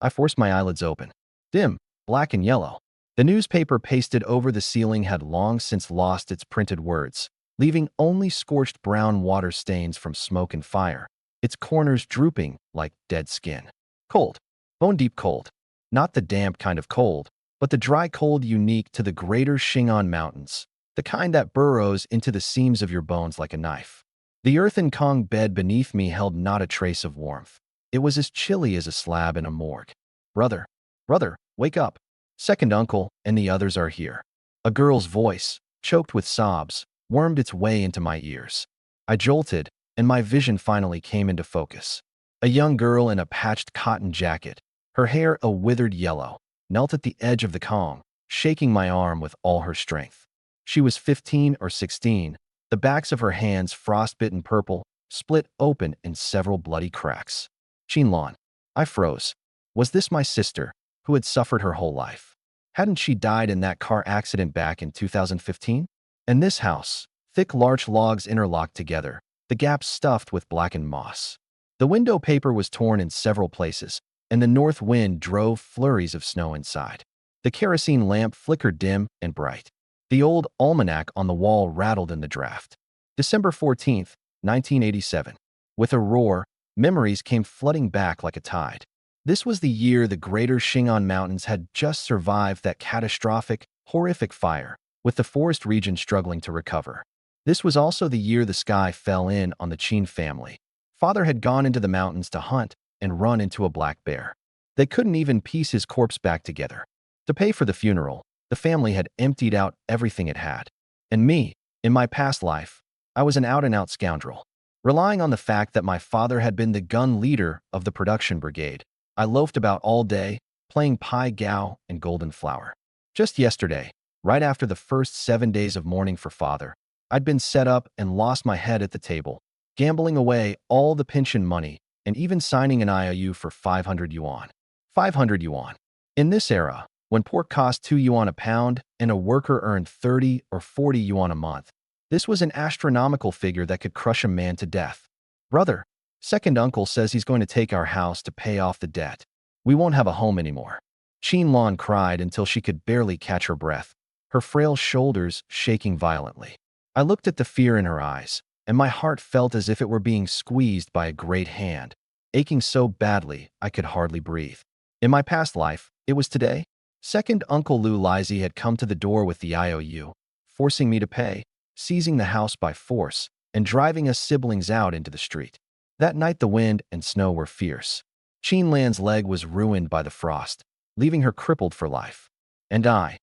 I forced my eyelids open. Dim, black and yellow. The newspaper pasted over the ceiling had long since lost its printed words, leaving only scorched brown water stains from smoke and fire, its corners drooping like dead skin. Cold. Bone-deep cold. Not the damp kind of cold, but the dry cold unique to the greater Shingon Mountains, the kind that burrows into the seams of your bones like a knife. The earthen Kong bed beneath me held not a trace of warmth. It was as chilly as a slab in a morgue. Brother, brother, wake up. Second uncle and the others are here. A girl's voice, choked with sobs, wormed its way into my ears. I jolted, and my vision finally came into focus. A young girl in a patched cotton jacket, her hair a withered yellow, knelt at the edge of the Kong, shaking my arm with all her strength. She was 15 or 16, the backs of her hands frostbitten purple, split open in several bloody cracks. Qinlan. I froze. Was this my sister, who had suffered her whole life? Hadn't she died in that car accident back in 2015? And this house, thick larch logs interlocked together, the gaps stuffed with blackened moss. The window paper was torn in several places, and the north wind drove flurries of snow inside. The kerosene lamp flickered dim and bright. The old almanac on the wall rattled in the draft. December 14th, 1987. With a roar, memories came flooding back like a tide. This was the year the greater Shingon Mountains had just survived that catastrophic, horrific fire, with the forest region struggling to recover. This was also the year the sky fell in on the Qin family. Father had gone into the mountains to hunt and run into a black bear. They couldn't even piece his corpse back together. To pay for the funeral, the family had emptied out everything it had. And me, in my past life, I was an out-and-out scoundrel. Relying on the fact that my father had been the gun leader of the production brigade, I loafed about all day, playing Pai Gao and Golden Flower. Just yesterday, right after the first 7 days of mourning for father, I'd been set up and lost my head at the table, gambling away all the pension money and even signing an IOU for 500 yuan. 500 yuan. In this era, when pork cost 2 yuan a pound and a worker earned 30 or 40 yuan a month, this was an astronomical figure that could crush a man to death. Brother, second uncle says he's going to take our house to pay off the debt. We won't have a home anymore. Qinlan cried until she could barely catch her breath, her frail shoulders shaking violently. I looked at the fear in her eyes, and my heart felt as if it were being squeezed by a great hand, aching so badly I could hardly breathe. In my past life, it was today. Second Uncle Lu Lizzie had come to the door with the IOU, forcing me to pay, seizing the house by force, and driving us siblings out into the street. That night the wind and snow were fierce. Qinlan's leg was ruined by the frost, leaving her crippled for life. And I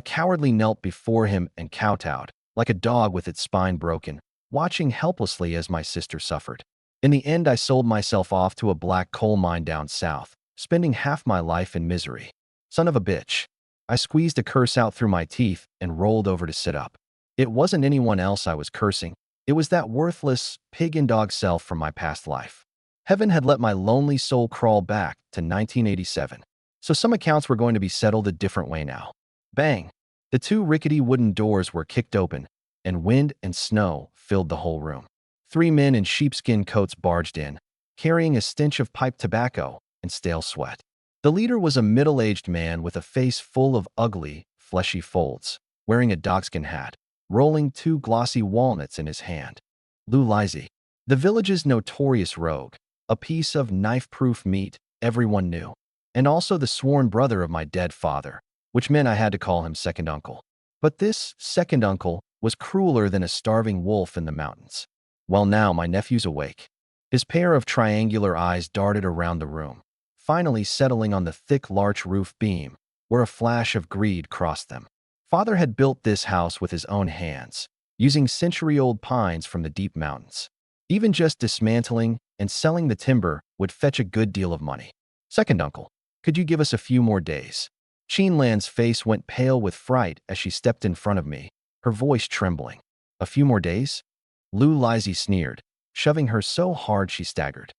cowardly knelt before him and kowtowed, like a dog with its spine broken, watching helplessly as my sister suffered. In the end, I sold myself off to a black coal mine down south, spending half my life in misery. Son of a bitch. I squeezed a curse out through my teeth and rolled over to sit up. It wasn't anyone else I was cursing. It was that worthless, pig-and-dog self from my past life. Heaven had let my lonely soul crawl back to 1987. So some accounts were going to be settled a different way now. Bang! The two rickety wooden doors were kicked open, and wind and snow filled the whole room. 3 men in sheepskin coats barged in, carrying a stench of pipe tobacco and stale sweat. The leader was a middle-aged man with a face full of ugly, fleshy folds, wearing a dogskin hat, rolling 2 glossy walnuts in his hand. Lu Lizzie, the village's notorious rogue, a piece of knife-proof meat everyone knew, and also the sworn brother of my dead father, which meant I had to call him second uncle. But this second uncle was crueler than a starving wolf in the mountains. Well, now my nephew's awake. His pair of triangular eyes darted around the room, finally settling on the thick larch roof beam, where a flash of greed crossed them. Father had built this house with his own hands, using century-old pines from the deep mountains. Even just dismantling and selling the timber would fetch a good deal of money. Second uncle, could you give us a few more days? Qinlan's face went pale with fright as she stepped in front of me, her voice trembling. A few more days? Lu Lizzie sneered, shoving her so hard she staggered.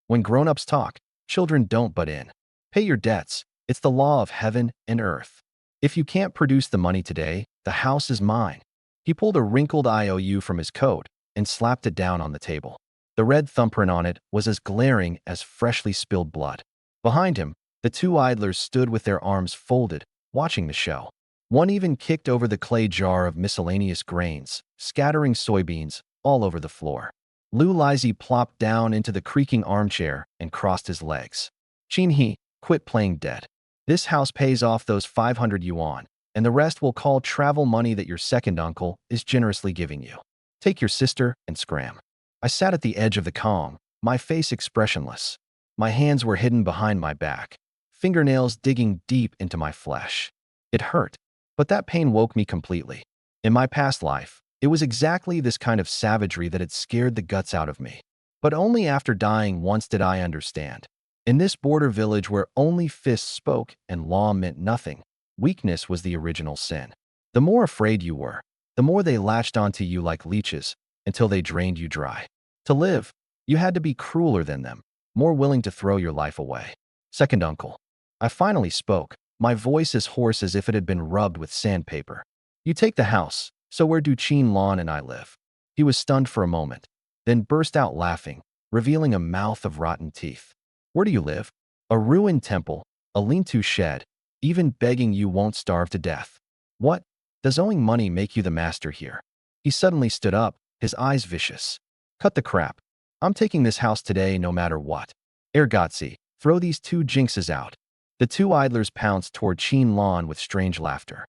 When grown-ups talk, children don't butt in. Pay your debts. It's the law of heaven and earth. If you can't produce the money today, the house is mine. He pulled a wrinkled IOU from his coat and slapped it down on the table. The red thumbprint on it was as glaring as freshly spilled blood. Behind him, The two idlers stood with their arms folded, watching the show. One even kicked over the clay jar of miscellaneous grains, scattering soybeans all over the floor. Lu Lizzie plopped down into the creaking armchair and crossed his legs. Chin-hee, quit playing dead. This house pays off those 500 yuan, and the rest will call travel money that your second uncle is generously giving you. Take your sister and scram. I sat at the edge of the calm, my face expressionless. My hands were hidden behind my back, fingernails digging deep into my flesh. It hurt, but that pain woke me completely. In my past life, it was exactly this kind of savagery that had scared the guts out of me. But only after dying once did I understand. In this border village where only fists spoke and law meant nothing, weakness was the original sin. The more afraid you were, the more they latched onto you like leeches until they drained you dry. To live, you had to be crueler than them, more willing to throw your life away. Second uncle. I finally spoke, my voice as hoarse as if it had been rubbed with sandpaper. You take the house, so where do Chin Lon and I live? He was stunned for a moment, then burst out laughing, revealing a mouth of rotten teeth. Where do you live? A ruined temple, a lean-to shed, even begging you won't starve to death. What? Does owing money make you the master here? He suddenly stood up, his eyes vicious. Cut the crap. I'm taking this house today no matter what. Ergotzi, throw these two jinxes out. The two idlers pounced toward Chin Lon with strange laughter.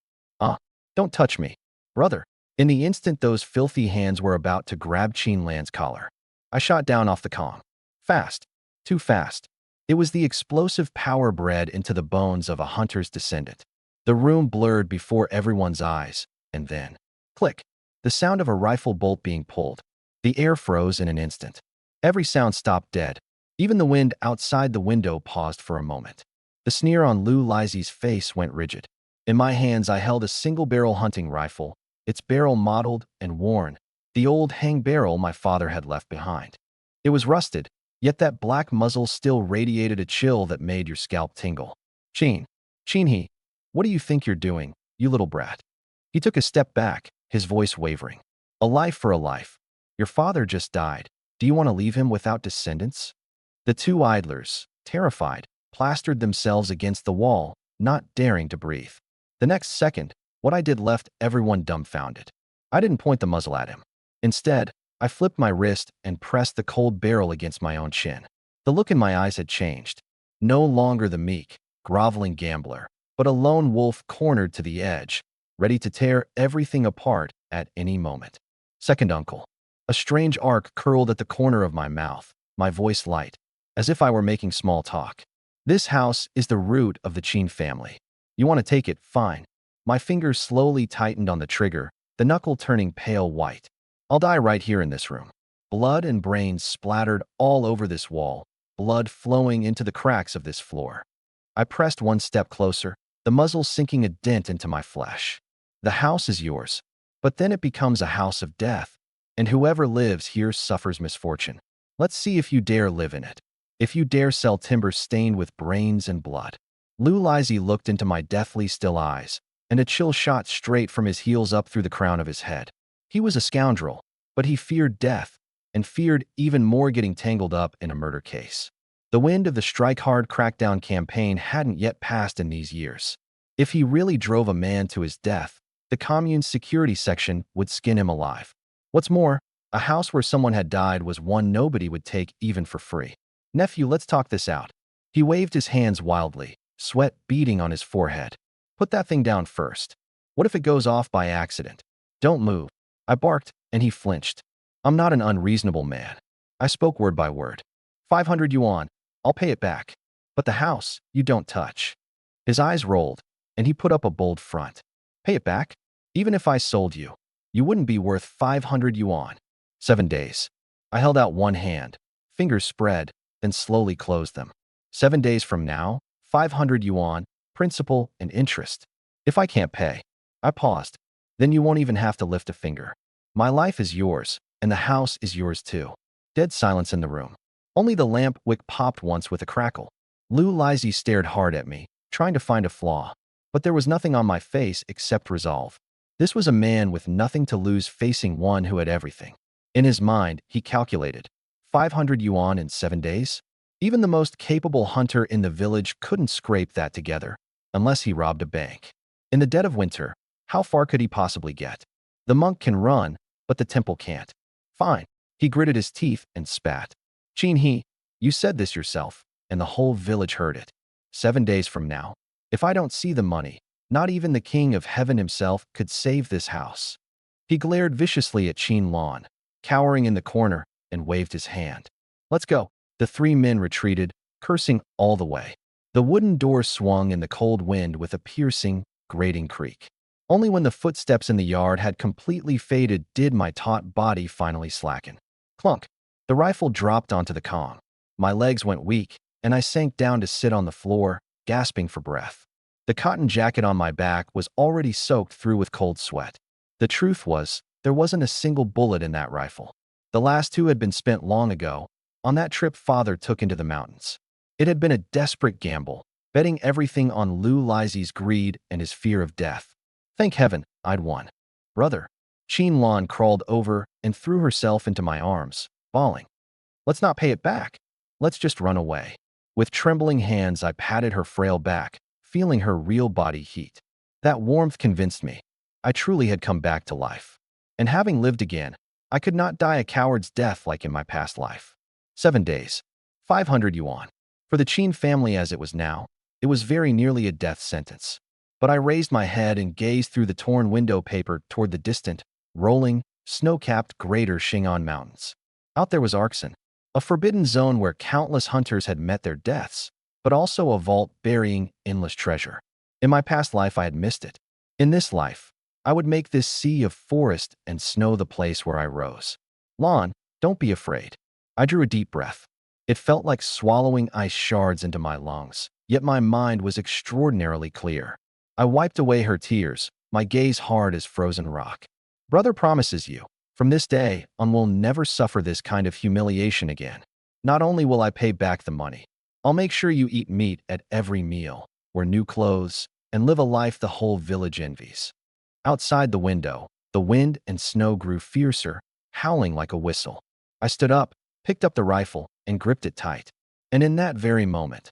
Don't touch me, brother. In the instant those filthy hands were about to grab Chin Lan's collar, I shot down off the calm. Fast. Too fast. It was the explosive power bred into the bones of a hunter's descendant. The room blurred before everyone's eyes, and then, click, the sound of a rifle bolt being pulled. The air froze in an instant. Every sound stopped dead. Even the wind outside the window paused for a moment. The sneer on Lu Lizzie's face went rigid. In my hands I held a single-barrel hunting rifle, its barrel mottled and worn, the old hang barrel my father had left behind. It was rusted, yet that black muzzle still radiated a chill that made your scalp tingle. Chin-hee, what do you think you're doing, you little brat? He took a step back, his voice wavering. A life for a life. Your father just died. Do you want to leave him without descendants? The two idlers, terrified, plastered themselves against the wall, not daring to breathe. The next second, what I did left everyone dumbfounded. I didn't point the muzzle at him. Instead, I flipped my wrist and pressed the cold barrel against my own chin. The look in my eyes had changed. No longer the meek, groveling gambler, but a lone wolf cornered to the edge, ready to tear everything apart at any moment. Second uncle. A strange arc curled at the corner of my mouth, my voice light, as if I were making small talk. This house is the root of the Chin family. You want to take it, fine. My fingers slowly tightened on the trigger, the knuckle turning pale white. I'll die right here in this room. Blood and brains splattered all over this wall, blood flowing into the cracks of this floor. I pressed one step closer, the muzzle sinking a dent into my flesh. The house is yours, but then it becomes a house of death, and whoever lives here suffers misfortune. Let's see if you dare live in it. If you dare sell timber stained with brains and blood. Lu Lizzie looked into my deathly still eyes, and a chill shot straight from his heels up through the crown of his head. He was a scoundrel, but he feared death, and feared even more getting tangled up in a murder case. The wind of the strike-hard crackdown campaign hadn't yet passed in these years. If he really drove a man to his death, the commune's security section would skin him alive. What's more, a house where someone had died was one nobody would take even for free. Nephew, let's talk this out. He waved his hands wildly, sweat beading on his forehead. Put that thing down first. What if it goes off by accident? Don't move. I barked, and he flinched. I'm not an unreasonable man. I spoke word by word. 500 yuan. I'll pay it back. But the house, you don't touch. His eyes rolled, and he put up a bold front. Pay it back? Even if I sold you, you wouldn't be worth 500 yuan. 7 days. I held out one hand, fingers spread, then slowly closed them. 7 days from now, 500 yuan, principal and interest. If I can't pay, I paused. Then you won't even have to lift a finger. My life is yours, and the house is yours too. Dead silence in the room. Only the lamp wick popped once with a crackle. Lu Lizzie stared hard at me, trying to find a flaw. But there was nothing on my face except resolve. This was a man with nothing to lose facing one who had everything. In his mind, he calculated. 500 yuan in 7 days? Even the most capable hunter in the village couldn't scrape that together, unless he robbed a bank. In the dead of winter, how far could he possibly get? The monk can run, but the temple can't. Fine. He gritted his teeth and spat. Chin-he, you said this yourself, and the whole village heard it. 7 days from now, if I don't see the money, not even the king of heaven himself could save this house. He glared viciously at Chin Lon, cowering in the corner, and waved his hand. Let's go. The 3 men retreated, cursing all the way. The wooden door swung in the cold wind with a piercing, grating creak. Only when the footsteps in the yard had completely faded did my taut body finally slacken. Clunk. The rifle dropped onto the Kong. My legs went weak, and I sank down to sit on the floor, gasping for breath. The cotton jacket on my back was already soaked through with cold sweat. The truth was, there wasn't a single bullet in that rifle. The last 2 had been spent long ago, on that trip Father took into the mountains. It had been a desperate gamble, betting everything on Lou Lizy's greed and his fear of death. Thank heaven, I'd won. Brother. Chin Lon crawled over and threw herself into my arms, bawling. Let's not pay it back. Let's just run away. With trembling hands, I patted her frail back, feeling her real body heat. That warmth convinced me. I truly had come back to life. And having lived again, I could not die a coward's death like in my past life. 7 days. 500 yuan. For the Chin family as it was now, it was very nearly a death sentence. But I raised my head and gazed through the torn window paper toward the distant, rolling, snow-capped Greater Shingon Mountains. Out there was Arkson, a forbidden zone where countless hunters had met their deaths, but also a vault burying endless treasure. In my past life, I had missed it. In this life, I would make this sea of forest and snow the place where I rose. Lon, don't be afraid. I drew a deep breath. It felt like swallowing ice shards into my lungs, yet my mind was extraordinarily clear. I wiped away her tears, my gaze hard as frozen rock. Brother promises you, from this day on we'll never suffer this kind of humiliation again. Not only will I pay back the money, I'll make sure you eat meat at every meal, wear new clothes, and live a life the whole village envies. Outside the window, the wind and snow grew fiercer, howling like a whistle. I stood up, picked up the rifle, and gripped it tight. And in that very moment,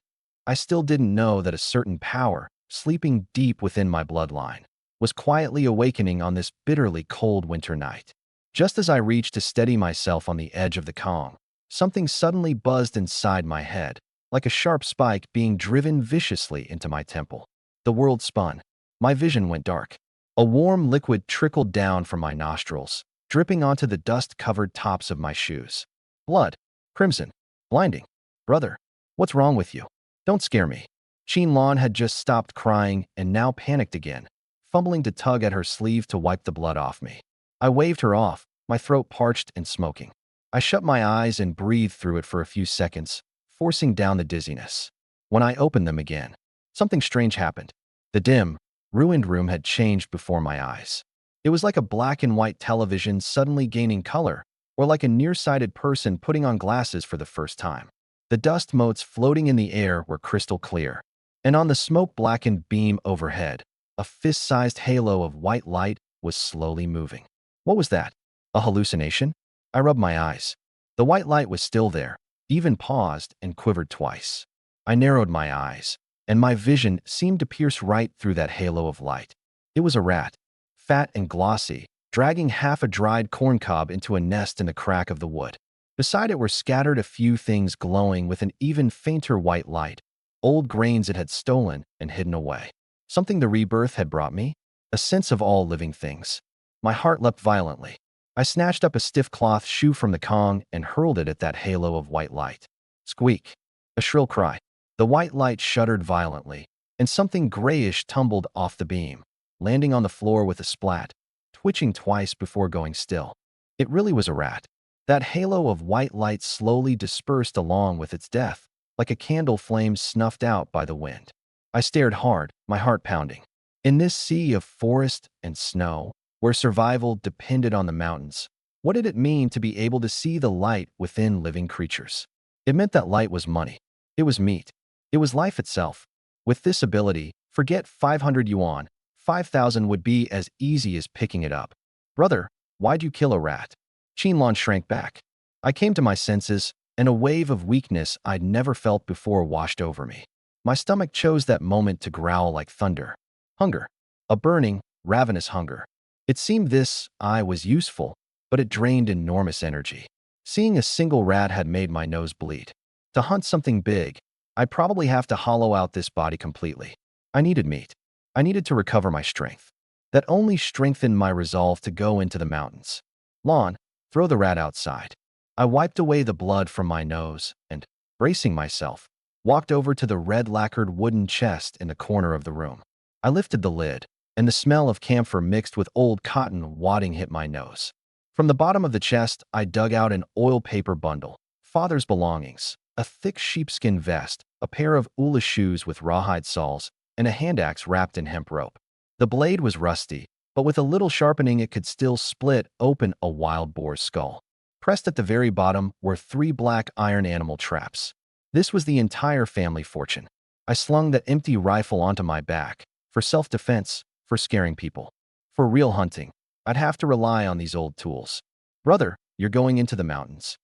I still didn't know that a certain power, sleeping deep within my bloodline, was quietly awakening on this bitterly cold winter night. Just as I reached to steady myself on the edge of the Kong, something suddenly buzzed inside my head, like a sharp spike being driven viciously into my temple. The world spun. My vision went dark. A warm liquid trickled down from my nostrils, dripping onto the dust-covered tops of my shoes. Blood. Crimson. Blinding. Brother, what's wrong with you? Don't scare me. Chin Lon had just stopped crying and now panicked again, fumbling to tug at her sleeve to wipe the blood off me. I waved her off, my throat parched and smoking. I shut my eyes and breathed through it for a few seconds, forcing down the dizziness. When I opened them again, something strange happened. The dim, ruined room had changed before my eyes. It was like a black and white television suddenly gaining color, or like a nearsighted person putting on glasses for the first time. The dust motes floating in the air were crystal clear, and on the smoke-blackened beam overhead, a fist-sized halo of white light was slowly moving. What was that? A hallucination? I rubbed my eyes. The white light was still there, even paused and quivered twice. I narrowed my eyes, and my vision seemed to pierce right through that halo of light. It was a rat, fat and glossy, dragging half a dried corn cob into a nest in the crack of the wood. Beside it were scattered a few things glowing with an even fainter white light, old grains it had stolen and hidden away. Something the rebirth had brought me, a sense of all living things. My heart leapt violently. I snatched up a stiff cloth shoe from the Kong and hurled it at that halo of white light. Squeak! A shrill cry. The white light shuddered violently, and something grayish tumbled off the beam, landing on the floor with a splat, twitching twice before going still. It really was a rat. That halo of white light slowly dispersed along with its death, like a candle flame snuffed out by the wind. I stared hard, my heart pounding. In this sea of forest and snow, where survival depended on the mountains, what did it mean to be able to see the light within living creatures? It meant that light was money. It was meat. It was life itself. With this ability, forget 500 yuan, 5,000 would be as easy as picking it up. Brother, why'd you kill a rat? Chin Lon shrank back. I came to my senses, and a wave of weakness I'd never felt before washed over me. My stomach chose that moment to growl like thunder. Hunger. A burning, ravenous hunger. It seemed I was useful, but it drained enormous energy. Seeing a single rat had made my nose bleed. To hunt something big, I'd probably have to hollow out this body completely. I needed meat. I needed to recover my strength. That only strengthened my resolve to go into the mountains. Lon, throw the rat outside. I wiped away the blood from my nose and, bracing myself, walked over to the red-lacquered wooden chest in the corner of the room. I lifted the lid, and the smell of camphor mixed with old cotton wadding hit my nose. From the bottom of the chest, I dug out an oil paper bundle, father's belongings, a thick sheepskin vest, a pair of Ula shoes with rawhide soles, and a hand axe wrapped in hemp rope. The blade was rusty, but with a little sharpening it could still split open a wild boar's skull. Pressed at the very bottom were 3 black iron animal traps. This was the entire family fortune. I slung the empty rifle onto my back, for self-defense, for scaring people. For real hunting, I'd have to rely on these old tools. Brother, you're going into the mountains.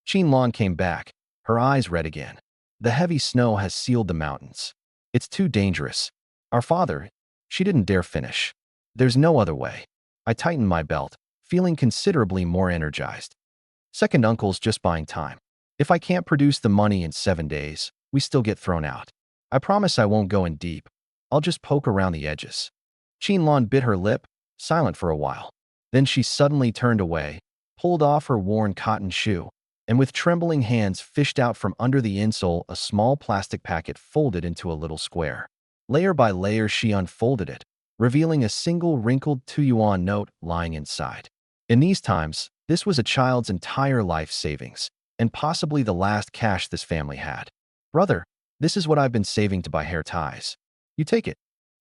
Qianlong came back, her eyes red again. The heavy snow has sealed the mountains. It's too dangerous. Our father, she didn't dare finish. There's no other way. I tightened my belt, feeling considerably more energized. Second uncle's just buying time. If I can't produce the money in 7 days, we still get thrown out. I promise I won't go in deep. I'll just poke around the edges. Qianlong bit her lip, silent for a while. Then she suddenly turned away, pulled off her worn cotton shoe, and with trembling hands fished out from under the insole a small plastic packet folded into a little square. Layer by layer she unfolded it, revealing a single wrinkled 2 yuan note lying inside. In these times, this was a child's entire life savings, and possibly the last cash this family had. Brother, this is what I've been saving to buy hair ties. You take it.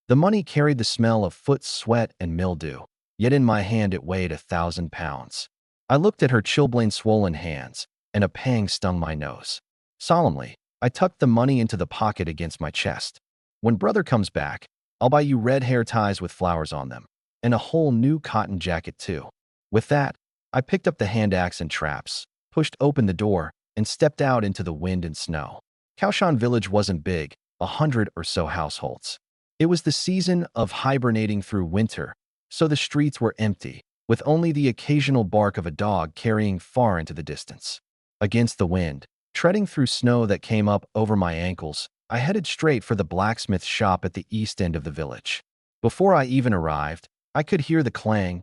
The money carried the smell of foot sweat and mildew, yet in my hand it weighed 1,000 pounds. I looked at her chilblain swollen hands, and a pang stung my nose. Solemnly, I tucked the money into the pocket against my chest. When brother comes back, I'll buy you red hair ties with flowers on them, and a whole new cotton jacket too. With that, I picked up the hand axe and traps, pushed open the door, and stepped out into the wind and snow. Kaoshan village wasn't big, 100 or so households. It was the season of hibernating through winter, so the streets were empty, with only the occasional bark of a dog carrying far into the distance. Against the wind, treading through snow that came up over my ankles, I headed straight for the blacksmith shop at the east end of the village. Before I even arrived, I could hear the clang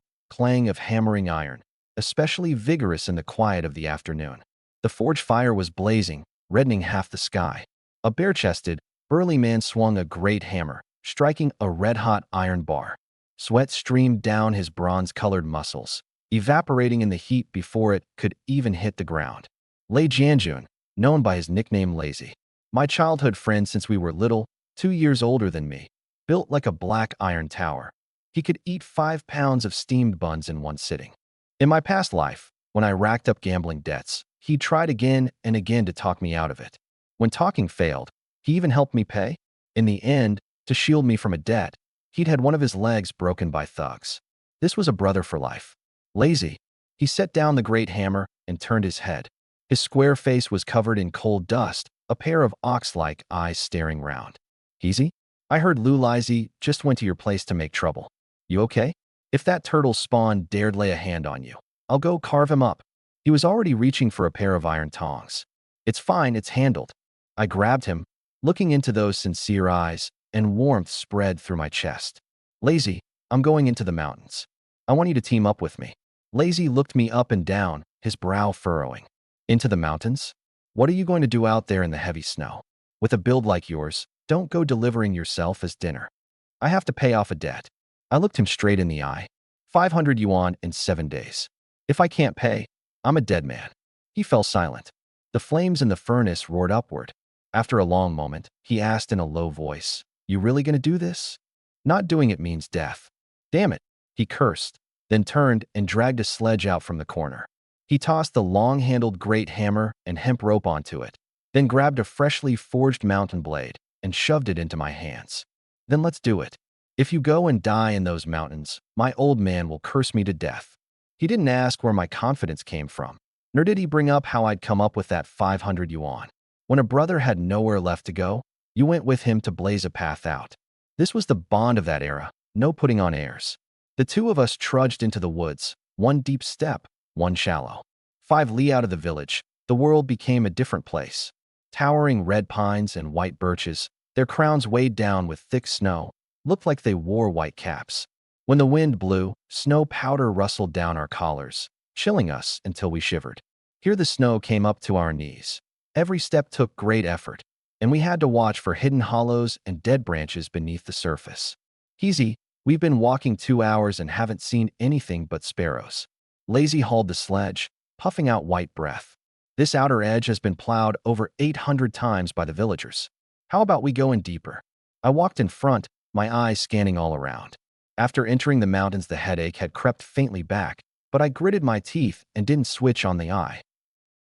of hammering iron, especially vigorous in the quiet of the afternoon. The forge fire was blazing, reddening half the sky. A bare-chested, burly man swung a great hammer, striking a red-hot iron bar. Sweat streamed down his bronze-colored muscles, evaporating in the heat before it could even hit the ground. Lei Jianjun, known by his nickname Lazy, my childhood friend since we were little, 2 years older than me, built like a black iron tower. He could eat 5 pounds of steamed buns in one sitting. In my past life, when I racked up gambling debts, he tried again and again to talk me out of it. When talking failed, he even helped me pay. In the end, to shield me from a debt, he'd had one of his legs broken by thugs. This was a brother for life. Lazy. He set down the great hammer and turned his head. His square face was covered in cold dust, a pair of ox-like eyes staring round. Easy? I heard Lu Lizy just went to your place to make trouble. You okay? If that turtle spawn dared lay a hand on you, I'll go carve him up. He was already reaching for a pair of iron tongs. It's fine, it's handled. I grabbed him, looking into those sincere eyes, and warmth spread through my chest. Lazy, I'm going into the mountains. I want you to team up with me. Lazy looked me up and down, his brow furrowing. Into the mountains? What are you going to do out there in the heavy snow? With a build like yours, don't go delivering yourself as dinner. I have to pay off a debt. I looked him straight in the eye. 500 yuan in 7 days. If I can't pay, I'm a dead man. He fell silent. The flames in the furnace roared upward. After a long moment, he asked in a low voice, You really gonna do this? Not doing it means death. Damn it, he cursed, then turned and dragged a sledge out from the corner. He tossed the long-handled great hammer and hemp rope onto it, then grabbed a freshly forged mountain blade and shoved it into my hands. Then let's do it. If you go and die in those mountains, my old man will curse me to death. He didn't ask where my confidence came from. Nor did he bring up how I'd come up with that 500 yuan. When a brother had nowhere left to go, you went with him to blaze a path out. This was the bond of that era, no putting on airs. The two of us trudged into the woods, one deep step, one shallow. 5 li out of the village, the world became a different place. Towering red pines and white birches, their crowns weighed down with thick snow, looked like they wore white caps. When the wind blew, snow powder rustled down our collars, chilling us until we shivered. Here the snow came up to our knees. Every step took great effort, and we had to watch for hidden hollows and dead branches beneath the surface. Easy, we've been walking 2 hours and haven't seen anything but sparrows. Lazy hauled the sledge, puffing out white breath. This outer edge has been plowed over 800 times by the villagers. How about we go in deeper? I walked in front, my eyes scanning all around. After entering the mountains, the headache had crept faintly back, but I gritted my teeth and didn't switch on the eye.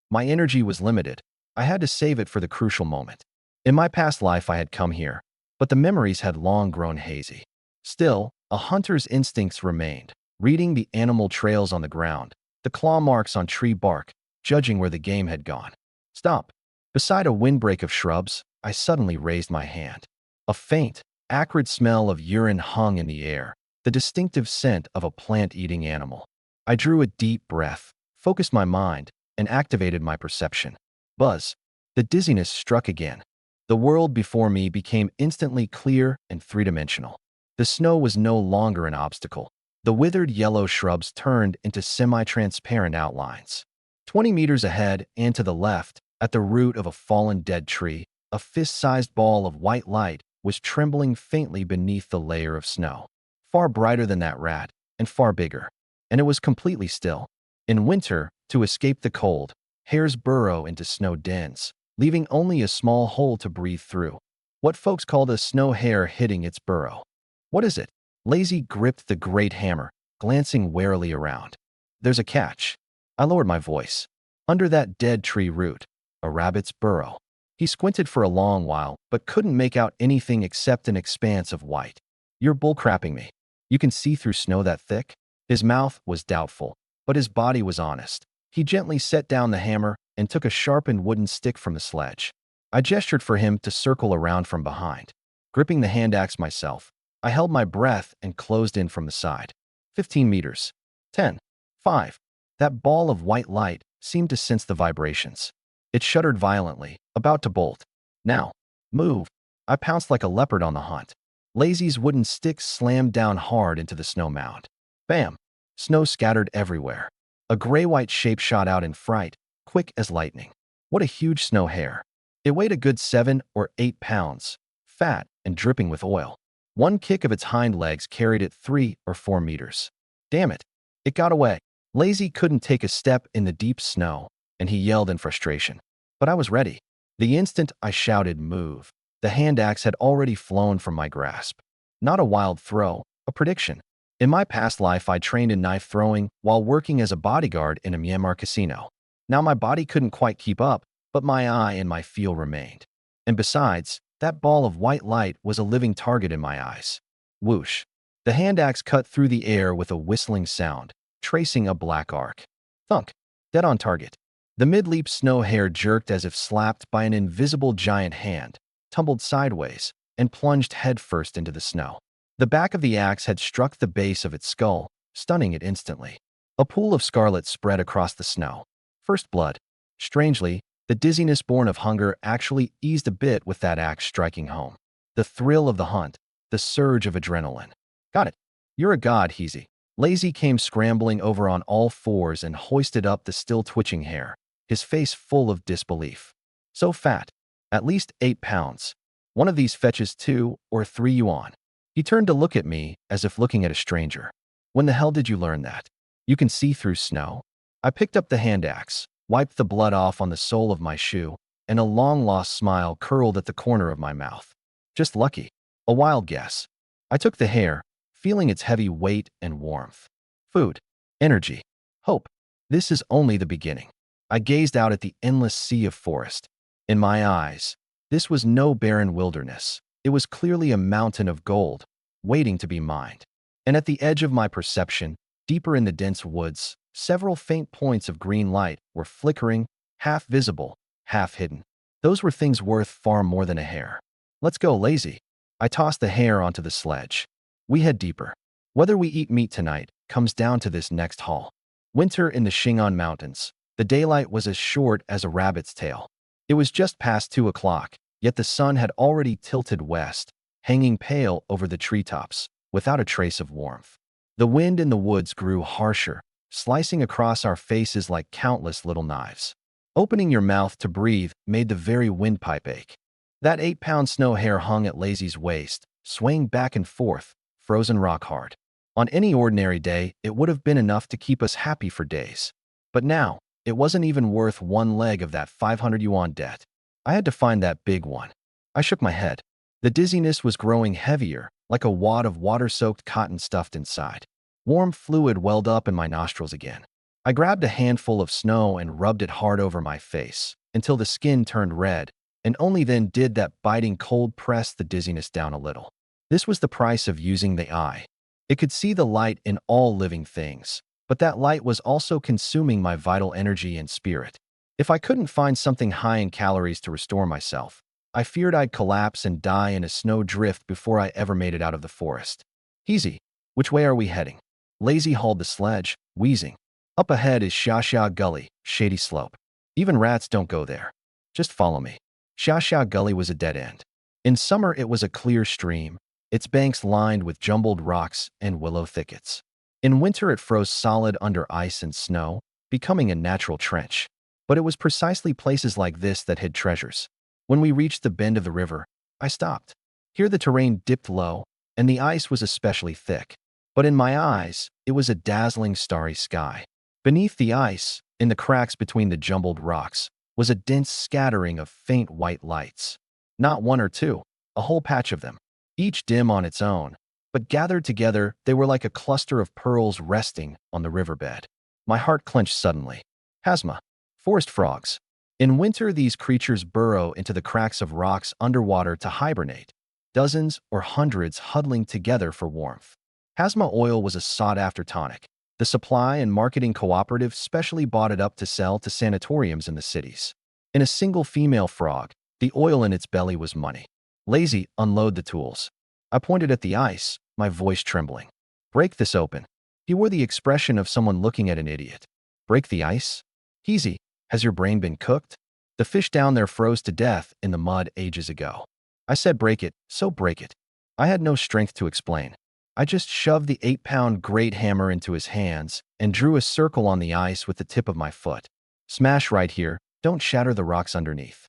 My energy was limited. I had to save it for the crucial moment. In my past life, I had come here, but the memories had long grown hazy. Still, a hunter's instincts remained, reading the animal trails on the ground, the claw marks on tree bark, judging where the game had gone. Stop. Beside a windbreak of shrubs, I suddenly raised my hand. A faint, acrid smell of urine hung in the air, the distinctive scent of a plant-eating animal. I drew a deep breath, focused my mind, and activated my perception. Buzz. The dizziness struck again. The world before me became instantly clear and three-dimensional. The snow was no longer an obstacle. The withered yellow shrubs turned into semi-transparent outlines. 20 meters ahead and to the left, at the root of a fallen dead tree, a fist-sized ball of white light was trembling faintly beneath the layer of snow. Far brighter than that rat, and far bigger. And it was completely still. In winter, to escape the cold, hares burrow into snow dens, leaving only a small hole to breathe through. What folks called a snow hare hitting its burrow. What is it? Lazy gripped the great hammer, glancing warily around. There's a catch. I lowered my voice. Under that dead tree root, a rabbit's burrow. He squinted for a long while, but couldn't make out anything except an expanse of white. You're bullcrapping me. You can see through snow that thick? His mouth was doubtful, but his body was honest. He gently set down the hammer and took a sharpened wooden stick from the sledge. I gestured for him to circle around from behind. Gripping the hand axe myself, I held my breath and closed in from the side. 15 meters. 10. 5. That ball of white light seemed to sense the vibrations. It shuddered violently, about to bolt. Now, move. I pounced like a leopard on the hunt. Lazy's wooden stick slammed down hard into the snow mound. Bam! Snow scattered everywhere. A gray-white shape shot out in fright, quick as lightning. What a huge snow hare. It weighed a good 7 or 8 pounds, fat and dripping with oil. One kick of its hind legs carried it 3 or 4 meters. Damn it! It got away. Lazy couldn't take a step in the deep snow, and he yelled in frustration. But I was ready. The instant I shouted, "Move," the hand axe had already flown from my grasp. Not a wild throw, a prediction. In my past life, I trained in knife throwing while working as a bodyguard in a Myanmar casino. Now my body couldn't quite keep up, but my eye and my feel remained. And besides, that ball of white light was a living target in my eyes. Whoosh. The hand axe cut through the air with a whistling sound, tracing a black arc. Thunk. Dead on target. The mid-leap snow hare jerked as if slapped by an invisible giant hand, tumbled sideways, and plunged headfirst into the snow. The back of the axe had struck the base of its skull, stunning it instantly. A pool of scarlet spread across the snow. First blood. Strangely, the dizziness born of hunger actually eased a bit with that axe striking home. The thrill of the hunt, the surge of adrenaline. Got it. You're a god, Heezy. Lazy came scrambling over on all fours and hoisted up the still twitching hare, his face full of disbelief. So fat. At least 8 pounds. One of these fetches 2 or 3 yuan. He turned to look at me as if looking at a stranger. When the hell did you learn that? You can see through snow? I picked up the hand axe, wiped the blood off on the sole of my shoe, and a long-lost smile curled at the corner of my mouth. Just lucky. A wild guess. I took the hare, feeling its heavy weight and warmth. Food. Energy. Hope. This is only the beginning. I gazed out at the endless sea of forest. In my eyes, this was no barren wilderness. It was clearly a mountain of gold, waiting to be mined. And at the edge of my perception, deeper in the dense woods, Several faint points of green light were flickering, half visible, half hidden. Those were things worth far more than a hair. Let's go, Lazy. I tossed the hare onto the sledge. We head deeper. Whether we eat meat tonight comes down to this next haul. Winter in the Shingon Mountains. The daylight was as short as a rabbit's tail. It was just past 2 o'clock, yet the sun had already tilted west, hanging pale over the treetops, without a trace of warmth. The wind in the woods grew harsher, slicing across our faces like countless little knives. Opening your mouth to breathe made the very windpipe ache. That 8-pound snow hare hung at Lazy's waist, swaying back and forth, frozen rock hard. On any ordinary day, it would have been enough to keep us happy for days. But now, it wasn't even worth one leg of that 500 yuan debt. I had to find that big one. I shook my head. The dizziness was growing heavier, like a wad of water-soaked cotton stuffed inside. Warm fluid welled up in my nostrils again. I grabbed a handful of snow and rubbed it hard over my face, until the skin turned red, and only then did that biting cold press the dizziness down a little. This was the price of using the eye. It could see the light in all living things, but that light was also consuming my vital energy and spirit. If I couldn't find something high in calories to restore myself, I feared I'd collapse and die in a snow drift before I ever made it out of the forest. Easy. Which way are we heading? Lazy hauled the sledge, wheezing. Up ahead is Xia Gully, shady slope. Even rats don't go there. Just follow me. Xia Gully was a dead end. In summer it was a clear stream, its banks lined with jumbled rocks and willow thickets. In winter it froze solid under ice and snow, becoming a natural trench. But it was precisely places like this that hid treasures. When we reached the bend of the river, I stopped. Here the terrain dipped low, and the ice was especially thick. But in my eyes, it was a dazzling starry sky. Beneath the ice, in the cracks between the jumbled rocks, was a dense scattering of faint white lights. Not one or two, a whole patch of them, each dim on its own, but gathered together they were like a cluster of pearls resting on the riverbed. My heart clenched suddenly. Hasma. Forest frogs. In winter these creatures burrow into the cracks of rocks underwater to hibernate, dozens or hundreds huddling together for warmth. Hasma oil was a sought-after tonic. The supply and marketing cooperative specially bought it up to sell to sanatoriums in the cities. In a single female frog, the oil in its belly was money. Lazy, unload the tools. I pointed at the ice, my voice trembling. Break this open. He wore the expression of someone looking at an idiot. Break the ice? Easy. Has your brain been cooked? The fish down there froze to death in the mud ages ago. I said break it, so break it. I had no strength to explain. I just shoved the 8-pound great hammer into his hands and drew a circle on the ice with the tip of my foot. Smash right here, don't shatter the rocks underneath.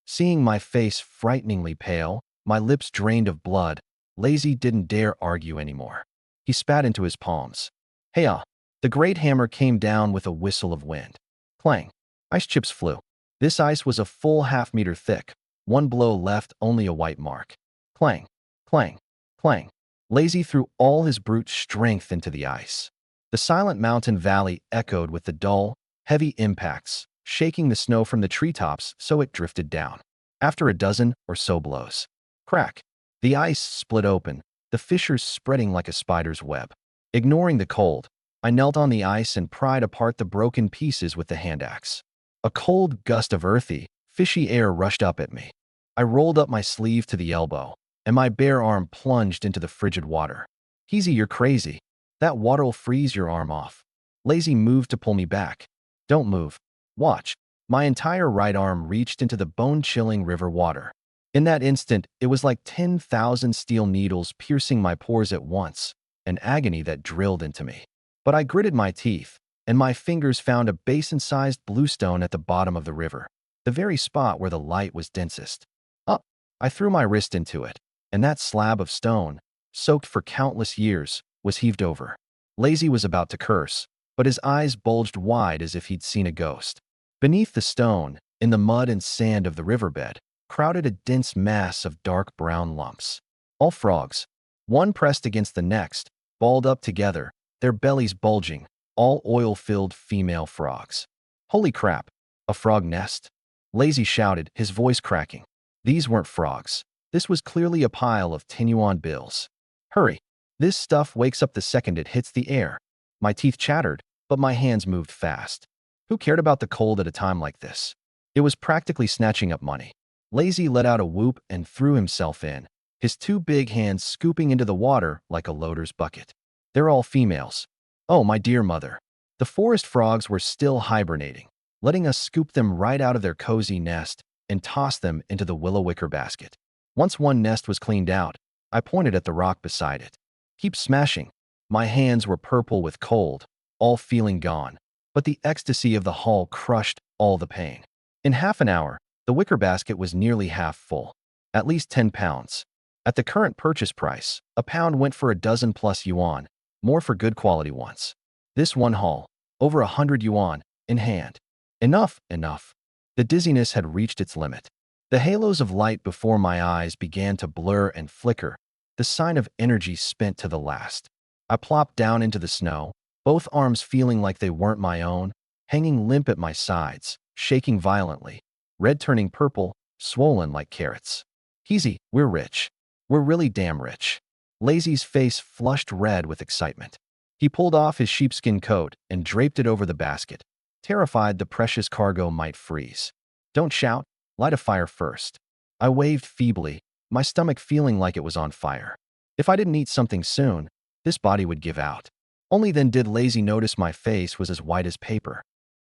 Seeing my face frighteningly pale, my lips drained of blood, Lazy didn't dare argue anymore. He spat into his palms. Hey-ah! The great hammer came down with a whistle of wind. Clang. Ice chips flew. This ice was a full half-meter thick. One blow left only a white mark. Clang, clang, clang. Lazy threw all his brute strength into the ice. The silent mountain valley echoed with the dull, heavy impacts, shaking the snow from the treetops so it drifted down. After a dozen or so blows, crack, the ice split open, the fissures spreading like a spider's web. Ignoring the cold, I knelt on the ice and pried apart the broken pieces with the hand axe. A cold gust of earthy, fishy air rushed up at me. I rolled up my sleeve to the elbow, and my bare arm plunged into the frigid water. Easy, you're crazy. That water'll freeze your arm off. Lazy moved to pull me back. Don't move. Watch. My entire right arm reached into the bone-chilling river water. In that instant, it was like 10,000 steel needles piercing my pores at once, an agony that drilled into me. But I gritted my teeth, and my fingers found a basin-sized bluestone at the bottom of the river, the very spot where the light was densest. Up! I threw my wrist into it, and that slab of stone, soaked for countless years, was heaved over. Lazy was about to curse, but his eyes bulged wide as if he'd seen a ghost. Beneath the stone, in the mud and sand of the riverbed, crowded a dense mass of dark brown lumps. All frogs, one pressed against the next, balled up together, their bellies bulging, all oil-filled female frogs. Holy crap! A frog nest? Lazy shouted, his voice cracking. These weren't frogs. This was clearly a pile of 10-yuan bills. Hurry! This stuff wakes up the second it hits the air. My teeth chattered. but my hands moved fast. Who cared about the cold at a time like this? It was practically snatching up money. Lazy let out a whoop and threw himself in, his two big hands scooping into the water like a loader's bucket. They're all females. Oh, my dear mother. The forest frogs were still hibernating, letting us scoop them right out of their cozy nest and toss them into the willow wicker basket. Once one nest was cleaned out, I pointed at the rock beside it. Keep smashing. My hands were purple with cold, all feeling gone, but the ecstasy of the haul crushed all the pain. In half an hour, the wicker basket was nearly half full, at least 10 pounds. At the current purchase price, a pound went for a dozen plus yuan, more for good quality ones. This one haul, over 100 yuan, in hand. Enough, enough. The dizziness had reached its limit. The halos of light before my eyes began to blur and flicker, the sign of energy spent to the last. I plopped down into the snow, both arms feeling like they weren't my own, hanging limp at my sides, shaking violently, red turning purple, swollen like carrots. Easy, we're rich. We're really damn rich. Lazy's face flushed red with excitement. He pulled off his sheepskin coat and draped it over the basket, terrified the precious cargo might freeze. Don't shout, light a fire first. I waved feebly, my stomach feeling like it was on fire. If I didn't eat something soon, this body would give out. Only then did Lazy notice my face was as white as paper.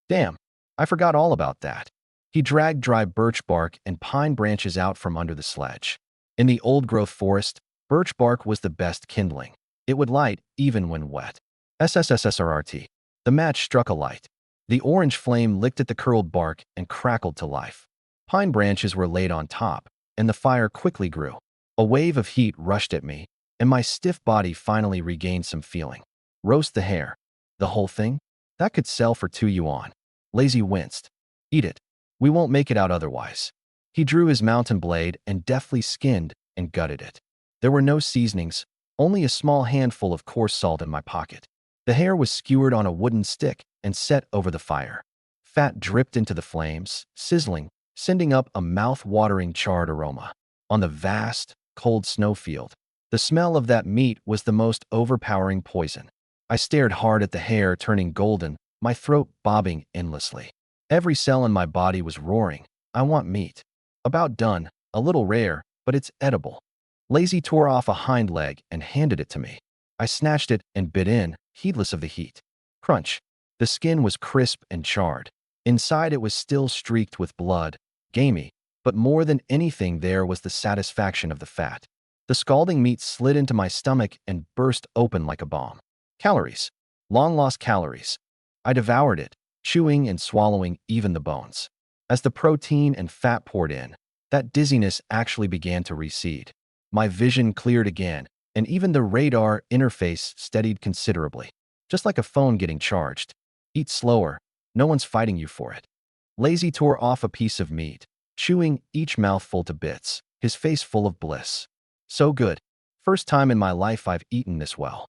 Damn, I forgot all about that. He dragged dry birch bark and pine branches out from under the sledge. In the old-growth forest, birch bark was the best kindling. It would light even when wet. SSSRRT. The match struck a light. The orange flame licked at the curled bark and crackled to life. Pine branches were laid on top, and the fire quickly grew. A wave of heat rushed at me, and my stiff body finally regained some feeling. Roast the hare. The whole thing? That could sell for 2 yuan. Lazy winced. Eat it. We won't make it out otherwise. He drew his mountain blade and deftly skinned and gutted it. There were no seasonings, only a small handful of coarse salt in my pocket. The hare was skewered on a wooden stick and set over the fire. Fat dripped into the flames, sizzling, sending up a mouth-watering charred aroma. On the vast, cold snowfield, the smell of that meat was the most overpowering poison. I stared hard at the hare turning golden, my throat bobbing endlessly. Every cell in my body was roaring. I want meat. About done, a little rare, but it's edible. Lazy tore off a hind leg and handed it to me. I snatched it and bit in, heedless of the heat. Crunch. The skin was crisp and charred. Inside it was still streaked with blood, gamey, but more than anything there was the satisfaction of the fat. The scalding meat slid into my stomach and burst open like a bomb. Calories. Long-lost calories. I devoured it, chewing and swallowing even the bones. As the protein and fat poured in, that dizziness actually began to recede. My vision cleared again, and even the radar interface steadied considerably. Just like a phone getting charged. Eat slower. No one's fighting you for it. Lazy tore off a piece of meat, chewing each mouthful to bits, his face full of bliss. So good. First time in my life I've eaten this well.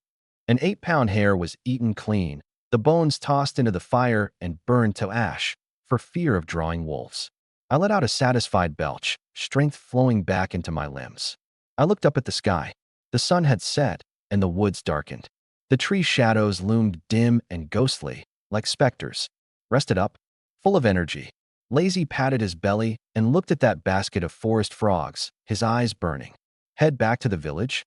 An 8-pound hare was eaten clean, the bones tossed into the fire and burned to ash, for fear of drawing wolves. I let out a satisfied belch, strength flowing back into my limbs. I looked up at the sky. The sun had set, and the woods darkened. The tree shadows loomed dim and ghostly, like specters. Rested up, full of energy. Lazy patted his belly and looked at that basket of forest frogs, his eyes burning. Head back to the village?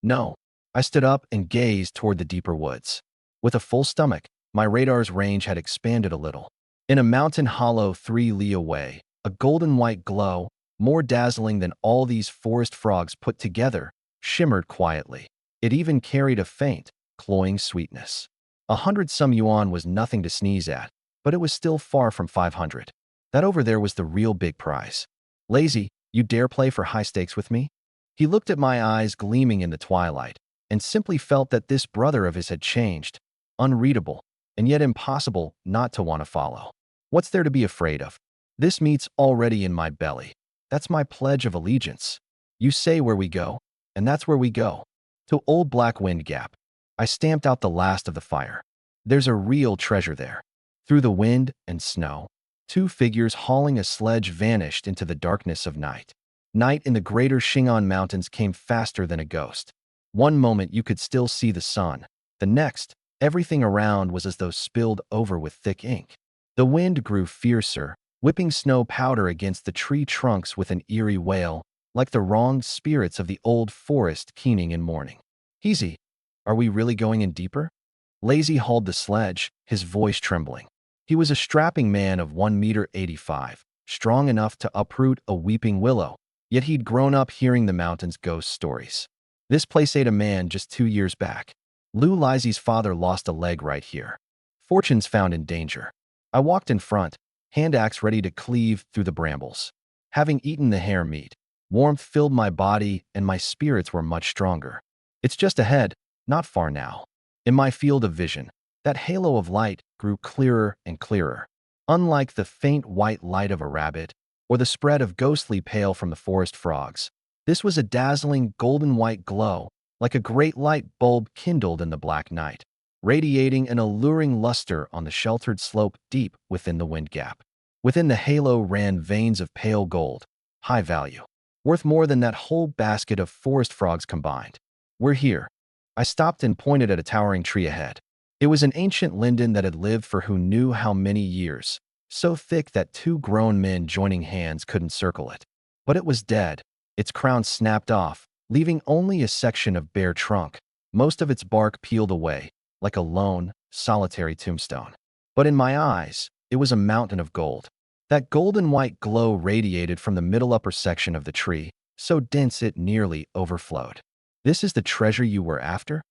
No. I stood up and gazed toward the deeper woods. With a full stomach, my radar's range had expanded a little. In a mountain hollow 3 li away, a golden white glow, more dazzling than all these forest frogs put together, shimmered quietly. It even carried a faint, cloying sweetness. 100-some yuan was nothing to sneeze at, but it was still far from 500. That over there was the real big prize. Lazy, you dare play for high stakes with me? He looked at my eyes gleaming in the twilight, and simply felt that this brother of his had changed, unreadable, and yet impossible not to want to follow. What's there to be afraid of? This meat's already in my belly. That's my pledge of allegiance. You say where we go, and that's where we go. To Old Black Wind Gap. I stamped out the last of the fire. There's a real treasure there. Through the wind and snow, 2 figures hauling a sledge vanished into the darkness of night. Night in the greater Shingon Mountains came faster than a ghost. One moment you could still see the sun, the next, Everything around was as though spilled over with thick ink. The wind grew fiercer, whipping snow powder against the tree trunks with an eerie wail, like the wronged spirits of the old forest keening in mourning. Easy. Are we really going in deeper? Lazy hauled the sledge, his voice trembling. He was a strapping man of 1 meter 85, strong enough to uproot a weeping willow, yet he'd grown up hearing the mountain's ghost stories. This place ate a man just 2 years back. Lou Lizy's father lost a leg right here. Fortune's found in danger. I walked in front, hand axe ready to cleave through the brambles. Having eaten the hare meat, warmth filled my body and my spirits were much stronger. It's just ahead, not far now. In my field of vision, that halo of light grew clearer and clearer. Unlike the faint white light of a rabbit or the spread of ghostly pale from the forest frogs, this was a dazzling golden white glow, like a great light bulb kindled in the black night, radiating an alluring luster on the sheltered slope deep within the wind gap. Within the halo ran veins of pale gold, high value, worth more than that whole basket of forest frogs combined. We're here. I stopped and pointed at a towering tree ahead. It was an ancient linden that had lived for who knew how many years, so thick that 2 grown men joining hands couldn't circle it. But it was dead, its crown snapped off, leaving only a section of bare trunk, most of its bark peeled away, like a lone, solitary tombstone. But in my eyes, it was a mountain of gold. That golden white glow radiated from the middle upper section of the tree, so dense it nearly overflowed. This is the treasure you were after?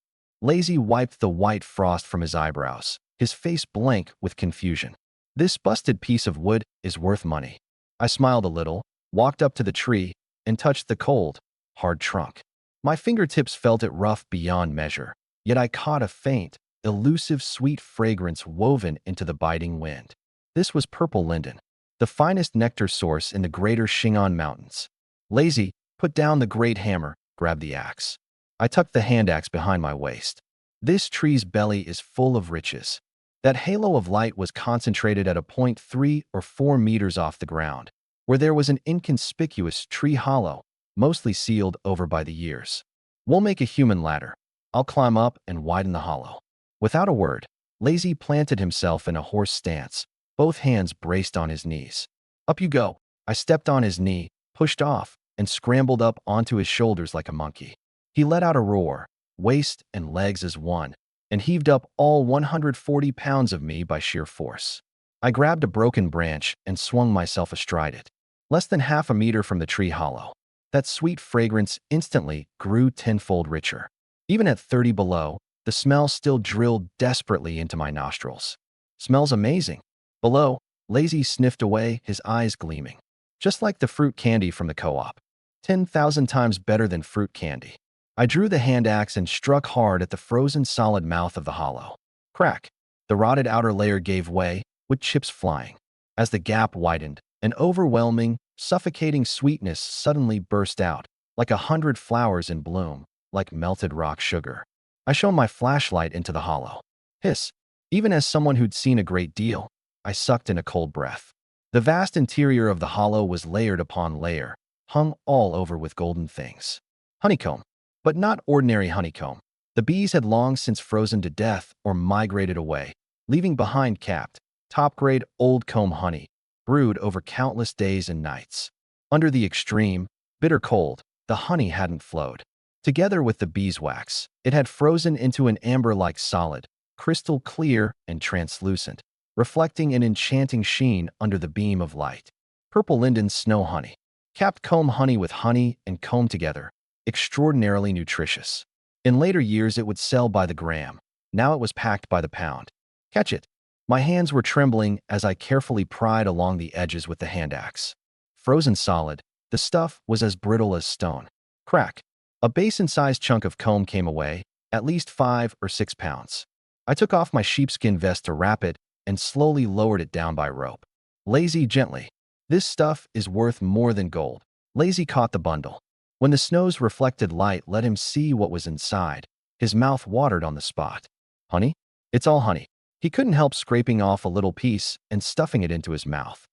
Lazy wiped the white frost from his eyebrows, his face blank with confusion. This busted piece of wood is worth money. I smiled a little, walked up to the tree, and touched the cold, hard trunk. My fingertips felt it rough beyond measure, yet I caught a faint, elusive sweet fragrance woven into the biting wind. This was purple linden, the finest nectar source in the greater Shingon Mountains. Lazy put down the great hammer, grabbed the axe. I tucked the hand axe behind my waist. This tree's belly is full of riches. That halo of light was concentrated at a point 3 or 4 meters off the ground, where there was an inconspicuous tree hollow, mostly sealed over by the years. We'll make a human ladder. I'll climb up and widen the hollow. Without a word, Lazy planted himself in a horse stance, both hands braced on his knees. Up you go. I stepped on his knee, pushed off, and scrambled up onto his shoulders like a monkey. He let out a roar, waist and legs as one, and heaved up all 140 pounds of me by sheer force. I grabbed a broken branch and swung myself astride it. Less than half a meter from the tree hollow, that sweet fragrance instantly grew tenfold richer. Even at 30 below, the smell still drilled desperately into my nostrils. Smells amazing. Below, Lazy sniffed away, his eyes gleaming. Just like the fruit candy from the co-op. 10,000 times better than fruit candy. I drew the hand axe and struck hard at the frozen solid mouth of the hollow. Crack! The rotted outer layer gave way, with chips flying. As the gap widened, an overwhelming, suffocating sweetness suddenly burst out, like 100 flowers in bloom, like melted rock sugar. I shone my flashlight into the hollow. Hiss! Even as someone who'd seen a great deal, I sucked in a cold breath. The vast interior of the hollow was layered upon layer, hung all over with golden things. Honeycomb. But not ordinary honeycomb. The bees had long since frozen to death or migrated away, leaving behind capped, top-grade old comb honey, brewed over countless days and nights. Under the extreme, bitter cold, the honey hadn't flowed. Together with the beeswax, it had frozen into an amber-like solid, crystal clear and translucent, reflecting an enchanting sheen under the beam of light. Purple linden snow honey. Capped comb honey with honey and comb together. Extraordinarily nutritious. In later years, it would sell by the gram. Now it was packed by the pound. Catch it. My hands were trembling as I carefully pried along the edges with the hand axe. Frozen solid, the stuff was as brittle as stone. Crack. A basin-sized chunk of comb came away, at least 5 or 6 pounds. I took off my sheepskin vest to wrap it and slowly lowered it down by rope. Lazy gently. This stuff is worth more than gold. Lazy caught the bundle. When the snow's reflected light let him see what was inside, his mouth watered on the spot. Honey? It's all honey. He couldn't help scraping off a little piece and stuffing it into his mouth.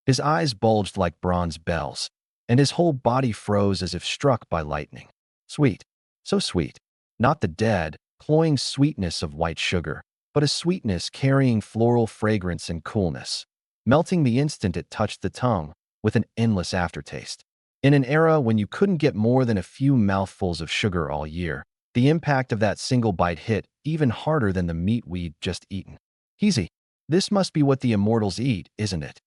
His eyes bulged like bronze bells, and his whole body froze as if struck by lightning. Sweet. So sweet. Not the dead, cloying sweetness of white sugar, but a sweetness carrying floral fragrance and coolness, melting the instant it touched the tongue with an endless aftertaste. In an era when you couldn't get more than a few mouthfuls of sugar all year, the impact of that single bite hit even harder than the meat we'd just eaten. Easy. This must be what the immortals eat, isn't it?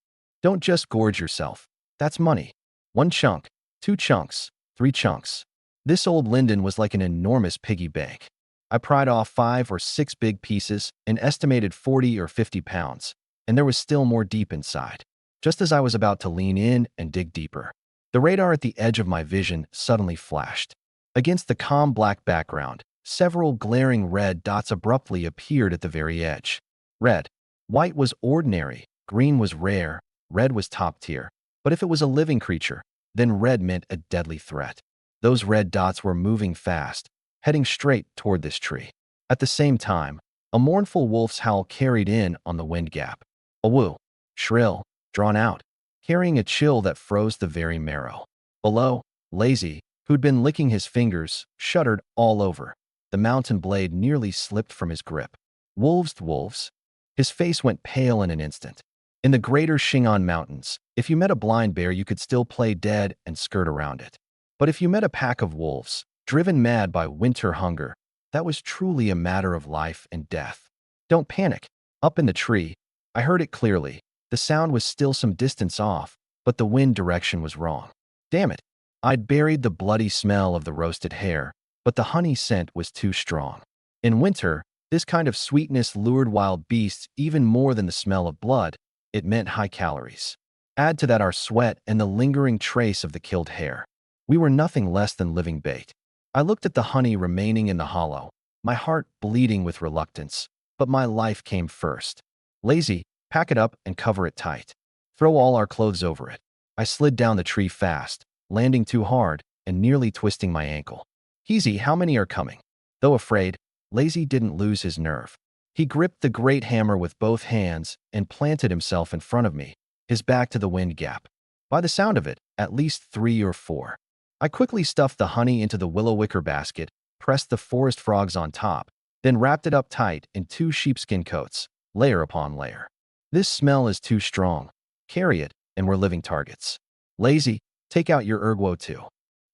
Don't just gorge yourself. That's money. 1 chunk, 2 chunks, 3 chunks. This old linden was like an enormous piggy bank. I pried off 5 or 6 big pieces, an estimated 40 or 50 pounds, and there was still more deep inside. Just as I was about to lean in and dig deeper, the radar at the edge of my vision suddenly flashed. Against the calm black background, several glaring red dots abruptly appeared at the very edge. Red. White was ordinary, green was rare, red was top tier. But if it was a living creature, then red meant a deadly threat. Those red dots were moving fast, heading straight toward this tree. At the same time, a mournful wolf's howl carried in on the wind gap. A woo, shrill, drawn out, carrying a chill that froze the very marrow. Below, Lazy, who'd been licking his fingers, shuddered all over. The mountain blade nearly slipped from his grip. Wolves. His face went pale in an instant. In the greater Shingon Mountains, if you met a blind bear, you could still play dead and skirt around it. But if you met a pack of wolves, driven mad by winter hunger, that was truly a matter of life and death. Don't panic. Up in the tree, I heard it clearly. The sound was still some distance off, but the wind direction was wrong. Damn it. I'd buried the bloody smell of the roasted hare, but the honey scent was too strong. In winter, this kind of sweetness lured wild beasts even more than the smell of blood. It meant high calories. Add to that our sweat and the lingering trace of the killed hare. We were nothing less than living bait. I looked at the honey remaining in the hollow, my heart bleeding with reluctance, but my life came first. Lazy, pack it up and cover it tight. Throw all our clothes over it. I slid down the tree fast, landing too hard and nearly twisting my ankle. Easy, how many are coming? Though afraid, Lazy didn't lose his nerve. He gripped the great hammer with both hands and planted himself in front of me, his back to the wind gap. By the sound of it, at least 3 or 4. I quickly stuffed the honey into the willow wicker basket, pressed the forest frogs on top, then wrapped it up tight in 2 sheepskin coats, layer upon layer. This smell is too strong. Carry it, and we're living targets. Lazy, take out your ergo too.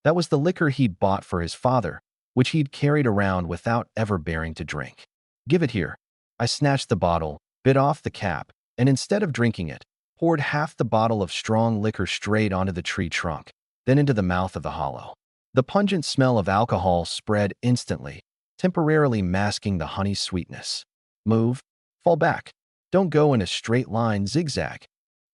That was the liquor he'd bought for his father, which he'd carried around without ever bearing to drink. Give it here. I snatched the bottle, bit off the cap, and instead of drinking it, poured half the bottle of strong liquor straight onto the tree trunk, then into the mouth of the hollow. The pungent smell of alcohol spread instantly, temporarily masking the honey's sweetness. Move. Fall back. Don't go in a straight line, zigzag.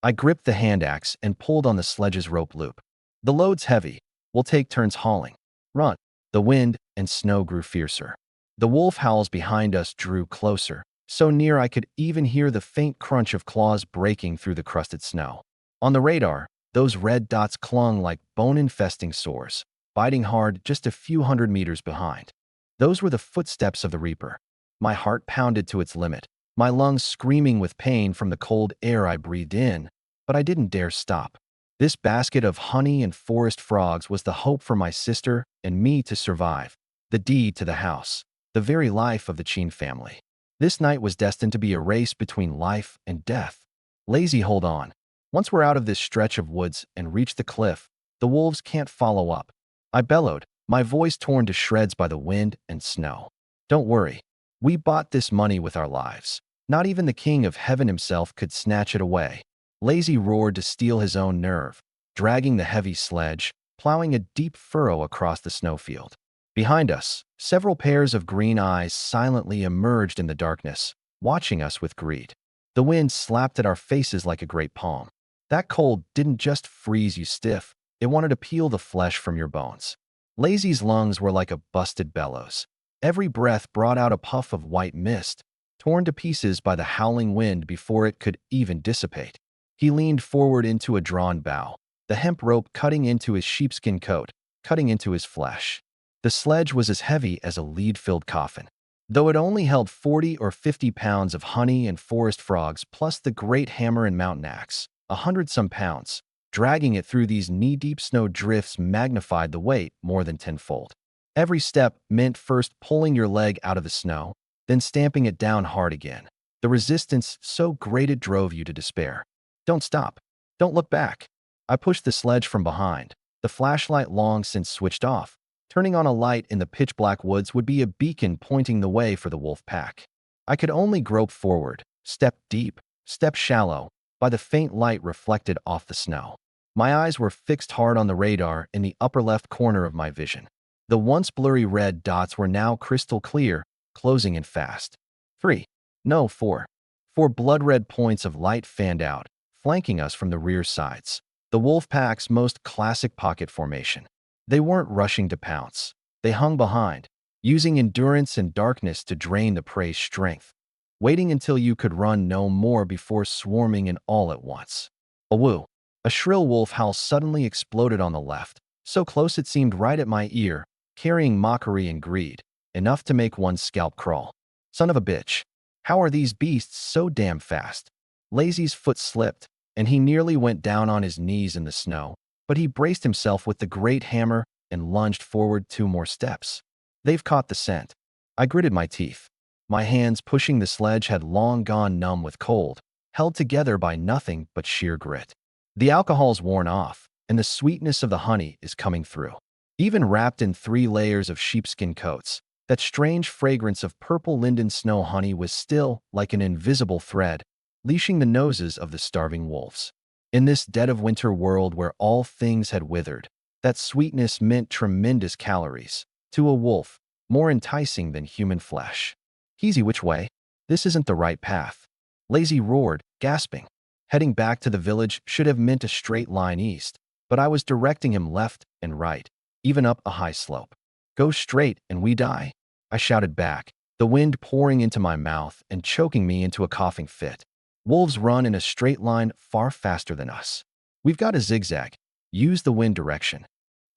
I gripped the hand axe and pulled on the sledge's rope loop. The load's heavy. We'll take turns hauling. Run. The wind and snow grew fiercer. The wolf howls behind us drew closer, so near I could even hear the faint crunch of claws breaking through the crusted snow. On the radar, those red dots clung like bone-infesting sores, biting hard just a few hundred meters behind. Those were the footsteps of the Reaper. My heart pounded to its limit, my lungs screaming with pain from the cold air I breathed in, but I didn't dare stop. This basket of honey and forest frogs was the hope for my sister and me to survive, the deed to the house, the very life of the Chin family. This night was destined to be a race between life and death. Lazy, hold on. Once we're out of this stretch of woods and reach the cliff, the wolves can't follow up. I bellowed, my voice torn to shreds by the wind and snow. Don't worry. We bought this money with our lives. Not even the king of heaven himself could snatch it away. Lazy roared to steel his own nerve, dragging the heavy sledge, plowing a deep furrow across the snowfield. Behind us, several pairs of green eyes silently emerged in the darkness, watching us with greed. The wind slapped at our faces like a great palm. That cold didn't just freeze you stiff, it wanted to peel the flesh from your bones. Lazy's lungs were like a busted bellows. Every breath brought out a puff of white mist, torn to pieces by the howling wind before it could even dissipate. He leaned forward into a drawn bow, the hemp rope cutting into his sheepskin coat, cutting into his flesh. The sledge was as heavy as a lead-filled coffin. Though it only held 40 or 50 pounds of honey and forest frogs plus the great hammer and mountain axe, 100-some pounds, dragging it through these knee-deep snow drifts magnified the weight more than tenfold. Every step meant first pulling your leg out of the snow, then stamping it down hard again. The resistance so great it drove you to despair. Don't stop. Don't look back. I pushed the sledge from behind, the flashlight long since switched off. Turning on a light in the pitch-black woods would be a beacon pointing the way for the wolf pack. I could only grope forward, step deep, step shallow, by the faint light reflected off the snow. My eyes were fixed hard on the radar in the upper left corner of my vision. The once blurry red dots were now crystal clear, closing in fast. 3. No, 4. 4 blood-red points of light fanned out, flanking us from the rear sides. The wolf pack's most classic pocket formation. They weren't rushing to pounce. They hung behind, using endurance and darkness to drain the prey's strength, waiting until you could run no more before swarming in all at once. A woo! A shrill wolf howl suddenly exploded on the left, so close it seemed right at my ear, carrying mockery and greed, enough to make one's scalp crawl. Son of a bitch. How are these beasts so damn fast? Lazy's foot slipped, and he nearly went down on his knees in the snow, but he braced himself with the great hammer and lunged forward 2 more steps. They've caught the scent. I gritted my teeth. My hands pushing the sledge had long gone numb with cold, held together by nothing but sheer grit. The alcohol's worn off, and the sweetness of the honey is coming through. Even wrapped in 3 layers of sheepskin coats, that strange fragrance of purple linden snow honey was still like an invisible thread, leashing the noses of the starving wolves. In this dead-of-winter world where all things had withered, that sweetness meant tremendous calories. To a wolf, more enticing than human flesh. Easy, which way? This isn't the right path. Lazy roared, gasping. Heading back to the village should have meant a straight line east, but I was directing him left and right, even up a high slope. Go straight and we die, I shouted back, the wind pouring into my mouth and choking me into a coughing fit. Wolves run in a straight line far faster than us. We've got to zigzag. Use the wind direction.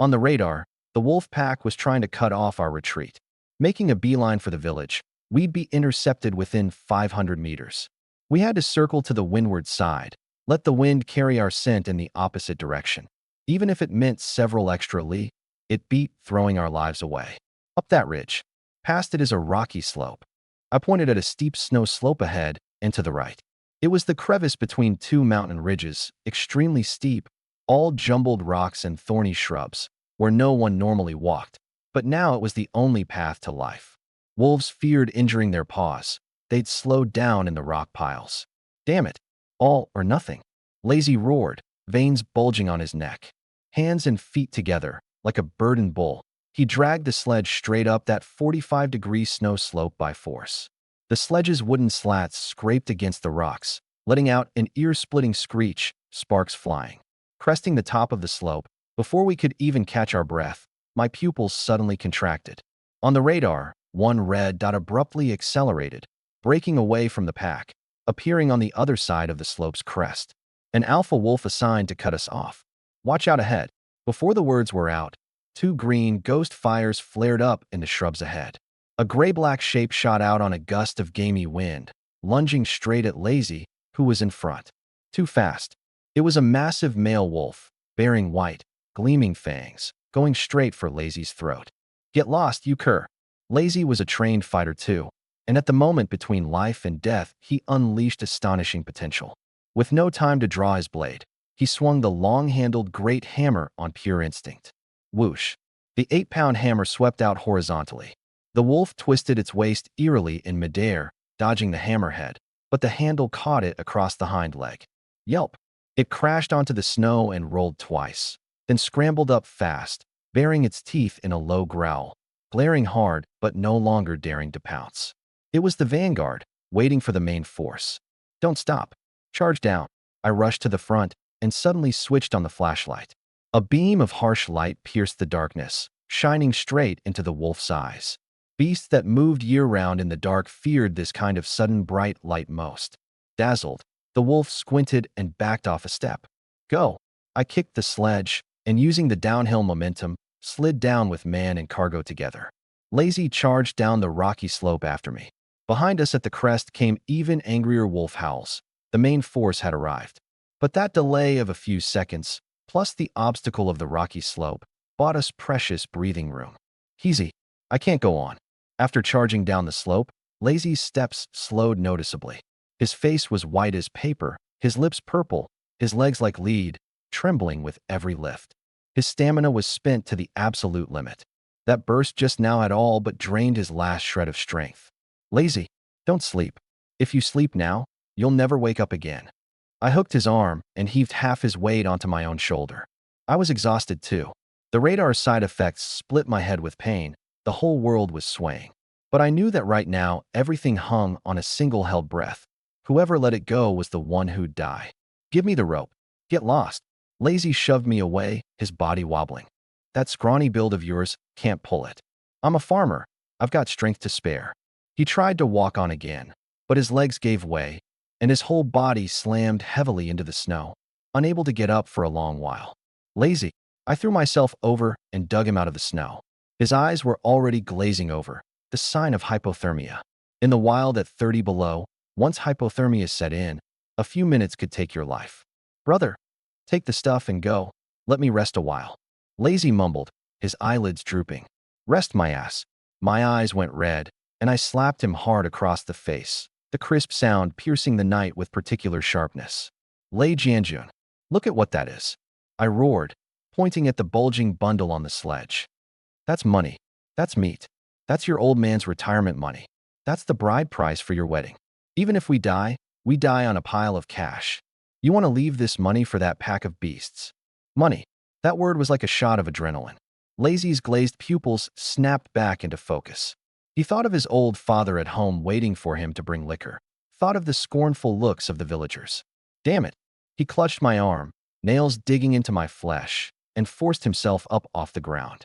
On the radar, the wolf pack was trying to cut off our retreat. Making a beeline for the village, we'd be intercepted within 500 meters. We had to circle to the windward side, let the wind carry our scent in the opposite direction. Even if it meant several extra li, it beat throwing our lives away. Up that ridge. Past it is a rocky slope. I pointed at a steep snow slope ahead and to the right. It was the crevice between 2 mountain ridges, extremely steep, all jumbled rocks and thorny shrubs, where no one normally walked, but now it was the only path to life. Wolves feared injuring their paws. They'd slowed down in the rock piles. Damn it, all or nothing. Lazy roared, veins bulging on his neck. Hands and feet together, like a burdened bull, he dragged the sledge straight up that 45-degree snow slope by force. The sledge's wooden slats scraped against the rocks, letting out an ear-splitting screech, sparks flying. Cresting the top of the slope, before we could even catch our breath, my pupils suddenly contracted. On the radar, 1 red dot abruptly accelerated, breaking away from the pack, appearing on the other side of the slope's crest. An alpha wolf assigned to cut us off. Watch out ahead. Before the words were out, 2 green ghost fires flared up in the shrubs ahead. A gray-black shape shot out on a gust of gamey wind, lunging straight at Lazy, who was in front. Too fast. It was a massive male wolf, bearing white, gleaming fangs, going straight for Lazy's throat. Get lost, you cur. Lazy was a trained fighter too, and at the moment between life and death, he unleashed astonishing potential. With no time to draw his blade, he swung the long-handled great hammer on pure instinct. Whoosh. The 8-pound hammer swept out horizontally. The wolf twisted its waist eerily in midair, dodging the hammerhead, but the handle caught it across the hind leg. Yelp. It crashed onto the snow and rolled twice, then scrambled up fast, baring its teeth in a low growl, glaring hard but no longer daring to pounce. It was the vanguard, waiting for the main force. Don't stop. Charge down. I rushed to the front and suddenly switched on the flashlight. A beam of harsh light pierced the darkness, shining straight into the wolf's eyes. Beasts that moved year-round in the dark feared this kind of sudden bright light most. Dazzled, the wolf squinted and backed off a step. Go. I kicked the sledge, and using the downhill momentum, slid down with man and cargo together. Lazy charged down the rocky slope after me. Behind us at the crest came even angrier wolf howls. The main force had arrived. But that delay of a few seconds, plus the obstacle of the rocky slope, bought us precious breathing room. Easy. I can't go on. After charging down the slope, Lazy's steps slowed noticeably. His face was white as paper, his lips purple, his legs like lead, trembling with every lift. His stamina was spent to the absolute limit. That burst just now had all but drained his last shred of strength. Lazy, don't sleep. If you sleep now, you'll never wake up again. I hooked his arm and heaved half his weight onto my own shoulder. I was exhausted too. The radar's side effects split my head with pain. The whole world was swaying. But I knew that right now, everything hung on a single held breath. Whoever let it go was the one who'd die. Give me the rope. Get lost. Lazy shoved me away, his body wobbling. That scrawny build of yours can't pull it. I'm a farmer. I've got strength to spare. He tried to walk on again, but his legs gave way, and his whole body slammed heavily into the snow, unable to get up for a long while. Lazy. I threw myself over and dug him out of the snow. His eyes were already glazing over, the sign of hypothermia. In the wild at 30 below, once hypothermia set in, a few minutes could take your life. Brother, take the stuff and go. Let me rest a while. Lazy mumbled, his eyelids drooping. Rest my ass. My eyes went red, and I slapped him hard across the face, the crisp sound piercing the night with particular sharpness. Lei Jianjun, look at what that is. I roared, pointing at the bulging bundle on the sledge. That's money. That's meat. That's your old man's retirement money. That's the bride price for your wedding. Even if we die on a pile of cash. You want to leave this money for that pack of beasts. Money. That word was like a shot of adrenaline. Lazy's glazed pupils snapped back into focus. He thought of his old father at home waiting for him to bring liquor. Thought of the scornful looks of the villagers. Damn it. He clutched my arm, nails digging into my flesh, and forced himself up off the ground.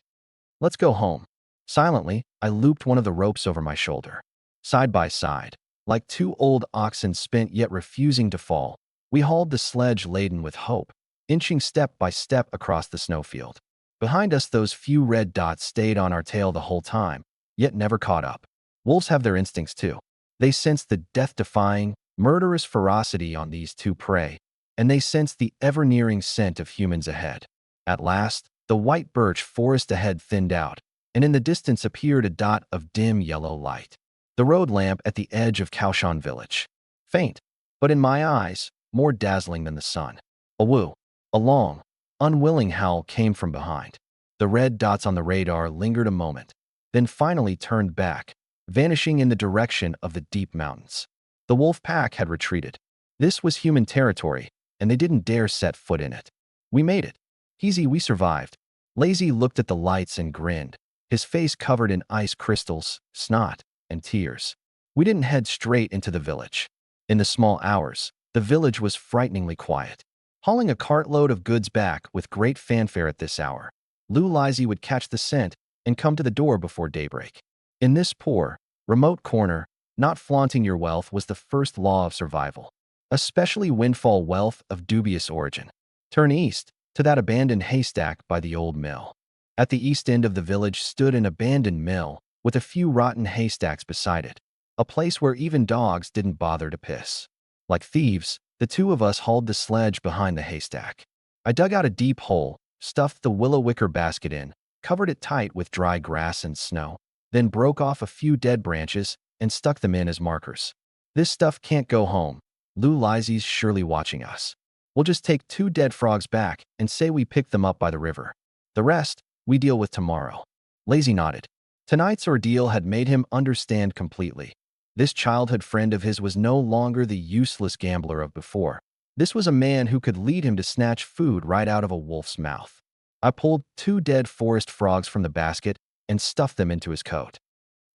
Let's go home. Silently, I looped one of the ropes over my shoulder. Side by side, like two old oxen spent yet refusing to fall, we hauled the sledge laden with hope, inching step by step across the snowfield. Behind us, those few red dots stayed on our tail the whole time, yet never caught up. Wolves have their instincts too. They sensed the death-defying, murderous ferocity on these two prey, and they sensed the ever-nearing scent of humans ahead. At last, the white birch forest ahead thinned out, and in the distance appeared a dot of dim yellow light. The road lamp at the edge of Kaoshan village. Faint, but in my eyes, more dazzling than the sun. A woo, a long, unwilling howl came from behind. The red dots on the radar lingered a moment, then finally turned back, vanishing in the direction of the deep mountains. The wolf pack had retreated. This was human territory, and they didn't dare set foot in it. We made it. Easy, we survived. Lazy looked at the lights and grinned, his face covered in ice crystals, snot, and tears. We didn't head straight into the village. In the small hours, the village was frighteningly quiet. Hauling a cartload of goods back with great fanfare at this hour, Lou Lazy would catch the scent and come to the door before daybreak. In this poor, remote corner, not flaunting your wealth was the first law of survival, especially windfall wealth of dubious origin. Turn east, to that abandoned haystack by the old mill. At the east end of the village stood an abandoned mill with a few rotten haystacks beside it, a place where even dogs didn't bother to piss. Like thieves, the two of us hauled the sledge behind the haystack. I dug out a deep hole, stuffed the willow wicker basket in, covered it tight with dry grass and snow, then broke off a few dead branches and stuck them in as markers. This stuff can't go home. Lou Lazy's surely watching us. We'll just take 2 dead frogs back and say we picked them up by the river. The rest, we deal with tomorrow. Lazy nodded. Tonight's ordeal had made him understand completely. This childhood friend of his was no longer the useless gambler of before. This was a man who could lead him to snatch food right out of a wolf's mouth. I pulled 2 dead forest frogs from the basket and stuffed them into his coat.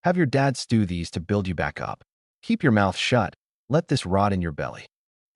Have your dad stew these to build you back up. Keep your mouth shut. Let this rot in your belly.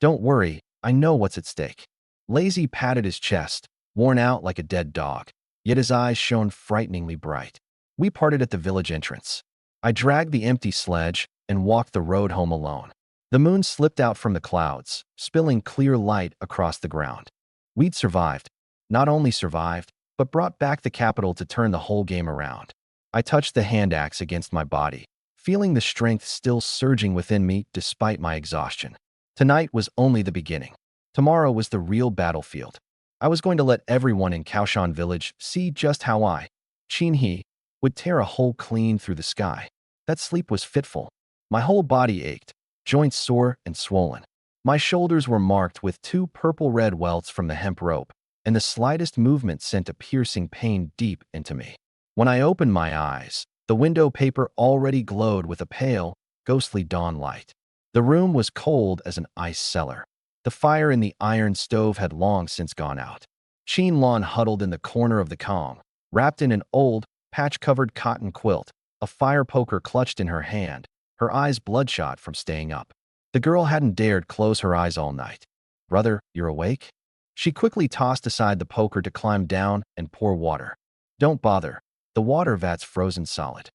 Don't worry, I know what's at stake. Lazy patted his chest, worn out like a dead dog, yet his eyes shone frighteningly bright. We parted at the village entrance. I dragged the empty sledge and walked the road home alone. The moon slipped out from the clouds, spilling clear light across the ground. We'd survived. Not only survived, but brought back the capital to turn the whole game around. I touched the hand axe against my body, feeling the strength still surging within me despite my exhaustion. Tonight was only the beginning. Tomorrow was the real battlefield. I was going to let everyone in Kaoshan village see just how I, Chin He, would tear a hole clean through the sky. That sleep was fitful. My whole body ached, joints sore and swollen. My shoulders were marked with two purple-red welts from the hemp rope, and the slightest movement sent a piercing pain deep into me. When I opened my eyes, the window paper already glowed with a pale, ghostly dawn light. The room was cold as an ice cellar. The fire in the iron stove had long since gone out. Sheen Lon huddled in the corner of the calm, wrapped in an old, patch-covered cotton quilt, a fire poker clutched in her hand, her eyes bloodshot from staying up. The girl hadn't dared close her eyes all night. "Brother, you're awake?" She quickly tossed aside the poker to climb down and pour water. "Don't bother. The water vat's frozen solid."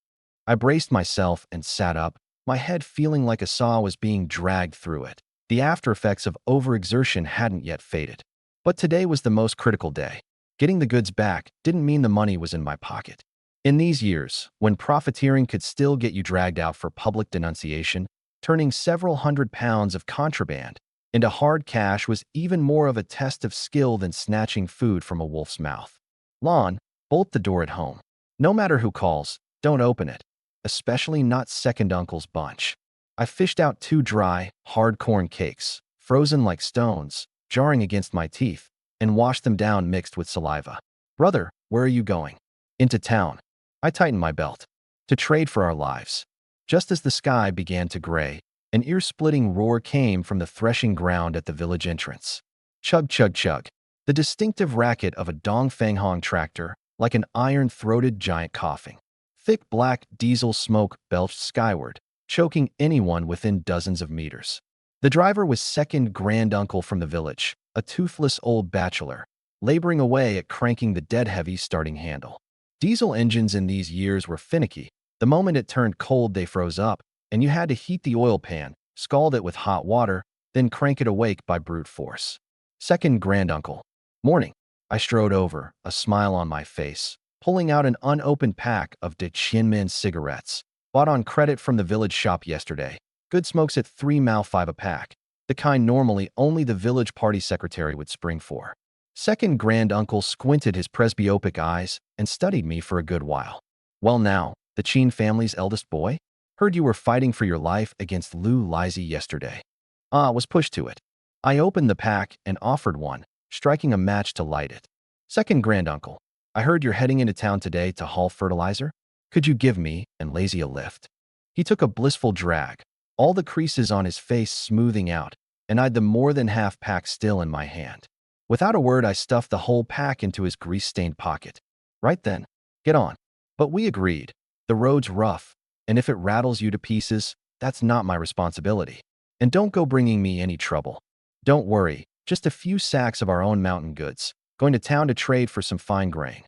I braced myself and sat up, my head feeling like a saw was being dragged through it. The aftereffects of overexertion hadn't yet faded. But today was the most critical day. Getting the goods back didn't mean the money was in my pocket. In these years, when profiteering could still get you dragged out for public denunciation, turning several £100s of contraband into hard cash was even more of a test of skill than snatching food from a wolf's mouth. Lon, bolt the door at home. No matter who calls, don't open it, especially not second uncle's bunch. I fished out 2 dry, hard corn cakes, frozen like stones, jarring against my teeth, and washed them down mixed with saliva. "Brother, where are you going?" "Into town." I tightened my belt. "To trade for our lives." Just as the sky began to gray, an ear-splitting roar came from the threshing ground at the village entrance. Chug, chug, chug. The distinctive racket of a Dongfanghong tractor, like an iron-throated giant coughing. Thick black diesel smoke belched skyward, choking anyone within dozens of meters. The driver was second granduncle from the village, a toothless old bachelor, laboring away at cranking the dead-heavy starting handle. Diesel engines in these years were finicky. The moment it turned cold, they froze up, and you had to heat the oil pan, scald it with hot water, then crank it awake by brute force. Second granduncle. "Morning." I strode over, a smile on my face, pulling out an unopened pack of De Chinmin cigarettes, bought on credit from the village shop yesterday. Good smokes at 3 Mal 5 a pack, the kind normally only the village party secretary would spring for. Second granduncle squinted his presbyopic eyes and studied me for a good while. "Well now, the Chin family's eldest boy? Heard you were fighting for your life against Lu Lizzie yesterday." Was pushed to it. I opened the pack and offered one, striking a match to light it. "Second granduncle, I heard you're heading into town today to haul fertilizer. Could you give me and Lazy a lift?" He took a blissful drag, all the creases on his face smoothing out, and I'd the more than half pack still in my hand. Without a word, I stuffed the whole pack into his grease-stained pocket. "Right then, get on." But we agreed. The road's rough, and if it rattles you to pieces, that's not my responsibility. And don't go bringing me any trouble. "Don't worry, just a few sacks of our own mountain goods, going to town to trade for some fine grain."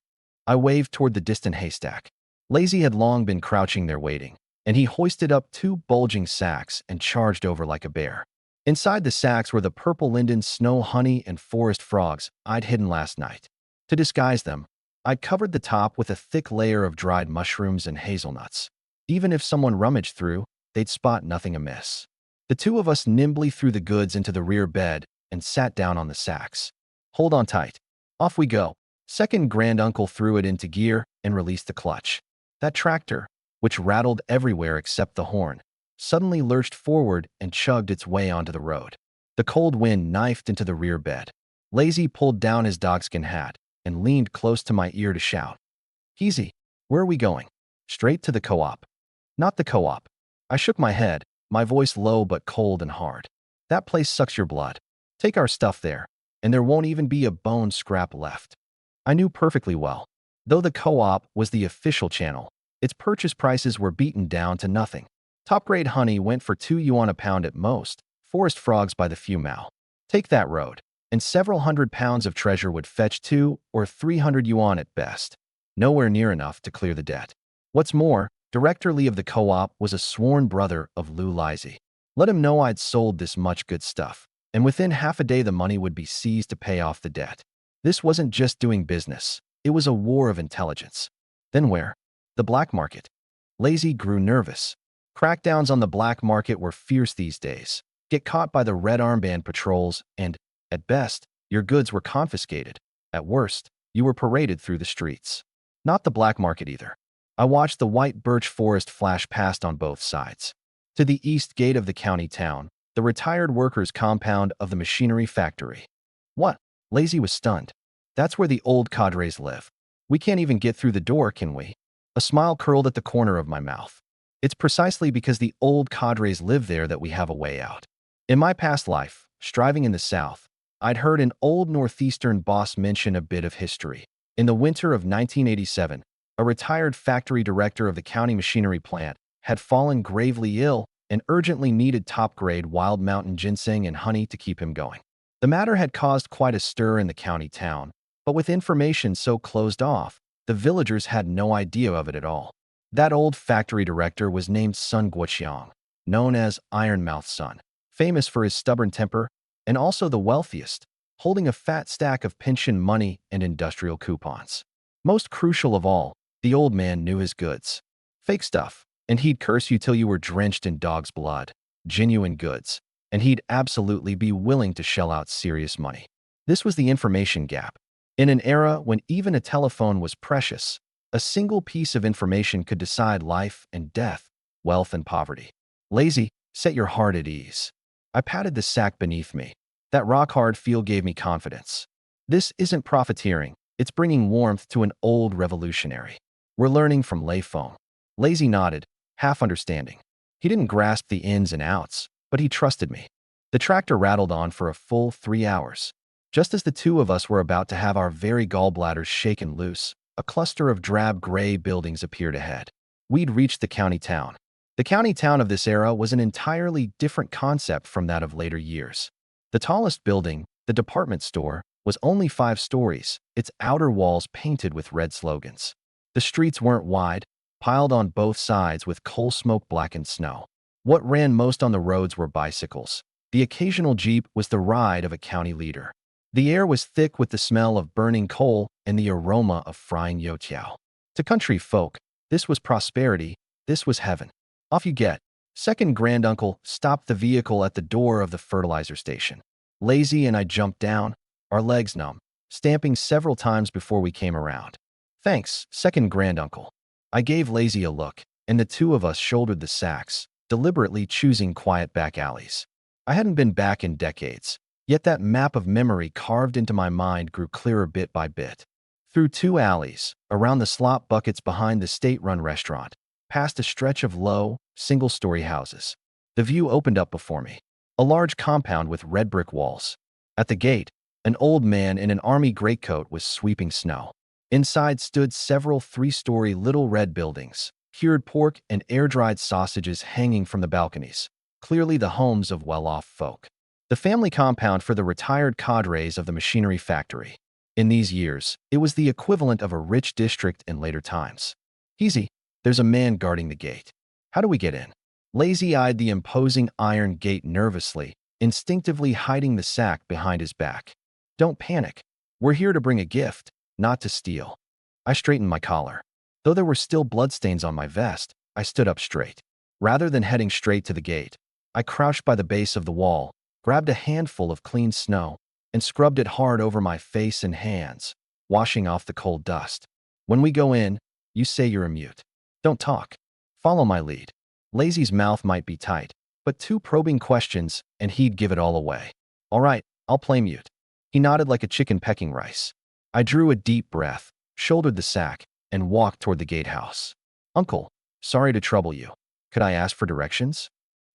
I waved toward the distant haystack. Lazy had long been crouching there waiting, and he hoisted up 2 bulging sacks and charged over like a bear. Inside the sacks were the purple linden, snow honey, and forest frogs I'd hidden last night. To disguise them, I'd covered the top with a thick layer of dried mushrooms and hazelnuts. Even if someone rummaged through, they'd spot nothing amiss. The 2 of us nimbly threw the goods into the rear bed and sat down on the sacks. "Hold on tight. Off we go." Second granduncle threw it into gear and released the clutch. That tractor, which rattled everywhere except the horn, suddenly lurched forward and chugged its way onto the road. The cold wind knifed into the rear bed. Lazy pulled down his dogskin hat and leaned close to my ear to shout, "Easy, where are we going?" "Straight to the co-op." "Not the co-op." I shook my head, my voice low but cold and hard. "That place sucks your blood. Take our stuff there, and there won't even be a bone scrap left." I knew perfectly well. Though the co-op was the official channel, its purchase prices were beaten down to nothing. Top-grade honey went for 2 yuan a pound at most, forest frogs by the few Mao. Take that road, and several £100 of treasure would fetch 200 or 300 yuan at best. Nowhere near enough to clear the debt. What's more, Director Lee of the co-op was a sworn brother of Lu Lizzie. Let him know I'd sold this much good stuff, and within half a day the money would be seized to pay off the debt. This wasn't just doing business, it was a war of intelligence. Then where? The black market. Lazy grew nervous. Crackdowns on the black market were fierce these days. Get caught by the red armband patrols and, at best, your goods were confiscated. At worst, you were paraded through the streets. Not the black market either. I watched the white birch forest flash past on both sides. To the east gate of the county town, the retired workers' compound of the machinery factory. What? Lazy was stunned. That's where the old cadres live. We can't even get through the door, can we? A smile curled at the corner of my mouth. It's precisely because the old cadres live there that we have a way out. In my past life, striving in the South, I'd heard an old Northeastern boss mention a bit of history. In the winter of 1987, a retired factory director of the county machinery plant had fallen gravely ill and urgently needed top-grade wild mountain ginseng and honey to keep him going. The matter had caused quite a stir in the county town, but with information so closed off, the villagers had no idea of it at all. That old factory director was named Sun Guoqiang, known as Ironmouth Sun, famous for his stubborn temper and also the wealthiest, holding a fat stack of pension money and industrial coupons. Most crucial of all, the old man knew his goods. Fake stuff, and he'd curse you till you were drenched in dog's blood. Genuine goods, and he'd absolutely be willing to shell out serious money. This was the information gap. In an era when even a telephone was precious, a single piece of information could decide life and death, wealth and poverty. Lazy, set your heart at ease. I patted the sack beneath me. That rock-hard feel gave me confidence. This isn't profiteering, it's bringing warmth to an old revolutionary. We're learning from Lei Feng. Lazy nodded, half understanding. He didn't grasp the ins and outs, but he trusted me. The tractor rattled on for a full 3 hours. Just as the two of us were about to have our very gallbladders shaken loose, a cluster of drab gray buildings appeared ahead. We'd reached the county town. The county town of this era was an entirely different concept from that of later years. The tallest building, the department store, was only 5 stories, its outer walls painted with red slogans. The streets weren't wide, piled on both sides with coal smoke blackened snow. What ran most on the roads were bicycles. The occasional jeep was the ride of a county leader. The air was thick with the smell of burning coal and the aroma of frying youtiao. To country folk, this was prosperity, this was heaven. Off you get. Second granduncle stopped the vehicle at the door of the fertilizer station. Lazy and I jumped down, our legs numb, stamping several times before we came around. Thanks, second granduncle. I gave Lazy a look, and the two of us shouldered the sacks, deliberately choosing quiet back alleys. I hadn't been back in decades, yet that map of memory carved into my mind grew clearer bit by bit. Through 2 alleys, around the slop buckets behind the state-run restaurant, past a stretch of low, single-story houses. The view opened up before me. A large compound with red brick walls. At the gate, an old man in an army greatcoat was sweeping snow. Inside stood several 3-story little red buildings, cured pork and air-dried sausages hanging from the balconies, clearly the homes of well-off folk. The family compound for the retired cadres of the machinery factory. In these years, it was the equivalent of a rich district in later times. Easy, there's a man guarding the gate. How do we get in? Lazy eyed the imposing iron gate nervously, instinctively hiding the sack behind his back. Don't panic. We're here to bring a gift, not to steal. I straightened my collar. Though there were still bloodstains on my vest, I stood up straight. Rather than heading straight to the gate, I crouched by the base of the wall, grabbed a handful of clean snow, and scrubbed it hard over my face and hands, washing off the cold dust. When we go in, you say you're a mute. Don't talk. Follow my lead. Lazy's mouth might be tight, but 2 probing questions and he'd give it all away. All right, I'll play mute. He nodded like a chicken pecking rice. I drew a deep breath, shouldered the sack, and walked toward the gatehouse. Uncle, sorry to trouble you. Could I ask for directions?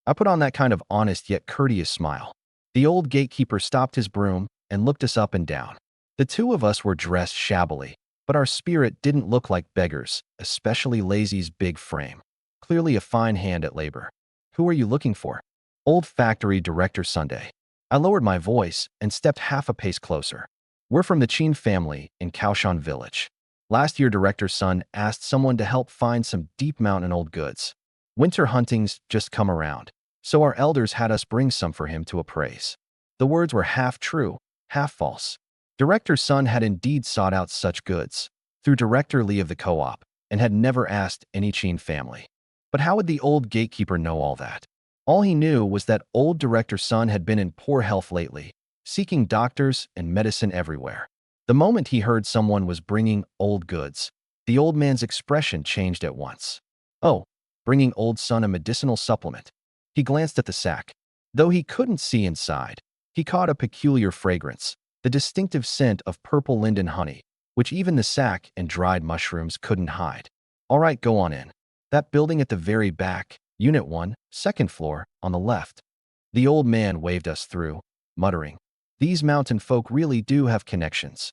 I put on that kind of honest yet courteous smile. The old gatekeeper stopped his broom and looked us up and down. The 2 of us were dressed shabbily, but our spirit didn't look like beggars, especially Lazy's big frame. Clearly a fine hand at labor. Who are you looking for? Old factory director Sunday. I lowered my voice and stepped half a pace closer. We're from the Chin family in Kaoshan village. Last year director Sun asked someone to help find some deep mountain old goods. Winter hunting's just come around, so our elders had us bring some for him to appraise. The words were half true, half false. Director Sun had indeed sought out such goods through Director Lee of the co-op and had never asked any Chin family. But how would the old gatekeeper know all that? All he knew was that old Director Sun had been in poor health lately, seeking doctors and medicine everywhere. The moment he heard someone was bringing old goods, The old man's expression changed at once. Oh, bringing old son a medicinal supplement. He glanced at the sack. Though he couldn't see inside, he caught a peculiar fragrance, the distinctive scent of purple linden honey, which even the sack and dried mushrooms couldn't hide. All right, go on in. That building at the very back, Unit 1, second floor, on the left. The old man waved us through, muttering, "These mountain folk really do have connections."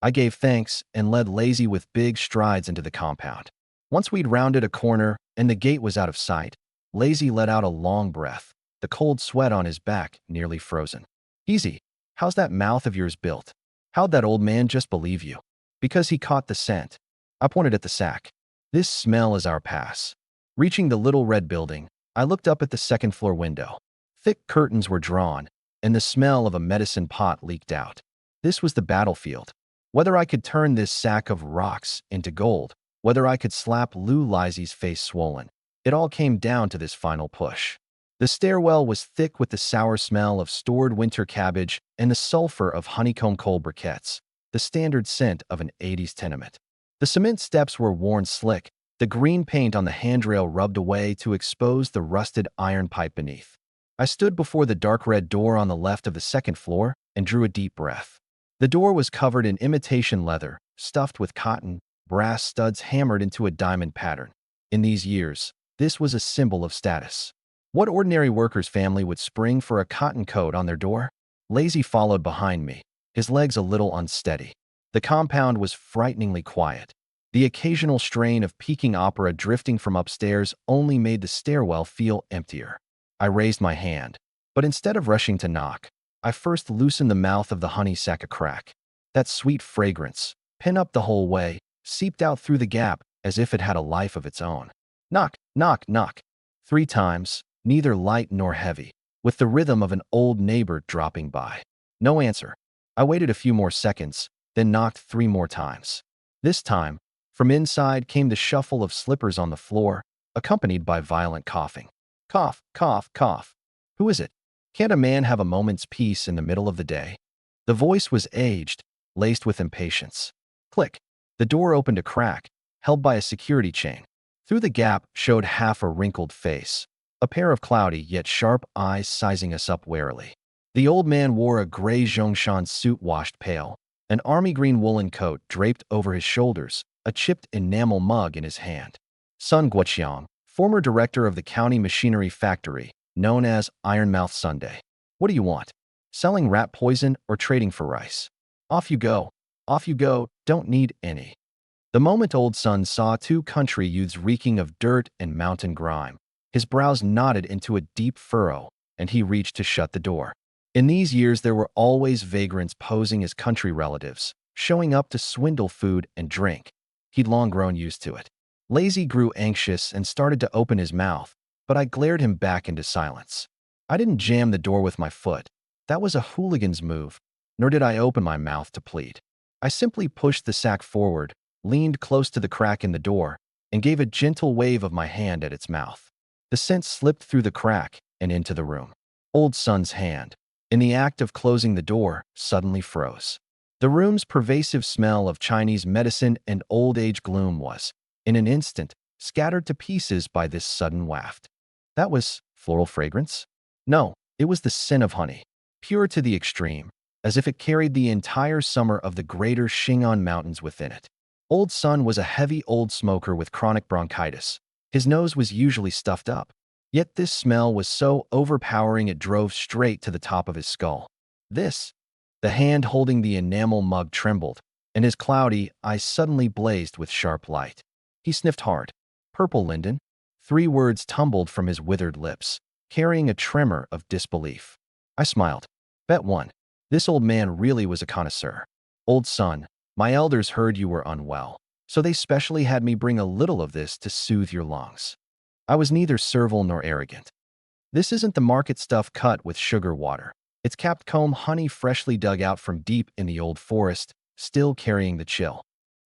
I gave thanks and led Lazy with big strides into the compound. Once we'd rounded a corner and the gate was out of sight, Lazy let out a long breath, the cold sweat on his back nearly frozen. "Easy. How's that mouth of yours built? How'd that old man just believe you?" "Because he caught the scent." I pointed at the sack. "This smell is our pass." Reaching the little red building, I looked up at the second-floor window. Thick curtains were drawn, and the smell of a medicine pot leaked out. This was the battlefield. Whether I could turn this sack of rocks into gold, whether I could slap Lou Lizy's face swollen, it all came down to this final push. The stairwell was thick with the sour smell of stored winter cabbage and the sulfur of honeycomb coal briquettes, the standard scent of an 80s tenement. The cement steps were worn slick, the green paint on the handrail rubbed away to expose the rusted iron pipe beneath. I stood before the dark red door on the left of the second floor and drew a deep breath. The door was covered in imitation leather, stuffed with cotton, brass studs hammered into a diamond pattern. In these years, this was a symbol of status. What ordinary worker's family would spring for a cotton coat on their door? Lazy followed behind me, his legs a little unsteady. The compound was frighteningly quiet. The occasional strain of peaking opera drifting from upstairs only made the stairwell feel emptier. I raised my hand, but instead of rushing to knock, I first loosened the mouth of the honey sack a crack. That sweet fragrance, pin up the whole way, seeped out through the gap as if it had a life of its own. Knock, knock, knock. 3 times, neither light nor heavy, with the rhythm of an old neighbor dropping by. No answer. I waited a few more seconds, then knocked 3 more times. This time, from inside came the shuffle of slippers on the floor, accompanied by violent coughing. Cough, cough, cough. Who is it? Can't a man have a moment's peace in the middle of the day? The voice was aged, laced with impatience. Click. The door opened a crack, held by a security chain. Through the gap showed half a wrinkled face, a pair of cloudy yet sharp eyes sizing us up warily. The old man wore a gray Zhongshan suit washed pale, an army green woolen coat draped over his shoulders, a chipped enamel mug in his hand. Sun Guoqiang, former director of the county machinery factory, known as Ironmouth Sunday. What do you want? Selling rat poison or trading for rice? Off you go. Off you go, don't need any. The moment old Sun saw 2 country youths reeking of dirt and mountain grime, his brows knotted into a deep furrow, and he reached to shut the door. In these years there were always vagrants posing as country relatives, showing up to swindle food and drink. He'd long grown used to it. Lazy grew anxious and started to open his mouth, but I glared him back into silence. I didn't jam the door with my foot. That was a hooligan's move, nor did I open my mouth to plead. I simply pushed the sack forward, leaned close to the crack in the door, and gave a gentle wave of my hand at its mouth. The scent slipped through the crack and into the room. Old Sun's hand, in the act of closing the door, suddenly froze. The room's pervasive smell of Chinese medicine and old-age gloom was, in an instant, scattered to pieces by this sudden waft. That was floral fragrance? No, it was the scent of honey, pure to the extreme, as if it carried the entire summer of the greater Xing'an Mountains within it. Old Sun was a heavy old smoker with chronic bronchitis. His nose was usually stuffed up, yet this smell was so overpowering it drove straight to the top of his skull. The hand holding the enamel mug trembled, and his cloudy eyes suddenly blazed with sharp light. He sniffed hard. Purple linden. 3 words tumbled from his withered lips, carrying a tremor of disbelief. I smiled. Bet 1. This old man really was a connoisseur. Old Sun, my elders heard you were unwell, so they specially had me bring a little of this to soothe your lungs. I was neither servile nor arrogant. This isn't the market stuff cut with sugar water. It's capped comb honey freshly dug out from deep in the old forest, still carrying the chill.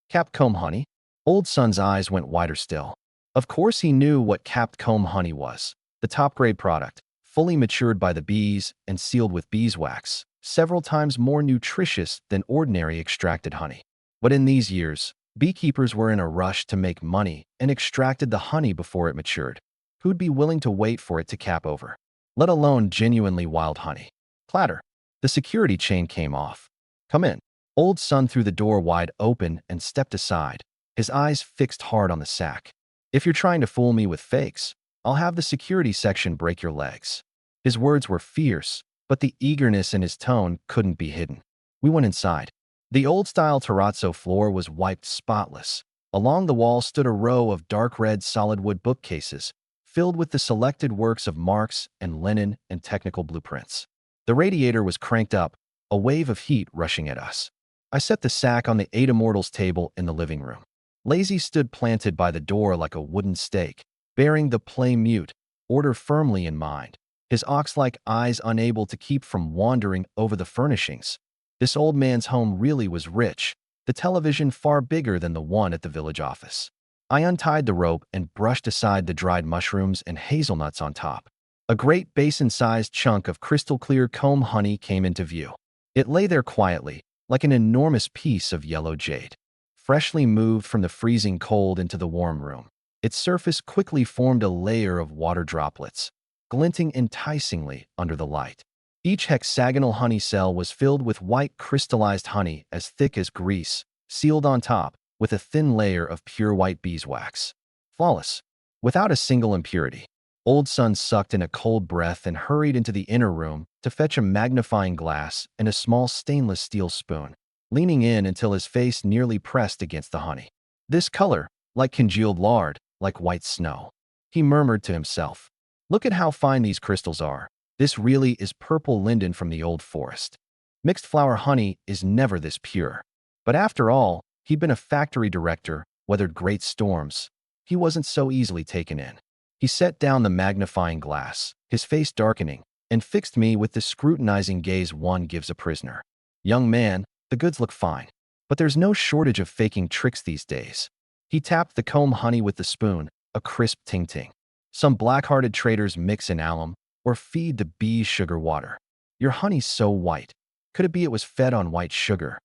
Capped comb honey? Old Sun's eyes went wider still. Of course he knew what capped comb honey was, the top-grade product, fully matured by the bees and sealed with beeswax, several times more nutritious than ordinary extracted honey. But in these years, Beekeepers were in a rush to make money and extracted the honey before it matured. Who'd be willing to wait for it to cap over? Let alone genuinely wild honey. Clatter. The security chain came off. Come in. Old Sun threw the door wide open and stepped aside, his eyes fixed hard on the sack. If you're trying to fool me with fakes, I'll have the security section break your legs. His words were fierce, but the eagerness in his tone couldn't be hidden. We went inside. The old-style terrazzo floor was wiped spotless. Along the wall stood a row of dark red solid wood bookcases, filled with the selected works of Marx and Lenin and technical blueprints. The radiator was cranked up, a wave of heat rushing at us. I set the sack on the Eight Immortals table in the living room. Lazy stood planted by the door like a wooden stake, bearing the play mute, order firmly in mind, his ox-like eyes unable to keep from wandering over the furnishings. This old man's home really was rich, the television far bigger than the one at the village office. I untied the rope and brushed aside the dried mushrooms and hazelnuts on top. A great basin-sized chunk of crystal-clear comb honey came into view. It lay there quietly, like an enormous piece of yellow jade. Freshly moved from the freezing cold into the warm room, its surface quickly formed a layer of water droplets, glinting enticingly under the light. Each hexagonal honey cell was filled with white crystallized honey as thick as grease, sealed on top with a thin layer of pure white beeswax. Flawless, without a single impurity. Old Sun sucked in a cold breath and hurried into the inner room to fetch a magnifying glass and a small stainless steel spoon, leaning in until his face nearly pressed against the honey. This color, like congealed lard, like white snow. He murmured to himself. Look at how fine these crystals are. This really is purple linden from the old forest. Mixed flower honey is never this pure. But after all, he'd been a factory director, weathered great storms. He wasn't so easily taken in. He set down the magnifying glass, his face darkening, and fixed me with the scrutinizing gaze one gives a prisoner. Young man, the goods look fine, but there's no shortage of faking tricks these days. He tapped the comb honey with the spoon, a crisp ting-ting. Some black-hearted traders mix in alum or feed the bees sugar water. Your honey's so white. Could it be it was fed on white sugar?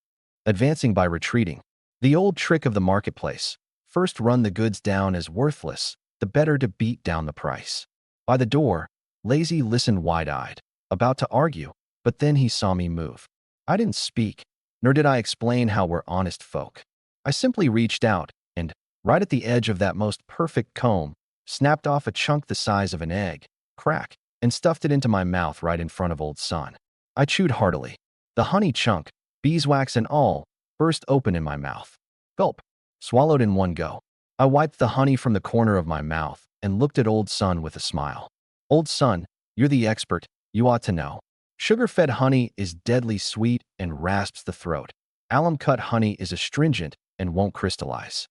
Advancing by retreating. The old trick of the marketplace. First run the goods down as worthless, the better to beat down the price. By the door, Lazy listened wide-eyed, about to argue, but then he saw me move. I didn't speak, nor did I explain how we're honest folk. I simply reached out and, right at the edge of that most perfect comb, snapped off a chunk the size of an egg, crack, and stuffed it into my mouth right in front of Old Sun. I chewed heartily. The honey chunk, beeswax and all, burst open in my mouth. Gulp. Swallowed in one go. I wiped the honey from the corner of my mouth and looked at Old Sun with a smile. Old Sun, you're the expert, you ought to know. Sugar-fed honey is deadly sweet and rasps the throat. Alum-cut honey is astringent and won't crystallize.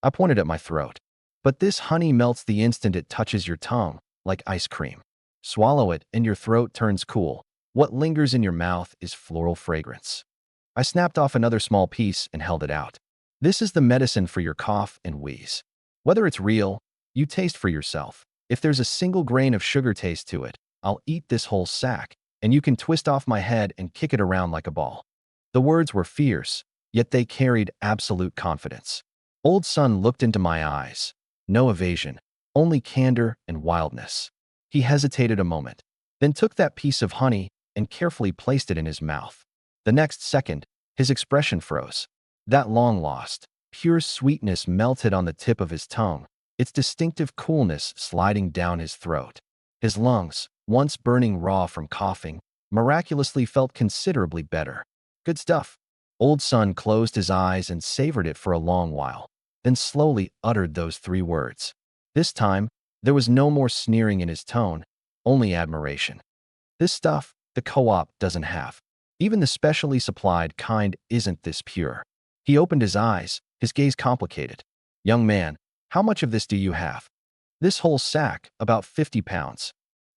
I pointed at my throat. But this honey melts the instant it touches your tongue, like ice cream. Swallow it and your throat turns cool. What lingers in your mouth is floral fragrance. I snapped off another small piece and held it out. This is the medicine for your cough and wheeze. Whether it's real, you taste for yourself. If there's a single grain of sugar taste to it, I'll eat this whole sack, and you can twist off my head and kick it around like a ball. The words were fierce, yet they carried absolute confidence. Old Sun looked into my eyes. No evasion, only candor and wildness. He hesitated a moment, then took that piece of honey and carefully placed it in his mouth. The next second, his expression froze. That long-lost, pure sweetness melted on the tip of his tongue, its distinctive coolness sliding down his throat. His lungs, once burning raw from coughing, miraculously felt considerably better. Good stuff. Old Sun closed his eyes and savored it for a long while, then slowly uttered those three words. This time, there was no more sneering in his tone, only admiration. This stuff, the co-op doesn't have. Even the specially supplied kind isn't this pure. He opened his eyes, his gaze complicated. Young man, how much of this do you have? This whole sack, about 50 pounds.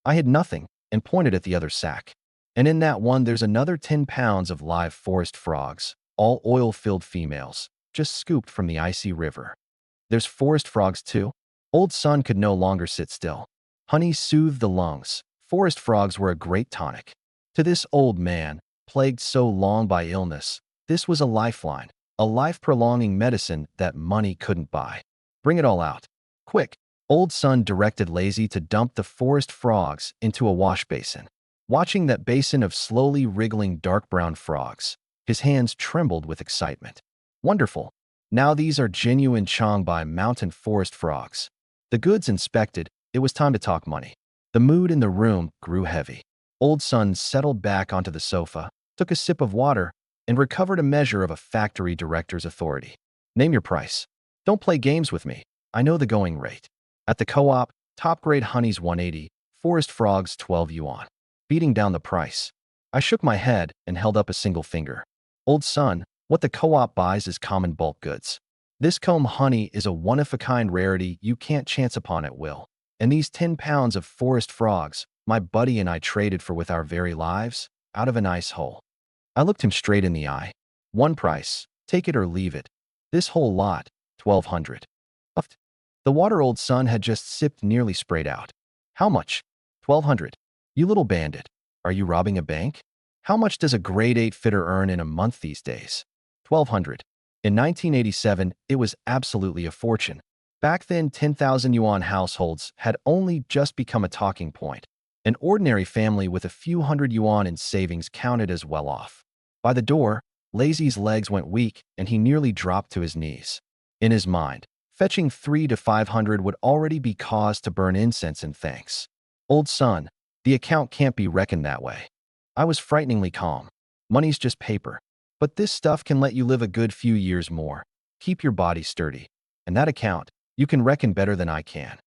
I had nothing, and pointed at the other sack. And in that one there's another 10 pounds of live forest frogs, all oil-filled females, just scooped from the icy river. There's forest frogs too? Old Sun could no longer sit still. Honey soothed the lungs. Forest frogs were a great tonic. To this old man, plagued so long by illness, this was a lifeline, a life-prolonging medicine that money couldn't buy. Bring it all out. Quick, old son directed Lazy to dump the forest frogs into a wash basin. Watching that basin of slowly wriggling dark brown frogs, his hands trembled with excitement. Wonderful. Now these are genuine Changbai mountain forest frogs. The goods inspected, it was time to talk money. The mood in the room grew heavy. Old son settled back onto the sofa, took a sip of water, and recovered a measure of a factory director's authority. Name your price. Don't play games with me. I know the going rate. At the co-op, top-grade honey's 180, forest frogs 12 yuan. Beating down the price. I shook my head and held up a single finger. Old son, what the co-op buys is common bulk goods. This comb honey is a one-of-a-kind rarity you can't chance upon at will. And these 10 pounds of forest frogs, my buddy and I traded for with our very lives, out of an ice hole. I looked him straight in the eye. One price, take it or leave it. This whole lot, 1,200. Puffed. The water old son had just sipped nearly sprayed out. How much? 1,200. You little bandit. Are you robbing a bank? How much does a grade 8 fitter earn in a month these days? 1,200. In 1987, it was absolutely a fortune. Back then, 10,000 yuan households had only just become a talking point. An ordinary family with a few hundred yuan in savings counted as well off. By the door, Lazy's legs went weak and he nearly dropped to his knees. In his mind, fetching 300 to 500 would already be cause to burn incense in thanks. Old son, the account can't be reckoned that way. I was frighteningly calm. Money's just paper. But this stuff can let you live a good few years more. Keep your body sturdy. And that account, you can reckon better than I can.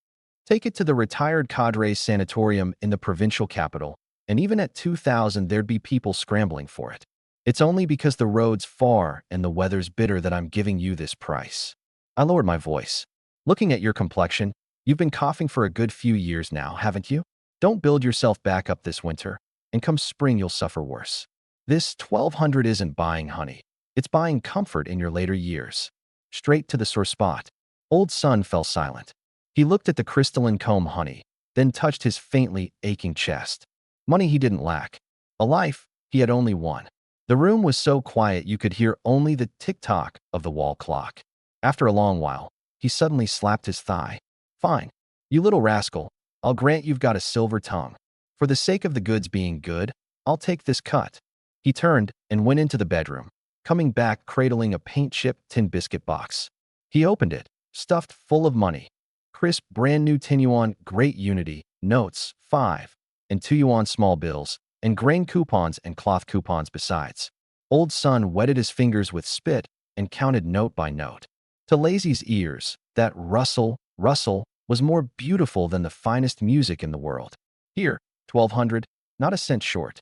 Take it to the retired cadres sanatorium in the provincial capital, and even at 2,000 there'd be people scrambling for it. It's only because the road's far and the weather's bitter that I'm giving you this price. I lowered my voice. Looking at your complexion, you've been coughing for a good few years now, haven't you? Don't build yourself back up this winter, and come spring you'll suffer worse. This 1,200 isn't buying honey. It's buying comfort in your later years. Straight to the sore spot. Old son fell silent. He looked at the crystalline comb honey, then touched his faintly aching chest. Money he didn't lack. A life he had only one. The room was so quiet you could hear only the tick-tock of the wall clock. After a long while, he suddenly slapped his thigh. Fine. You little rascal, I'll grant you've got a silver tongue. For the sake of the goods being good, I'll take this cut. He turned and went into the bedroom, coming back cradling a paint-chipped tin biscuit box. He opened it, stuffed full of money. Crisp, brand-new 10 yuan Great Unity, notes, 5, and 2 yuan small bills, and grain coupons and cloth coupons besides. Old son wetted his fingers with spit and counted note by note. To Lazy's ears, that rustle was more beautiful than the finest music in the world. Here, 1,200, not a cent short.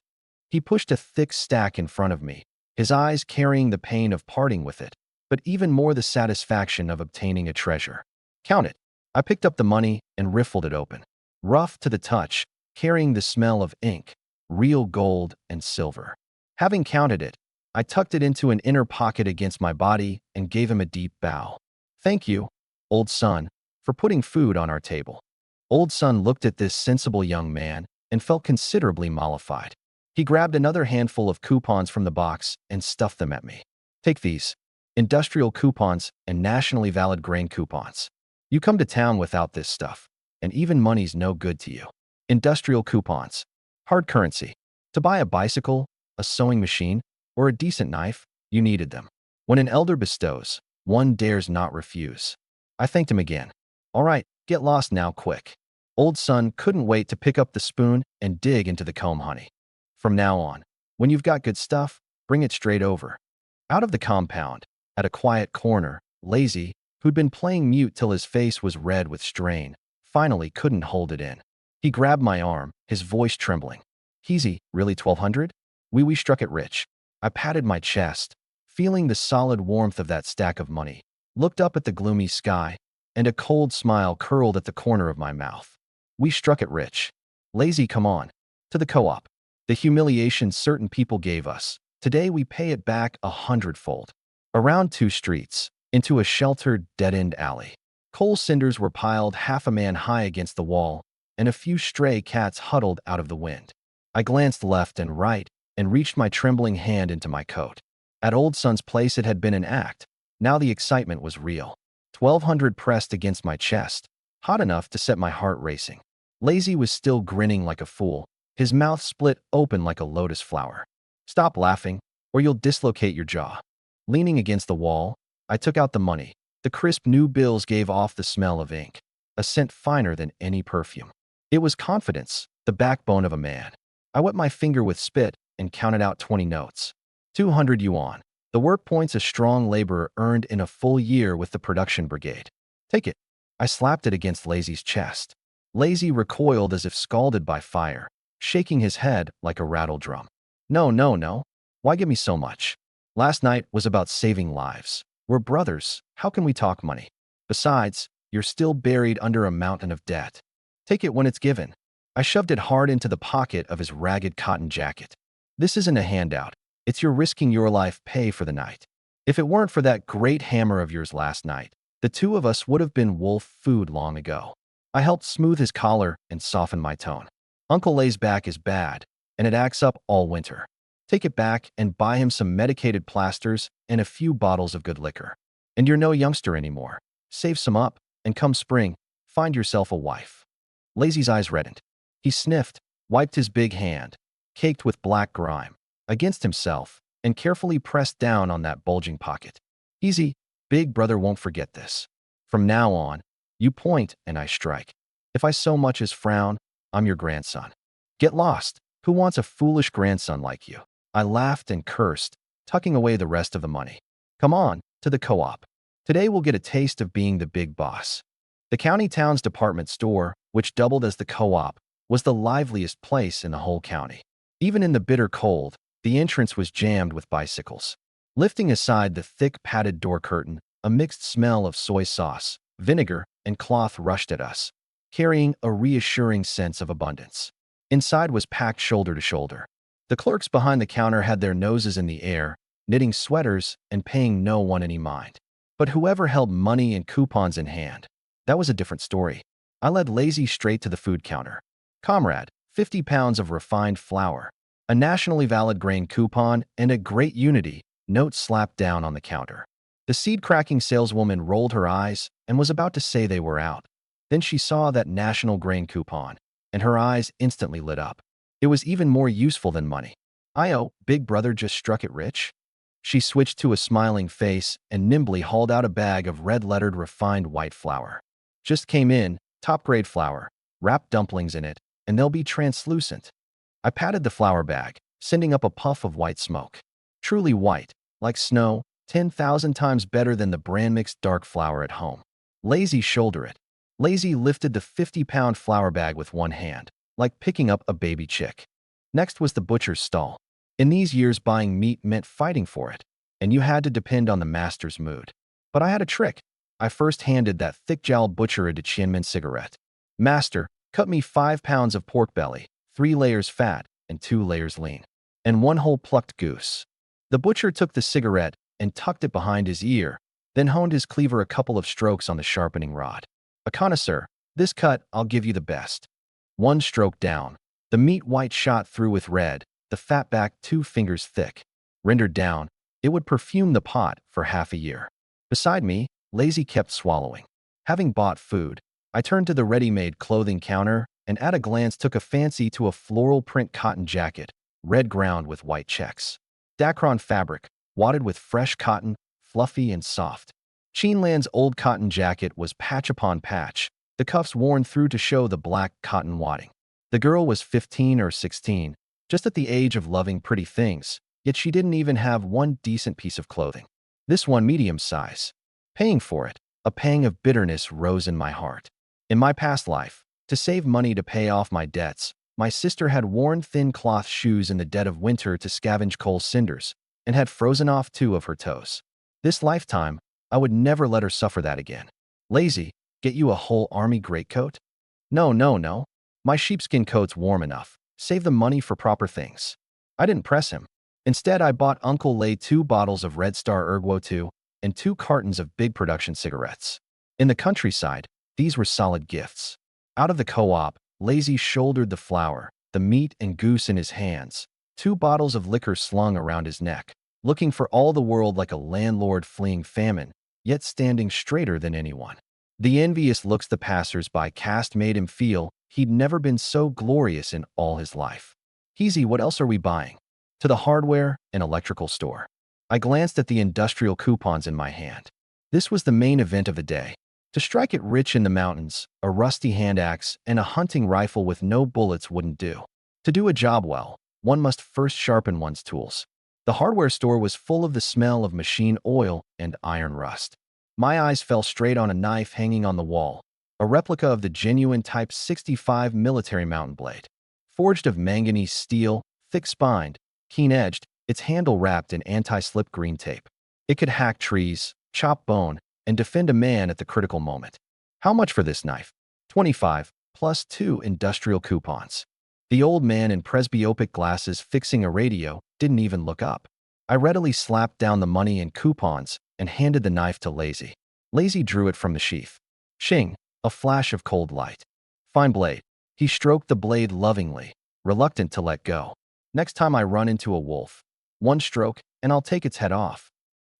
He pushed a thick stack in front of me, his eyes carrying the pain of parting with it, but even more the satisfaction of obtaining a treasure. Count it. I picked up the money and riffled it open. Rough to the touch, carrying the smell of ink, real gold and silver. Having counted it, I tucked it into an inner pocket against my body and gave him a deep bow. Thank you, old son, for putting food on our table. Old son looked at this sensible young man and felt considerably mollified. He grabbed another handful of coupons from the box and stuffed them at me. Take these. Industrial coupons and nationally valid grain coupons. You come to town without this stuff, and even money's no good to you. Industrial coupons. Hard currency. To buy a bicycle, a sewing machine, or a decent knife, you needed them. When an elder bestows, one dares not refuse. I thanked him again. All right, get lost now quick. Old son couldn't wait to pick up the spoon and dig into the comb honey. From now on, when you've got good stuff, bring it straight over. Out of the compound, at a quiet corner, Lazy, who'd been playing mute till his face was red with strain, finally couldn't hold it in. He grabbed my arm, his voice trembling. Easy, really 1,200? We struck it rich. I patted my chest, feeling the solid warmth of that stack of money, looked up at the gloomy sky, and a cold smile curled at the corner of my mouth. We struck it rich. Lazy, come on. To the co-op. The humiliation certain people gave us, today we pay it back 100-fold. Around 2 streets, into a sheltered, dead-end alley. Coal cinders were piled half a man high against the wall, and a few stray cats huddled out of the wind. I glanced left and right and reached my trembling hand into my coat. At Old Son's place it had been an act. Now the excitement was real. 1,200 pressed against my chest, hot enough to set my heart racing. Lazy was still grinning like a fool, his mouth split open like a lotus flower. Stop laughing, or you'll dislocate your jaw. Leaning against the wall, I took out the money. The crisp new bills gave off the smell of ink, a scent finer than any perfume. It was confidence, the backbone of a man. I wet my finger with spit and counted out 20 notes. 200 yuan. The work points a strong laborer earned in a full year with the production brigade. Take it. I slapped it against Lazy's chest. Lazy recoiled as if scalded by fire, shaking his head like a rattle drum. No, no, no. Why give me so much? Last night was about saving lives. We're brothers. How can we talk money? Besides, you're still buried under a mountain of debt. Take it when it's given. I shoved it hard into the pocket of his ragged cotton jacket. This isn't a handout. It's your risking your life pay for the night. If it weren't for that great hammer of yours last night, the two of us would have been wolf food long ago. I helped smooth his collar and soften my tone. Uncle Lay's back is bad, and it acts up all winter. Take it back and buy him some medicated plasters and a few bottles of good liquor. And you're no youngster anymore. Save some up, and come spring, find yourself a wife. Lazy's eyes reddened. He sniffed, wiped his big hand, caked with black grime, against himself, and carefully pressed down on that bulging pocket. Easy, big brother won't forget this. From now on, you point and I strike. If I so much as frown, I'm your grandson. Get lost. Who wants a foolish grandson like you? I laughed and cursed, tucking away the rest of the money. Come on, to the co-op. Today we'll get a taste of being the big boss. The county town's department store, which doubled as the co-op, was the liveliest place in the whole county. Even in the bitter cold, the entrance was jammed with bicycles. Lifting aside the thick padded door curtain, a mixed smell of soy sauce, vinegar, and cloth rushed at us, carrying a reassuring sense of abundance. Inside was packed shoulder to shoulder. The clerks behind the counter had their noses in the air, knitting sweaters and paying no one any mind. But whoever held money and coupons in hand, that was a different story. I led Lazy straight to the food counter. Comrade, 50 pounds of refined flour, a nationally valid grain coupon, and a great unity note slapped down on the counter. The seed-cracking saleswoman rolled her eyes and was about to say they were out. Then she saw that national grain coupon, and her eyes instantly lit up. It was even more useful than money. Big brother just struck it rich? She switched to a smiling face and nimbly hauled out a bag of red-lettered refined white flour. Just came in, top-grade flour, wrapped dumplings in it, and they'll be translucent. I patted the flour bag, sending up a puff of white smoke. Truly white, like snow, 10,000 times better than the brand-mixed dark flour at home. Lazy shoulder it. Lazy lifted the 50-pound flour bag with one hand, like picking up a baby chick. Next was the butcher's stall. In these years, buying meat meant fighting for it, and you had to depend on the master's mood. But I had a trick. I first handed that thick-jowled butcher a Chianmen cigarette. Master, cut me 5 pounds of pork belly, 3 layers fat, and 2 layers lean, and 1 whole plucked goose. The butcher took the cigarette and tucked it behind his ear, then honed his cleaver a couple of strokes on the sharpening rod. A connoisseur, this cut, I'll give you the best. 1 stroke down. The meat white shot through with red, the fat back 2 fingers thick. Rendered down, it would perfume the pot for half a year. Beside me, Lazy kept swallowing. Having bought food, I turned to the ready-made clothing counter and at a glance took a fancy to a floral print cotton jacket, red ground with white checks. Dacron fabric, wadded with fresh cotton, fluffy and soft. Chienland's old cotton jacket was patch upon patch, the cuffs worn through to show the black cotton wadding. The girl was 15 or 16, just at the age of loving pretty things, yet she didn't even have one decent piece of clothing. This one medium size. Paying for it, a pang of bitterness rose in my heart. In my past life, to save money to pay off my debts, my sister had worn thin cloth shoes in the dead of winter to scavenge coal cinders, and had frozen off 2 of her toes. This lifetime, I would never let her suffer that again. Lazy, get you a whole army greatcoat? No, no, no. My sheepskin coat's warm enough. Save the money for proper things. I didn't press him. Instead, I bought Uncle Lay 2 bottles of Red Star Erguo 2 and 2 cartons of big production cigarettes. In the countryside, these were solid gifts. Out of the co-op, Lazy shouldered the flour, the meat and goose in his hands, 2 bottles of liquor slung around his neck. looking for all the world like a landlord fleeing famine, yet standing straighter than anyone. The envious looks the passers-by cast made him feel he'd never been so glorious in all his life. Easy, what else are we buying? To the hardware and electrical store. I glanced at the industrial coupons in my hand. This was the main event of the day. To strike it rich in the mountains, a rusty hand axe and a hunting rifle with no bullets wouldn't do. To do a job well, one must first sharpen one's tools. The hardware store was full of the smell of machine oil and iron rust. My eyes fell straight on a knife hanging on the wall, a replica of the genuine Type 65 military mountain blade. Forged of manganese steel, thick-spined, keen-edged, its handle wrapped in anti-slip green tape. It could hack trees, chop bone, and defend a man at the critical moment. How much for this knife? 25, plus 2 industrial coupons. The old man in presbyopic glasses fixing a radio didn't even look up. I readily slapped down the money and coupons and handed the knife to Lazy. Lazy drew it from the sheath. Shing, a flash of cold light. Fine blade. He stroked the blade lovingly, reluctant to let go. Next time I run into a wolf, one stroke and I'll take its head off.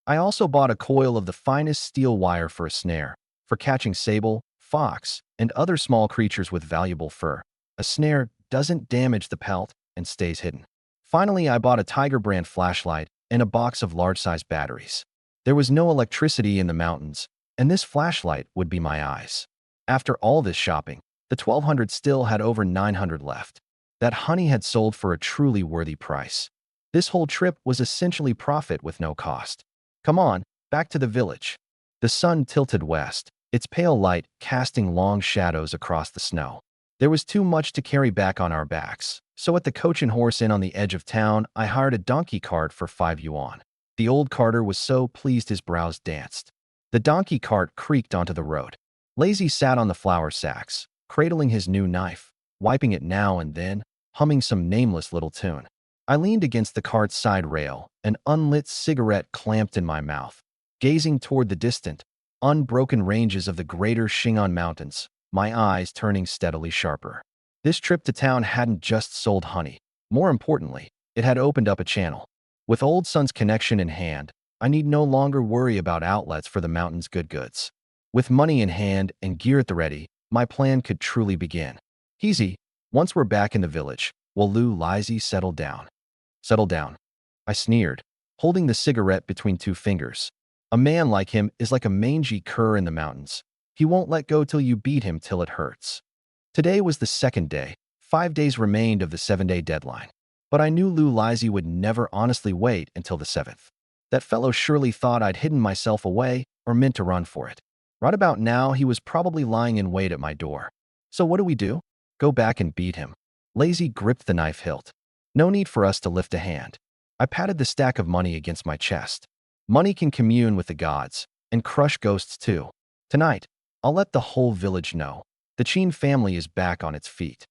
I also bought a coil of the finest steel wire for a snare, for catching sable, fox, and other small creatures with valuable fur. A snare doesn't damage the pelt and stays hidden. Finally, I bought a Tiger brand flashlight and a box of large-sized batteries. There was no electricity in the mountains, and this flashlight would be my eyes. After all this shopping, the 1,200 still had over 900 left. That honey had sold for a truly worthy price. This whole trip was essentially profit with no cost. Come on, back to the village. The sun tilted west, its pale light casting long shadows across the snow. There was too much to carry back on our backs, so at the Coach and Horse Inn on the edge of town, I hired a donkey cart for 5 yuan. The old carter was so pleased his brows danced. The donkey cart creaked onto the road. Lazy sat on the flour sacks, cradling his new knife, wiping it now and then, humming some nameless little tune. I leaned against the cart's side rail, an unlit cigarette clamped in my mouth, gazing toward the distant, unbroken ranges of the greater Shingon Mountains, my eyes turning steadily sharper. This trip to town hadn't just sold honey. More importantly, it had opened up a channel. With Old Son's connection in hand, I need no longer worry about outlets for the mountain's good goods. With money in hand and gear at the ready, my plan could truly begin. Easy, once we're back in the village, will Lu Lizy settle down? Settle down. I sneered, holding the cigarette between 2 fingers. A man like him is like a mangy cur in the mountains. He won't let go till you beat him till it hurts. Today was the 2nd day. 5 days remained of the 7-day deadline. But I knew Lu Lizy would never honestly wait until the 7th. That fellow surely thought I'd hidden myself away or meant to run for it. Right about now, he was probably lying in wait at my door. So what do? Go back and beat him. Lazy gripped the knife hilt. No need for us to lift a hand. I patted the stack of money against my chest. Money can commune with the gods, and crush ghosts too. Tonight, I'll let the whole village know. The Chin family is back on its feet.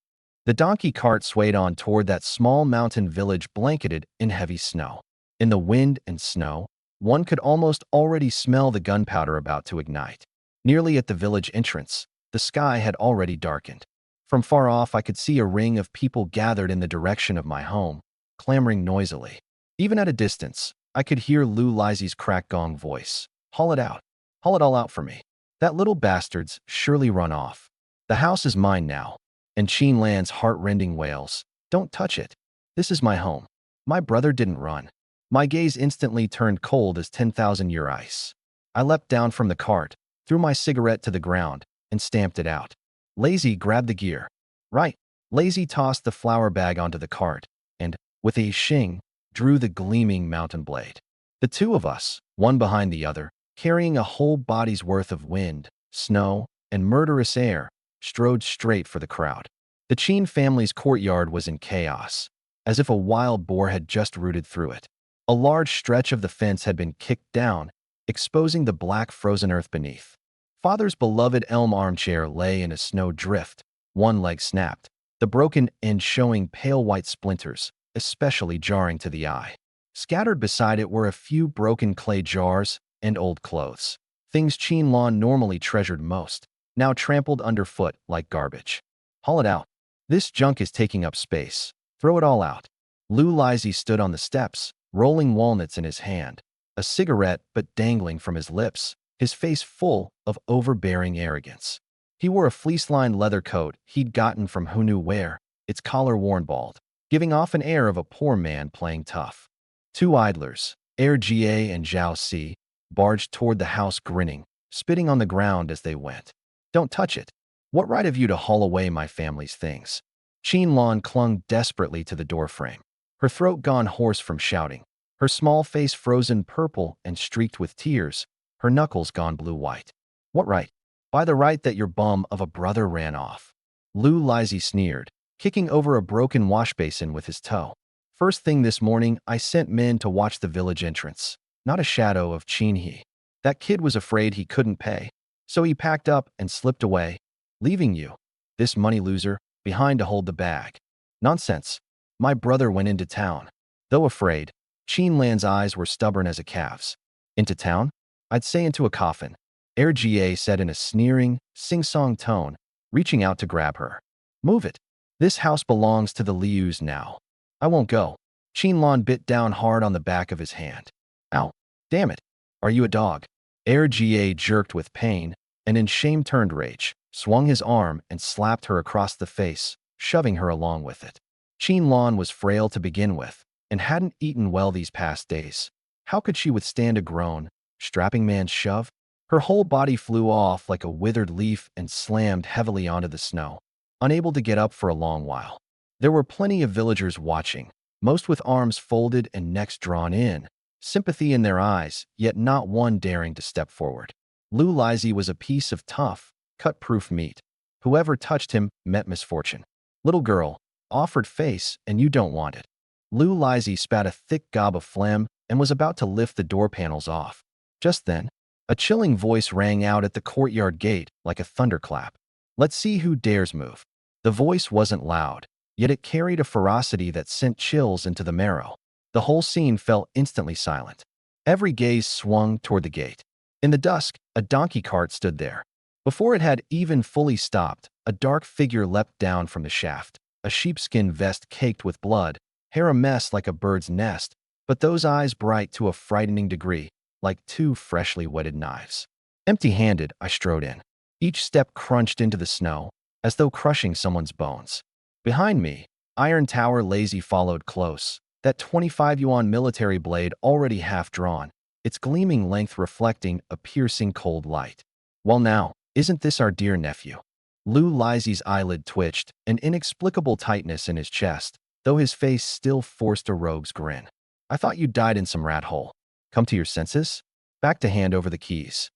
The donkey cart swayed on toward that small mountain village blanketed in heavy snow. In the wind and snow, one could almost already smell the gunpowder about to ignite. Nearly at the village entrance, the sky had already darkened. From far off, I could see a ring of people gathered in the direction of my home, clamoring noisily. Even at a distance, I could hear Lu Lizy's cracked gong voice. Haul it out. Haul it all out for me. That little bastard's surely run off. The house is mine now. And Chin Lan's heart-rending wails. Don't touch it. This is my home. My brother didn't run. My gaze instantly turned cold as 10,000-year ice. I leapt down from the cart, threw my cigarette to the ground, and stamped it out. Lazy grabbed the gear. Right. Lazy tossed the flour bag onto the cart, and, with a shing, drew the gleaming mountain blade. The 2 of us, one behind the other, carrying a whole body's worth of wind, snow, and murderous air, strode straight for the crowd. The Chin family's courtyard was in chaos, as if a wild boar had just rooted through it. A large stretch of the fence had been kicked down, exposing the black frozen earth beneath. Father's beloved elm armchair lay in a snow drift, one leg snapped, the broken end showing pale white splinters, especially jarring to the eye. Scattered beside it were a few broken clay jars and old clothes, things Chin Lan normally treasured most, now trampled underfoot like garbage. Haul it out. This junk is taking up space. Throw it all out. Lu Lizy stood on the steps, rolling walnuts in his hand, a cigarette but dangling from his lips, his face full of overbearing arrogance. He wore a fleece-lined leather coat he'd gotten from who knew where, its collar worn bald, giving off an air of a poor man playing tough. Two idlers, Ga and Zhao Si, barged toward the house grinning, spitting on the ground as they went. "Don't touch it. What right have you to haul away my family's things?" Qianlan clung desperately to the doorframe, her throat gone hoarse from shouting, her small face frozen purple and streaked with tears, her knuckles gone blue-white. "What right?" "By the right that your bum of a brother ran off." Lu Lizzie sneered, kicking over a broken wash basin with his toe. "First thing this morning, I sent men to watch the village entrance. Not a shadow of Qinhe. That kid was afraid he couldn't pay, so he packed up and slipped away, leaving you, this money loser, behind to hold the bag." "Nonsense. My brother went into town." Though afraid, Qianlan's eyes were stubborn as a calf's. "Into town? I'd say into a coffin," Ga said in a sneering, sing-song tone, reaching out to grab her. "Move it. This house belongs to the Lius now." "I won't go." Qianlan bit down hard on the back of his hand. "Ow. Damn it. Are you a dog?" Ga jerked with pain, and in shame-turned rage, swung his arm and slapped her across the face, shoving her along with it. Qianlan was frail to begin with, and hadn't eaten well these past days. How could she withstand a grown, strapping man's shove? Her whole body flew off like a withered leaf and slammed heavily onto the snow, unable to get up for a long while. There were plenty of villagers watching, most with arms folded and necks drawn in, sympathy in their eyes, yet not one daring to step forward. Lu Lizzie was a piece of tough, cut-proof meat. Whoever touched him met misfortune. "Little girl, offered face, and you don't want it." Lu Lizzie spat a thick gob of phlegm and was about to lift the door panels off. Just then, a chilling voice rang out at the courtyard gate like a thunderclap. "Let's see who dares move." The voice wasn't loud, yet it carried a ferocity that sent chills into the marrow. The whole scene fell instantly silent. Every gaze swung toward the gate. In the dusk, a donkey cart stood there. Before it had even fully stopped, a dark figure leapt down from the shaft, a sheepskin vest caked with blood, hair a mess like a bird's nest, but those eyes bright to a frightening degree, like two freshly whetted knives. Empty-handed, I strode in. Each step crunched into the snow, as though crushing someone's bones. Behind me, Iron Tower Lazy followed close, that 25 yuan military blade already half drawn, its gleaming length reflecting a piercing cold light. "Well now, isn't this our dear nephew?" Lu Lizie's eyelid twitched, an inexplicable tightness in his chest, though his face still forced a rogue's grin. "I thought you died in some rat hole. Come to your senses?" Back to hand over the keys.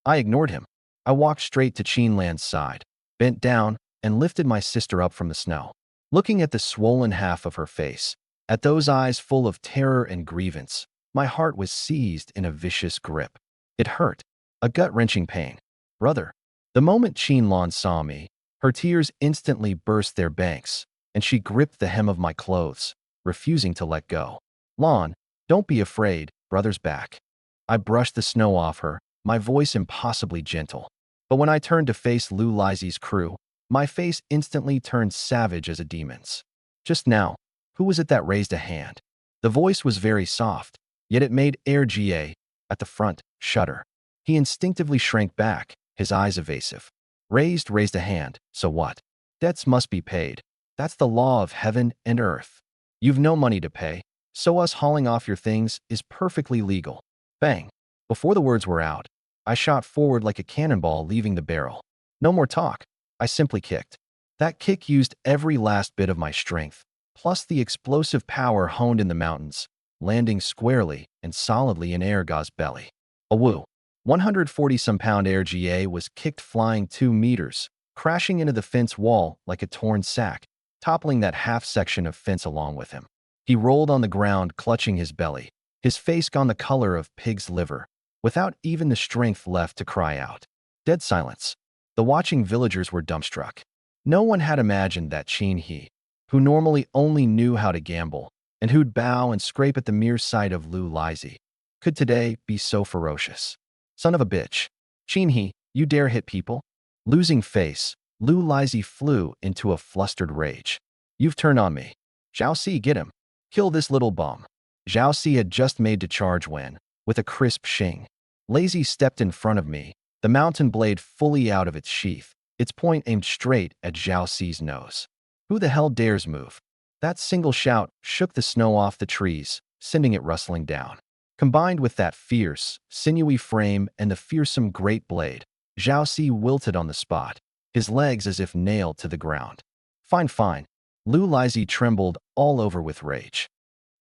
I ignored him. I walked straight to Qianlan's side, bent down, and lifted my sister up from the snow. Looking at the swollen half of her face, at those eyes full of terror and grievance, my heart was seized in a vicious grip. It hurt, a gut-wrenching pain. "Brother." The moment Qianlan saw me, her tears instantly burst their banks, and she gripped the hem of my clothes, refusing to let go. "Lan, don't be afraid, brother's back." I brushed the snow off her, my voice impossibly gentle. But when I turned to face Lu Lizie's crew, my face instantly turned savage as a demon's. "Just now, who was it that raised a hand?" The voice was very soft, yet it made Ga, at the front, shudder. He instinctively shrank back, his eyes evasive. Raised a hand, so what? Debts must be paid. That's the law of heaven and earth. You've no money to pay, so us hauling off your things is perfectly legal. Bang. Before the words were out, I shot forward like a cannonball leaving the barrel. No more talk. I simply kicked. That kick used every last bit of my strength, plus the explosive power honed in the mountains, landing squarely and solidly in Erga's belly. A woo. 140-some-pound Ga was kicked flying 2 meters, crashing into the fence wall like a torn sack, toppling that half-section of fence along with him. He rolled on the ground, clutching his belly, his face gone the color of pig's liver, without even the strength left to cry out. Dead silence. The watching villagers were dumbstruck. No one had imagined that Qinhe, who normally only knew how to gamble, and who'd bow and scrape at the mere sight of Lu Lizzie, could today be so ferocious. "Son of a bitch. Qinhe, you dare hit people?" Losing face, Lu Lizzie flew into a flustered rage. "You've turned on me. Zhao Si, get him. Kill this little bum." Zhao Si had just made to charge when, with a crisp shing, Lazy stepped in front of me, the mountain blade fully out of its sheath, its point aimed straight at Zhao Si's nose. Who the hell dares move? That single shout shook the snow off the trees, sending it rustling down. Combined with that fierce, sinewy frame and the fearsome great blade, Zhao Si wilted on the spot, his legs as if nailed to the ground. Fine, fine. Lu Lizhi trembled all over with rage.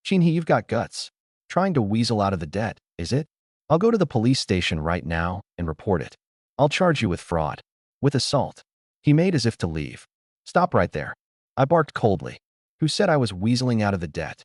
Qinhe, you've got guts. Trying to weasel out of the debt, is it? I'll go to the police station right now and report it. I'll charge you with fraud. With assault. He made as if to leave. Stop right there. I barked coldly. Who said I was weaseling out of the debt?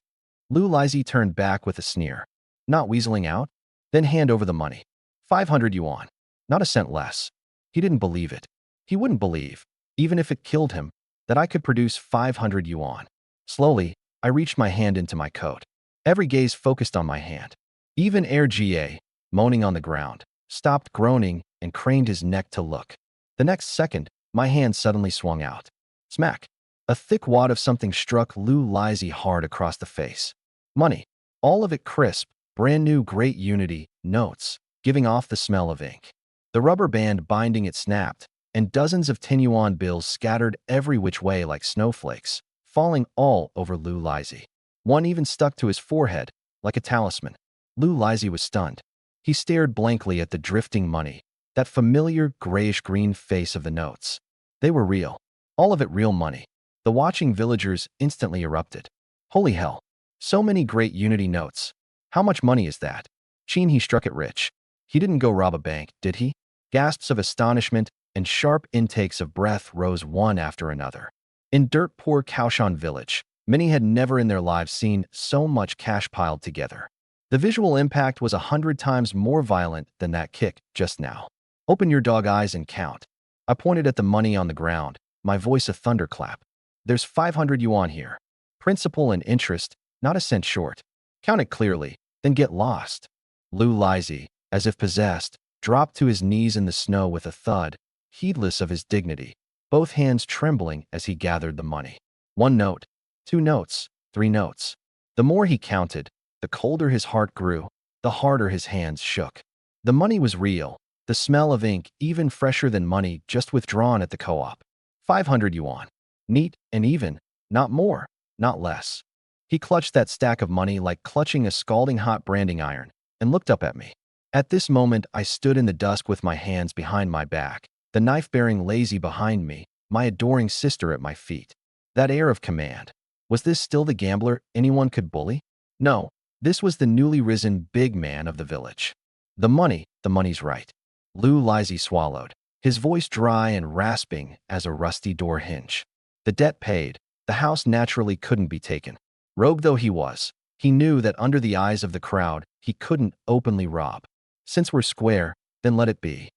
Lu Lizhi turned back with a sneer. Not weaseling out? Then hand over the money. 500 yuan. Not a cent less. He didn't believe it. He wouldn't believe, even if it killed him, that I could produce 500 yuan. Slowly, I reached my hand into my coat. Every gaze focused on my hand. Even Ga, moaning on the ground, stopped groaning and craned his neck to look. The next second, my hand suddenly swung out. Smack! A thick wad of something struck Lu Lizhi hard across the face. Money. All of it crisp, brand new Great Unity notes, giving off the smell of ink. The rubber band binding it snapped, and dozens of 10 yuan bills scattered every which way like snowflakes, falling all over Lu Lizhi. One even stuck to his forehead, like a talisman. Lu Lizhi was stunned. He stared blankly at the drifting money, that familiar grayish-green face of the notes. They were real. All of it real money. The watching villagers instantly erupted. Holy hell. So many Great Unity notes. How much money is that? Qinhe struck it rich. He didn't go rob a bank, did he? Gasps of astonishment and sharp intakes of breath rose one after another. In dirt-poor Kaoshan village, many had never in their lives seen so much cash piled together. The visual impact was 100 times more violent than that kick just now. Open your dog eyes and count. I pointed at the money on the ground, my voice a thunderclap. There's 500 yuan here. Principal and interest, not a cent short. Count it clearly, then get lost. Lu Lizhi, as if possessed, dropped to his knees in the snow with a thud, heedless of his dignity, both hands trembling as he gathered the money. 1 note, 2 notes, 3 notes. The more he counted, the colder his heart grew, the harder his hands shook. The money was real, the smell of ink even fresher than money just withdrawn at the co-op. 500 yuan. Neat and even, not more, not less. He clutched that stack of money like clutching a scalding hot branding iron and looked up at me. At this moment, I stood in the dusk with my hands behind my back, the knife-bearing Lazy behind me, my adoring sister at my feet. That air of command. Was this still the gambler anyone could bully? No, this was the newly risen big man of the village. The money's right. Lu Lizhi swallowed, his voice dry and rasping as a rusty door hinge. The debt paid, the house naturally couldn't be taken. Rogue though he was, he knew that under the eyes of the crowd, he couldn't openly rob. Since we're square, then let it be.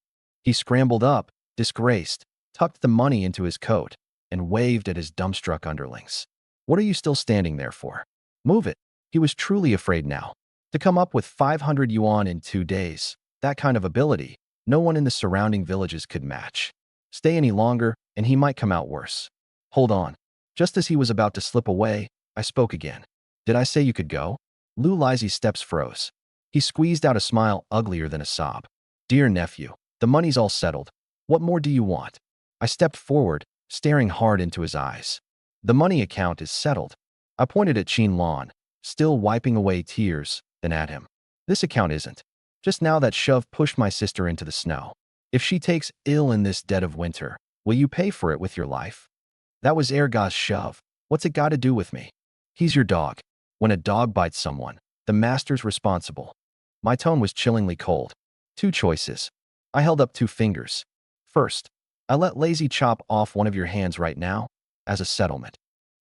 He scrambled up, disgraced, tucked the money into his coat, and waved at his dumbstruck underlings. What are you still standing there for? Move it. He was truly afraid now. To come up with 500 yuan in 2 days, that kind of ability, no one in the surrounding villages could match. Stay any longer, and he might come out worse. Hold on. Just as he was about to slip away, I spoke again. Did I say you could go? Lu Lizhi's steps froze. He squeezed out a smile uglier than a sob. Dear nephew, the money's all settled. What more do you want? I stepped forward, staring hard into his eyes. The money account is settled. I pointed at Qin Lan, still wiping away tears, then at him. This account isn't. Just now that shove pushed my sister into the snow. If she takes ill in this dead of winter, will you pay for it with your life? That was Erga's shove. What's it got to do with me? He's your dog. When a dog bites someone, the master's responsible. My tone was chillingly cold. 2 choices. I held up 2 fingers. First, I let Lazy chop off one of your hands right now, as a settlement.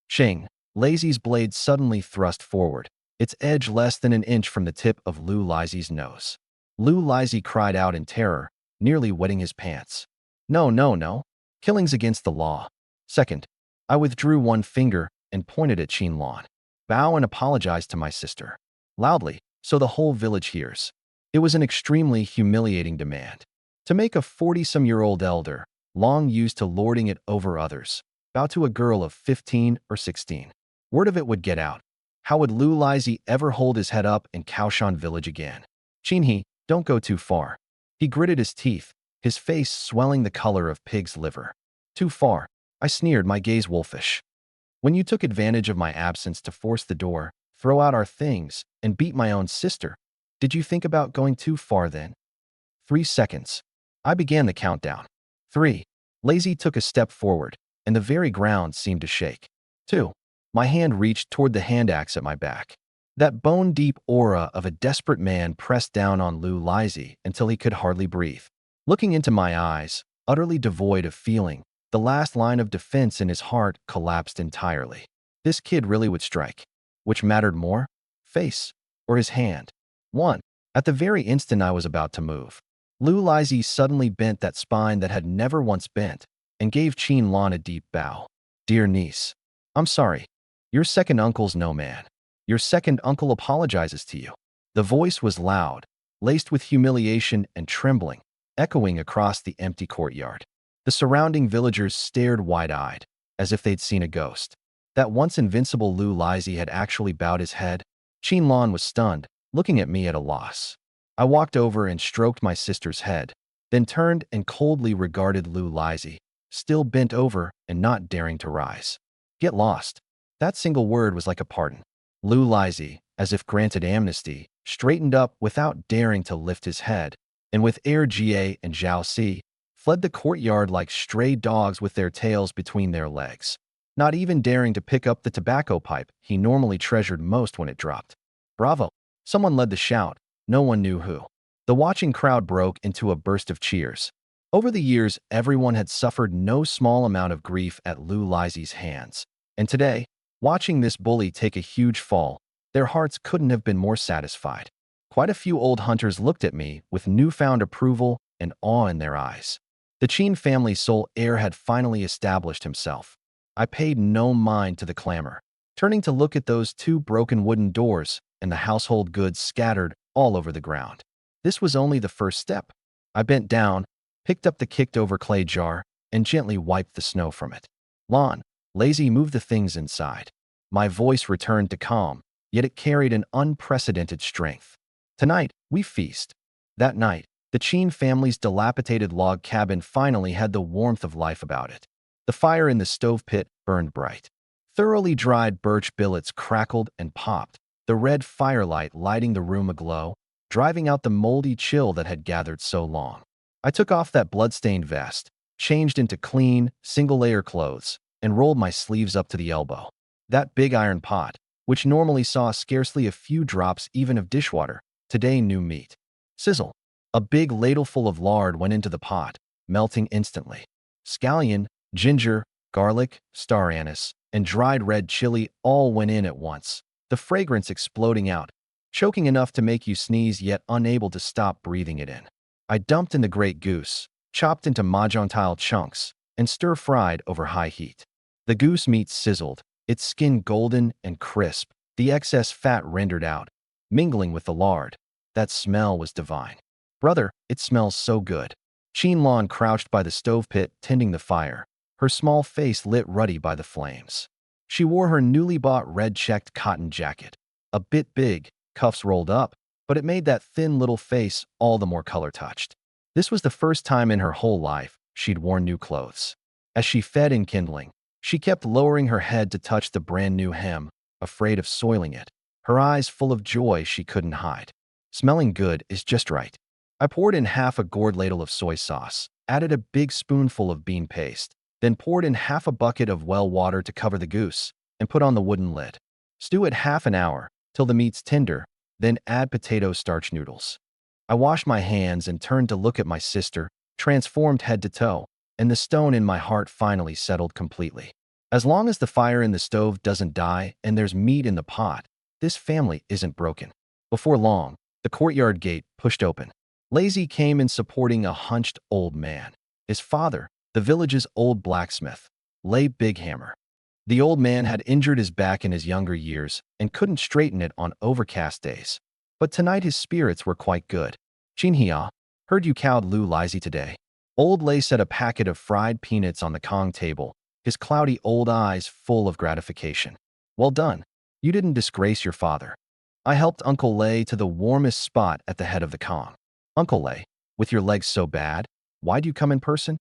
Ching, Lazy's blade suddenly thrust forward, its edge less than an inch from the tip of Lu Lizhi's nose. Lu Lizhi cried out in terror, nearly wetting his pants. No, no, no. Killing's against the law. Second, I withdrew 1 finger and pointed at Qin Lan. Bow and apologize to my sister. Loudly, so the whole village hears. It was an extremely humiliating demand. To make a 40-some-year-old elder, long used to lording it over others, bow to a girl of 15 or 16. Word of it would get out. How would Lu Lizzie ever hold his head up in Kaoshan village again? Chinhe, don't go too far. He gritted his teeth, his face swelling the color of pig's liver. Too far, I sneered, my gaze wolfish. When you took advantage of my absence to force the door, throw out our things, and beat my own sister, did you think about going too far then? 3 seconds. I began the countdown. 3. Lazy took a step forward, and the very ground seemed to shake. 2. My hand reached toward the hand axe at my back. That bone-deep aura of a desperate man pressed down on Lu Lizzie until he could hardly breathe. Looking into my eyes, utterly devoid of feeling, the last line of defense in his heart collapsed entirely. This kid really would strike. Which mattered more? Face or his hand? 1. At the very instant I was about to move, Lu Lizzie suddenly bent that spine that had never once bent and gave Qin Lan a deep bow. Dear niece, I'm sorry. Your second uncle's no man. Your second uncle apologizes to you. The voice was loud, laced with humiliation and trembling, echoing across the empty courtyard. The surrounding villagers stared wide-eyed, as if they'd seen a ghost. That once invincible Lu Lizzie had actually bowed his head. Qin Lan was stunned, looking at me at a loss. I walked over and stroked my sister's head, then turned and coldly regarded Lu Lizzie, still bent over and not daring to rise. Get lost. That single word was like a pardon. Lu Lizzie, as if granted amnesty, straightened up without daring to lift his head, and with Jie and Zhao Si, fled the courtyard like stray dogs with their tails between their legs, not even daring to pick up the tobacco pipe he normally treasured most when it dropped. Bravo! Someone led the shout, no one knew who. The watching crowd broke into a burst of cheers. Over the years, everyone had suffered no small amount of grief at Lu Lizzie's hands, and today, watching this bully take a huge fall, their hearts couldn't have been more satisfied. Quite a few old hunters looked at me with newfound approval and awe in their eyes. The Qin family's sole heir had finally established himself. I paid no mind to the clamor, turning to look at those 2 broken wooden doors and the household goods scattered all over the ground. This was only the first step. I bent down, picked up the kicked-over clay jar, and gently wiped the snow from it. Lan, Lazy, moved the things inside. My voice returned to calm, yet it carried an unprecedented strength. Tonight, we feast. That night, the Qin family's dilapidated log cabin finally had the warmth of life about it. The fire in the stove pit burned bright. Thoroughly dried birch billets crackled and popped, the red firelight lighting the room aglow, driving out the moldy chill that had gathered so long. I took off that blood-stained vest, changed into clean, single-layer clothes, and rolled my sleeves up to the elbow. That big iron pot, which normally saw scarcely a few drops even of dishwater, today knew meat. Sizzle. A big ladleful of lard went into the pot, melting instantly. Scallion, ginger, garlic, star anise, and dried red chili all went in at once, the fragrance exploding out, choking enough to make you sneeze yet unable to stop breathing it in. I dumped in the great goose, chopped into mahjong-style chunks, and stir-fried over high heat. The goose meat sizzled, its skin golden and crisp, the excess fat rendered out, mingling with the lard. That smell was divine. Brother, it smells so good. Qin Lan crouched by the stove pit tending the fire, her small face lit ruddy by the flames. She wore her newly bought red-checked cotton jacket. A bit big, cuffs rolled up, but it made that thin little face all the more color-touched. This was the first time in her whole life she'd worn new clothes. As she fed enkindling, she kept lowering her head to touch the brand-new hem, afraid of soiling it, her eyes full of joy she couldn't hide. Smelling good is just right. I poured in half a gourd ladle of soy sauce, added a big spoonful of bean paste, then poured in half a bucket of well water to cover the goose, and put on the wooden lid. Stew it half an hour, till the meat's tender, then add potato starch noodles. I washed my hands and turned to look at my sister, transformed head to toe, and the stone in my heart finally settled completely. As long as the fire in the stove doesn't die and there's meat in the pot, this family isn't broken. Before long, the courtyard gate pushed open. Lazy came in supporting a hunched old man. His father, the village's old blacksmith, lay Big Hammer. The old man had injured his back in his younger years and couldn't straighten it on overcast days. But tonight his spirits were quite good. Jinhia, heard you cowed Lu Lizzie today. Old Lay set a packet of fried peanuts on the Kong table, his cloudy old eyes full of gratification. Well done. You didn't disgrace your father. I helped Uncle Lay to the warmest spot at the head of the Kong. Uncle Lay, with your legs so bad, why'd you come in person?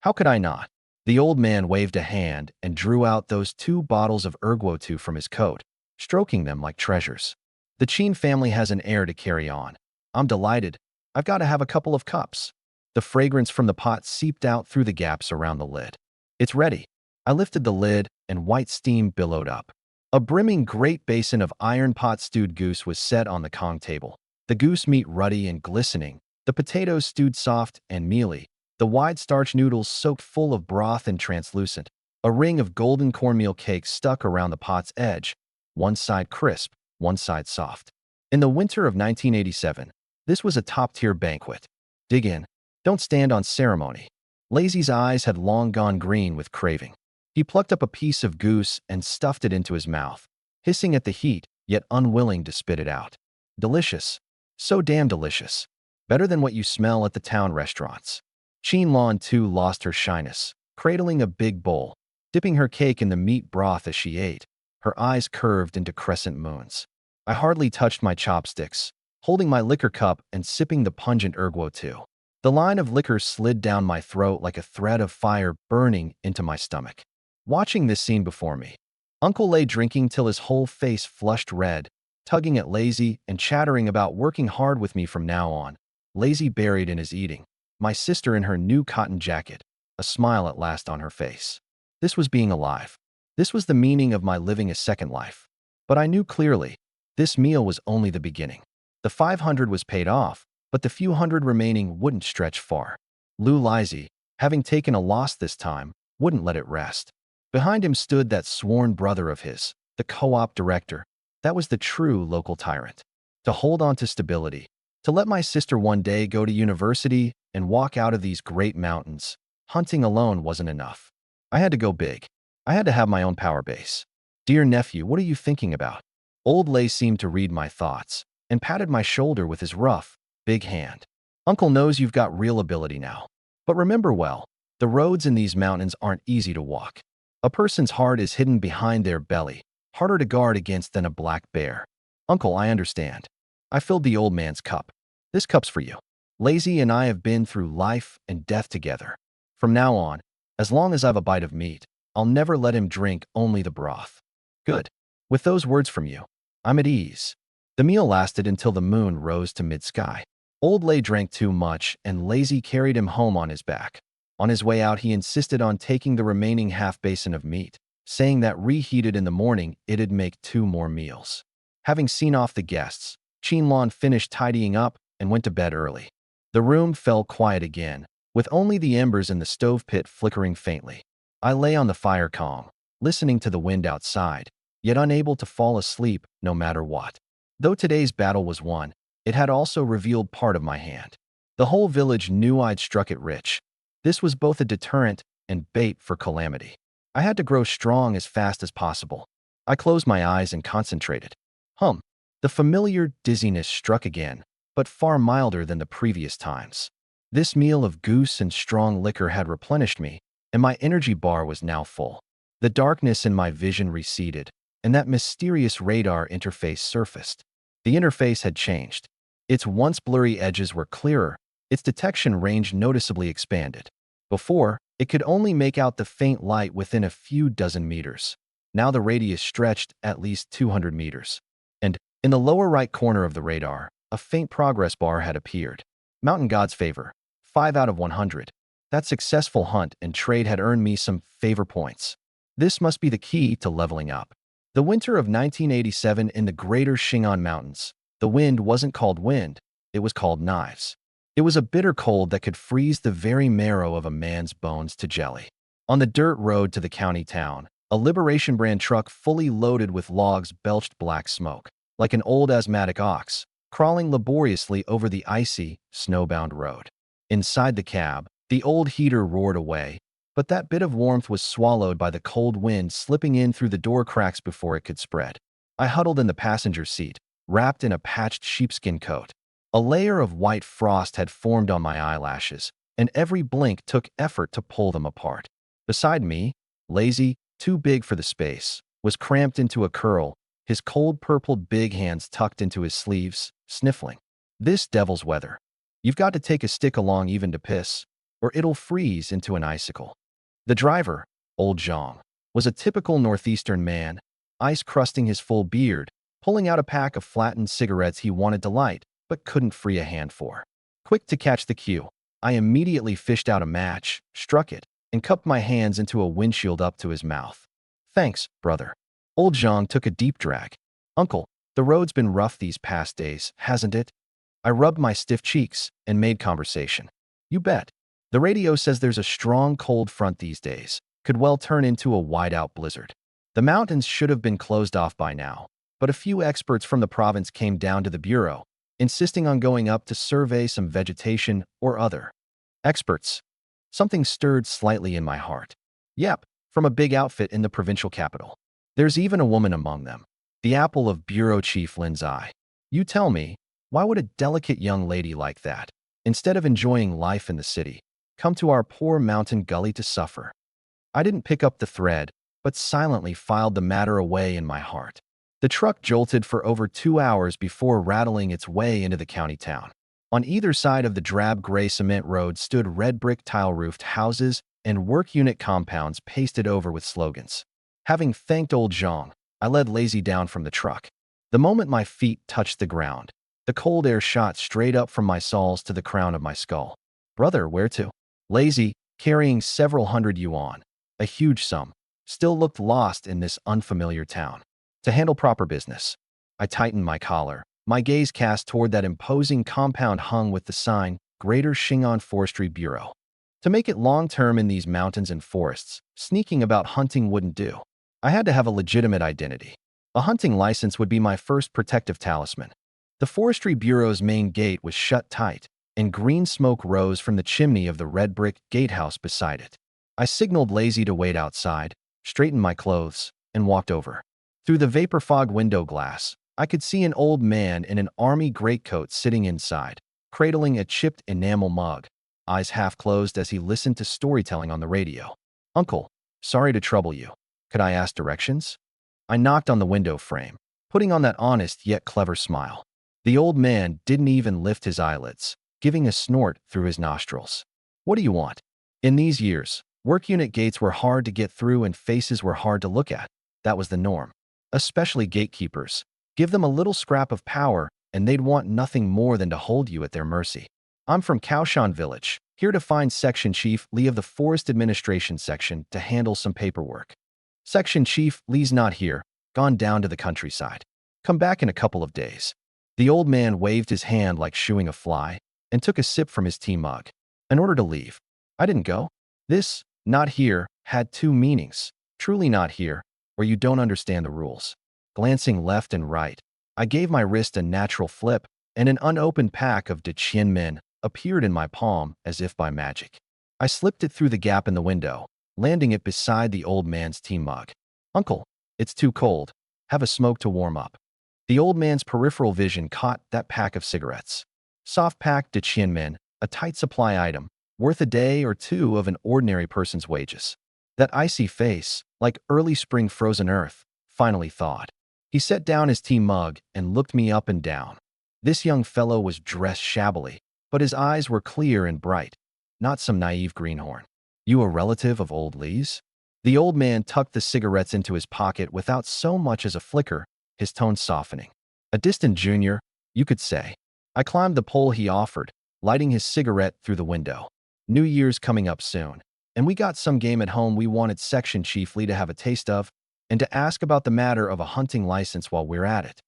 How could I not? The old man waved a hand and drew out those 2 bottles of erguotu from his coat, stroking them like treasures. The Chin family has an heir to carry on. I'm delighted. I've got to have a couple of cups. The fragrance from the pot seeped out through the gaps around the lid. It's ready. I lifted the lid, and white steam billowed up. A brimming great basin of iron pot stewed goose was set on the Kong table. The goose meat ruddy and glistening, the potatoes stewed soft and mealy, the wide starch noodles soaked full of broth and translucent. A ring of golden cornmeal cakes stuck around the pot's edge, one side crisp, one side soft. In the winter of 1987, this was a top-tier banquet. Dig in. Don't stand on ceremony. Lazy's eyes had long gone green with craving. He plucked up a piece of goose and stuffed it into his mouth, hissing at the heat, yet unwilling to spit it out. Delicious. So damn delicious. Better than what you smell at the town restaurants. Chin Lon too lost her shyness, cradling a big bowl, dipping her cake in the meat broth as she ate, her eyes curved into crescent moons. I hardly touched my chopsticks, holding my liquor cup and sipping the pungent erguotu. The line of liquor slid down my throat like a thread of fire burning into my stomach. Watching this scene before me, Uncle lay drinking till his whole face flushed red, tugging at Lazy and chattering about working hard with me from now on. Lazy buried in his eating. My sister in her new cotton jacket, a smile at last on her face. This was being alive. This was the meaning of my living a second life. But I knew clearly, this meal was only the beginning. The 500 was paid off, but the few hundred remaining wouldn't stretch far. Lou Lazy, having taken a loss this time, wouldn't let it rest. Behind him stood that sworn brother of his, the co-op director. That was the true local tyrant. To hold on to stability, to let my sister one day go to university and walk out of these great mountains, hunting alone wasn't enough. I had to go big. I had to have my own power base. Dear nephew, what are you thinking about? Old Lay seemed to read my thoughts and patted my shoulder with his rough, big hand. Uncle knows you've got real ability now. But remember well, the roads in these mountains aren't easy to walk. A person's heart is hidden behind their belly, harder to guard against than a black bear. Uncle, I understand. I filled the old man's cup. This cup's for you. Lazy and I have been through life and death together. From now on, as long as I've a bite of meat, I'll never let him drink only the broth. Good. With those words from you, I'm at ease. The meal lasted until the moon rose to mid-sky. Old Lay drank too much, and Lazy carried him home on his back. On his way out, he insisted on taking the remaining half basin of meat, saying that reheated in the morning, it'd make 2 more meals. Having seen off the guests, Chin Lon finished tidying up and went to bed early. The room fell quiet again, with only the embers in the stove pit flickering faintly. I lay on the fire Kong, listening to the wind outside, yet unable to fall asleep no matter what. Though today's battle was won, it had also revealed part of my hand. The whole village knew I'd struck it rich. This was both a deterrent and bait for calamity. I had to grow strong as fast as possible. I closed my eyes and concentrated. The familiar dizziness struck again, but far milder than the previous times. This meal of goose and strong liquor had replenished me, and my energy bar was now full. The darkness in my vision receded, and that mysterious radar interface surfaced. The interface had changed. Its once blurry edges were clearer, its detection range noticeably expanded. Before, it could only make out the faint light within a few dozen meters. Now the radius stretched at least 200 meters. And, in the lower right corner of the radar, a faint progress bar had appeared. Mountain God's favor, 5 out of 100. That successful hunt and trade had earned me some favor points. This must be the key to leveling up. The winter of 1987 in the greater Shingon Mountains, the wind wasn't called wind, it was called knives. It was a bitter cold that could freeze the very marrow of a man's bones to jelly. On the dirt road to the county town, a Liberation brand truck fully loaded with logs belched black smoke, like an old asthmatic ox, crawling laboriously over the icy, snowbound road. Inside the cab, the old heater roared away, but that bit of warmth was swallowed by the cold wind slipping in through the door cracks before it could spread. I huddled in the passenger seat, wrapped in a patched sheepskin coat. A layer of white frost had formed on my eyelashes, and every blink took effort to pull them apart. Beside me, Lazy, too big for the space, was cramped into a curl, his cold purpled big hands tucked into his sleeves, sniffling. This devil's weather. You've got to take a stick along even to piss, or it'll freeze into an icicle. The driver, old Zhang, was a typical northeastern man, ice crusting his full beard, pulling out a pack of flattened cigarettes he wanted to light, but couldn't free a hand for. Quick to catch the cue, I immediately fished out a match, struck it, and cupped my hands into a windshield up to his mouth. Thanks, brother. Old Zhang took a deep drag. Uncle, the road's been rough these past days, hasn't it? I rubbed my stiff cheeks and made conversation. You bet. The radio says there's a strong cold front these days. Could well turn into a whiteout blizzard. The mountains should have been closed off by now, but a few experts from the province came down to the bureau, insisting on going up to survey some vegetation or other. Experts. Something stirred slightly in my heart. Yep, from a big outfit in the provincial capital. There's even a woman among them, the apple of Bureau Chief Lin's eye. You tell me, why would a delicate young lady like that, instead of enjoying life in the city, come to our poor mountain gully to suffer? I didn't pick up the thread, but silently filed the matter away in my heart. The truck jolted for over 2 hours before rattling its way into the county town. On either side of the drab gray cement road stood red brick tile-roofed houses and work unit compounds pasted over with slogans. Having thanked old Zhang, I led Lazy down from the truck. The moment my feet touched the ground, the cold air shot straight up from my soles to the crown of my skull. Brother, where to? Lazy, carrying several hundred yuan, a huge sum, still looked lost in this unfamiliar town. To handle proper business, I tightened my collar, my gaze cast toward that imposing compound hung with the sign, Greater Shingon Forestry Bureau. To make it long-term in these mountains and forests, sneaking about hunting wouldn't do. I had to have a legitimate identity. A hunting license would be my first protective talisman. The Forestry Bureau's main gate was shut tight, and green smoke rose from the chimney of the red brick gatehouse beside it. I signaled Lazy to wait outside, straightened my clothes, and walked over. Through the vapor fog window glass, I could see an old man in an army greatcoat sitting inside, cradling a chipped enamel mug, eyes half closed as he listened to storytelling on the radio. Uncle, sorry to trouble you. Could I ask directions? I knocked on the window frame, putting on that honest yet clever smile. The old man didn't even lift his eyelids, giving a snort through his nostrils. What do you want? In these years, work unit gates were hard to get through and faces were hard to look at. That was the norm. Especially gatekeepers. Give them a little scrap of power, and they'd want nothing more than to hold you at their mercy. I'm from Kaoshan Village, here to find Section Chief Lee of the Forest Administration Section to handle some paperwork. Section Chief Lee's not here, gone down to the countryside. Come back in a couple of days. The old man waved his hand like shooing a fly and took a sip from his tea mug. An order to leave. I didn't go. This, not here, had two meanings. Truly not here, or you don't understand the rules. Glancing left and right, I gave my wrist a natural flip, and an unopened pack of De Chien Men appeared in my palm as if by magic. I slipped it through the gap in the window, landing it beside the old man's tea mug. Uncle, it's too cold. Have a smoke to warm up. The old man's peripheral vision caught that pack of cigarettes. Soft-packed De Chien Men, a tight supply item, worth a day or two of an ordinary person's wages. That icy face, like early spring frozen earth, finally thawed. He set down his tea mug and looked me up and down. This young fellow was dressed shabbily, but his eyes were clear and bright, not some naive greenhorn. You a relative of old Lee's? The old man tucked the cigarettes into his pocket without so much as a flicker, his tone softening. A distant junior, you could say. I climbed the pole he offered, lighting his cigarette through the window. New Year's coming up soon, and we got some game at home we wanted Section Chief Lee to have a taste of, and to ask about the matter of a hunting license while we're at it.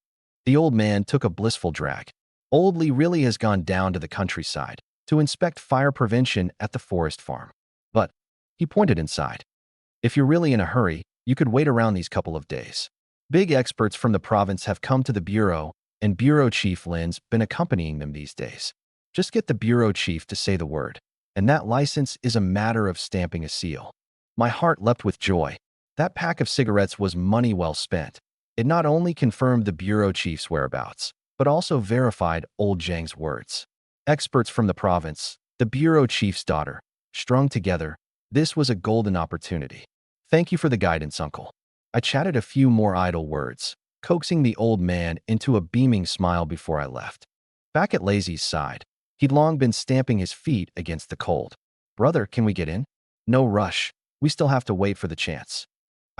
The old man took a blissful drag. Old Lee really has gone down to the countryside to inspect fire prevention at the forest farm. But, he pointed inside. If you're really in a hurry, you could wait around these couple of days. Big experts from the province have come to the bureau, and Bureau Chief Lin's been accompanying them these days. Just get the bureau chief to say the word, and that license is a matter of stamping a seal. My heart leapt with joy. That pack of cigarettes was money well spent. It not only confirmed the bureau chief's whereabouts, but also verified old Zhang's words. Experts from the province, the bureau chief's daughter, strung together, this was a golden opportunity. Thank you for the guidance, uncle. I chatted a few more idle words, coaxing the old man into a beaming smile before I left. Back at Lazy's side, he'd long been stamping his feet against the cold. "Brother, can we get in?" "No rush. We still have to wait for the chance."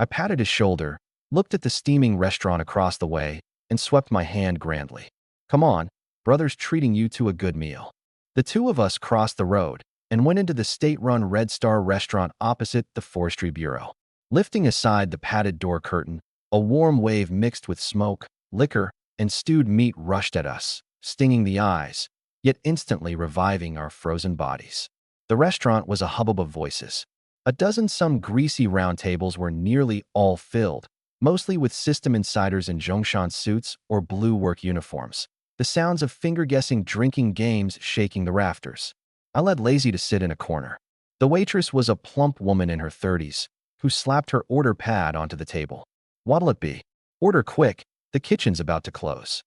I patted his shoulder, looked at the steaming restaurant across the way, and swept my hand grandly. "Come on, brother's treating you to a good meal." The two of us crossed the road and went into the state-run Red Star restaurant opposite the Forestry Bureau. Lifting aside the padded door curtain, a warm wave mixed with smoke, liquor, and stewed meat rushed at us, stinging the eyes, yet instantly reviving our frozen bodies. The restaurant was a hubbub of voices. A dozen some greasy round tables were nearly all filled, mostly with system insiders in Zhongshan suits or blue work uniforms, the sounds of finger-guessing drinking games shaking the rafters. I led Lazy to sit in a corner. The waitress was a plump woman in her 30s, who slapped her order pad onto the table. "What'll it be?" "Order quick, the kitchen's about to close."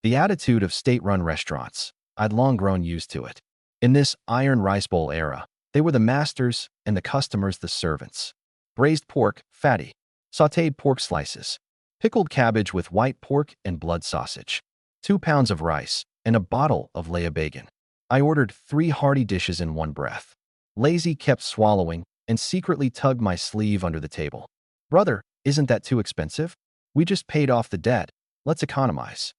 The attitude of state-run restaurants. I'd long grown used to it. In this iron rice bowl era, they were the masters and the customers the servants. Braised pork, fatty. Sautéed pork slices. Pickled cabbage with white pork and blood sausage. 2 pounds of rice and a bottle of Leia bacon. I ordered 3 hearty dishes in one breath. Lazy kept swallowing and secretly tugged my sleeve under the table. "Brother, isn't that too expensive? We just paid off the debt. Let's economize."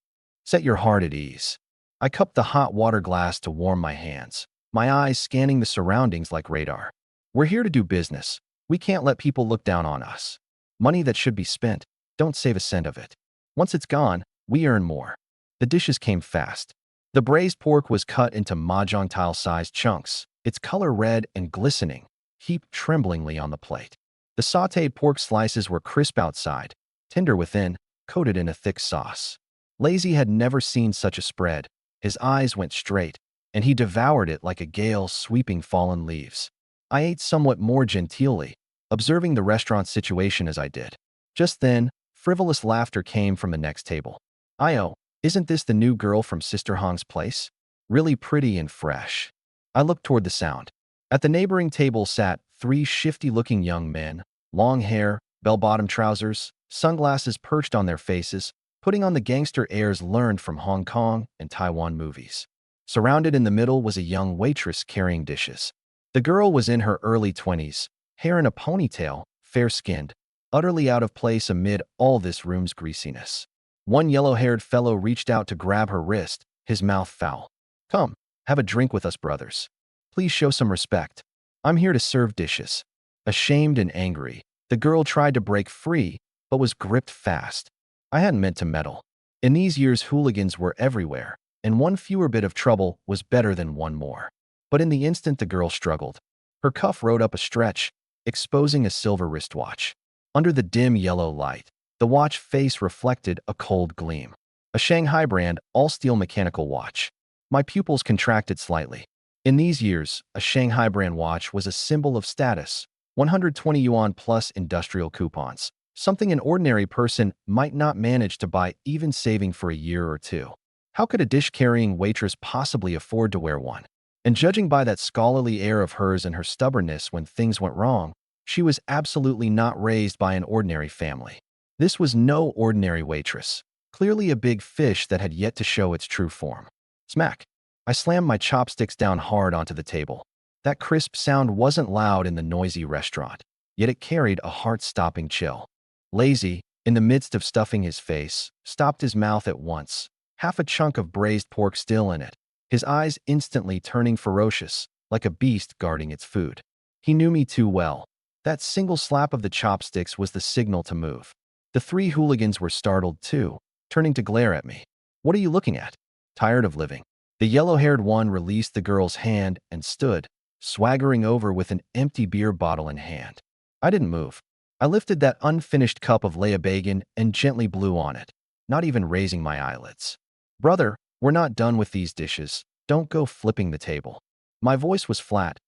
"Set your heart at ease." I cupped the hot water glass to warm my hands, my eyes scanning the surroundings like radar. "We're here to do business. We can't let people look down on us. Money that should be spent, don't save a cent of it. Once it's gone, we earn more." The dishes came fast. The braised pork was cut into mahjong tile-sized chunks, its color red and glistening, heaped tremblingly on the plate. The sautéed pork slices were crisp outside, tender within, coated in a thick sauce. Lazy had never seen such a spread. His eyes went straight, and he devoured it like a gale sweeping fallen leaves. I ate somewhat more genteelly, observing the restaurant situation as I did. Just then, frivolous laughter came from the next table. "Io, isn't this the new girl from Sister Hong's place? Really pretty and fresh." I looked toward the sound. At the neighboring table sat 3 shifty-looking young men, long hair, bell-bottom trousers, sunglasses perched on their faces, putting on the gangster airs learned from Hong Kong and Taiwan movies. Surrounded in the middle was a young waitress carrying dishes. The girl was in her early 20s, hair in a ponytail, fair-skinned, utterly out of place amid all this room's greasiness. One yellow-haired fellow reached out to grab her wrist, his mouth foul. "Come, have a drink with us, brothers. Please show some respect. I'm here to serve dishes." Ashamed and angry, the girl tried to break free, but was gripped fast. I hadn't meant to meddle. In these years, hooligans were everywhere, and one fewer bit of trouble was better than one more. But in the instant the girl struggled, her cuff rode up a stretch, exposing a silver wristwatch. Under the dim yellow light, the watch face reflected a cold gleam. A Shanghai brand, all-steel mechanical watch. My pupils contracted slightly. In these years, a Shanghai brand watch was a symbol of status. 120 yuan plus industrial coupons. Something an ordinary person might not manage to buy even saving for a year or two. How could a dish-carrying waitress possibly afford to wear one? And judging by that scholarly air of hers and her stubbornness when things went wrong, she was absolutely not raised by an ordinary family. This was no ordinary waitress, clearly a big fish that had yet to show its true form. Smack! I slammed my chopsticks down hard onto the table. That crisp sound wasn't loud in the noisy restaurant, yet it carried a heart-stopping chill. Lazy, in the midst of stuffing his face, stopped his mouth at once, half a chunk of braised pork still in it, his eyes instantly turning ferocious, like a beast guarding its food. He knew me too well. That single slap of the chopsticks was the signal to move. The 3 hooligans were startled too, turning to glare at me. "What are you looking at?" "Tired of living." The yellow-haired one released the girl's hand and stood, swaggering over with an empty beer bottle in hand. I didn't move. I lifted that unfinished cup of Leia bacon and gently blew on it, not even raising my eyelids. "Brother, we're not done with these dishes. Don't go flipping the table." My voice was flat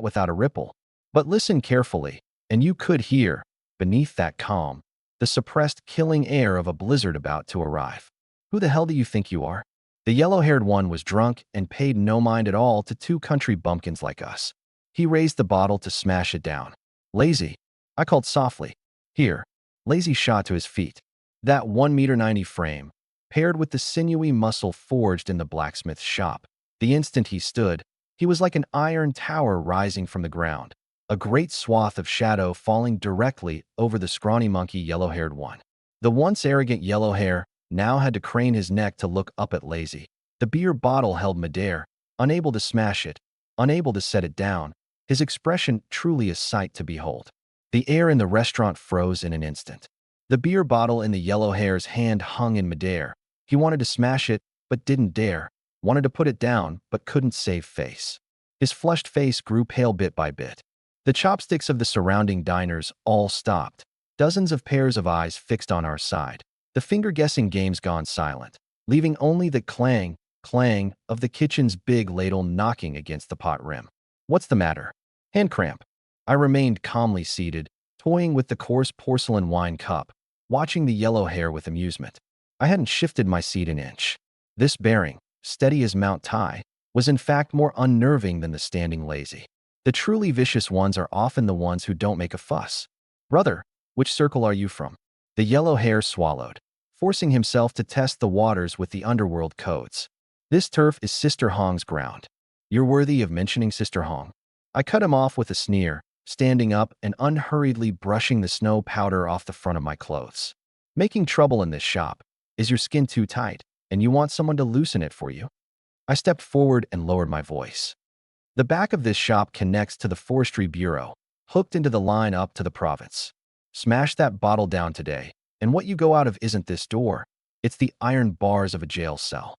without a ripple. But listen carefully, and you could hear, beneath that calm, the suppressed killing air of a blizzard about to arrive. "Who the hell do you think you are?" The yellow-haired one was drunk and paid no mind at all to 2 country bumpkins like us. He raised the bottle to smash it down. "Lazy," I called softly. "Here." Lazy shot to his feet. That 1 meter 90 frame, paired with the sinewy muscle forged in the blacksmith's shop. The instant he stood, he was like an iron tower rising from the ground, a great swath of shadow falling directly over the scrawny monkey yellow-haired one. The once arrogant yellow hair now had to crane his neck to look up at Lazy. The beer bottle held midair, unable to smash it, unable to set it down, his expression truly a sight to behold. The air in the restaurant froze in an instant. The beer bottle in the yellow hair's hand hung in midair. He wanted to smash it, but didn't dare, wanted to put it down, but couldn't save face. His flushed face grew pale bit by bit. The chopsticks of the surrounding diners all stopped, dozens of pairs of eyes fixed on our side. The finger-guessing games gone silent, leaving only the clang, clang of the kitchen's big ladle knocking against the pot rim. What's the matter? Hand cramp. I remained calmly seated, toying with the coarse porcelain wine cup, watching the yellow hair with amusement. I hadn't shifted my seat an inch. This bearing, steady as Mount Tai, was in fact more unnerving than the standing Lazy. The truly vicious ones are often the ones who don't make a fuss. Brother, which circle are you from? The yellow hair swallowed, forcing himself to test the waters with the underworld codes. This turf is Sister Hong's ground. You're worthy of mentioning Sister Hong. I cut him off with a sneer, standing up and unhurriedly brushing the snow powder off the front of my clothes. Making trouble in this shop. Is your skin too tight, and you want someone to loosen it for you? I stepped forward and lowered my voice. The back of this shop connects to the Forestry Bureau, hooked into the line up to the province. Smash that bottle down today, and what you go out of isn't this door, it's the iron bars of a jail cell.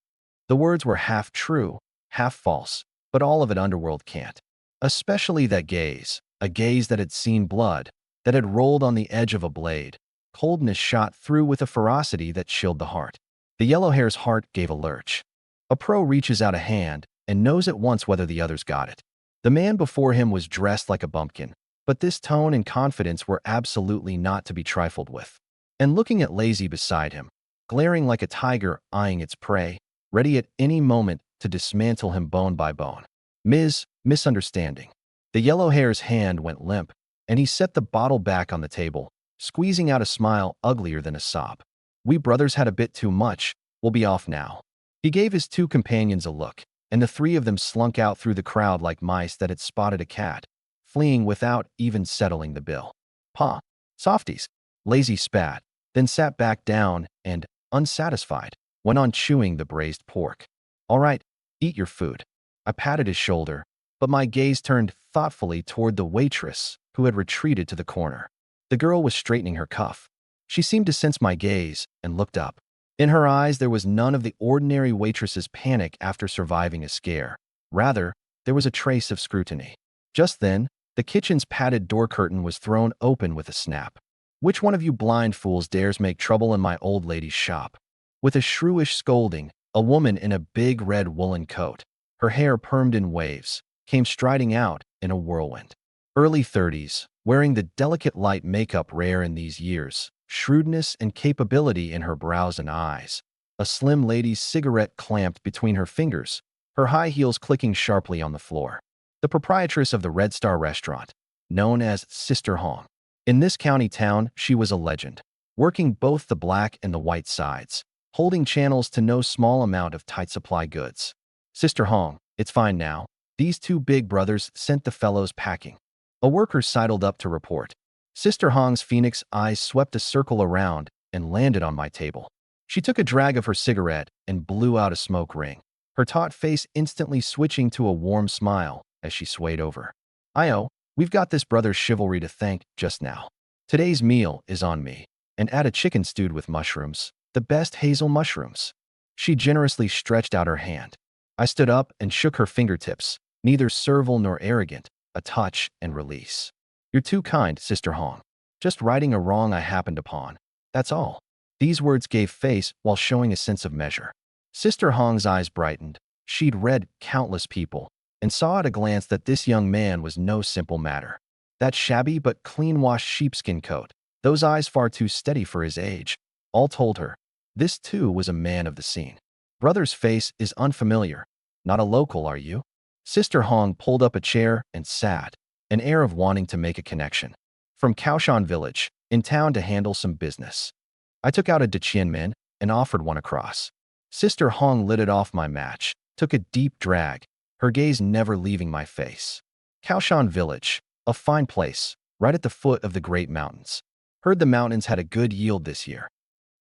The words were half true, half false, but all of it underworld can't. Especially that gaze, a gaze that had seen blood, that had rolled on the edge of a blade, coldness shot through with a ferocity that chilled the heart. The yellow hair's heart gave a lurch. A pro reaches out a hand and knows at once whether the others got it. The man before him was dressed like a bumpkin, but this tone and confidence were absolutely not to be trifled with. And looking at Lazy beside him, glaring like a tiger eyeing its prey, ready at any moment to dismantle him bone by bone. Misunderstanding. The yellow hair's hand went limp, and he set the bottle back on the table, squeezing out a smile uglier than a sob. We brothers had a bit too much, we'll be off now. He gave his two companions a look, and the three of them slunk out through the crowd like mice that had spotted a cat, fleeing without even settling the bill. Pa, softies. Lazy spat, then sat back down and, unsatisfied, went on chewing the braised pork. All right, eat your food. I patted his shoulder, but my gaze turned thoughtfully toward the waitress who had retreated to the corner. The girl was straightening her cuff. She seemed to sense my gaze and looked up. In her eyes, there was none of the ordinary waitress's panic after surviving a scare. Rather, there was a trace of scrutiny. Just then, the kitchen's padded door curtain was thrown open with a snap. Which one of you blind fools dares make trouble in my old lady's shop? With a shrewish scolding, a woman in a big red woolen coat, her hair permed in waves, came striding out in a whirlwind. Early 30s, wearing the delicate light makeup rare in these years, shrewdness and capability in her brows and eyes. A slim lady's cigarette clamped between her fingers, her high heels clicking sharply on the floor. The proprietress of the Red Star restaurant, known as Sister Hong. In this county town, she was a legend, working both the black and the white sides, holding channels to no small amount of tight supply goods. Sister Hong, it's fine now. These two big brothers sent the fellows packing. A worker sidled up to report. Sister Hong's phoenix eyes swept a circle around and landed on my table. She took a drag of her cigarette and blew out a smoke ring, her taut face instantly switching to a warm smile as she swayed over. We've got this brother's chivalry to thank just now. Today's meal is on me, and add a chicken stewed with mushrooms, the best hazel mushrooms. She generously stretched out her hand. I stood up and shook her fingertips, neither servile nor arrogant, a touch and release. You're too kind, Sister Hong. Just righting a wrong I happened upon. That's all. These words gave face while showing a sense of measure. Sister Hong's eyes brightened. She'd read countless people and saw at a glance that this young man was no simple matter. That shabby but clean-washed sheepskin coat, those eyes far too steady for his age, all told her. This too was a man of the scene. Brother's face is unfamiliar. Not a local, are you? Sister Hong pulled up a chair and sat, an air of wanting to make a connection. From Kaoshan Village, in town to handle some business. I took out a Daqianmin and offered one across. Sister Hong lit it off my match, took a deep drag, her gaze never leaving my face. Kaoshan Village, a fine place, right at the foot of the Great Mountains. Heard the mountains had a good yield this year.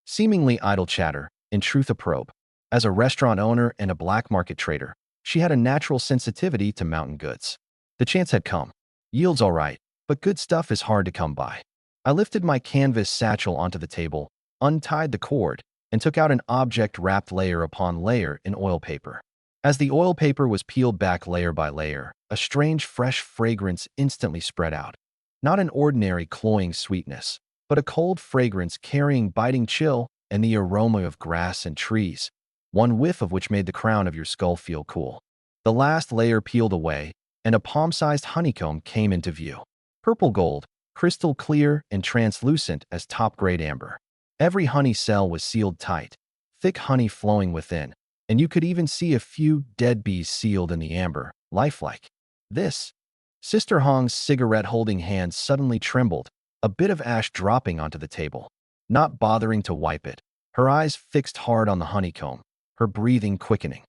Seemingly idle chatter, in truth a probe. As a restaurant owner and a black market trader, she had a natural sensitivity to mountain goods. The chance had come. Yield's all right, but good stuff is hard to come by. I lifted my canvas satchel onto the table, untied the cord, and took out an object wrapped layer upon layer in oil paper. As the oil paper was peeled back layer by layer, a strange fresh fragrance instantly spread out. Not an ordinary cloying sweetness, but a cold fragrance carrying biting chill and the aroma of grass and trees, one whiff of which made the crown of your skull feel cool. The last layer peeled away, and a palm-sized honeycomb came into view. Purple gold, crystal clear and translucent as top-grade amber. Every honey cell was sealed tight, thick honey flowing within, and you could even see a few dead bees sealed in the amber, lifelike. This. Sister Hong's cigarette-holding hand suddenly trembled, a bit of ash dropping onto the table. Not bothering to wipe it, her eyes fixed hard on the honeycomb, her breathing quickening.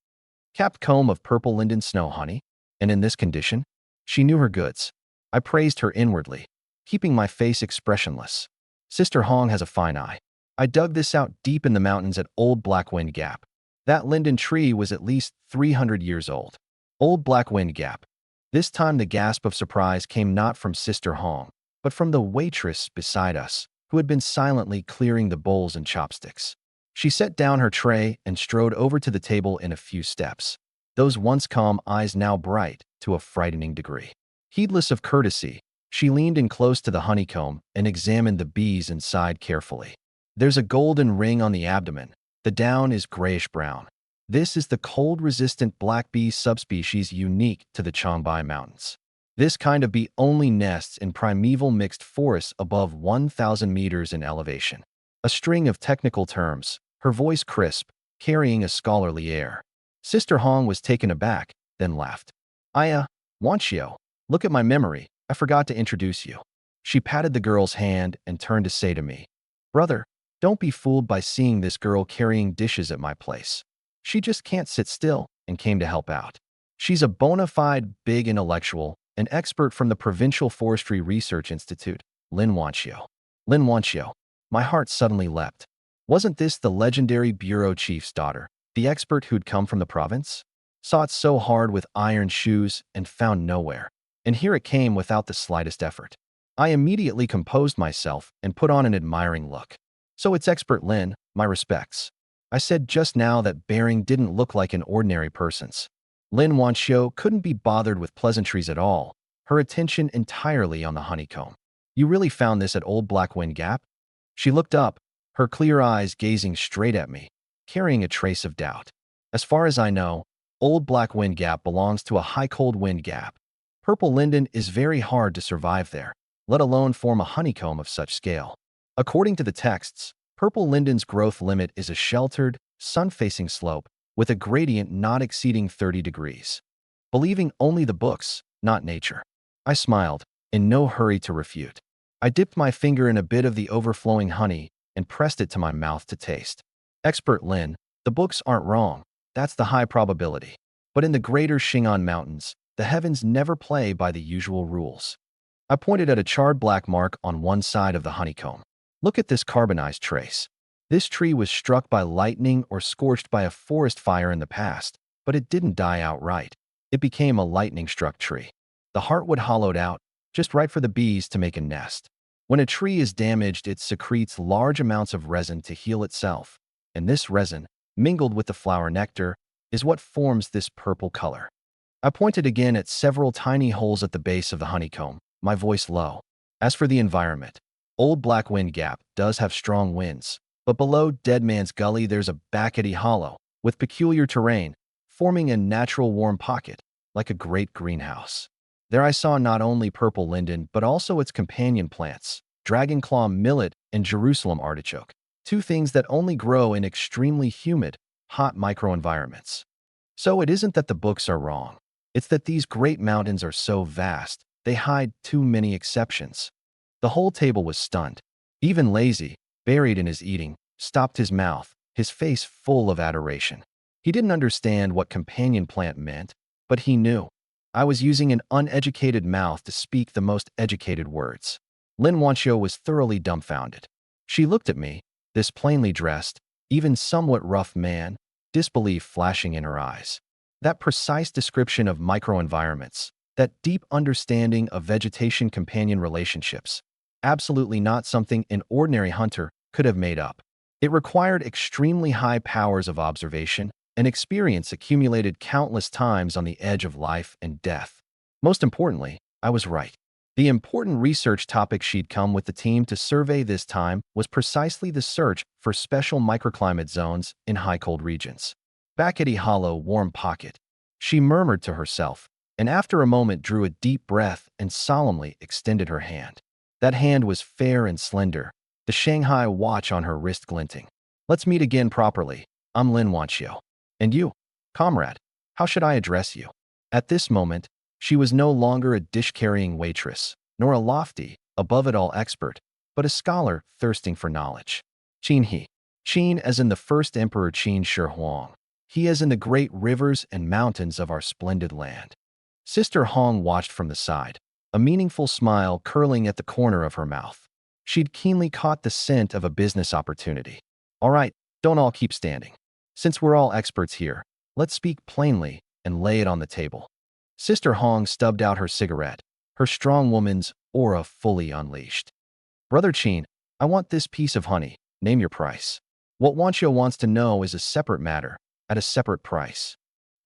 Capped comb of purple linden snow honey, and in this condition, she knew her goods. I praised her inwardly, keeping my face expressionless. Sister Hong has a fine eye. I dug this out deep in the mountains at Old Black Wind Gap. That linden tree was at least 300 years old. Old Black Wind Gap. This time the gasp of surprise came not from Sister Hong, but from the waitress beside us, who had been silently clearing the bowls and chopsticks. She set down her tray and strode over to the table in a few steps, those once calm eyes now bright to a frightening degree. Heedless of courtesy, she leaned in close to the honeycomb and examined the bees inside carefully. There's a golden ring on the abdomen. The down is grayish-brown. This is the cold-resistant black bee subspecies unique to the Changbai Mountains. This kind of bee only nests in primeval mixed forests above 1,000 meters in elevation. A string of technical terms, her voice crisp, carrying a scholarly air. Sister Hong was taken aback, then laughed. Wanchio, look at my memory, I forgot to introduce you. She patted the girl's hand and turned to say to me, Brother, don't be fooled by seeing this girl carrying dishes at my place. She just can't sit still and came to help out. She's a bona fide big intellectual, an expert from the Provincial Forestry Research Institute, Lin Wanchio. Lin Wanchio. My heart suddenly leapt. Wasn't this the legendary bureau chief's daughter, the expert who'd come from the province? Sought so hard with iron shoes and found nowhere. And here it came without the slightest effort. I immediately composed myself and put on an admiring look. So it's expert Lin, my respects. I said just now that Bering didn't look like an ordinary person's. Lin Wanchio couldn't be bothered with pleasantries at all, her attention entirely on the honeycomb. You really found this at Old Black Wind Gap? She looked up, her clear eyes gazing straight at me, carrying a trace of doubt. As far as I know, Old Black Wind Gap belongs to a high cold wind gap. Purple linden is very hard to survive there, let alone form a honeycomb of such scale. According to the texts, purple linden's growth limit is a sheltered, sun-facing slope with a gradient not exceeding 30 degrees. Believing only the books, not nature. I smiled, in no hurry to refute. I dipped my finger in a bit of the overflowing honey and pressed it to my mouth to taste. Expert Lin, the books aren't wrong. That's the high probability. But in the greater Xin'an Mountains, the heavens never play by the usual rules. I pointed at a charred black mark on one side of the honeycomb. Look at this carbonized trace. This tree was struck by lightning or scorched by a forest fire in the past, but it didn't die outright. It became a lightning-struck tree. The heartwood hollowed out, just right for the bees to make a nest. When a tree is damaged, it secretes large amounts of resin to heal itself, and this resin, mingled with the flower nectar, is what forms this purple color. I pointed again at several tiny holes at the base of the honeycomb, my voice low. As for the environment, Old Black Wind Gap does have strong winds, but below Dead Man's Gully there's a Backety hollow, with peculiar terrain, forming a natural warm pocket, like a great greenhouse. There I saw not only purple linden, but also its companion plants, dragonclaw millet and Jerusalem artichoke, two things that only grow in extremely humid, hot microenvironments. So it isn't that the books are wrong. It's that these great mountains are so vast, they hide too many exceptions. The whole table was stunned. Even Lazy, buried in his eating, stopped his mouth, his face full of adoration. He didn't understand what companion plant meant, but he knew. I was using an uneducated mouth to speak the most educated words. Lin Wanxiu was thoroughly dumbfounded. She looked at me, this plainly dressed, even somewhat rough man, disbelief flashing in her eyes. That precise description of microenvironments, that deep understanding of vegetation-companion relationships, absolutely not something an ordinary hunter could have made up. It required extremely high powers of observation and experience accumulated countless times on the edge of life and death. Most importantly, I was right. The important research topic she'd come with the team to survey this time was precisely the search for special microclimate zones in high-cold regions. Back at a hollow, warm pocket, she murmured to herself, and after a moment drew a deep breath and solemnly extended her hand. That hand was fair and slender, the Shanghai watch on her wrist glinting. Let's meet again properly. I'm Lin Wanxiu. And you, comrade, how should I address you? At this moment, she was no longer a dish-carrying waitress, nor a lofty, above-it-all expert, but a scholar thirsting for knowledge. Qin He. Qin as in the first emperor Qin Shi Huang. He as in the great rivers and mountains of our splendid land. Sister Hong watched from the side, a meaningful smile curling at the corner of her mouth. She'd keenly caught the scent of a business opportunity. All right, don't all keep standing. Since we're all experts here, let's speak plainly and lay it on the table. Sister Hong stubbed out her cigarette, her strong woman's aura fully unleashed. Brother Qin, I want this piece of honey. Name your price. What Wanxiu wants to know is a separate matter, at a separate price.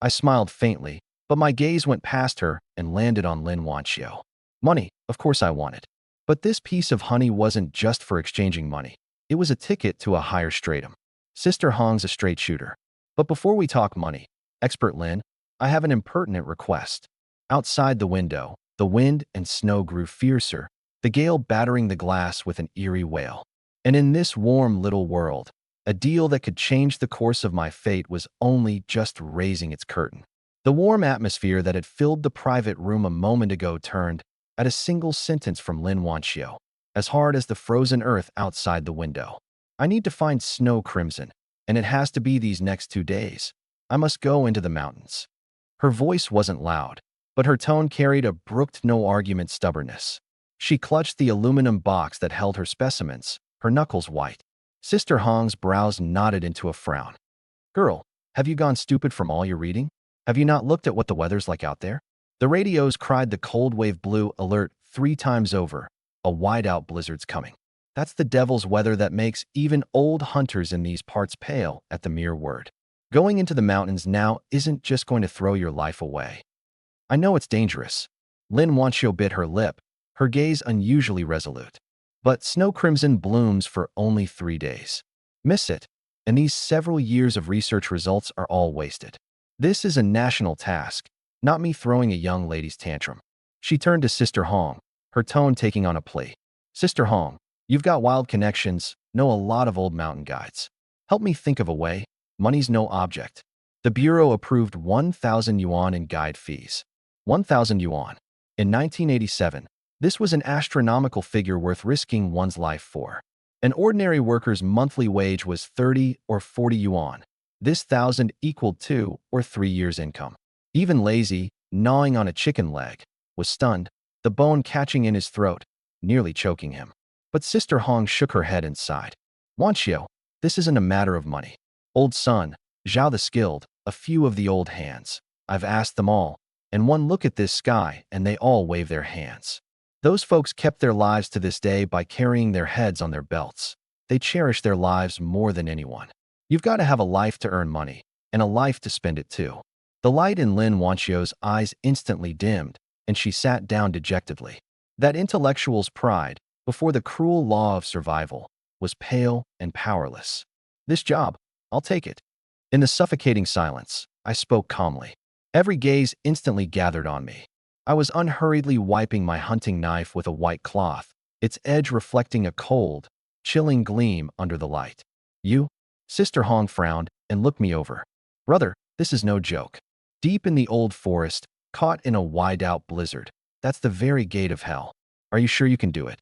I smiled faintly, but my gaze went past her and landed on Lin Wanxiu. Money, of course I want it. But this piece of honey wasn't just for exchanging money. It was a ticket to a higher stratum. Sister Hong's a straight shooter. But before we talk money, Expert Lin, I have an impertinent request. Outside the window, the wind and snow grew fiercer, the gale battering the glass with an eerie wail. And in this warm little world, a deal that could change the course of my fate was only just raising its curtain. The warm atmosphere that had filled the private room a moment ago turned, at a single sentence from Lin Wanxiu, as hard as the frozen earth outside the window. I need to find Snow Crimson, and it has to be these next 2 days. I must go into the mountains. Her voice wasn't loud, but her tone carried a brooked no-argument stubbornness. She clutched the aluminum box that held her specimens, her knuckles white. Sister Hong's brows knotted into a frown. Girl, have you gone stupid from all your reading? Have you not looked at what the weather's like out there? The radios cried the cold wave blue alert 3 times over. A wide-out blizzard's coming. That's the devil's weather that makes even old hunters in these parts pale at the mere word. Going into the mountains now isn't just going to throw your life away. I know it's dangerous. Lin Wanxiu bit her lip, her gaze unusually resolute. But Snow Crimson blooms for only 3 days. Miss it, and these several years of research results are all wasted. This is a national task, not me throwing a young lady's tantrum. She turned to Sister Hong, her tone taking on a plea. Sister Hong, you've got wild connections, know a lot of old mountain guides. Help me think of a way. Money's no object. The Bureau approved 1,000 yuan in guide fees. 1,000 yuan. In 1987, this was an astronomical figure worth risking one's life for. An ordinary worker's monthly wage was 30 or 40 yuan. This 1,000 equaled 2 or 3 years' income. Even Lazy, gnawing on a chicken leg, was stunned, the bone catching in his throat, nearly choking him. But Sister Hong shook her head and sighed. Wanxiu, this isn't a matter of money. Old Sun, Zhao the Skilled, a few of the old hands. I've asked them all, and one look at this sky and they all wave their hands. Those folks kept their lives to this day by carrying their heads on their belts. They cherish their lives more than anyone. You've got to have a life to earn money, and a life to spend it too. The light in Lin Wanxiu's eyes instantly dimmed, and she sat down dejectedly. That intellectual's pride, before the cruel law of survival, was pale and powerless. This job, I'll take it. In the suffocating silence, I spoke calmly. Every gaze instantly gathered on me. I was unhurriedly wiping my hunting knife with a white cloth, its edge reflecting a cold, chilling gleam under the light. You? Sister Hong frowned and looked me over. Brother, this is no joke. Deep in the old forest, caught in a wide-out blizzard. That's the very gate of hell. Are you sure you can do it?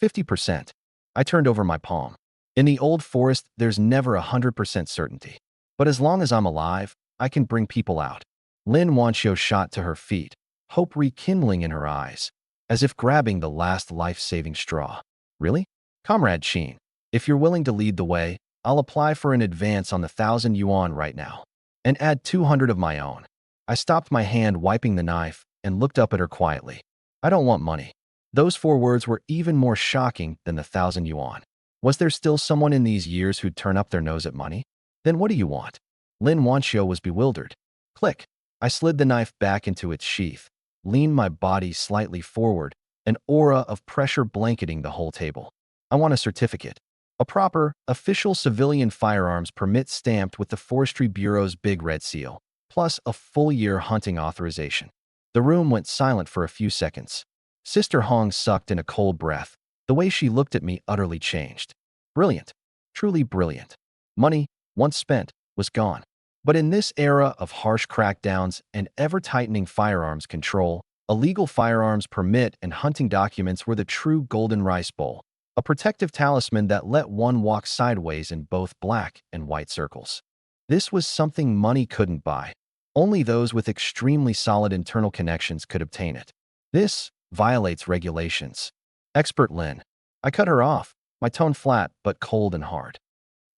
50%. I turned over my palm. In the old forest, there's never 100% certainty. But as long as I'm alive, I can bring people out. Lin Wanxiu shot to her feet, hope rekindling in her eyes, as if grabbing the last life-saving straw. Really? Comrade Qin, if you're willing to lead the way, I'll apply for an advance on the 1,000 yuan right now, and add 200 of my own. I stopped my hand wiping the knife and looked up at her quietly. I don't want money. Those 4 words were even more shocking than the 1,000 yuan. Was there still someone in these years who'd turn up their nose at money? Then what do you want? Lin Wanxiu was bewildered. Click. I slid the knife back into its sheath, leaned my body slightly forward, an aura of pressure blanketing the whole table. I want a certificate. A proper, official civilian firearms permit stamped with the Forestry Bureau's big red seal, plus a full-year hunting authorization. The room went silent for a few seconds. Sister Hong sucked in a cold breath. The way she looked at me utterly changed. Brilliant. Truly brilliant. Money, once spent, was gone. But in this era of harsh crackdowns and ever-tightening firearms control, illegal firearms permit and hunting documents were the true golden rice bowl, a protective talisman that let one walk sideways in both black and white circles. This was something money couldn't buy. Only those with extremely solid internal connections could obtain it. This violates regulations. Expert Lin. I cut her off, my tone flat but cold and hard.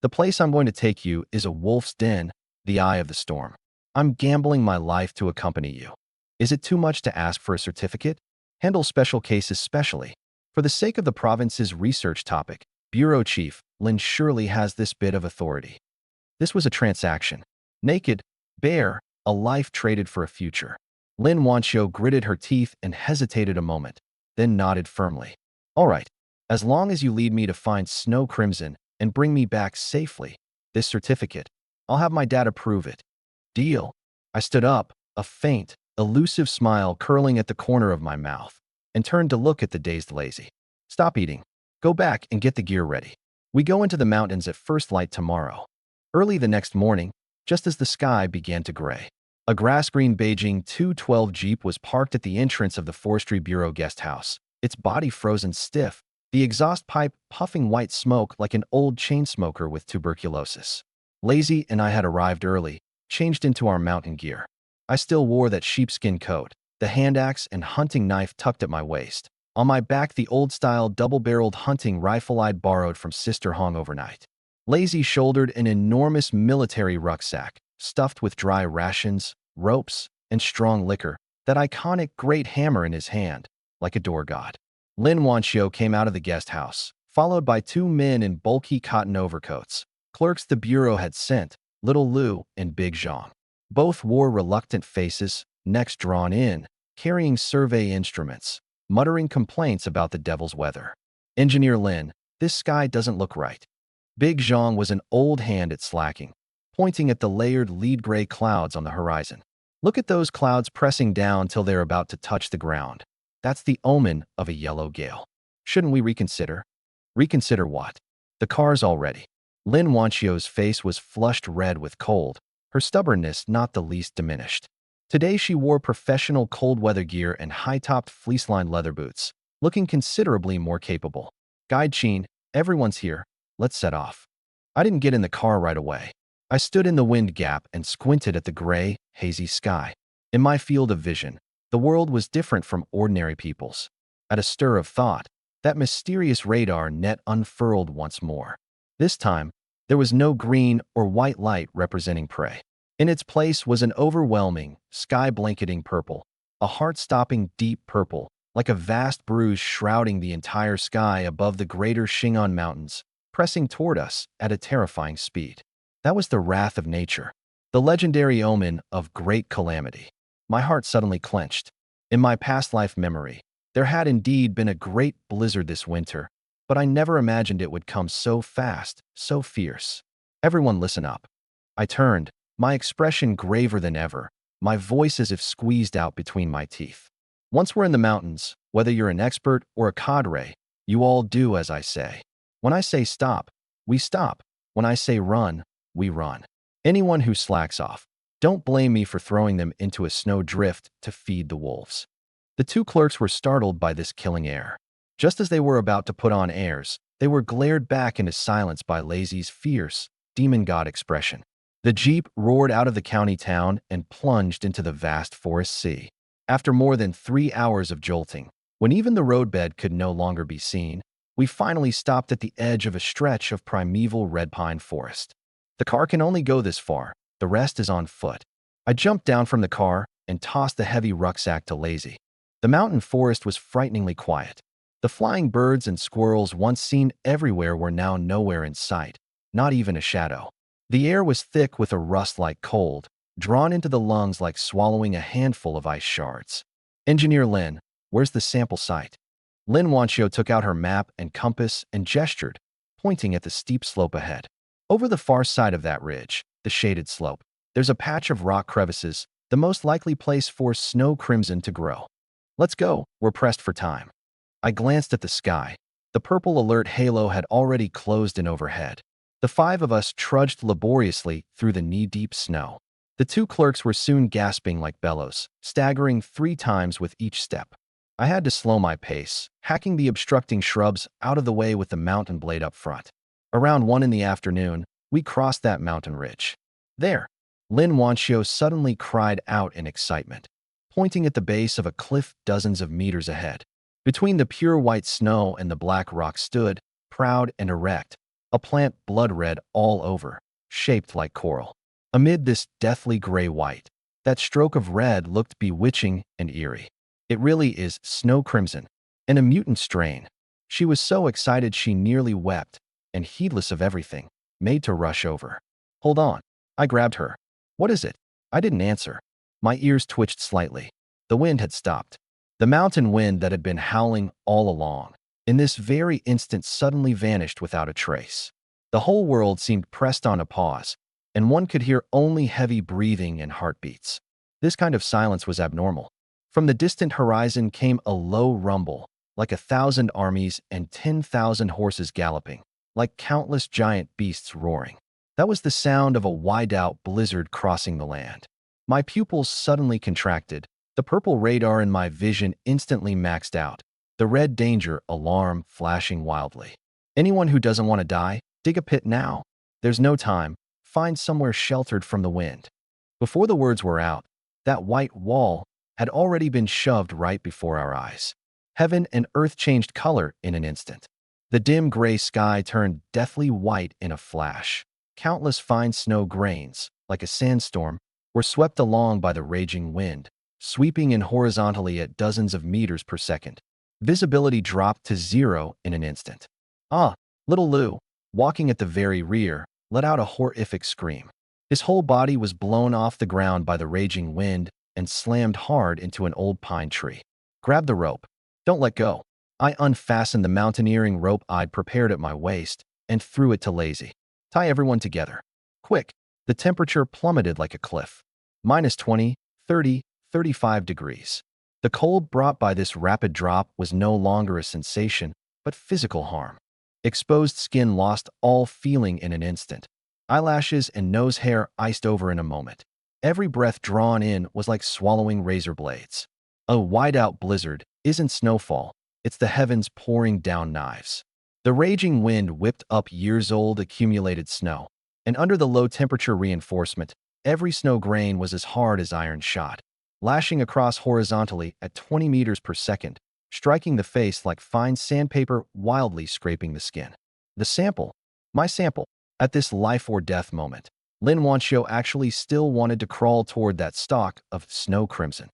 The place I'm going to take you is a wolf's den, the eye of the storm. I'm gambling my life to accompany you. Is it too much to ask for a certificate? Handle special cases specially. For the sake of the province's research topic, Bureau Chief Lin surely has this bit of authority. This was a transaction. Naked, bare, a life traded for a future. Lin Wanxiu gritted her teeth and hesitated a moment, then nodded firmly. All right, as long as you lead me to find Snow Crimson and bring me back safely, this certificate, I'll have my dad approve it. Deal. I stood up, a faint, elusive smile curling at the corner of my mouth, and turned to look at the dazed Lazy. Stop eating. Go back and get the gear ready. We go into the mountains at first light tomorrow. Early the next morning, just as the sky began to gray, a grass-green Beijing 212 Jeep was parked at the entrance of the Forestry Bureau guest house, its body frozen stiff, the exhaust pipe puffing white smoke like an old chain smoker with tuberculosis. Lazy and I had arrived early, changed into our mountain gear. I still wore that sheepskin coat, the hand axe and hunting knife tucked at my waist. On my back, the old-style double-barreled hunting rifle I'd borrowed from Sister Hong overnight. Lazy shouldered an enormous military rucksack, stuffed with dry rations, ropes, and strong liquor, that iconic great hammer in his hand, like a door god. Lin Wanxiu came out of the guest house, followed by 2 men in bulky cotton overcoats, clerks the bureau had sent, Little Lu and Big Zhang. Both wore reluctant faces, necks drawn in, carrying survey instruments, muttering complaints about the devil's weather. Engineer Lin, this sky doesn't look right. Big Zhang was an old hand at slacking, pointing at the layered lead-gray clouds on the horizon. Look at those clouds pressing down till they're about to touch the ground. That's the omen of a yellow gale. Shouldn't we reconsider? Reconsider what? The car's all ready. Lin Wanxiu's face was flushed red with cold, her stubbornness not the least diminished. Today she wore professional cold-weather gear and high-topped fleece-lined leather boots, looking considerably more capable. Guide Qin, everyone's here. Let's set off. I didn't get in the car right away. I stood in the wind gap and squinted at the gray, hazy sky. In my field of vision, the world was different from ordinary people's. At a stir of thought, that mysterious radar net unfurled once more. This time, there was no green or white light representing prey. In its place was an overwhelming, sky-blanketing purple, a heart-stopping deep purple, like a vast bruise shrouding the entire sky above the greater Xing'an Mountains, pressing toward us at a terrifying speed. That was the wrath of nature, the legendary omen of great calamity. My heart suddenly clenched. In my past life memory, there had indeed been a great blizzard this winter, but I never imagined it would come so fast, so fierce. Everyone listen up. I turned, my expression graver than ever, my voice as if squeezed out between my teeth. Once we're in the mountains, whether you're an expert or a cadre, you all do as I say. When I say stop, we stop. When I say run, we run. Anyone who slacks off, don't blame me for throwing them into a snow drift to feed the wolves. The 2 clerks were startled by this killing air. Just as they were about to put on airs, They were glared back into silence by Lazy's fierce, demon god expression. The jeep roared out of the county town and plunged into the vast forest sea. After more than 3 hours of jolting, when even the roadbed could no longer be seen, we finally stopped at the edge of a stretch of primeval red pine forest. The car can only go this far, the rest is on foot. I jumped down from the car and tossed the heavy rucksack to Lazy. The mountain forest was frighteningly quiet. The flying birds and squirrels once seen everywhere were now nowhere in sight, not even a shadow. The air was thick with a rust-like cold, drawn into the lungs like swallowing a handful of ice shards. Engineer Lin, where's the sample site? Lin Wanxiu took out her map and compass and gestured, pointing at the steep slope ahead. Over the far side of that ridge, the shaded slope, there's a patch of rock crevices, the most likely place for snow crimson to grow. Let's go, we're pressed for time. I glanced at the sky. The purple alert halo had already closed in overhead. The 5 of us trudged laboriously through the knee-deep snow. The 2 clerks were soon gasping like bellows, staggering 3 times with each step. I had to slow my pace, hacking the obstructing shrubs out of the way with the mountain blade up front. Around 1 in the afternoon, we crossed that mountain ridge. There, Lin Wanxiu suddenly cried out in excitement, pointing at the base of a cliff dozens of meters ahead. Between the pure white snow and the black rock stood, proud and erect, a plant blood red all over, shaped like coral. Amid this deathly gray white, that stroke of red looked bewitching and eerie. It really is snow crimson, and a mutant strain. She was so excited she nearly wept, and heedless of everything, made to rush over. Hold on. I grabbed her. What is it? I didn't answer. My ears twitched slightly. The wind had stopped. The mountain wind that had been howling all along, in this very instant suddenly vanished without a trace. The whole world seemed pressed on a pause, and one could hear only heavy breathing and heartbeats. This kind of silence was abnormal. From the distant horizon came a low rumble, like 1,000 armies and 10,000 horses galloping, like countless giant beasts roaring. That was the sound of a wide-out blizzard crossing the land. My pupils suddenly contracted. The purple radar in my vision instantly maxed out, the red danger alarm flashing wildly. Anyone who doesn't want to die, dig a pit now. There's no time. Find somewhere sheltered from the wind. Before the words were out, that white wall had already been shoved right before our eyes. Heaven and earth changed color in an instant. The dim gray sky turned deathly white in a flash. Countless fine snow grains, like a sandstorm, were swept along by the raging wind, sweeping in horizontally at dozens of meters per second. Visibility dropped to 0 in an instant. Little Lou, walking at the very rear, let out a horrific scream. His whole body was blown off the ground by the raging wind and slammed hard into an old pine tree. Grab the rope. Don't let go. I unfastened the mountaineering rope I'd prepared at my waist and threw it to Lazy. Tie everyone together. Quick. The temperature plummeted like a cliff. Minus 20, 30, 35 degrees. The cold brought by this rapid drop was no longer a sensation, but physical harm. Exposed skin lost all feeling in an instant. Eyelashes and nose hair iced over in a moment. Every breath drawn in was like swallowing razor blades. A wide-out blizzard isn't snowfall, it's the heavens pouring down knives. The raging wind whipped up years-old accumulated snow, and under the low-temperature reinforcement, every snow grain was as hard as iron shot, lashing across horizontally at 20 meters per second, striking the face like fine sandpaper, wildly scraping the skin. The sample, my sample, at this life-or-death moment, Lin Wanxiu actually still wanted to crawl toward that stalk of snow crimson.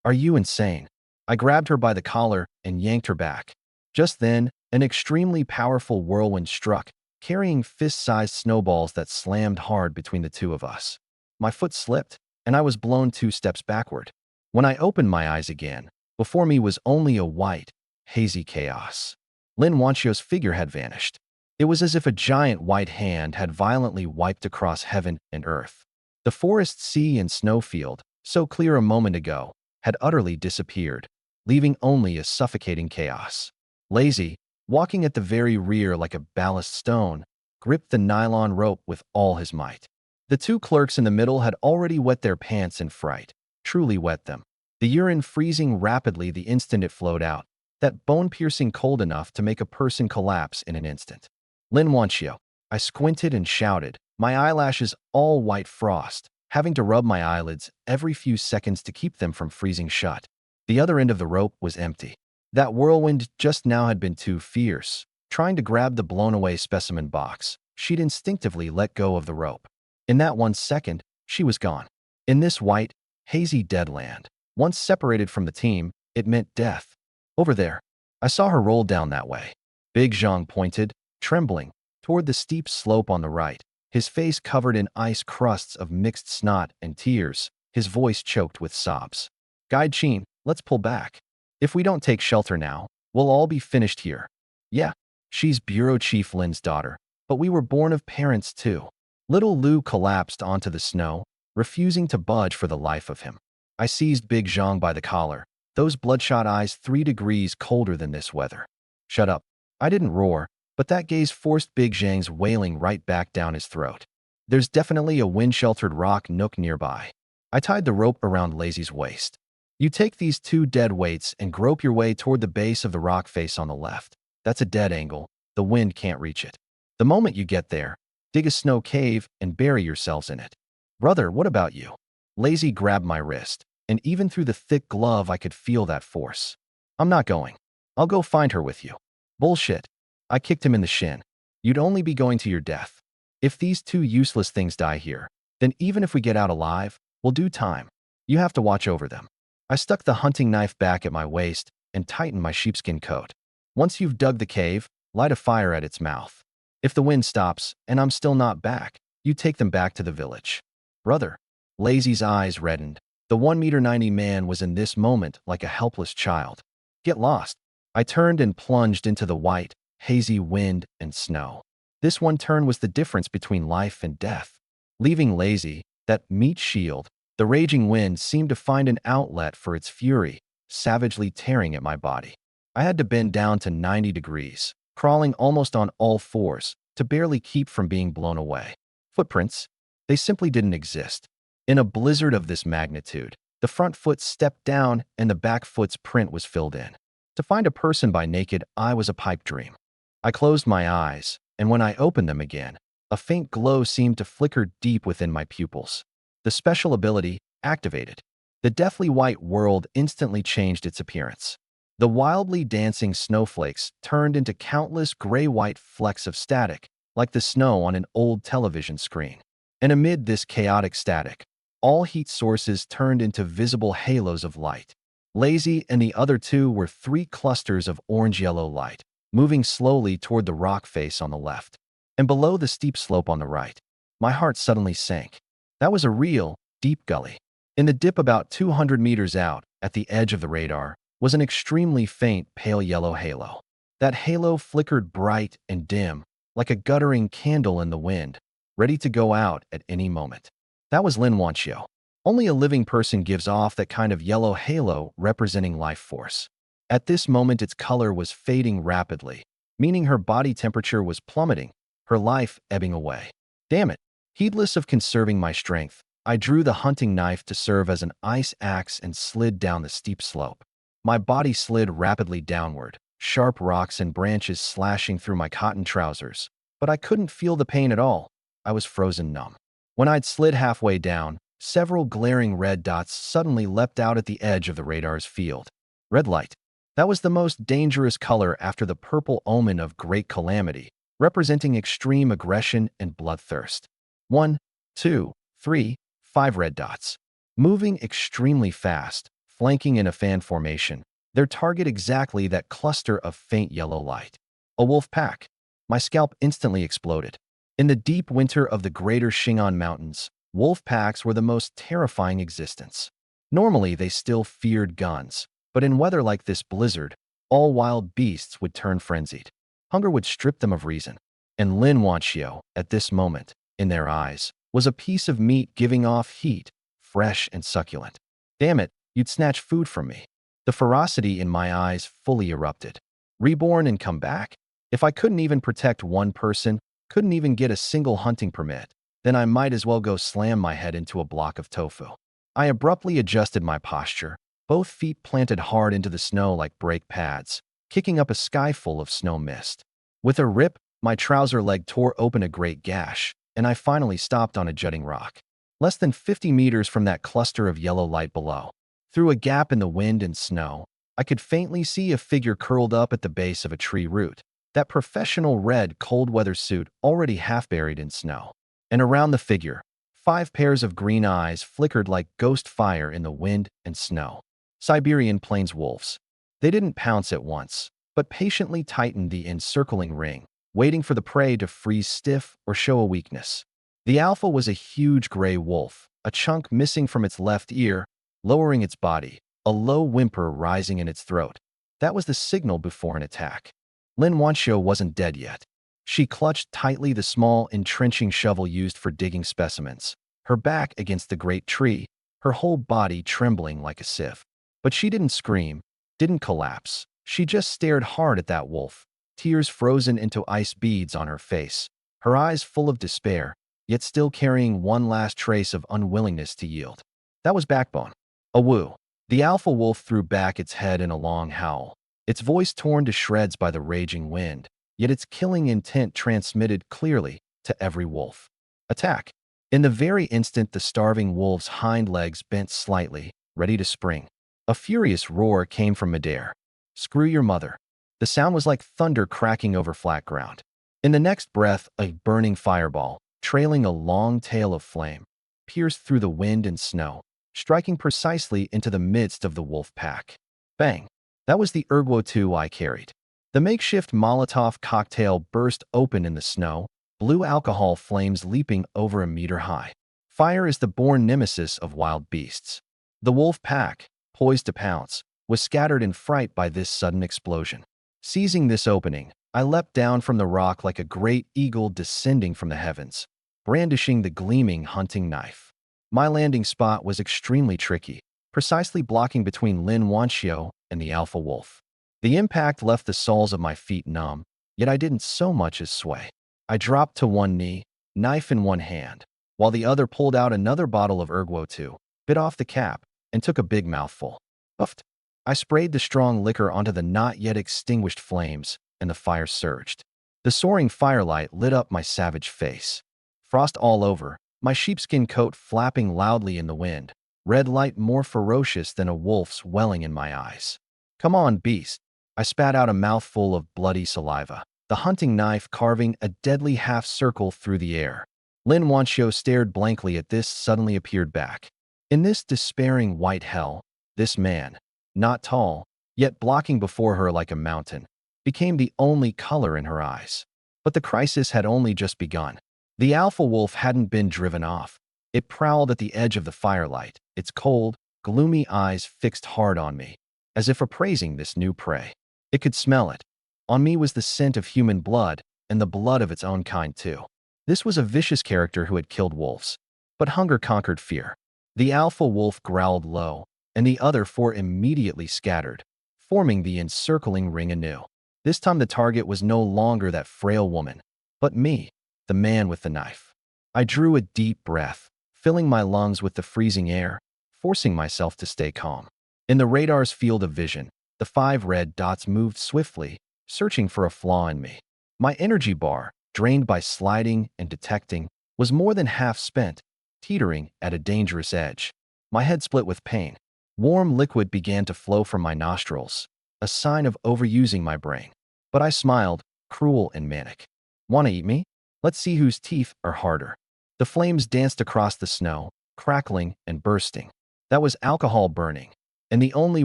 Are you insane? I grabbed her by the collar and yanked her back. Just then, an extremely powerful whirlwind struck, carrying fist-sized snowballs that slammed hard between the 2 of us. My foot slipped, and I was blown 2 steps backward. When I opened my eyes again, before me was only a white, hazy chaos. Lin Wanxiu's figure had vanished. It was as if a giant white hand had violently wiped across heaven and earth. The forest, sea, and snowfield, so clear a moment ago, had utterly disappeared, leaving only a suffocating chaos. Lazy, walking at the very rear like a ballast stone, gripped the nylon rope with all his might. The 2 clerks in the middle had already wet their pants in fright, truly wet them, the urine freezing rapidly the instant it flowed out, that bone-piercing cold enough to make a person collapse in an instant. Lin Wanxiu. I squinted and shouted, my eyelashes all white frost, having to rub my eyelids every few seconds to keep them from freezing shut. The other end of the rope was empty. That whirlwind just now had been too fierce. Trying to grab the blown-away specimen box, she'd instinctively let go of the rope. In that 1 second, she was gone. In this white, hazy deadland, once separated from the team, it meant death. Over there. I saw her roll down that way. Big Zhang pointed, trembling, toward the steep slope on the right, his face covered in ice crusts of mixed snot and tears, his voice choked with sobs. Guide Qin, let's pull back. If we don't take shelter now, we'll all be finished here. Yeah, she's Bureau Chief Lin's daughter, but we were born of parents too. Little Lu collapsed onto the snow, refusing to budge for the life of him. I seized Big Zhang by the collar, those bloodshot eyes 3 degrees colder than this weather. Shut up. I didn't roar, but that gaze forced Big Zhang's wailing right back down his throat. There's definitely a wind-sheltered rock nook nearby. I tied the rope around Lazy's waist. You take these 2 dead weights and grope your way toward the base of the rock face on the left. That's a dead angle. The wind can't reach it. The moment you get there, dig a snow cave and bury yourselves in it. Brother, what about you? Lazy grabbed my wrist, and even through the thick glove I could feel that force. I'm not going. I'll go find her with you. Bullshit. I kicked him in the shin. You'd only be going to your death. If these 2 useless things die here, then even if we get out alive, we'll do time. You have to watch over them. I stuck the hunting knife back at my waist and tightened my sheepskin coat. Once you've dug the cave, light a fire at its mouth. If the wind stops and I'm still not back, you take them back to the village. Brother. Lazy's eyes reddened. The 1.90 man was in this moment like a helpless child. Get lost. I turned and plunged into the white, hazy wind and snow. This one turn was the difference between life and death. Leaving Lazy, that meat shield, the raging wind seemed to find an outlet for its fury, savagely tearing at my body. I had to bend down to 90 degrees, crawling almost on all fours, to barely keep from being blown away. Footprints? They simply didn't exist. In a blizzard of this magnitude, the front foot stepped down and the back foot's print was filled in. To find a person by naked eye was a pipe dream. I closed my eyes, and when I opened them again, a faint glow seemed to flicker deep within my pupils. The special ability activated. The deathly white world instantly changed its appearance. The wildly dancing snowflakes turned into countless gray-white flecks of static, like the snow on an old television screen. And amid this chaotic static, all heat sources turned into visible halos of light. Lazy and the other 2 were 3 clusters of orange-yellow light, moving slowly toward the rock face on the left. And below the steep slope on the right, my heart suddenly sank. That was a real, deep gully. In the dip about 200 meters out, at the edge of the radar, was an extremely faint pale yellow halo. That halo flickered bright and dim, like a guttering candle in the wind, ready to go out at any moment. That was Lin Wanxiu. Only a living person gives off that kind of yellow halo representing life force. At this moment its color was fading rapidly, meaning her body temperature was plummeting, her life ebbing away. Damn it! Heedless of conserving my strength, I drew the hunting knife to serve as an ice axe and slid down the steep slope. My body slid rapidly downward, sharp rocks and branches slashing through my cotton trousers, but I couldn't feel the pain at all. I was frozen numb. When I'd slid halfway down, several glaring red dots suddenly leapt out at the edge of the radar's field. Red light. That was the most dangerous color after the purple omen of great calamity, representing extreme aggression and bloodthirst. 1, 2, 3, 5 red dots. Moving extremely fast, flanking in a fan formation, their target exactly that cluster of faint yellow light. A wolf pack. My scalp instantly exploded. In the deep winter of the greater Xing'an Mountains, wolf packs were the most terrifying existence. Normally, they still feared guns, but in weather like this blizzard, all wild beasts would turn frenzied. Hunger would strip them of reason. And Lin Wanxiu, at this moment, in their eyes, was a piece of meat giving off heat, fresh and succulent. Damn it, you'd snatch food from me. The ferocity in my eyes fully erupted. Reborn and come back? If I couldn't even protect one person, couldn't even get a single hunting permit, then I might as well go slam my head into a block of tofu. I abruptly adjusted my posture, both feet planted hard into the snow like brake pads, kicking up a sky full of snow mist. With a rip, my trouser leg tore open a great gash, and I finally stopped on a jutting rock. Less than 50 meters from that cluster of yellow light below. Through a gap in the wind and snow, I could faintly see a figure curled up at the base of a tree root, that professional red cold-weather suit already half buried in snow. And around the figure, 5 pairs of green eyes flickered like ghost fire in the wind and snow. Siberian plains wolves. They didn't pounce at once, but patiently tightened the encircling ring, waiting for the prey to freeze stiff or show a weakness. The alpha was a huge gray wolf, a chunk missing from its left ear, lowering its body, a low whimper rising in its throat. That was the signal before an attack. Lin Wanxiu wasn't dead yet. She clutched tightly the small, entrenching shovel used for digging specimens, her back against the great tree, her whole body trembling like a sieve. But she didn't scream, didn't collapse. She just stared hard at that wolf, tears frozen into ice beads on her face, her eyes full of despair, yet still carrying one last trace of unwillingness to yield. That was backbone. A woo. The alpha wolf threw back its head in a long howl, its voice torn to shreds by the raging wind, yet its killing intent transmitted clearly to every wolf. Attack. In the very instant the starving wolf's hind legs bent slightly, ready to spring, a furious roar came from midair. Screw your mother. The sound was like thunder cracking over flat ground. In the next breath, a burning fireball, trailing a long tail of flame, pierced through the wind and snow, striking precisely into the midst of the wolf pack. Bang! That was the Erguo 2 I carried. The makeshift Molotov cocktail burst open in the snow, blue alcohol flames leaping over a meter high. Fire is the born nemesis of wild beasts. The wolf pack, poised to pounce, was scattered in fright by this sudden explosion. Seizing this opening, I leapt down from the rock like a great eagle descending from the heavens, brandishing the gleaming hunting knife. My landing spot was extremely tricky, precisely blocking between Lin Wanxiu and the alpha wolf. The impact left the soles of my feet numb, yet I didn't so much as sway. I dropped to one knee, knife in one hand, while the other pulled out another bottle of Erguo 2, bit off the cap, and took a big mouthful. Uffed. I sprayed the strong liquor onto the not yet extinguished flames, and the fire surged. The soaring firelight lit up my savage face. Frost all over, my sheepskin coat flapping loudly in the wind, red light more ferocious than a wolf's welling in my eyes. Come on, beast. I spat out a mouthful of bloody saliva, the hunting knife carving a deadly half-circle through the air. Lin Wanxiu stared blankly at this suddenly appeared back. In this despairing white hell, this man, not tall, yet blocking before her like a mountain, became the only color in her eyes. But the crisis had only just begun. The alpha wolf hadn't been driven off. It prowled at the edge of the firelight, its cold, gloomy eyes fixed hard on me, as if appraising this new prey. It could smell it. On me was the scent of human blood, and the blood of its own kind too. This was a vicious character who had killed wolves. But hunger conquered fear. The alpha wolf growled low, and the other 4 immediately scattered, forming the encircling ring anew. This time the target was no longer that frail woman, but me, the man with the knife. I drew a deep breath, filling my lungs with the freezing air, forcing myself to stay calm. In the radar's field of vision, the 5 red dots moved swiftly, searching for a flaw in me. My energy bar, drained by sliding and detecting, was more than half spent, teetering at a dangerous edge. My head split with pain. Warm liquid began to flow from my nostrils, a sign of overusing my brain. But I smiled, cruel and manic. "Wanna eat me? Let's see whose teeth are harder." The flames danced across the snow, crackling and bursting. That was alcohol burning, and the only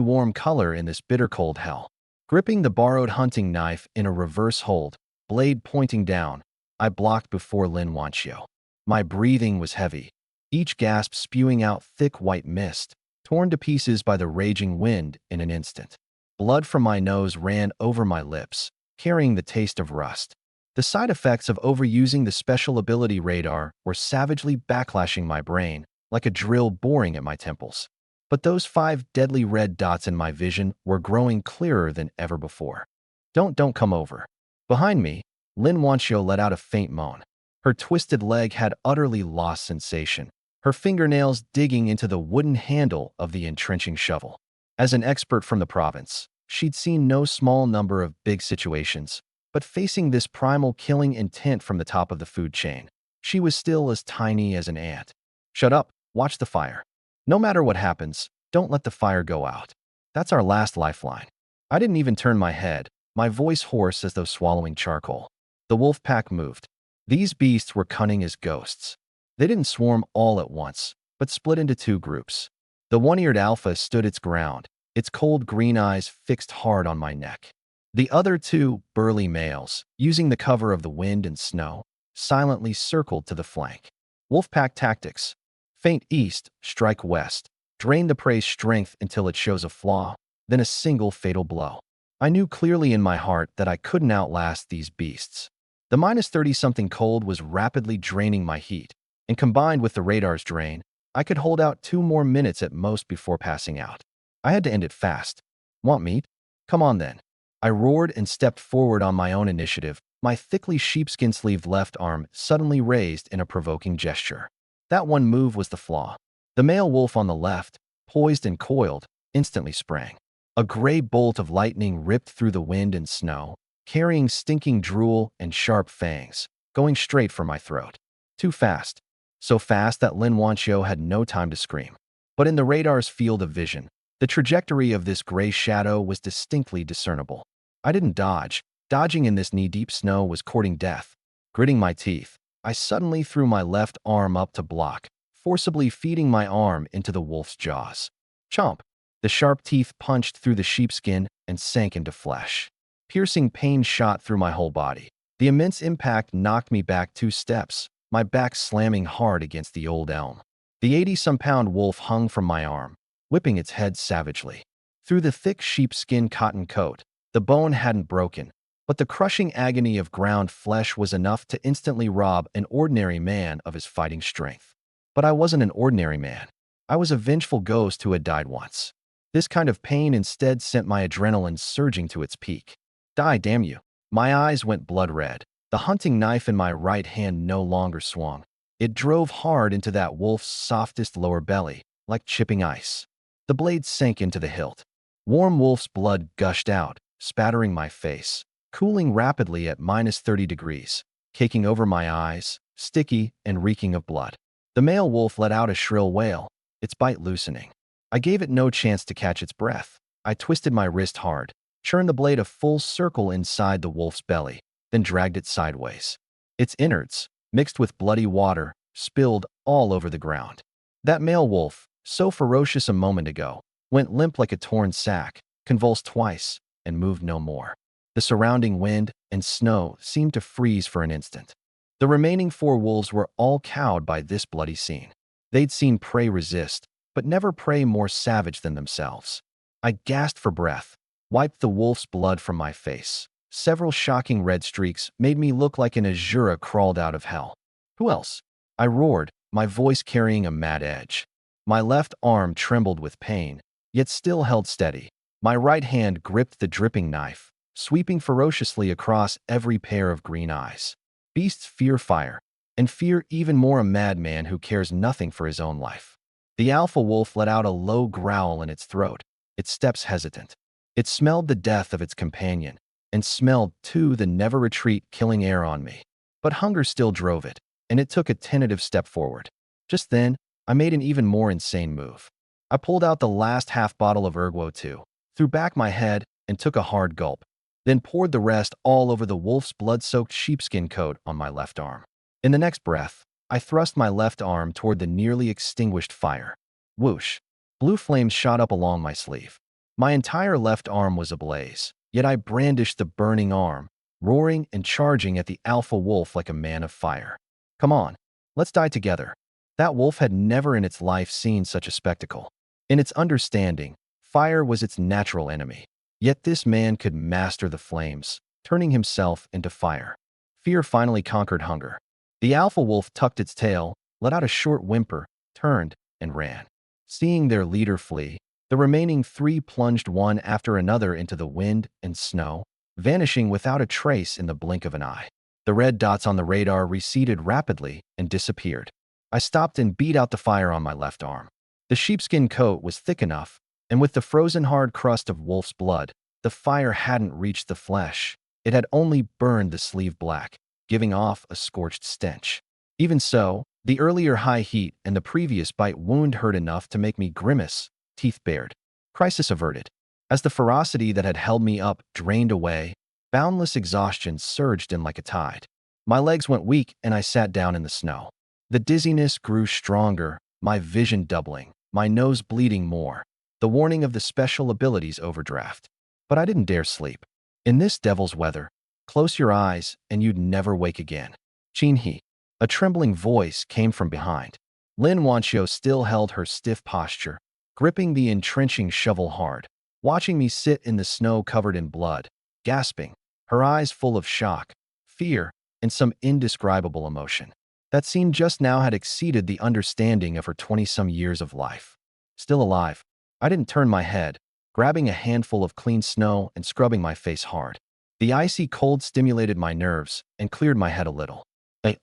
warm color in this bitter cold hell. Gripping the borrowed hunting knife in a reverse hold, blade pointing down, I blocked before Lin Wanxiu. My breathing was heavy, each gasp spewing out thick white mist, torn to pieces by the raging wind in an instant. Blood from my nose ran over my lips, carrying the taste of rust. The side effects of overusing the special ability radar were savagely backlashing my brain, like a drill boring at my temples. But those 5 deadly red dots in my vision were growing clearer than ever before. Don't come over." Behind me, Lin Wanxiu let out a faint moan. Her twisted leg had utterly lost sensation, her fingernails digging into the wooden handle of the entrenching shovel. As an expert from the province, She'd seen no small number of big situations, but facing this primal killing intent from the top of the food chain, she was still as tiny as an ant. Shut up, watch the fire. No matter what happens, don't let the fire go out. That's our last lifeline. I didn't even turn my head, my voice hoarse as though swallowing charcoal. The wolf pack moved. These beasts were cunning as ghosts. They didn't swarm all at once, but split into two groups. The one-eared alpha stood its ground, its cold green eyes fixed hard on my neck. The other two, burly males, using the cover of the wind and snow, silently circled to the flank. Wolfpack tactics. Feint east, strike west. Drain the prey's strength until it shows a flaw, then a single fatal blow. I knew clearly in my heart that I couldn't outlast these beasts. The -30-something cold was rapidly draining my heat, and combined with the radar's drain, I could hold out 2 more minutes at most before passing out. I had to end it fast. Want meat? Come on then. I roared and stepped forward on my own initiative, my thickly sheepskin-sleeved left arm suddenly raised in a provoking gesture. That one move was the flaw. The male wolf on the left, poised and coiled, instantly sprang. A gray bolt of lightning ripped through the wind and snow, carrying stinking drool and sharp fangs, going straight for my throat. Too fast. So fast that Lin Wanqiu had no time to scream. But in the radar's field of vision, the trajectory of this gray shadow was distinctly discernible. I didn't dodge. Dodging in this knee-deep snow was courting death. Gritting my teeth, I suddenly threw my left arm up to block, forcibly feeding my arm into the wolf's jaws. Chomp! The sharp teeth punched through the sheepskin and sank into flesh. Piercing pain shot through my whole body. The immense impact knocked me back 2 steps, my back slamming hard against the old elm. The 80-some-pound wolf hung from my arm, whipping its head savagely. Through the thick sheepskin cotton coat, the bone hadn't broken, but the crushing agony of ground flesh was enough to instantly rob an ordinary man of his fighting strength. But I wasn't an ordinary man. I was a vengeful ghost who had died once. This kind of pain instead sent my adrenaline surging to its peak. Die, damn you. My eyes went blood red. The hunting knife in my right hand no longer swung. It drove hard into that wolf's softest lower belly, like chipping ice. The blade sank into the hilt. Warm wolf's blood gushed out, spattering my face, cooling rapidly at -30 degrees, caking over my eyes, sticky and reeking of blood. The male wolf let out a shrill wail, its bite loosening. I gave it no chance to catch its breath. I twisted my wrist hard, churned the blade a full circle inside the wolf's belly, then dragged it sideways. Its innards, mixed with bloody water, spilled all over the ground. That male wolf, so ferocious a moment ago, went limp like a torn sack, convulsed twice, and moved no more. The surrounding wind and snow seemed to freeze for an instant. The remaining 4 wolves were all cowed by this bloody scene. They'd seen prey resist, but never prey more savage than themselves. I gasped for breath, wiped the wolf's blood from my face. Several shocking red streaks made me look like an Azura crawled out of hell. Who else? I roared, my voice carrying a mad edge. My left arm trembled with pain, yet still held steady. My right hand gripped the dripping knife, sweeping ferociously across every pair of green eyes. Beasts fear fire, and fear even more a madman who cares nothing for his own life. The alpha wolf let out a low growl in its throat, its steps hesitant. It smelled the death of its companion, and smelled, too, the never-retreat killing air on me. But hunger still drove it, and it took a tentative step forward. Just then, I made an even more insane move. I pulled out the last half bottle of Erguo 2, threw back my head, and took a hard gulp, then poured the rest all over the wolf's blood-soaked sheepskin coat on my left arm. In the next breath, I thrust my left arm toward the nearly extinguished fire. Whoosh! Blue flames shot up along my sleeve. My entire left arm was ablaze, yet I brandished the burning arm, roaring and charging at the alpha wolf like a man of fire. Come on, let's die together. That wolf had never in its life seen such a spectacle. In its understanding, fire was its natural enemy. Yet this man could master the flames, turning himself into fire. Fear finally conquered hunger. The alpha wolf tucked its tail, let out a short whimper, turned, and ran. Seeing their leader flee, the remaining 3 plunged one after another into the wind and snow, vanishing without a trace in the blink of an eye. The red dots on the radar receded rapidly and disappeared. I stopped and beat out the fire on my left arm. The sheepskin coat was thick enough, and with the frozen hard crust of wolf's blood, The fire hadn't reached the flesh. It had only burned the sleeve black, giving off a scorched stench. Even so, the earlier high heat and the previous bite wound hurt enough to make me grimace, teeth bared. Crisis averted. As the ferocity that had held me up drained away, boundless exhaustion surged in like a tide. My legs went weak and I sat down in the snow. The dizziness grew stronger, my vision doubling, my nose bleeding more, the warning of the special abilities overdraft. But I didn't dare sleep. In this devil's weather, close your eyes and you'd never wake again. Chin-hee. A trembling voice came from behind. Lin Wanxiu still held her stiff posture, gripping the entrenching shovel hard, watching me sit in the snow covered in blood, gasping, her eyes full of shock, fear, and some indescribable emotion that seemed just now had exceeded the understanding of her 20-some years of life. Still alive, I didn't turn my head, grabbing a handful of clean snow and scrubbing my face hard. The icy cold stimulated my nerves and cleared my head a little.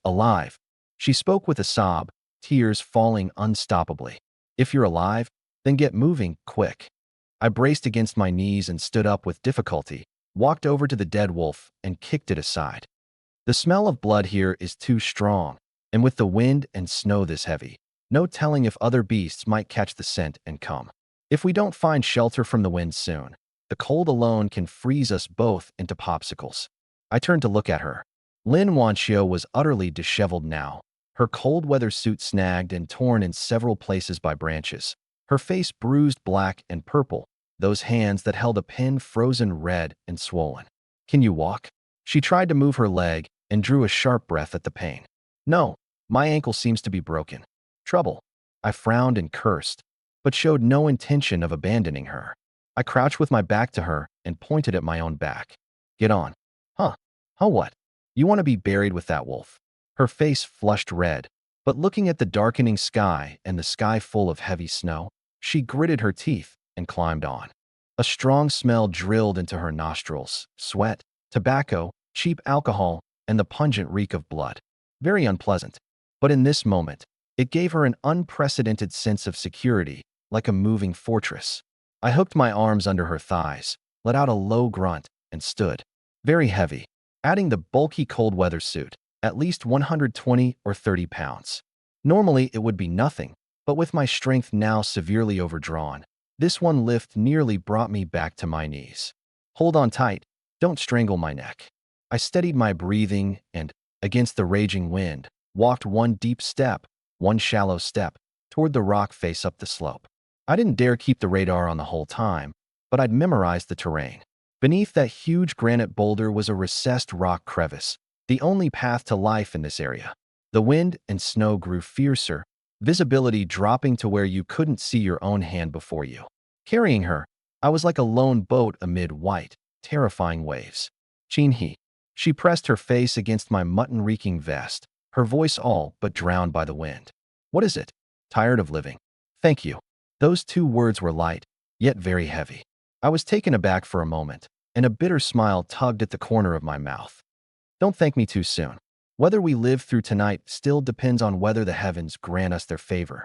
Alive. She spoke with a sob, tears falling unstoppably. If you're alive, then get moving, quick. I braced against my knees and stood up with difficulty, walked over to the dead wolf and kicked it aside. The smell of blood here is too strong, and with the wind and snow this heavy, no telling if other beasts might catch the scent and come. If we don't find shelter from the wind soon, the cold alone can freeze us both into popsicles. I turned to look at her. Lin Wanxiu was utterly disheveled now, her cold weather suit snagged and torn in several places by branches, her face bruised black and purple, those hands that held a pin frozen red and swollen. Can you walk? She tried to move her leg and drew a sharp breath at the pain. No, my ankle seems to be broken. Trouble. I frowned and cursed, but showed no intention of abandoning her. I crouched with my back to her and pointed at my own back. Get on. Huh? What? You want to be buried with that wolf? Her face flushed red, but looking at the darkening sky and the sky full of heavy snow, she gritted her teeth and climbed on. A strong smell drilled into her nostrils, sweat, tobacco, cheap alcohol, and the pungent reek of blood. Very unpleasant. But in this moment, it gave her an unprecedented sense of security, like a moving fortress. I hooked my arms under her thighs, let out a low grunt, and stood. Very heavy, adding the bulky cold weather suit, at least 120 or 30 pounds. Normally, it would be nothing, but with my strength now severely overdrawn, this one lift nearly brought me back to my knees. Hold on tight, don't strangle my neck. I steadied my breathing and, against the raging wind, walked one deep step, one shallow step, toward the rock face up the slope. I didn't dare keep the radar on the whole time, but I'd memorized the terrain. Beneath that huge granite boulder was a recessed rock crevice, the only path to life in this area. The wind and snow grew fiercer, visibility dropping to where you couldn't see your own hand before you. Carrying her, I was like a lone boat amid white, terrifying waves. Chin-hee. She pressed her face against my mutton-reeking vest, her voice all but drowned by the wind. What is it? Tired of living. Thank you. Those two words were light, yet very heavy. I was taken aback for a moment, and a bitter smile tugged at the corner of my mouth. Don't thank me too soon. Whether we live through tonight still depends on whether the heavens grant us their favor.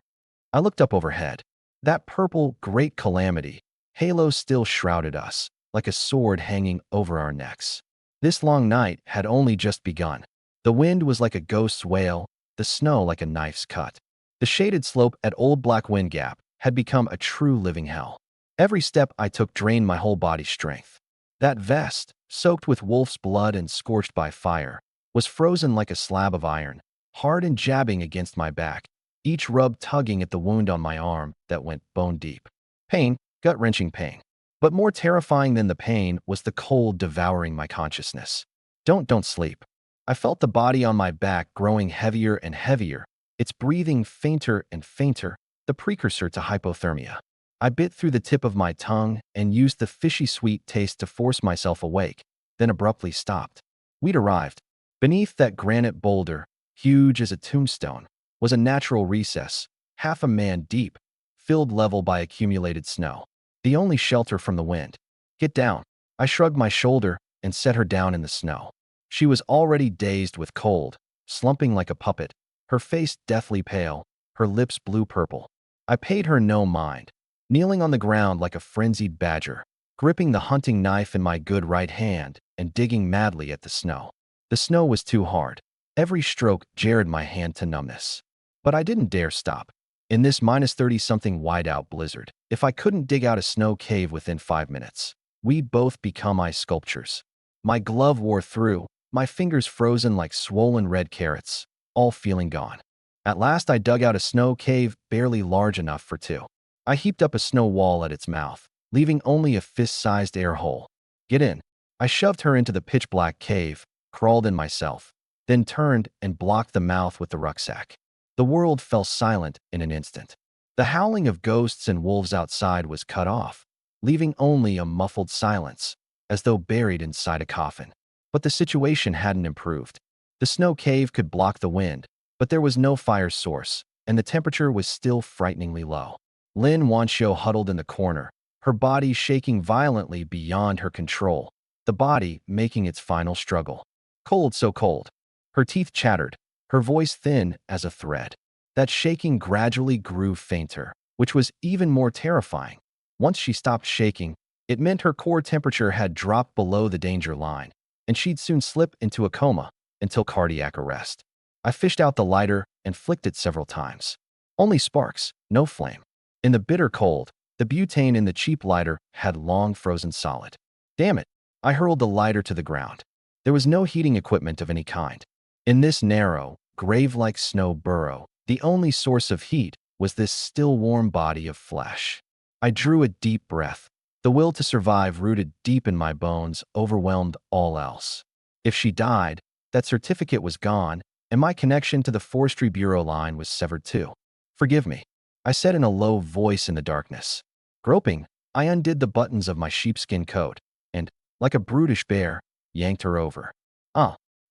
I looked up overhead. That purple, great calamity, halo still shrouded us, like a sword hanging over our necks. This long night had only just begun. The wind was like a ghost's wail, the snow like a knife's cut. The shaded slope at Old Black Wind Gap had become a true living hell. Every step I took drained my whole body's strength. That vest, soaked with wolf's blood and scorched by fire, was frozen like a slab of iron, hard and jabbing against my back, each rub tugging at the wound on my arm that went bone deep. Pain, gut-wrenching pain. But more terrifying than the pain was the cold devouring my consciousness. Don't sleep. I felt the body on my back growing heavier and heavier, its breathing fainter and fainter, the precursor to hypothermia. I bit through the tip of my tongue and used the fishy sweet taste to force myself awake, then abruptly stopped. We'd arrived. Beneath that granite boulder, huge as a tombstone, was a natural recess, half a man deep, filled level by accumulated snow. The only shelter from the wind. Get down. I shrugged my shoulder and set her down in the snow. She was already dazed with cold, slumping like a puppet, her face deathly pale, her lips blue-purple. I paid her no mind, kneeling on the ground like a frenzied badger. gripping the hunting knife in my good right hand and digging madly at the snow. The snow was too hard. Every stroke jarred my hand to numbness. But I didn't dare stop. In this -30-something whiteout blizzard, if I couldn't dig out a snow cave within 5 minutes, we'd both become ice sculptures. My glove wore through, my fingers frozen like swollen red carrots, all feeling gone. At last I dug out a snow cave barely large enough for two. I heaped up a snow wall at its mouth, leaving only a fist-sized air hole. Get in. I shoved her into the pitch-black cave, crawled in myself, then turned and blocked the mouth with the rucksack. The world fell silent in an instant. The howling of ghosts and wolves outside was cut off, leaving only a muffled silence, as though buried inside a coffin. But the situation hadn't improved. The snow cave could block the wind, but there was no fire source, and the temperature was still frighteningly low. Lin Wanxiu huddled in the corner, her body shaking violently beyond her control, the body making its final struggle. Cold, so cold. Her teeth chattered, her voice thin as a thread. That shaking gradually grew fainter, which was even more terrifying. Once she stopped shaking, it meant her core temperature had dropped below the danger line, and she'd soon slip into a coma until cardiac arrest. I fished out the lighter and flicked it several times. Only sparks, no flame. In the bitter cold, the butane in the cheap lighter had long frozen solid. Damn it! I hurled the lighter to the ground. There was no heating equipment of any kind. In this narrow, grave-like snow burrow, the only source of heat was this still warm body of flesh. I drew a deep breath. The will to survive rooted deep in my bones overwhelmed all else. If she died, that certificate was gone, and my connection to the Forestry Bureau line was severed too. Forgive me, I said in a low voice in the darkness. Groping, I undid the buttons of my sheepskin coat, and, like a brutish bear, yanked her over.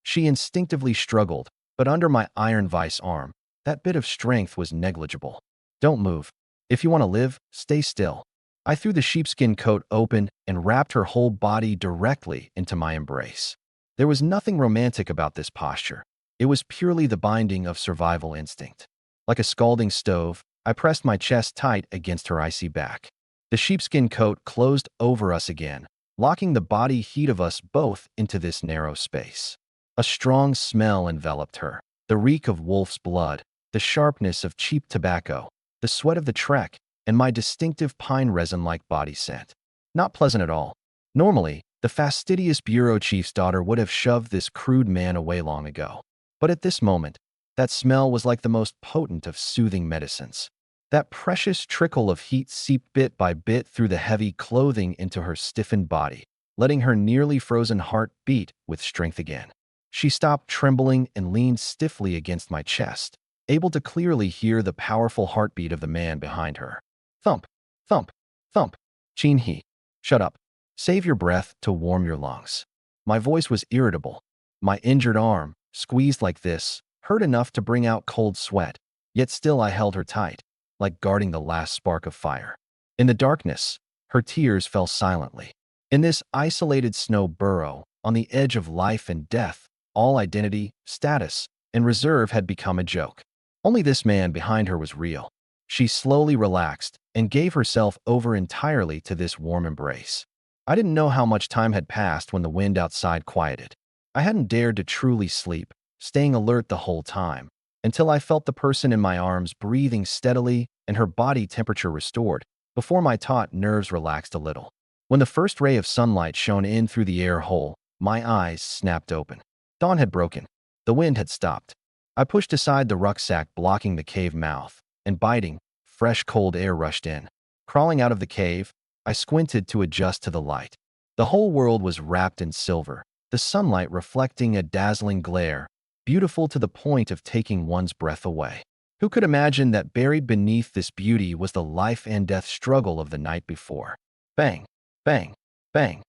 She instinctively struggled, but under my iron vice arm, that bit of strength was negligible. Don't move. If you want to live, stay still. I threw the sheepskin coat open and wrapped her whole body directly into my embrace. There was nothing romantic about this posture. It was purely the binding of survival instinct. Like a scalding stove, I pressed my chest tight against her icy back. The sheepskin coat closed over us again, locking the body heat of us both into this narrow space. A strong smell enveloped her, the reek of wolf's blood, the sharpness of cheap tobacco, the sweat of the trek, and my distinctive pine resin-like body scent. Not pleasant at all. Normally, the fastidious bureau chief's daughter would have shoved this crude man away long ago. But at this moment, that smell was like the most potent of soothing medicines. That precious trickle of heat seeped bit by bit through the heavy clothing into her stiffened body, letting her nearly frozen heart beat with strength again. She stopped trembling and leaned stiffly against my chest, able to clearly hear the powerful heartbeat of the man behind her. Thump, thump, thump. Chin he. Shut up. Save your breath to warm your lungs. My voice was irritable. My injured arm, squeezed like this, hurt enough to bring out cold sweat, yet still I held her tight, like guarding the last spark of fire. In the darkness, her tears fell silently. In this isolated snow burrow, on the edge of life and death, all identity, status, and reserve had become a joke. Only this man behind her was real. She slowly relaxed and gave herself over entirely to this warm embrace. I didn't know how much time had passed when the wind outside quieted. I hadn't dared to truly sleep, staying alert the whole time, until I felt the person in my arms breathing steadily and her body temperature restored, before my taut nerves relaxed a little. When the first ray of sunlight shone in through the air hole, my eyes snapped open. Dawn had broken. The wind had stopped. I pushed aside the rucksack blocking the cave mouth, and biting, fresh cold air rushed in. Crawling out of the cave, I squinted to adjust to the light. The whole world was wrapped in silver, the sunlight reflecting a dazzling glare, beautiful to the point of taking one's breath away. Who could imagine that buried beneath this beauty was the life and death struggle of the night before? Bang, bang, bang.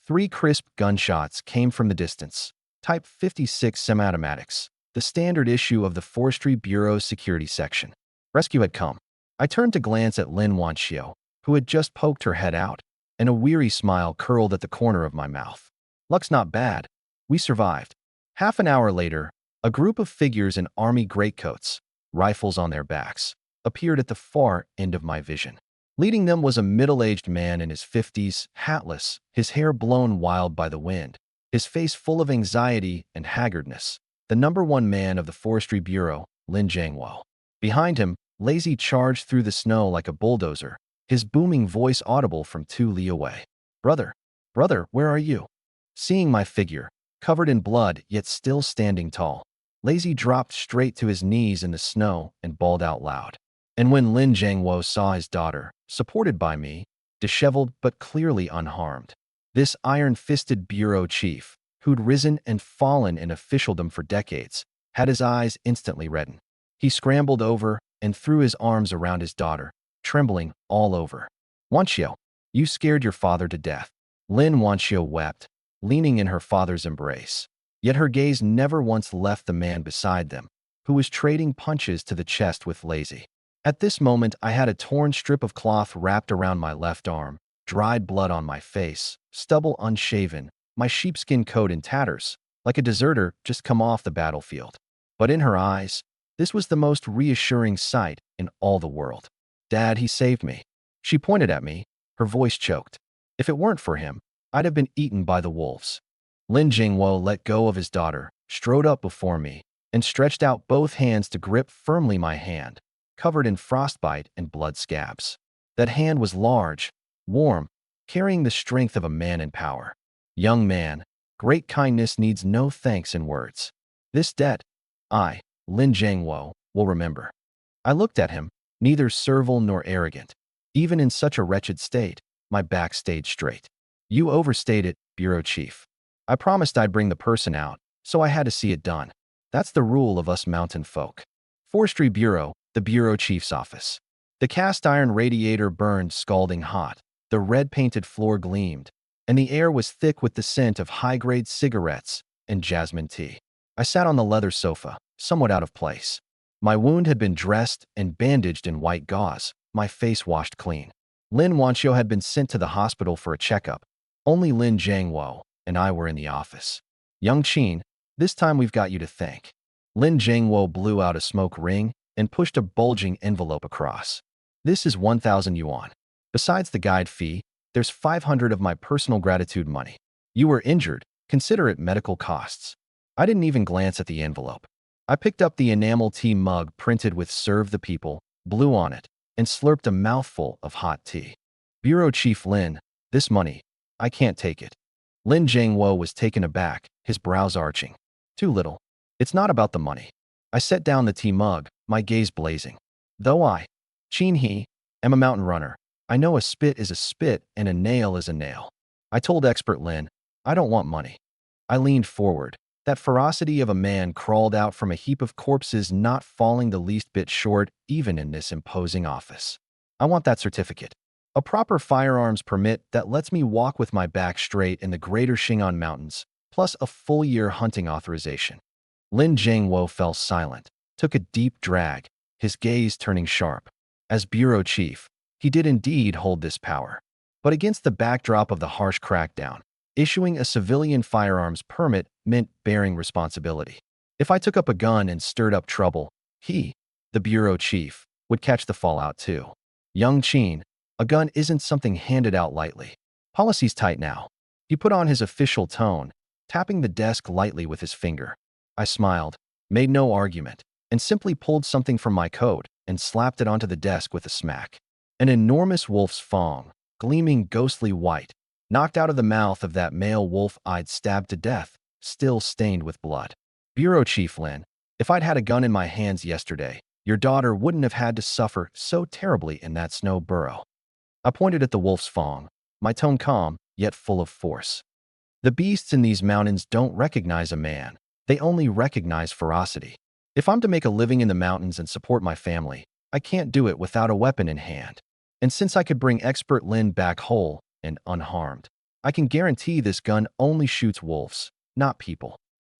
3 crisp gunshots came from the distance. Type 56 semi-automatics, the standard issue of the Forestry Bureau's security section. Rescue had come. I turned to glance at Lin Wanxiu, who had just poked her head out, and a weary smile curled at the corner of my mouth. Luck's not bad. We survived. Half an hour later, a group of figures in army greatcoats, rifles on their backs, appeared at the far end of my vision. Leading them was a middle-aged man in his 50s, hatless, his hair blown wild by the wind, his face full of anxiety and haggardness. The #1 man of the Forestry Bureau, Lin Jiangwo. Behind him, Lazy charged through the snow like a bulldozer, his booming voice audible from 2 li away. Brother, brother, where are you? Seeing my figure, covered in blood yet still standing tall, Lazy dropped straight to his knees in the snow and bawled out loud. And when Lin Jiangwo saw his daughter, supported by me, disheveled but clearly unharmed, this iron-fisted bureau chief, who'd risen and fallen in officialdom for decades, had his eyes instantly redden. He scrambled over and threw his arms around his daughter, trembling all over. Wanxiu, you scared your father to death. Lin Wanxiu wept, leaning in her father's embrace. Yet her gaze never once left the man beside them, who was trading punches to the chest with Lazy. At this moment, I had a torn strip of cloth wrapped around my left arm, dried blood on my face, stubble unshaven, my sheepskin coat in tatters, like a deserter just come off the battlefield. But in her eyes, this was the most reassuring sight in all the world. Dad, he saved me. She pointed at me, her voice choked. If it weren't for him, I'd have been eaten by the wolves. Lin Jingwo let go of his daughter, strode up before me, and stretched out both hands to grip firmly my hand, covered in frostbite and blood scabs. That hand was large, warm, carrying the strength of a man in power. Young man, great kindness needs no thanks in words. This debt, I, Lin Jiangwo, will remember. I looked at him, neither servile nor arrogant. Even in such a wretched state, my back stayed straight. You overstayed it, Bureau Chief. I promised I'd bring the person out, so I had to see it done. That's the rule of us mountain folk. Forestry Bureau, the Bureau Chief's office. The cast iron radiator burned scalding hot, the red-painted floor gleamed, and the air was thick with the scent of high-grade cigarettes and jasmine tea. I sat on the leather sofa, somewhat out of place. My wound had been dressed and bandaged in white gauze, my face washed clean. Lin Wanxiu had been sent to the hospital for a checkup. Only Lin Jiangwo and I were in the office. Young Qin, this time we've got you to thank. Lin Jiangwo blew out a smoke ring and pushed a bulging envelope across. This is 1,000 yuan. Besides the guide fee, there's 500 of my personal gratitude money. You were injured, consider it medical costs. I didn't even glance at the envelope. I picked up the enamel tea mug printed with Serve the People, blew on it, and slurped a mouthful of hot tea. Bureau Chief Lin, this money, I can't take it. Lin Jiangwo was taken aback, his brows arching. Too little. It's not about the money. I set down the tea mug, my gaze blazing. Though I, Qin He, am a mountain runner, I know a spit is a spit and a nail is a nail. I told expert Lin, I don't want money. I leaned forward. That ferocity of a man crawled out from a heap of corpses, not falling the least bit short even in this imposing office. I want that certificate. A proper firearms permit that lets me walk with my back straight in the greater Xin'an Mountains, plus a full-year hunting authorization. Lin Jiangwo fell silent, took a deep drag, his gaze turning sharp. As bureau chief, he did indeed hold this power. But against the backdrop of the harsh crackdown, issuing a civilian firearms permit meant bearing responsibility. If I took up a gun and stirred up trouble, he, the bureau chief, would catch the fallout too. Young Qin, a gun isn't something handed out lightly. Policy's tight now. He put on his official tone, tapping the desk lightly with his finger. I smiled, made no argument, and simply pulled something from my coat and slapped it onto the desk with a smack. An enormous wolf's fang, gleaming ghostly white, knocked out of the mouth of that male wolf I'd stabbed to death, still stained with blood. Bureau Chief Lin, if I'd had a gun in my hands yesterday, your daughter wouldn't have had to suffer so terribly in that snow burrow. I pointed at the wolf's fang, my tone calm, yet full of force. The beasts in these mountains don't recognize a man. They only recognize ferocity. If I'm to make a living in the mountains and support my family, I can't do it without a weapon in hand. And since I could bring expert Lin back whole and unharmed, I can guarantee this gun only shoots wolves, not people.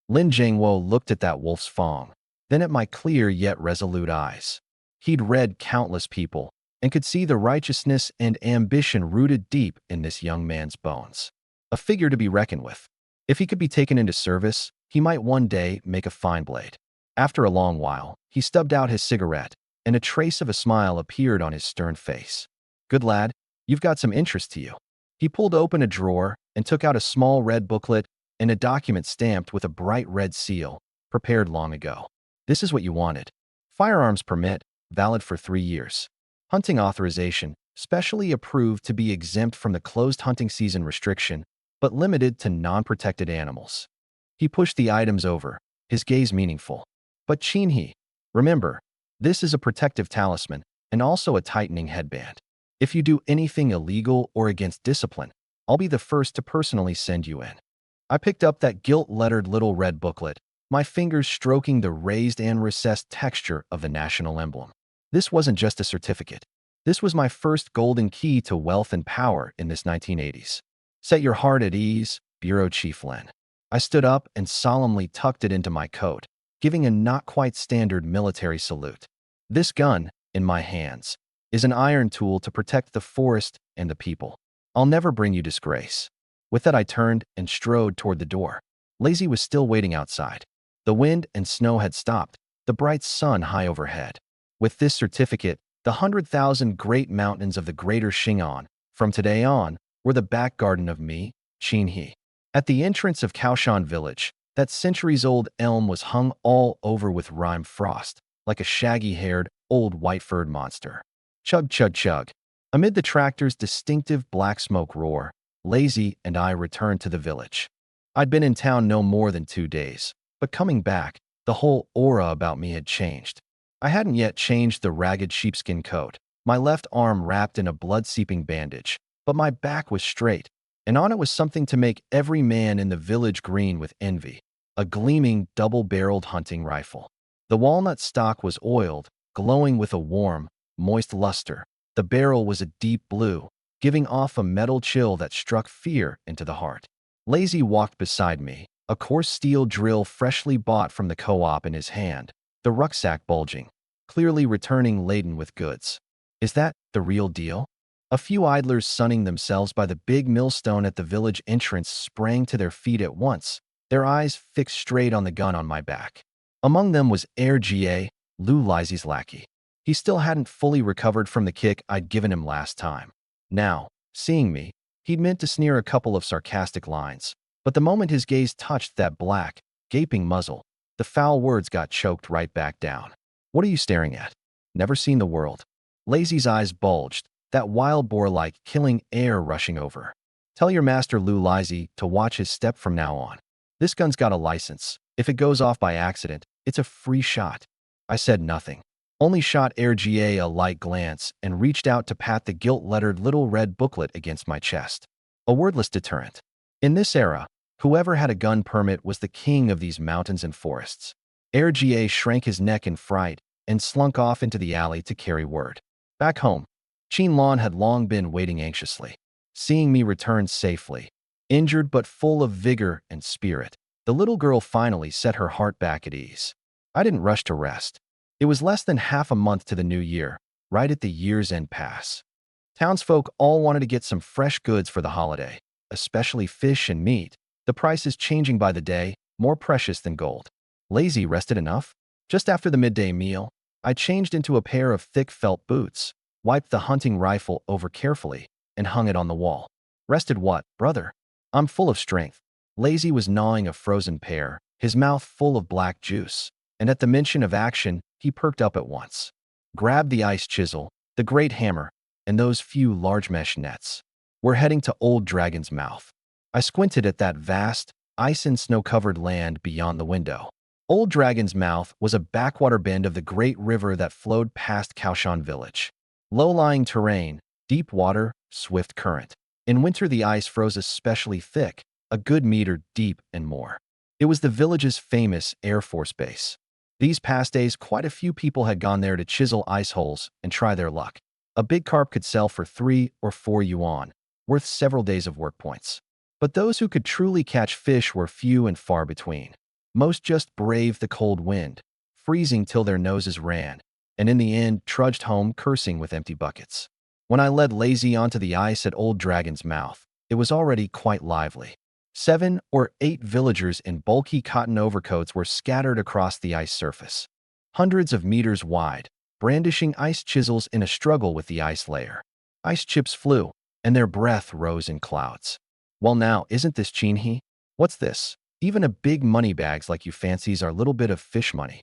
Lin Jiangwo looked at that wolf's fang, then at my clear yet resolute eyes. He'd read countless people and could see the righteousness and ambition rooted deep in this young man's bones. A figure to be reckoned with. If he could be taken into service, he might one day make a fine blade. After a long while, he stubbed out his cigarette, and a trace of a smile appeared on his stern face. Good lad, you've got some interest to you. He pulled open a drawer and took out a small red booklet and a document stamped with a bright red seal, prepared long ago. This is what you wanted. Firearms permit, valid for 3 years. Hunting authorization, specially approved to be exempt from the closed hunting season restriction, but limited to non-protected animals. He pushed the items over, his gaze meaningful. But Chinhee, remember, this is a protective talisman and also a tightening headband. If you do anything illegal or against discipline, I'll be the first to personally send you in. I picked up that gilt-lettered little red booklet, my fingers stroking the raised and recessed texture of the national emblem. This wasn't just a certificate. This was my first golden key to wealth and power in this 1980s. Set your heart at ease, Bureau Chief Len. I stood up and solemnly tucked it into my coat, giving a not-quite-standard military salute. This gun, in my hands, is an iron tool to protect the forest and the people. I'll never bring you disgrace. With that, I turned and strode toward the door. Lazy was still waiting outside. The wind and snow had stopped, the bright sun high overhead. With this certificate, the 100,000 great mountains of the greater Shingon, from today on, were the back garden of me, Chinhee. At the entrance of Kaoshan village, that centuries-old elm was hung all over with rime frost, like a shaggy-haired, old white-furred monster. Chug, chug, chug. Amid the tractor's distinctive black smoke roar, Lazy and I returned to the village. I'd been in town no more than 2 days, but coming back, the whole aura about me had changed. I hadn't yet changed the ragged sheepskin coat, my left arm wrapped in a blood-seeping bandage, but my back was straight, and on it was something to make every man in the village green with envy, a gleaming double-barreled hunting rifle. The walnut stock was oiled, glowing with a warm, moist luster. The barrel was a deep blue, giving off a metal chill that struck fear into the heart. Lazy walked beside me, a coarse steel drill freshly bought from the co-op in his hand, the rucksack bulging, clearly returning laden with goods. Is that the real deal? A few idlers sunning themselves by the big millstone at the village entrance sprang to their feet at once, their eyes fixed straight on the gun on my back. Among them was Ga, Lou Lizy's lackey. He still hadn't fully recovered from the kick I'd given him last time. Now, seeing me, he'd meant to sneer a couple of sarcastic lines, but the moment his gaze touched that black, gaping muzzle, the foul words got choked right back down. What are you staring at? Never seen the world. Lazy's eyes bulged, that wild boar-like killing air rushing over. Tell your master Lou Lizy to watch his step from now on. This gun's got a license. If it goes off by accident, it's a free shot. I said nothing. Only shot Ga a light glance and reached out to pat the gilt-lettered little red booklet against my chest. A wordless deterrent. In this era, whoever had a gun permit was the king of these mountains and forests. Ga shrank his neck in fright and slunk off into the alley to carry word. Back home, Chinlon had long been waiting anxiously. Seeing me return safely, injured but full of vigor and spirit, the little girl finally set her heart back at ease. I didn't rush to rest. It was less than half a month to the new year, right at the year's end pass. Townsfolk all wanted to get some fresh goods for the holiday, especially fish and meat, the prices changing by the day, more precious than gold. Lazy rested enough? Just after the midday meal, I changed into a pair of thick felt boots, wiped the hunting rifle over carefully, and hung it on the wall. Rested what, brother? I'm full of strength. Lazy was gnawing a frozen pear, his mouth full of black juice, and at the mention of action, he perked up at once. Grabbed the ice chisel, the great hammer, and those few large mesh nets. We're heading to Old Dragon's Mouth. I squinted at that vast, ice and snow-covered land beyond the window. Old Dragon's Mouth was a backwater bend of the great river that flowed past Kaoshan village. Low-lying terrain, deep water, swift current. In winter the ice froze especially thick, a good meter deep and more. It was the village's famous Air Force base. These past days, quite a few people had gone there to chisel ice holes and try their luck. A big carp could sell for 3 or 4 yuan, worth several days of work points. But those who could truly catch fish were few and far between. Most just braved the cold wind, freezing till their noses ran, and in the end trudged home cursing with empty buckets. When I led Lazy onto the ice at Old Dragon's Mouth, it was already quite lively. 7 or 8 villagers in bulky cotton overcoats were scattered across the ice surface, hundreds of meters wide, brandishing ice chisels in a struggle with the ice layer. Ice chips flew, and their breath rose in clouds. Well now, isn't this Chinhee? What's this? Even a big money bags like you fancies are little bit of fish money.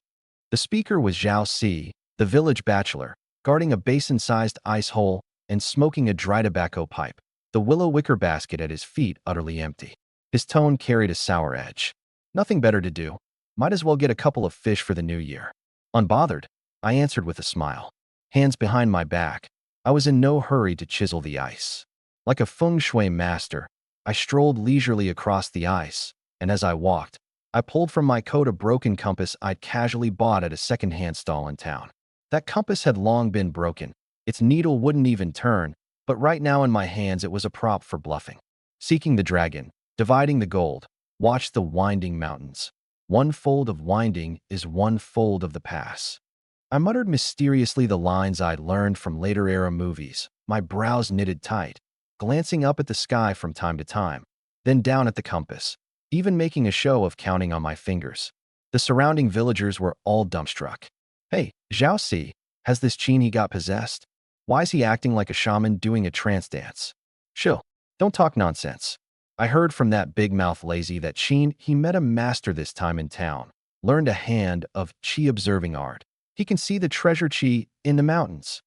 The speaker was Zhao Si, the village bachelor, guarding a basin-sized ice hole and smoking a dry tobacco pipe, the willow wicker basket at his feet utterly empty. His tone carried a sour edge. Nothing better to do. Might as well get a couple of fish for the new year. Unbothered, I answered with a smile. Hands behind my back, I was in no hurry to chisel the ice. Like a feng shui master, I strolled leisurely across the ice, and as I walked, I pulled from my coat a broken compass I'd casually bought at a second-hand stall in town. That compass had long been broken. Its needle wouldn't even turn, but right now in my hands it was a prop for bluffing. Seeking the dragon, dividing the gold, watch the winding mountains. One fold of winding is one fold of the pass. I muttered mysteriously the lines I'd learned from later-era movies, my brows knitted tight, glancing up at the sky from time to time, then down at the compass, even making a show of counting on my fingers. The surrounding villagers were all dumbstruck. Hey, Zhao Si, has this Chinhee got possessed? Why is he acting like a shaman doing a trance dance? Chill, don't talk nonsense. I heard from that big-mouth lazy that he met a master this time in town, learned a hand of chi observing art. He can see the treasure chi in the mountains.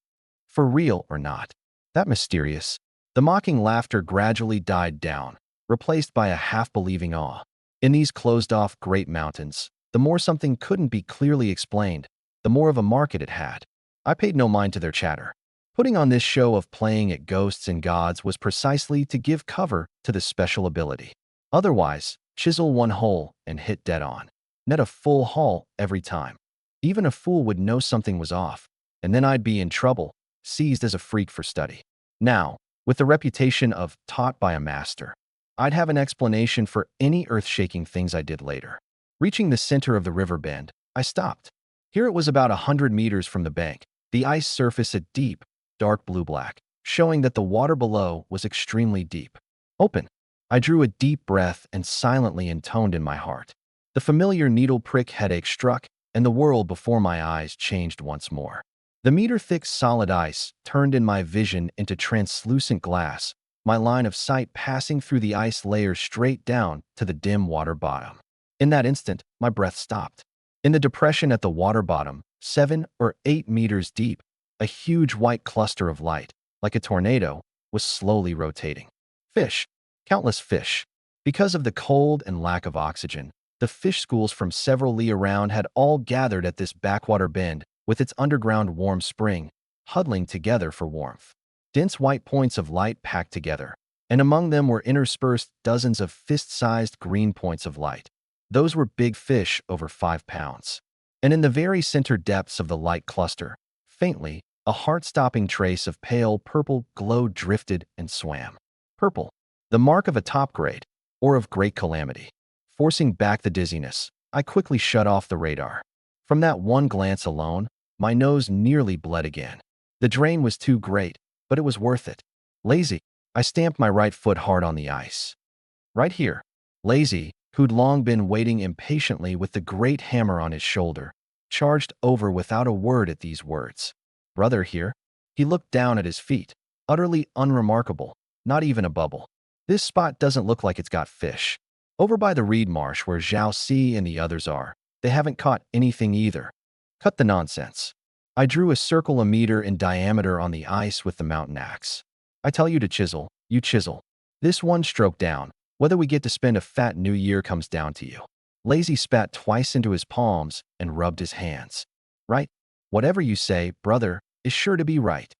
For real or not? That mysterious. The mocking laughter gradually died down, replaced by a half-believing awe. In these closed-off great mountains, the more something couldn't be clearly explained, the more of a market it had. I paid no mind to their chatter. Putting on this show of playing at ghosts and gods was precisely to give cover to the special ability. Otherwise, chisel one hole and hit dead on. Net a full haul every time. Even a fool would know something was off, and then I'd be in trouble, seized as a freak for study. Now, with the reputation of taught by a master, I'd have an explanation for any earth-shaking things I did later. Reaching the center of the river bend, I stopped. Here it was about 100 meters from the bank, the ice surface a deep, dark blue-black, showing that the water below was extremely deep. Open. I drew a deep breath and silently intoned in my heart. The familiar needle prick headache struck, and the world before my eyes changed once more. The meter-thick solid ice turned in my vision into translucent glass, my line of sight passing through the ice layers straight down to the dim water bottom. In that instant, my breath stopped. In the depression at the water bottom, 7 or 8 meters deep, a huge white cluster of light, like a tornado, was slowly rotating. Fish. Countless fish. Because of the cold and lack of oxygen, the fish schools from several li around had all gathered at this backwater bend with its underground warm spring, huddling together for warmth. Dense white points of light packed together, and among them were interspersed dozens of fist-sized green points of light. Those were big fish over 5 pounds. And in the very center depths of the light cluster, faintly, a heart-stopping trace of pale purple glow drifted and swam. Purple, the mark of a top grade, or of great calamity. Forcing back the dizziness, I quickly shut off the radar. From that one glance alone, my nose nearly bled again. The drain was too great, but it was worth it. Lazy, I stamped my right foot hard on the ice. Right here, Lazy, who'd long been waiting impatiently with the great hammer on his shoulder, charged over without a word at these words. Brother here? He looked down at his feet, utterly unremarkable, not even a bubble. This spot doesn't look like it's got fish. Over by the reed marsh where Zhao Si and the others are, they haven't caught anything either. Cut the nonsense. I drew a circle a meter in diameter on the ice with the mountain axe. I tell you to chisel, you chisel. This one stroke down, whether we get to spend a fat new year comes down to you. Lazy spat twice into his palms and rubbed his hands. Right? Whatever you say, brother, is sure to be right.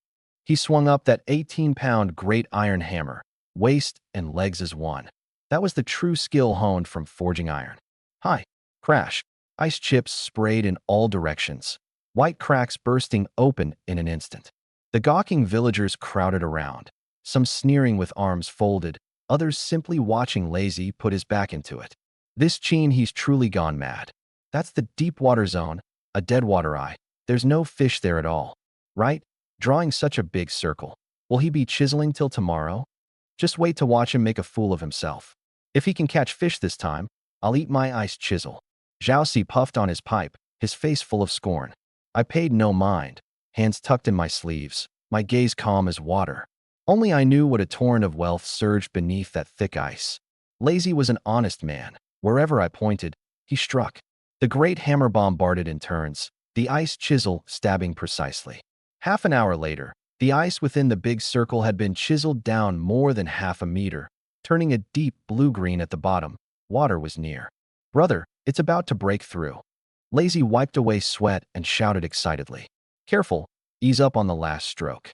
He swung up that 18-pound great iron hammer, waist and legs as one. That was the true skill honed from forging iron. Hi. Crash. Ice chips sprayed in all directions, white cracks bursting open in an instant. The gawking villagers crowded around, some sneering with arms folded, others simply watching Lazy put his back into it. This he's truly gone mad. That's the deep water zone, a deadwater eye. There's no fish there at all. Right? Drawing such a big circle. Will he be chiseling till tomorrow? Just wait to watch him make a fool of himself. If he can catch fish this time, I'll eat my ice chisel. Zhao Si puffed on his pipe, his face full of scorn. I paid no mind, hands tucked in my sleeves, my gaze calm as water. Only I knew what a torrent of wealth surged beneath that thick ice. Lazy was an honest man. Wherever I pointed, he struck. The great hammer bombarded in turns, the ice chisel stabbing precisely. Half an hour later, the ice within the big circle had been chiseled down more than half a meter, turning a deep blue-green at the bottom. Water was near. "Brother, it's about to break through." Lazy wiped away sweat and shouted excitedly. "Careful, ease up on the last stroke."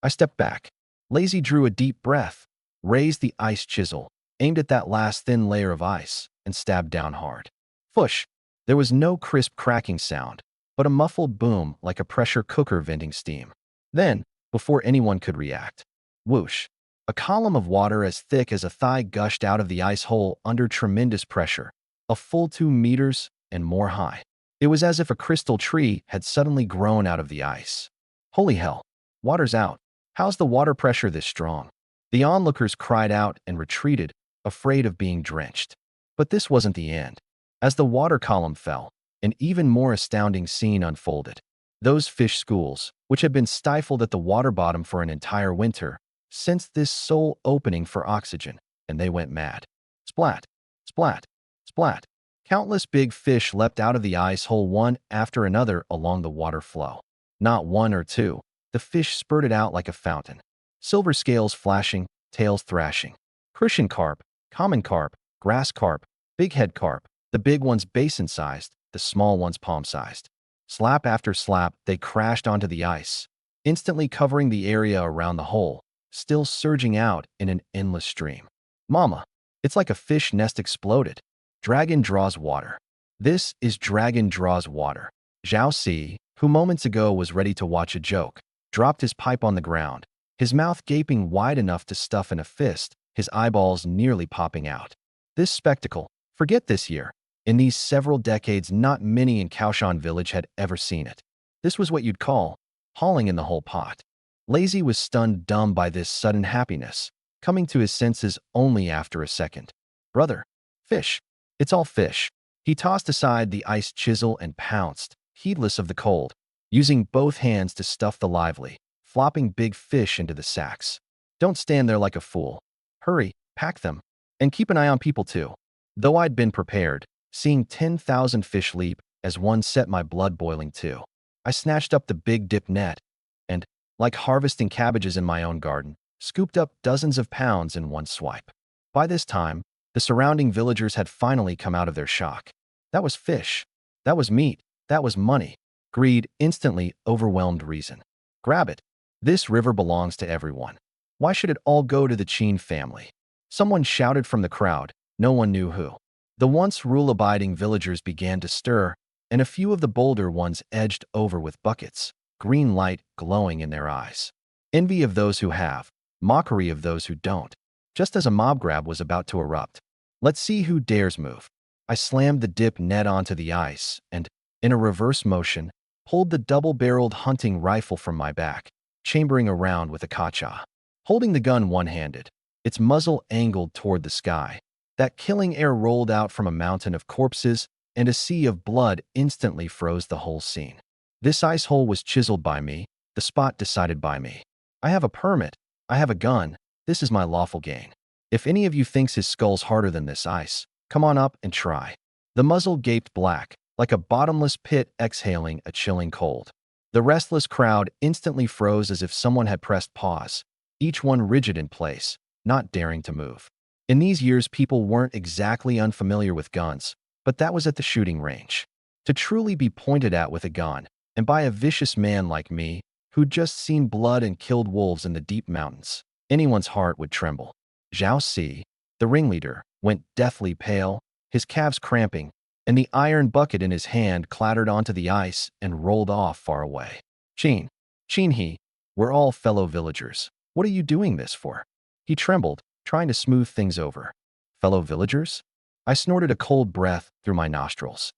I stepped back. Lazy drew a deep breath, raised the ice chisel, aimed at that last thin layer of ice, and stabbed down hard. Fush! There was no crisp cracking sound, but a muffled boom like a pressure cooker venting steam. Then, before anyone could react, whoosh! A column of water as thick as a thigh gushed out of the ice hole under tremendous pressure, a full 2 meters and more high. It was as if a crystal tree had suddenly grown out of the ice. Holy hell! Water's out. How's the water pressure this strong? The onlookers cried out and retreated, afraid of being drenched. But this wasn't the end. As the water column fell, an even more astounding scene unfolded. Those fish schools, which had been stifled at the water bottom for an entire winter, sensed this sole opening for oxygen, and they went mad. Splat! Splat! Splat! Countless big fish leapt out of the ice hole one after another along the water flow. Not one or two. The fish spurted out like a fountain. Silver scales flashing, tails thrashing. Crucian carp, common carp, grass carp, bighead carp, the big ones basin-sized, the small ones palm-sized. Slap after slap, they crashed onto the ice, instantly covering the area around the hole, still surging out in an endless stream. Mama, it's like a fish nest exploded. Dragon draws water. This is Dragon draws water. Zhao Si, who moments ago was ready to watch a joke, dropped his pipe on the ground, his mouth gaping wide enough to stuff in a fist, his eyeballs nearly popping out. This spectacle, forget this year, in these several decades not many in Kaoshan village had ever seen it. This was what you'd call hauling in the whole pot. Lazy was stunned dumb by this sudden happiness, coming to his senses only after a second. Brother, fish. It's all fish. He tossed aside the ice chisel and pounced, heedless of the cold, using both hands to stuff the lively, flopping big fish into the sacks. Don't stand there like a fool. Hurry, pack them. And keep an eye on people too. Though I'd been prepared, seeing 10,000 fish leap as one set my blood boiling too. I snatched up the big dip net and, like harvesting cabbages in my own garden, scooped up dozens of pounds in one swipe. By this time, the surrounding villagers had finally come out of their shock. That was fish. That was meat. That was money. Greed instantly overwhelmed reason. Grab it. This river belongs to everyone. Why should it all go to the Qin family? Someone shouted from the crowd, no one knew who. The once rule-abiding villagers began to stir, and a few of the bolder ones edged over with buckets, green light glowing in their eyes. Envy of those who have, mockery of those who don't. Just as a mob grab was about to erupt. Let's see who dares move. I slammed the dip net onto the ice and, in a reverse motion, pulled the double-barreled hunting rifle from my back, chambering around with a kacha. Holding the gun one-handed, its muzzle angled toward the sky, that killing air rolled out from a mountain of corpses, and a sea of blood instantly froze the whole scene. This ice hole was chiseled by me, the spot decided by me. I have a permit. I have a gun. This is my lawful gain. If any of you thinks his skull's harder than this ice, come on up and try. The muzzle gaped black, like a bottomless pit exhaling a chilling cold. The restless crowd instantly froze as if someone had pressed pause, each one rigid in place, not daring to move. In these years, people weren't exactly unfamiliar with guns, but that was at the shooting range. To truly be pointed at with a gun, and by a vicious man like me, who'd just seen blood and killed wolves in the deep mountains, anyone's heart would tremble. Zhao Si, the ringleader, went deathly pale, his calves cramping, and the iron bucket in his hand clattered onto the ice and rolled off far away. Qin he, we're all fellow villagers. What are you doing this for? He trembled, trying to smooth things over. Fellow villagers? I snorted a cold breath through my nostrils.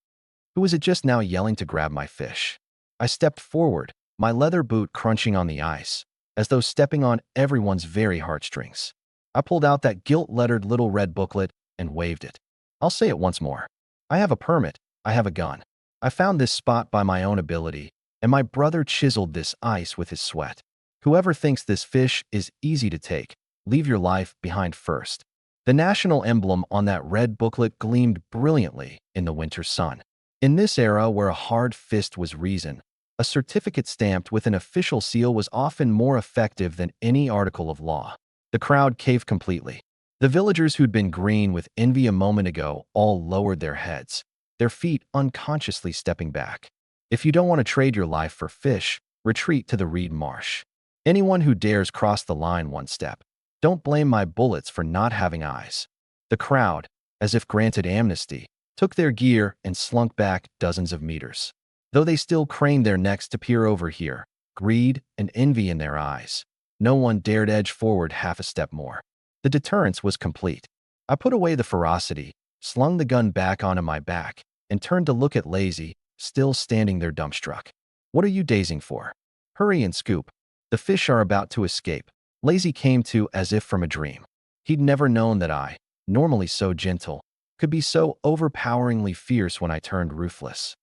Who was it just now yelling to grab my fish? I stepped forward, my leather boot crunching on the ice, as though stepping on everyone's very heartstrings. I pulled out that gilt-lettered little red booklet and waved it. I'll say it once more. I have a permit. I have a gun. I found this spot by my own ability, and my brother chiseled this ice with his sweat. Whoever thinks this fish is easy to take, leave your life behind first. The national emblem on that red booklet gleamed brilliantly in the winter sun. In this era where a hard fist was reason, a certificate stamped with an official seal was often more effective than any article of law. The crowd caved completely. The villagers who'd been green with envy a moment ago all lowered their heads, their feet unconsciously stepping back. If you don't want to trade your life for fish, retreat to the reed marsh. Anyone who dares cross the line one step, don't blame my bullets for not having eyes. The crowd, as if granted amnesty, took their gear and slunk back dozens of meters. Though they still craned their necks to peer over here, greed and envy in their eyes, no one dared edge forward half a step more. The deterrence was complete. I put away the ferocity, slung the gun back onto my back, and turned to look at Lazy, still standing there dumbstruck. What are you dazing for? Hurry and scoop. The fish are about to escape. Lazy came to as if from a dream. He'd never known that I, normally so gentle, could be so overpoweringly fierce when I turned ruthless.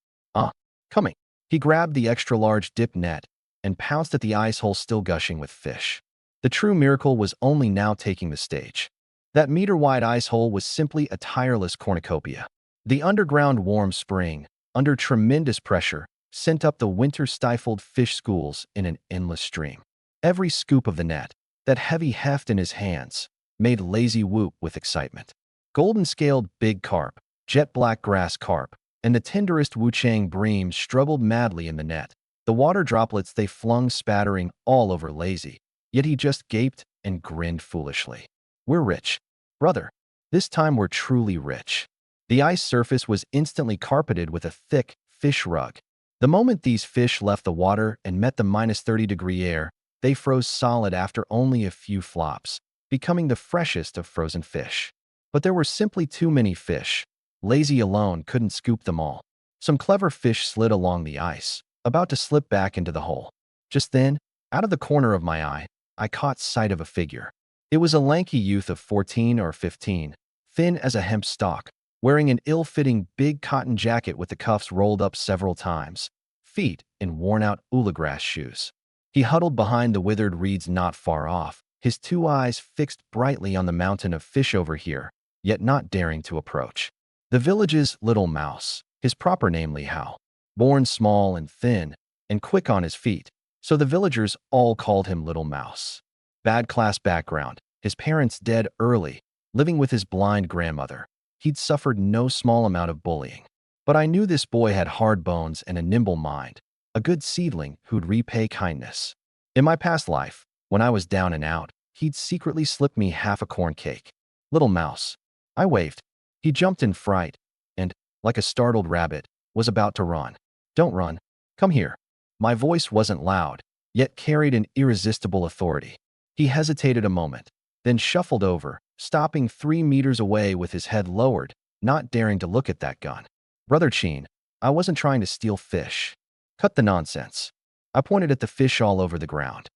Coming. He grabbed the extra-large dip net and pounced at the ice hole still gushing with fish. The true miracle was only now taking the stage. That meter-wide ice hole was simply a tireless cornucopia. The underground warm spring, under tremendous pressure, sent up the winter-stifled fish schools in an endless stream. Every scoop of the net, that heavy heft in his hands, made Lazy whoop with excitement. Golden-scaled big carp, jet-black grass carp, and the tenderest wuchang breams struggled madly in the net, the water droplets they flung spattering all over Lazy, yet he just gaped and grinned foolishly. We're rich. Brother, this time we're truly rich. The ice surface was instantly carpeted with a thick fish rug. The moment these fish left the water and met the -30-degree air, they froze solid after only a few flops, becoming the freshest of frozen fish. But there were simply too many fish. Lazy alone couldn't scoop them all. Some clever fish slid along the ice, about to slip back into the hole. Just then, out of the corner of my eye, I caught sight of a figure. It was a lanky youth of 14 or 15, thin as a hemp stalk, wearing an ill-fitting big cotton jacket with the cuffs rolled up several times, feet in worn-out oolagrass shoes. He huddled behind the withered reeds not far off, his two eyes fixed brightly on the mountain of fish over here, yet not daring to approach. The village's little mouse, his proper name Li Hao, born small and thin, and quick on his feet, so the villagers all called him Little Mouse. Bad class background, his parents dead early, living with his blind grandmother. He'd suffered no small amount of bullying. But I knew this boy had hard bones and a nimble mind, a good seedling who'd repay kindness. In my past life, when I was down and out, he'd secretly slipped me half a corn cake. Little Mouse. I waved. He jumped in fright and, like a startled rabbit, was about to run. Don't run. Come here. My voice wasn't loud, yet carried an irresistible authority. He hesitated a moment, then shuffled over, stopping 3 meters away with his head lowered, not daring to look at that gun. Brother Cheen, I wasn't trying to steal fish. Cut the nonsense. I pointed at the fish all over the ground.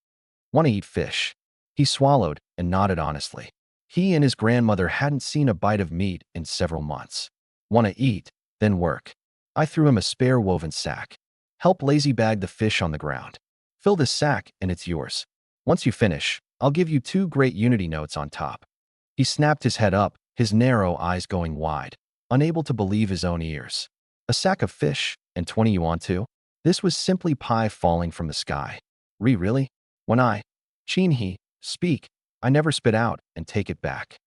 Want to eat fish? He swallowed and nodded honestly. He and his grandmother hadn't seen a bite of meat in several months. Want to eat, then work. I threw him a spare woven sack. Help Lazy bag the fish on the ground. Fill this sack and it's yours. Once you finish, I'll give you 2 great Unity notes on top. He snapped his head up, his narrow eyes going wide, unable to believe his own ears. A sack of fish, and 20 you want to? This was simply pie falling from the sky. Really? When I, Cheen speak, I never spit out and take it back.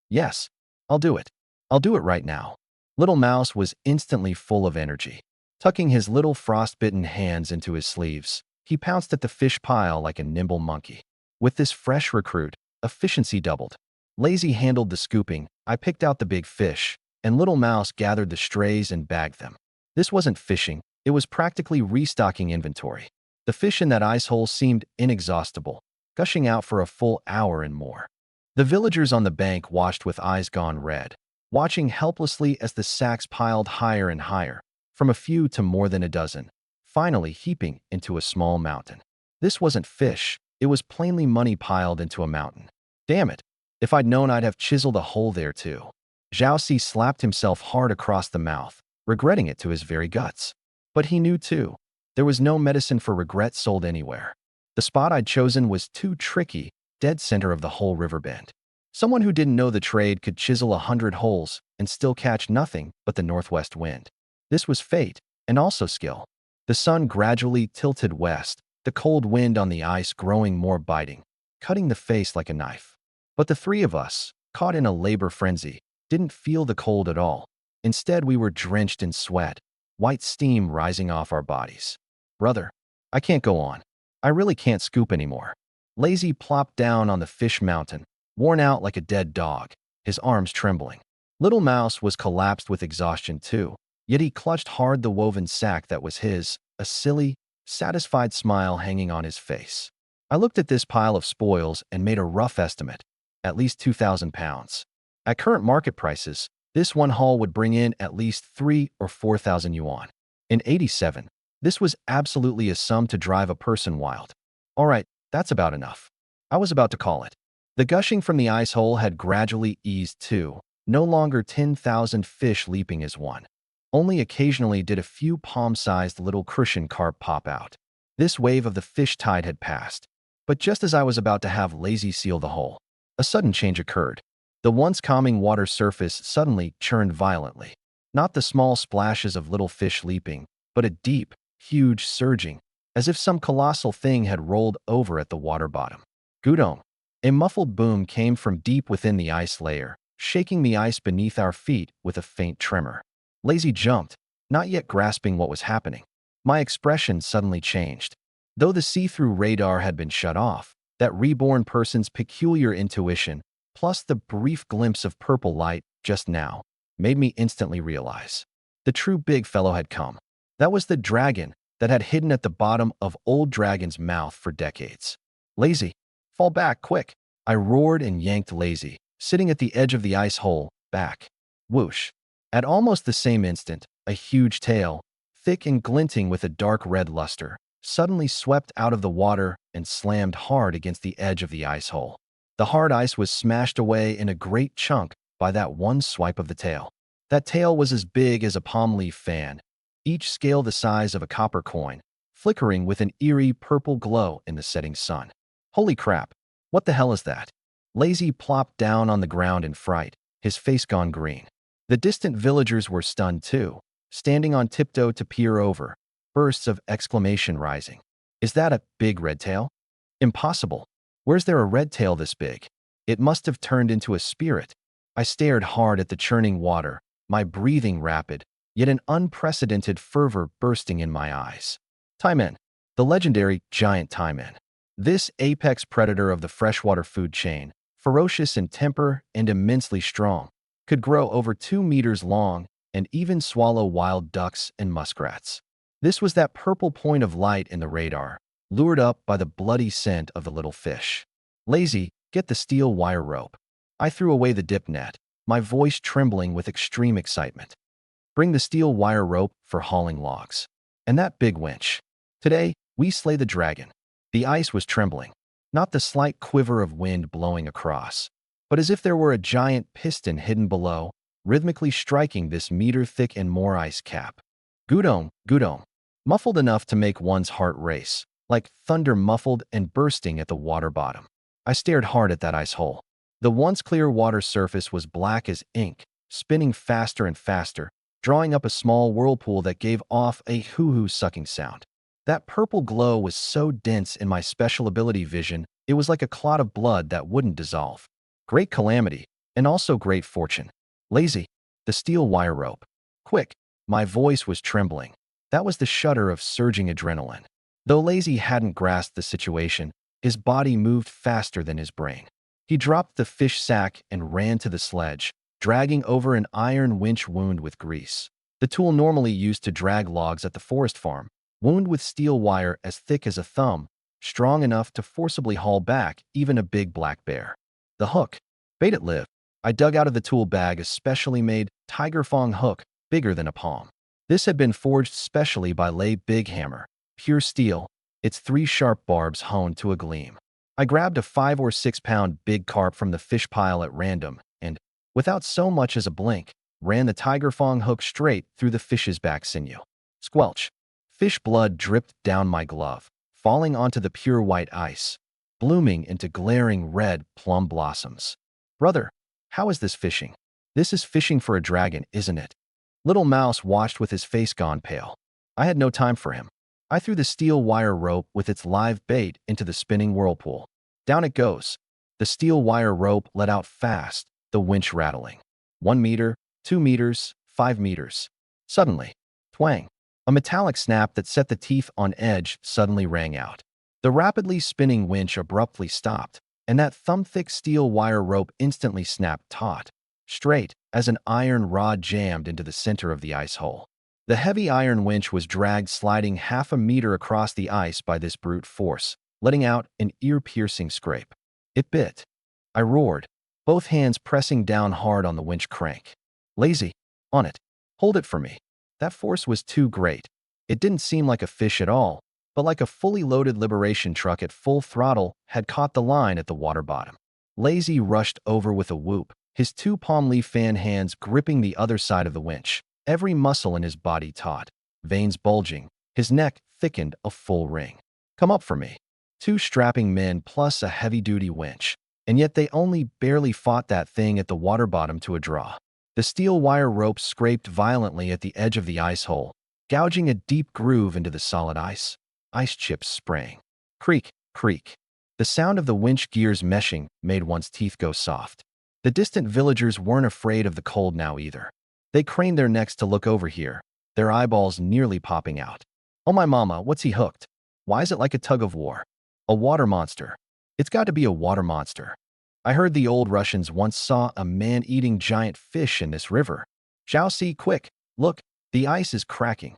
Yes, I'll do it. I'll do it right now. Little Mouse was instantly full of energy. Tucking his little frostbitten hands into his sleeves, he pounced at the fish pile like a nimble monkey. With this fresh recruit, efficiency doubled. Lazy handled the scooping, I picked out the big fish, and Little Mouse gathered the strays and bagged them. This wasn't fishing, it was practically restocking inventory. The fish in that ice hole seemed inexhaustible, gushing out for a full hour and more. The villagers on the bank watched with eyes gone red, watching helplessly as the sacks piled higher and higher, from a few to more than a dozen, finally heaping into a small mountain. This wasn't fish, it was plainly money piled into a mountain. Damn it, if I'd known I'd have chiseled a hole there too. Zhao Si slapped himself hard across the mouth, regretting it to his very guts. But he knew too, there was no medicine for regret sold anywhere. The spot I'd chosen was too tricky, dead center of the whole river bend. Someone who didn't know the trade could chisel 100 holes and still catch nothing but the northwest wind. This was fate, and also skill. The sun gradually tilted west, the cold wind on the ice growing more biting, cutting the face like a knife. But the three of us, caught in a labor frenzy, didn't feel the cold at all. Instead, we were drenched in sweat, white steam rising off our bodies. Brother, I can't go on. I really can't scoop anymore. Lazy plopped down on the fish mountain, worn out like a dead dog, his arms trembling. Little Mouse was collapsed with exhaustion too, yet he clutched hard the woven sack that was his, a silly, satisfied smile hanging on his face. I looked at this pile of spoils and made a rough estimate, at least 2,000 pounds. At current market prices, this one haul would bring in at least 3 or 4,000 yuan. In 87, this was absolutely a sum to drive a person wild. All right, that's about enough. I was about to call it. The gushing from the ice hole had gradually eased too, no longer 10,000 fish leaping as one. Only occasionally did a few palm-sized little crucian carp pop out. This wave of the fish tide had passed, but just as I was about to have Lazy seal the hole, a sudden change occurred. The once calming water surface suddenly churned violently. Not the small splashes of little fish leaping, but a deep, huge surging, as if some colossal thing had rolled over at the water bottom. Gudong! A muffled boom came from deep within the ice layer, shaking the ice beneath our feet with a faint tremor. Lazy jumped, not yet grasping what was happening. My expression suddenly changed. Though the see-through radar had been shut off, that reborn person's peculiar intuition, plus the brief glimpse of purple light just now, made me instantly realize. The true big fellow had come. That was the dragon that had hidden at the bottom of Old Dragon's mouth for decades. Lazy, fall back, quick! I roared and yanked Lazy, sitting at the edge of the ice hole, back. Whoosh! At almost the same instant, a huge tail, thick and glinting with a dark red luster, suddenly swept out of the water and slammed hard against the edge of the ice hole. The hard ice was smashed away in a great chunk by that one swipe of the tail. That tail was as big as a palm leaf fan, each scale the size of a copper coin, flickering with an eerie purple glow in the setting sun. Holy crap, what the hell is that? Lazy plopped down on the ground in fright, his face gone green. The distant villagers were stunned too, standing on tiptoe to peer over, bursts of exclamation rising. Is that a big red tail? Impossible. Where's there a red tail this big? It must have turned into a spirit. I stared hard at the churning water, my breathing rapid, yet an unprecedented fervor bursting in my eyes. Taimen, the legendary giant taimen. This apex predator of the freshwater food chain, ferocious in temper and immensely strong, could grow over 2 meters long and even swallow wild ducks and muskrats. This was that purple point of light in the radar, lured up by the bloody scent of the little fish. Lazy, get the steel wire rope. I threw away the dip net, my voice trembling with extreme excitement. Bring the steel wire rope for hauling logs. And that big winch. Today, we slay the dragon. The ice was trembling, not the slight quiver of wind blowing across, but as if there were a giant piston hidden below, rhythmically striking this meter-thick and more ice cap. Gudong, gudong, muffled enough to make one's heart race, like thunder muffled and bursting at the water bottom. I stared hard at that ice hole. The once clear water surface was black as ink, spinning faster and faster, drawing up a small whirlpool that gave off a hoo-hoo sucking sound. That purple glow was so dense in my special ability vision, it was like a clot of blood that wouldn't dissolve. Great calamity, and also great fortune. Lazy, the steel wire rope. Quick, my voice was trembling. That was the shudder of surging adrenaline. Though Lazy hadn't grasped the situation, his body moved faster than his brain. He dropped the fish sack and ran to the sledge, dragging over an iron winch wound with grease. The tool normally used to drag logs at the forest farm, wound with steel wire as thick as a thumb, strong enough to forcibly haul back even a big black bear. The hook. Bait it live. I dug out of the tool bag a specially made tiger fong hook, bigger than a palm. This had been forged specially by Lay Big Hammer, pure steel, its 3 sharp barbs honed to a gleam. I grabbed a 5 or 6 pound big carp from the fish pile at random and, without so much as a blink, ran the tiger fong hook straight through the fish's back sinew. Squelch. Fish blood dripped down my glove, falling onto the pure white ice, blooming into glaring red plum blossoms. Brother, how is this fishing? This is fishing for a dragon, isn't it? Little Mouse watched with his face gone pale. I had no time for him. I threw the steel wire rope with its live bait into the spinning whirlpool. Down it goes. The steel wire rope let out fast, the winch rattling. 1 meter, 2 meters, 5 meters. Suddenly, twang! A metallic snap that set the teeth on edge suddenly rang out. The rapidly spinning winch abruptly stopped, and that thumb-thick steel wire rope instantly snapped taut, straight as an iron rod jammed into the center of the ice hole. The heavy iron winch was dragged sliding half a meter across the ice by this brute force, letting out an ear-piercing scrape. It bit. I roared, both hands pressing down hard on the winch crank. Lazy, on it. Hold it for me. That force was too great. It didn't seem like a fish at all, but like a fully loaded liberation truck at full throttle had caught the line at the water bottom. Lazy rushed over with a whoop, his 2 palm leaf fan hands gripping the other side of the winch, every muscle in his body taut, veins bulging, his neck thickened a full ring. Come up for me. 2 strapping men plus a heavy-duty winch, and yet they only barely fought that thing at the water bottom to a draw. The steel wire rope scraped violently at the edge of the ice hole, gouging a deep groove into the solid ice. Ice chips spraying. Creak, creak. The sound of the winch gears meshing made one's teeth go soft. The distant villagers weren't afraid of the cold now either. They craned their necks to look over here, their eyeballs nearly popping out. Oh my mama, what's he hooked? Why is it like a tug of war? A water monster. It's got to be a water monster. I heard the old Russians once saw a man-eating giant fish in this river. Zhao Si, quick, look, the ice is cracking.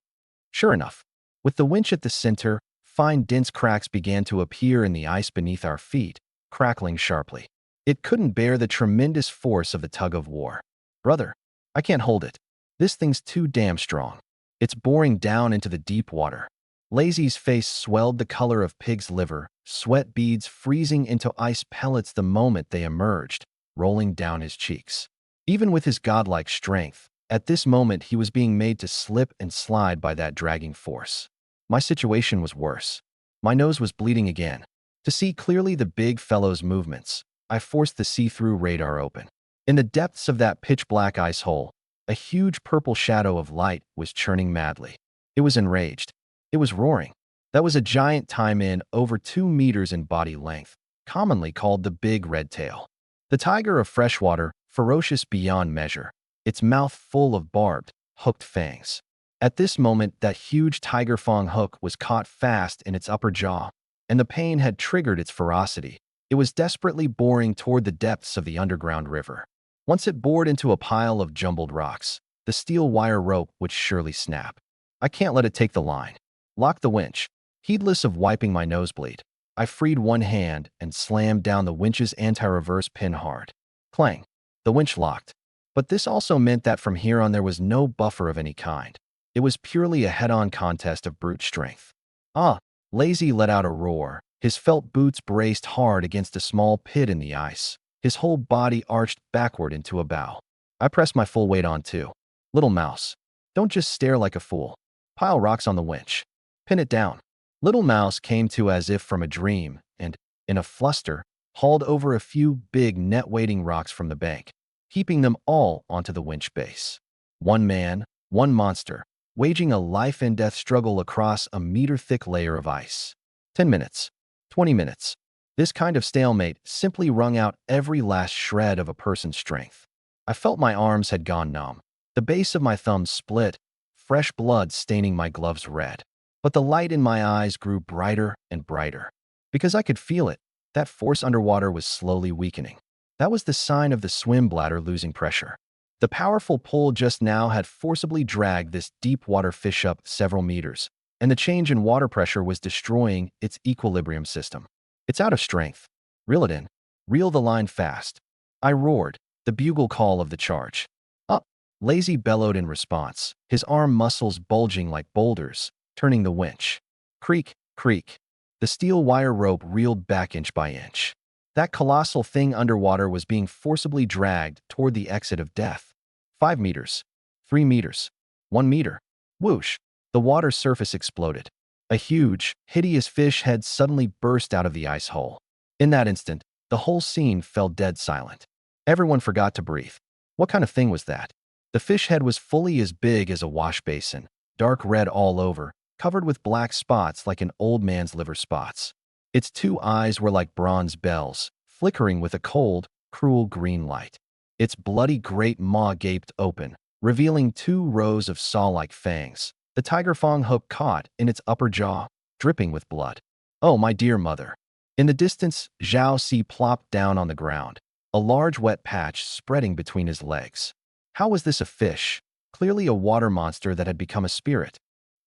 Sure enough, with the winch at the center, fine dense cracks began to appear in the ice beneath our feet, crackling sharply. It couldn't bear the tremendous force of the tug of war. Brother, I can't hold it. This thing's too damn strong. It's boring down into the deep water. Lazy's face swelled the color of pig's liver, sweat beads freezing into ice pellets the moment they emerged, rolling down his cheeks. Even with his godlike strength, at this moment he was being made to slip and slide by that dragging force. My situation was worse. My nose was bleeding again. To see clearly the big fellow's movements, I forced the see-through radar open. In the depths of that pitch-black ice hole, a huge purple shadow of light was churning madly. It was enraged. It was roaring. That was a giant taimen over 2 meters in body length, commonly called the big red tail. The tiger of freshwater, ferocious beyond measure, its mouth full of barbed, hooked fangs. At this moment, that huge tiger fang hook was caught fast in its upper jaw, and the pain had triggered its ferocity. It was desperately boring toward the depths of the underground river. Once it bored into a pile of jumbled rocks, the steel wire rope would surely snap. I can't let it take the line. Lock the winch. Heedless of wiping my nosebleed, I freed one hand and slammed down the winch's anti-reverse pin hard. Clang. The winch locked. But this also meant that from here on there was no buffer of any kind. It was purely a head-on contest of brute strength. Ah! Lazy let out a roar. His felt boots braced hard against a small pit in the ice. His whole body arched backward into a bow. I pressed my full weight on too. Little Mouse, don't just stare like a fool. Pile rocks on the winch. Pin it down. Little Mouse came to as if from a dream and, in a fluster, hauled over a few big net-weighting rocks from the bank, heaping them all onto the winch base. One man, one monster, waging a life-and-death struggle across a meter-thick layer of ice. 10 minutes. 20 minutes. This kind of stalemate simply wrung out every last shred of a person's strength. I felt my arms had gone numb. The base of my thumbs split, fresh blood staining my gloves red. But the light in my eyes grew brighter and brighter. Because I could feel it, that force underwater was slowly weakening. That was the sign of the swim bladder losing pressure. The powerful pull just now had forcibly dragged this deep water fish up several meters, and the change in water pressure was destroying its equilibrium system. It's out of strength. Reel it in. Reel the line fast. I roared, the bugle call of the charge. Up! Lazy bellowed in response, his arm muscles bulging like boulders, turning the winch. Creak, creak. The steel wire rope reeled back inch by inch. That colossal thing underwater was being forcibly dragged toward the exit of death. 5 meters. 3 meters. 1 meter. Whoosh. The water surface exploded. A huge, hideous fish head suddenly burst out of the ice hole. In that instant, the whole scene fell dead silent. Everyone forgot to breathe. What kind of thing was that? The fish head was fully as big as a wash basin, dark red all over, covered with black spots like an old man's liver spots. Its two eyes were like bronze bells, flickering with a cold, cruel green light. Its bloody great maw gaped open, revealing two rows of saw-like fangs, the tiger fang hook caught in its upper jaw, dripping with blood. Oh, my dear mother. In the distance, Zhao Si plopped down on the ground, a large wet patch spreading between his legs. How was this a fish? Clearly a water monster that had become a spirit.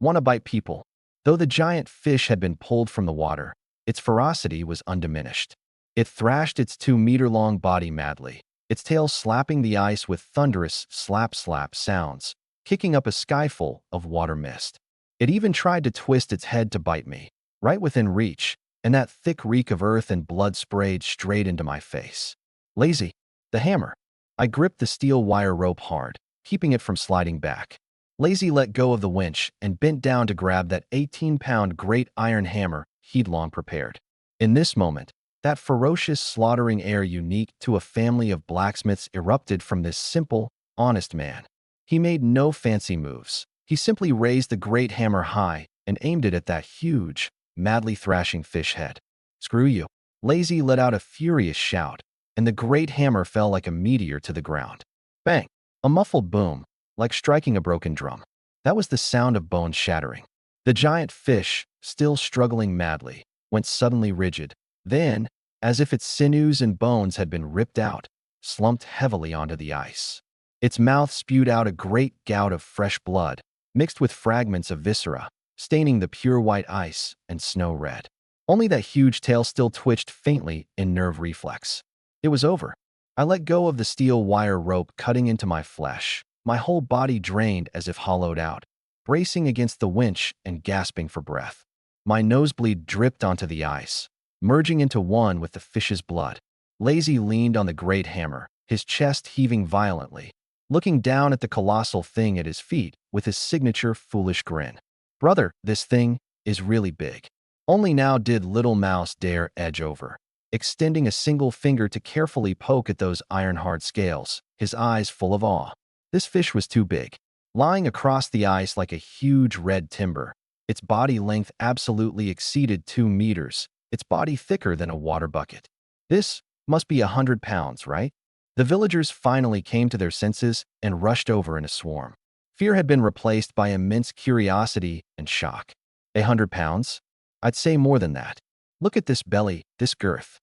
Want to bite people. Though the giant fish had been pulled from the water, its ferocity was undiminished. It thrashed its 2-meter-long body madly, its tail slapping the ice with thunderous slap-slap sounds, kicking up a skyful of water mist. It even tried to twist its head to bite me, right within reach, and that thick reek of earth and blood sprayed straight into my face. Lazy. The hammer. I gripped the steel wire rope hard, keeping it from sliding back. Lazy let go of the winch and bent down to grab that 18-pound great iron hammer he'd long prepared. In this moment, that ferocious slaughtering air unique to a family of blacksmiths erupted from this simple, honest man. He made no fancy moves. He simply raised the great hammer high and aimed it at that huge, madly thrashing fish head. Screw you. Lazy let out a furious shout, and the great hammer fell like a meteor to the ground. Bang! A muffled boom, like striking a broken drum. That was the sound of bones shattering. The giant fish, still struggling madly, went suddenly rigid. Then, as if its sinews and bones had been ripped out, slumped heavily onto the ice. Its mouth spewed out a great gout of fresh blood, mixed with fragments of viscera, staining the pure white ice and snow red. Only that huge tail still twitched faintly in nerve reflex. It was over. I let go of the steel wire rope cutting into my flesh, my whole body drained as if hollowed out, bracing against the winch and gasping for breath. My nosebleed dripped onto the ice, merging into one with the fish's blood. Lazy leaned on the great hammer, his chest heaving violently, looking down at the colossal thing at his feet with his signature foolish grin. Brother, this thing is really big. Only now did Little Mouse dare edge over, extending a single finger to carefully poke at those iron-hard scales, his eyes full of awe. This fish was too big. Lying across the ice like a huge red timber, its body length absolutely exceeded 2 meters, its body thicker than a water bucket. This must be 100 pounds, right? The villagers finally came to their senses and rushed over in a swarm. Fear had been replaced by immense curiosity and shock. 100 pounds? I'd say more than that. Look at this belly, this girth.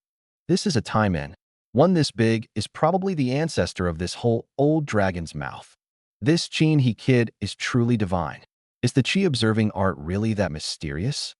This is a taimen. One this big is probably the ancestor of this whole old dragon's mouth. This Qin he kid is truly divine. Is the Qi observing art really that mysterious?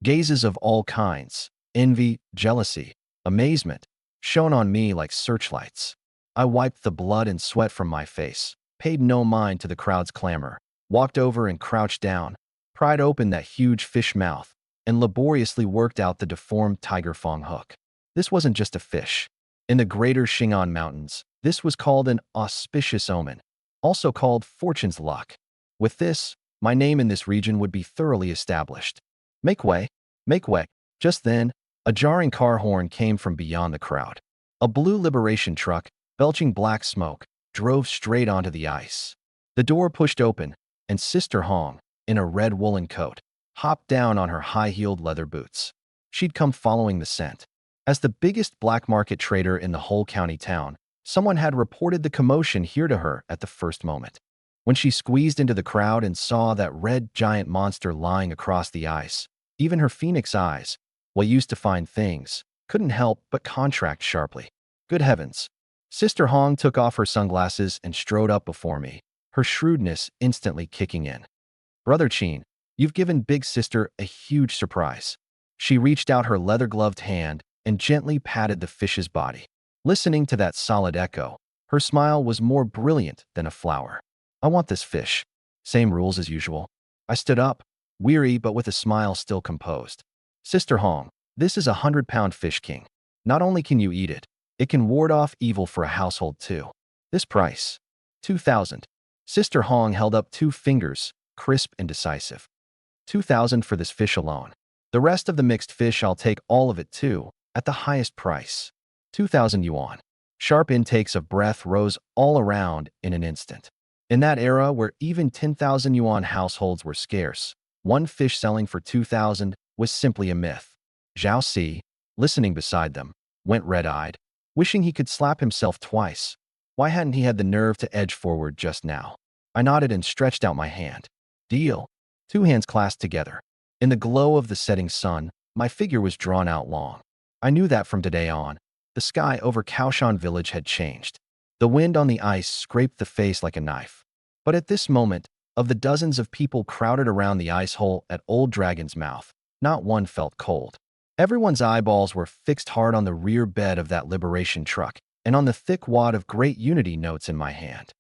Gazes of all kinds, envy, jealousy, amazement, shone on me like searchlights. I wiped the blood and sweat from my face, paid no mind to the crowd's clamor, walked over and crouched down, pried open that huge fish mouth, and laboriously worked out the deformed tiger fang hook. This wasn't just a fish. In the greater Xing'an Mountains, this was called an auspicious omen, also called fortune's luck. With this, my name in this region would be thoroughly established. Make way, make way. Just then, a jarring car horn came from beyond the crowd. A blue liberation truck, belching black smoke, drove straight onto the ice. The door pushed open, and Sister Hong, in a red woolen coat, hopped down on her high-heeled leather boots. She'd come following the scent. As the biggest black market trader in the whole county town, someone had reported the commotion here to her at the first moment. When she squeezed into the crowd and saw that red giant monster lying across the ice, even her phoenix eyes, what used to find things, couldn't help but contract sharply. Good heavens. Sister Hong took off her sunglasses and strode up before me, her shrewdness instantly kicking in. Brother Qin, you've given Big Sister a huge surprise. She reached out her leather-gloved hand and gently patted the fish's body. Listening to that solid echo, her smile was more brilliant than a flower. I want this fish. Same rules as usual. I stood up, weary but with a smile still composed. Sister Hong, this is a 100-pound fish king. Not only can you eat it, it can ward off evil for a household too. This price, 2,000. Sister Hong held up 2 fingers, crisp and decisive. 2,000 for this fish alone. The rest of the mixed fish I'll take all of it too, at the highest price. 2,000 yuan. Sharp intakes of breath rose all around in an instant. In that era where even 10,000 yuan households were scarce, one fish selling for 2,000 was simply a myth. Zhao Si, listening beside them, went red-eyed, wishing he could slap himself twice. Why hadn't he had the nerve to edge forward just now? I nodded and stretched out my hand. Deal. Two hands clasped together. In the glow of the setting sun, my figure was drawn out long. I knew that from today on, the sky over Kaoshan village had changed. The wind on the ice scraped the face like a knife. But at this moment, of the dozens of people crowded around the ice hole at Old Dragon's Mouth, not one felt cold. Everyone's eyeballs were fixed hard on the rear bed of that liberation truck and on the thick wad of Great Unity notes in my hand.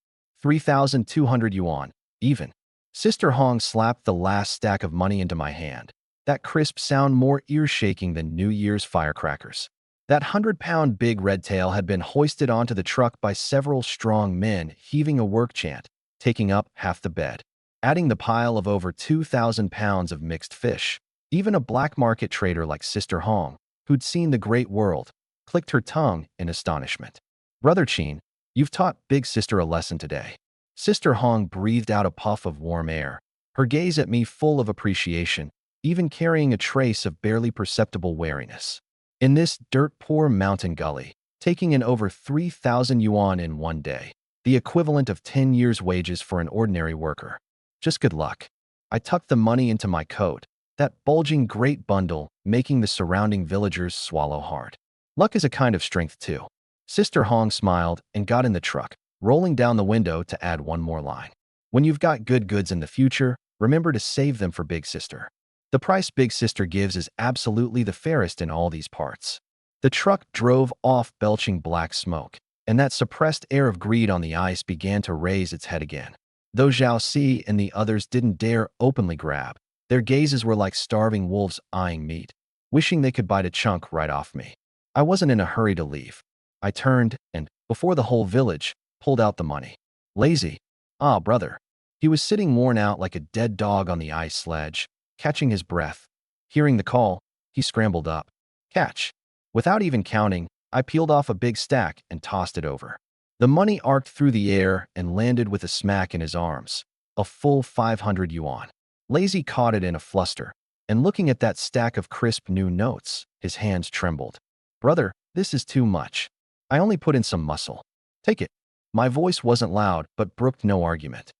3,200 yuan, even. Sister Hong slapped the last stack of money into my hand. That crisp sound more ear-shaking than New Year's firecrackers. That 100-pound big red tail had been hoisted onto the truck by several strong men heaving a work chant, taking up half the bed, adding the pile of over 2,000 pounds of mixed fish. Even a black market trader like Sister Hong, who'd seen the great world, clicked her tongue in astonishment. Brother Qin, you've taught Big Sister a lesson today. Sister Hong breathed out a puff of warm air, her gaze at me full of appreciation, even carrying a trace of barely perceptible wariness. In this dirt-poor mountain gully, taking in over 3,000 yuan in one day, the equivalent of 10 years' wages for an ordinary worker. Just good luck. I tucked the money into my coat, that bulging great bundle making the surrounding villagers swallow hard. Luck is a kind of strength too. Sister Hong smiled and got in the truck, rolling down the window to add one more line. When you've got good goods in the future, remember to save them for Big Sister. The price Big Sister gives is absolutely the fairest in all these parts. The truck drove off belching black smoke, and that suppressed air of greed on the ice began to raise its head again. Though Zhao Si and the others didn't dare openly grab, their gazes were like starving wolves eyeing meat, wishing they could bite a chunk right off me. I wasn't in a hurry to leave. I turned and, before the whole village, pulled out the money. Lazy. Ah, brother. He was sitting worn out like a dead dog on the ice sledge, catching his breath. Hearing the call, he scrambled up. Catch. Without even counting, I peeled off a big stack and tossed it over. The money arced through the air and landed with a smack in his arms. A full 500 yuan. Lazy caught it in a fluster, and looking at that stack of crisp new notes, his hands trembled. Brother, this is too much. I only put in some muscle. Take it. My voice wasn't loud, but brooked no argument.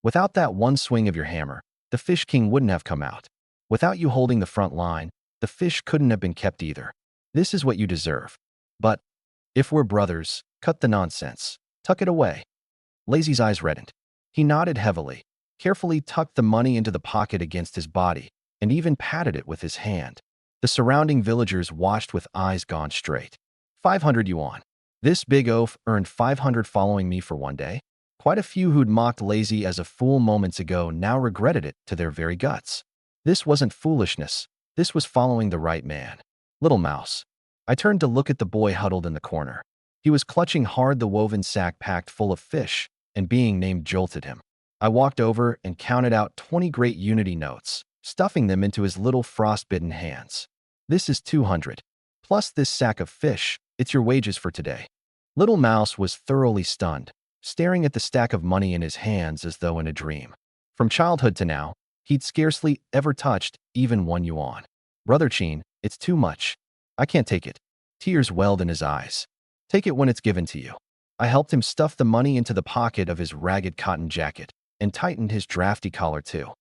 Without that one swing of your hammer, the Fish King wouldn't have come out. Without you holding the front line, the fish couldn't have been kept either. This is what you deserve. But, if we're brothers, cut the nonsense. Tuck it away. Lazy's eyes reddened. He nodded heavily, carefully tucked the money into the pocket against his body, and even patted it with his hand. The surrounding villagers watched with eyes gone straight. 500 yuan. This big oaf earned 500 following me for one day. Quite a few who'd mocked Lazy as a fool moments ago now regretted it to their very guts. This wasn't foolishness. This was following the right man. Little Mouse. I turned to look at the boy huddled in the corner. He was clutching hard the woven sack packed full of fish, and being named jolted him. I walked over and counted out 20 Great Unity notes, stuffing them into his little frostbitten hands. This is 200. Plus this sack of fish, it's your wages for today. Little Mouse was thoroughly stunned, staring at the stack of money in his hands as though in a dream. From childhood to now, he'd scarcely ever touched even 1 yuan. Brother Qin, it's too much. I can't take it. Tears welled in his eyes. Take it when it's given to you. I helped him stuff the money into the pocket of his ragged cotton jacket and tightened his drafty collar too.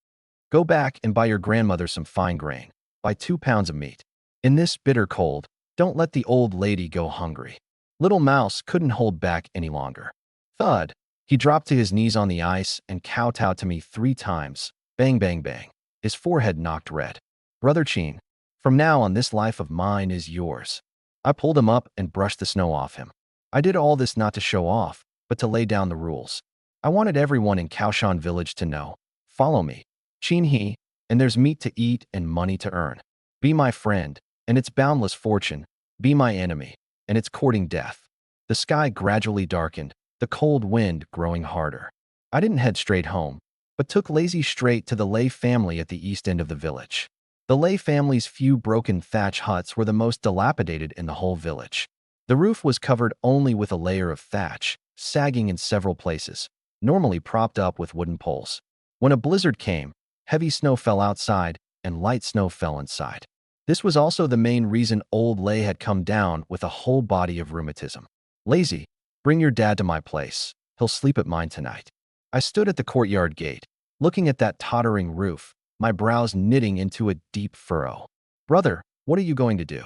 Go back and buy your grandmother some fine grain. Buy 2 pounds of meat. In this bitter cold, don't let the old lady go hungry. Little Mouse couldn't hold back any longer. Thud. He dropped to his knees on the ice and kowtowed to me 3 times. Bang, bang, bang. His forehead knocked red. Brother Qin, from now on this life of mine is yours. I pulled him up and brushed the snow off him. I did all this not to show off, but to lay down the rules. I wanted everyone in Kaoshan village to know. Follow me. Qin he, and there's meat to eat and money to earn. Be my friend, and it's boundless fortune. Be my enemy, and it's courting death. The sky gradually darkened, the cold wind growing harder. I didn't head straight home. but took Lazy straight to the Lay family at the east end of the village. The Lay family's few broken thatch huts were the most dilapidated in the whole village. The roof was covered only with a layer of thatch, sagging in several places, normally propped up with wooden poles. When a blizzard came, heavy snow fell outside and light snow fell inside. This was also the main reason old Lay had come down with a whole body of rheumatism. Lazy, bring your dad to my place. He'll sleep at mine tonight. I stood at the courtyard gate, looking at that tottering roof, my brows knitting into a deep furrow. Brother, what are you going to do?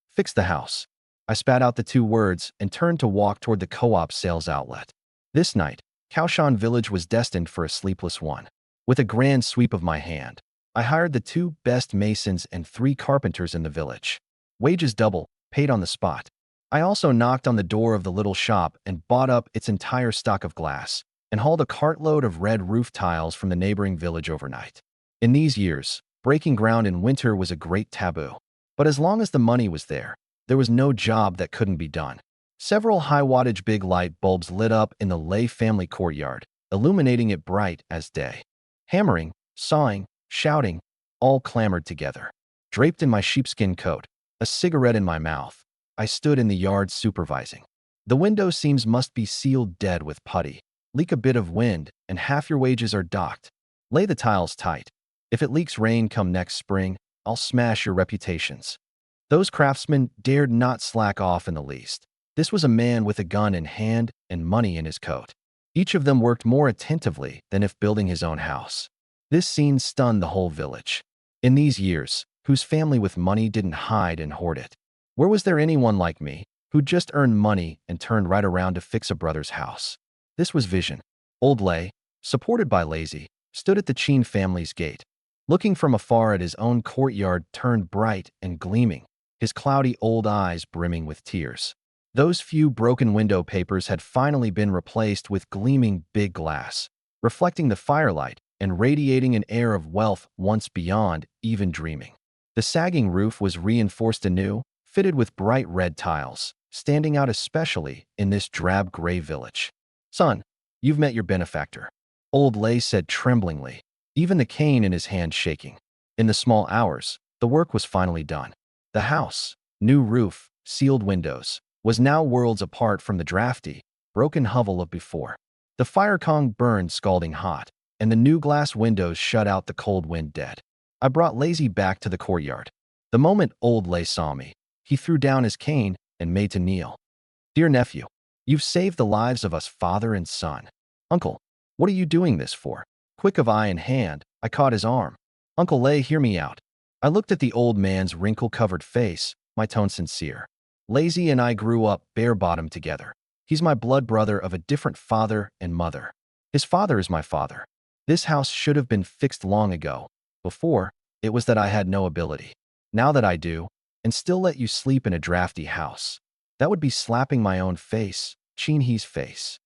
Fix the house. I spat out the two words and turned to walk toward the co-op sales outlet. This night, Kaoshan Village was destined for a sleepless one. With a grand sweep of my hand, I hired the 2 best masons and 3 carpenters in the village. Wages double, paid on the spot. I also knocked on the door of the little shop and bought up its entire stock of glass, and hauled a cartload of red roof tiles from the neighboring village overnight. In these years, breaking ground in winter was a great taboo. But as long as the money was there was no job that couldn't be done. Several high-wattage big light bulbs lit up in the Lay family courtyard, illuminating it bright as day. Hammering, sawing, shouting, all clamored together. Draped in my sheepskin coat, a cigarette in my mouth, I stood in the yard supervising. The window seams must be sealed dead with putty. Leak a bit of wind, and half your wages are docked. Lay the tiles tight. If it leaks rain come next spring, I'll smash your reputations. Those craftsmen dared not slack off in the least. This was a man with a gun in hand and money in his coat. Each of them worked more attentively than if building his own house. This scene stunned the whole village. In these years, whose family with money didn't hide and hoard it? Where was there anyone like me, who'd just earned money and turned right around to fix a brother's house? This was vision. Old Lay, supported by Lazy, stood at the Chin family's gate. Looking from afar at his own courtyard turned bright and gleaming, his cloudy old eyes brimming with tears. Those few broken window papers had finally been replaced with gleaming big glass, reflecting the firelight and radiating an air of wealth once beyond even dreaming. The sagging roof was reinforced anew, fitted with bright red tiles, standing out especially in this drab gray village. Son, you've met your benefactor, Old Lay said tremblingly, even the cane in his hand shaking. In the small hours, the work was finally done. The house, new roof, sealed windows, was now worlds apart from the drafty, broken hovel of before. The fire Kong burned scalding hot, and the new glass windows shut out the cold wind dead. I brought Lazy back to the courtyard. The moment Old Lay saw me, he threw down his cane and made to kneel. Dear nephew, you've saved the lives of us father and son. Uncle, what are you doing this for? Quick of eye and hand, I caught his arm. Uncle Lay, hear me out. I looked at the old man's wrinkle-covered face, my tone sincere. Lazy and I grew up bare-bottomed together. He's my blood brother of a different father and mother. His father is my father. This house should have been fixed long ago. Before, it was that I had no ability. Now that I do, and still let you sleep in a drafty house. That would be slapping my own face, Chin-hee's face.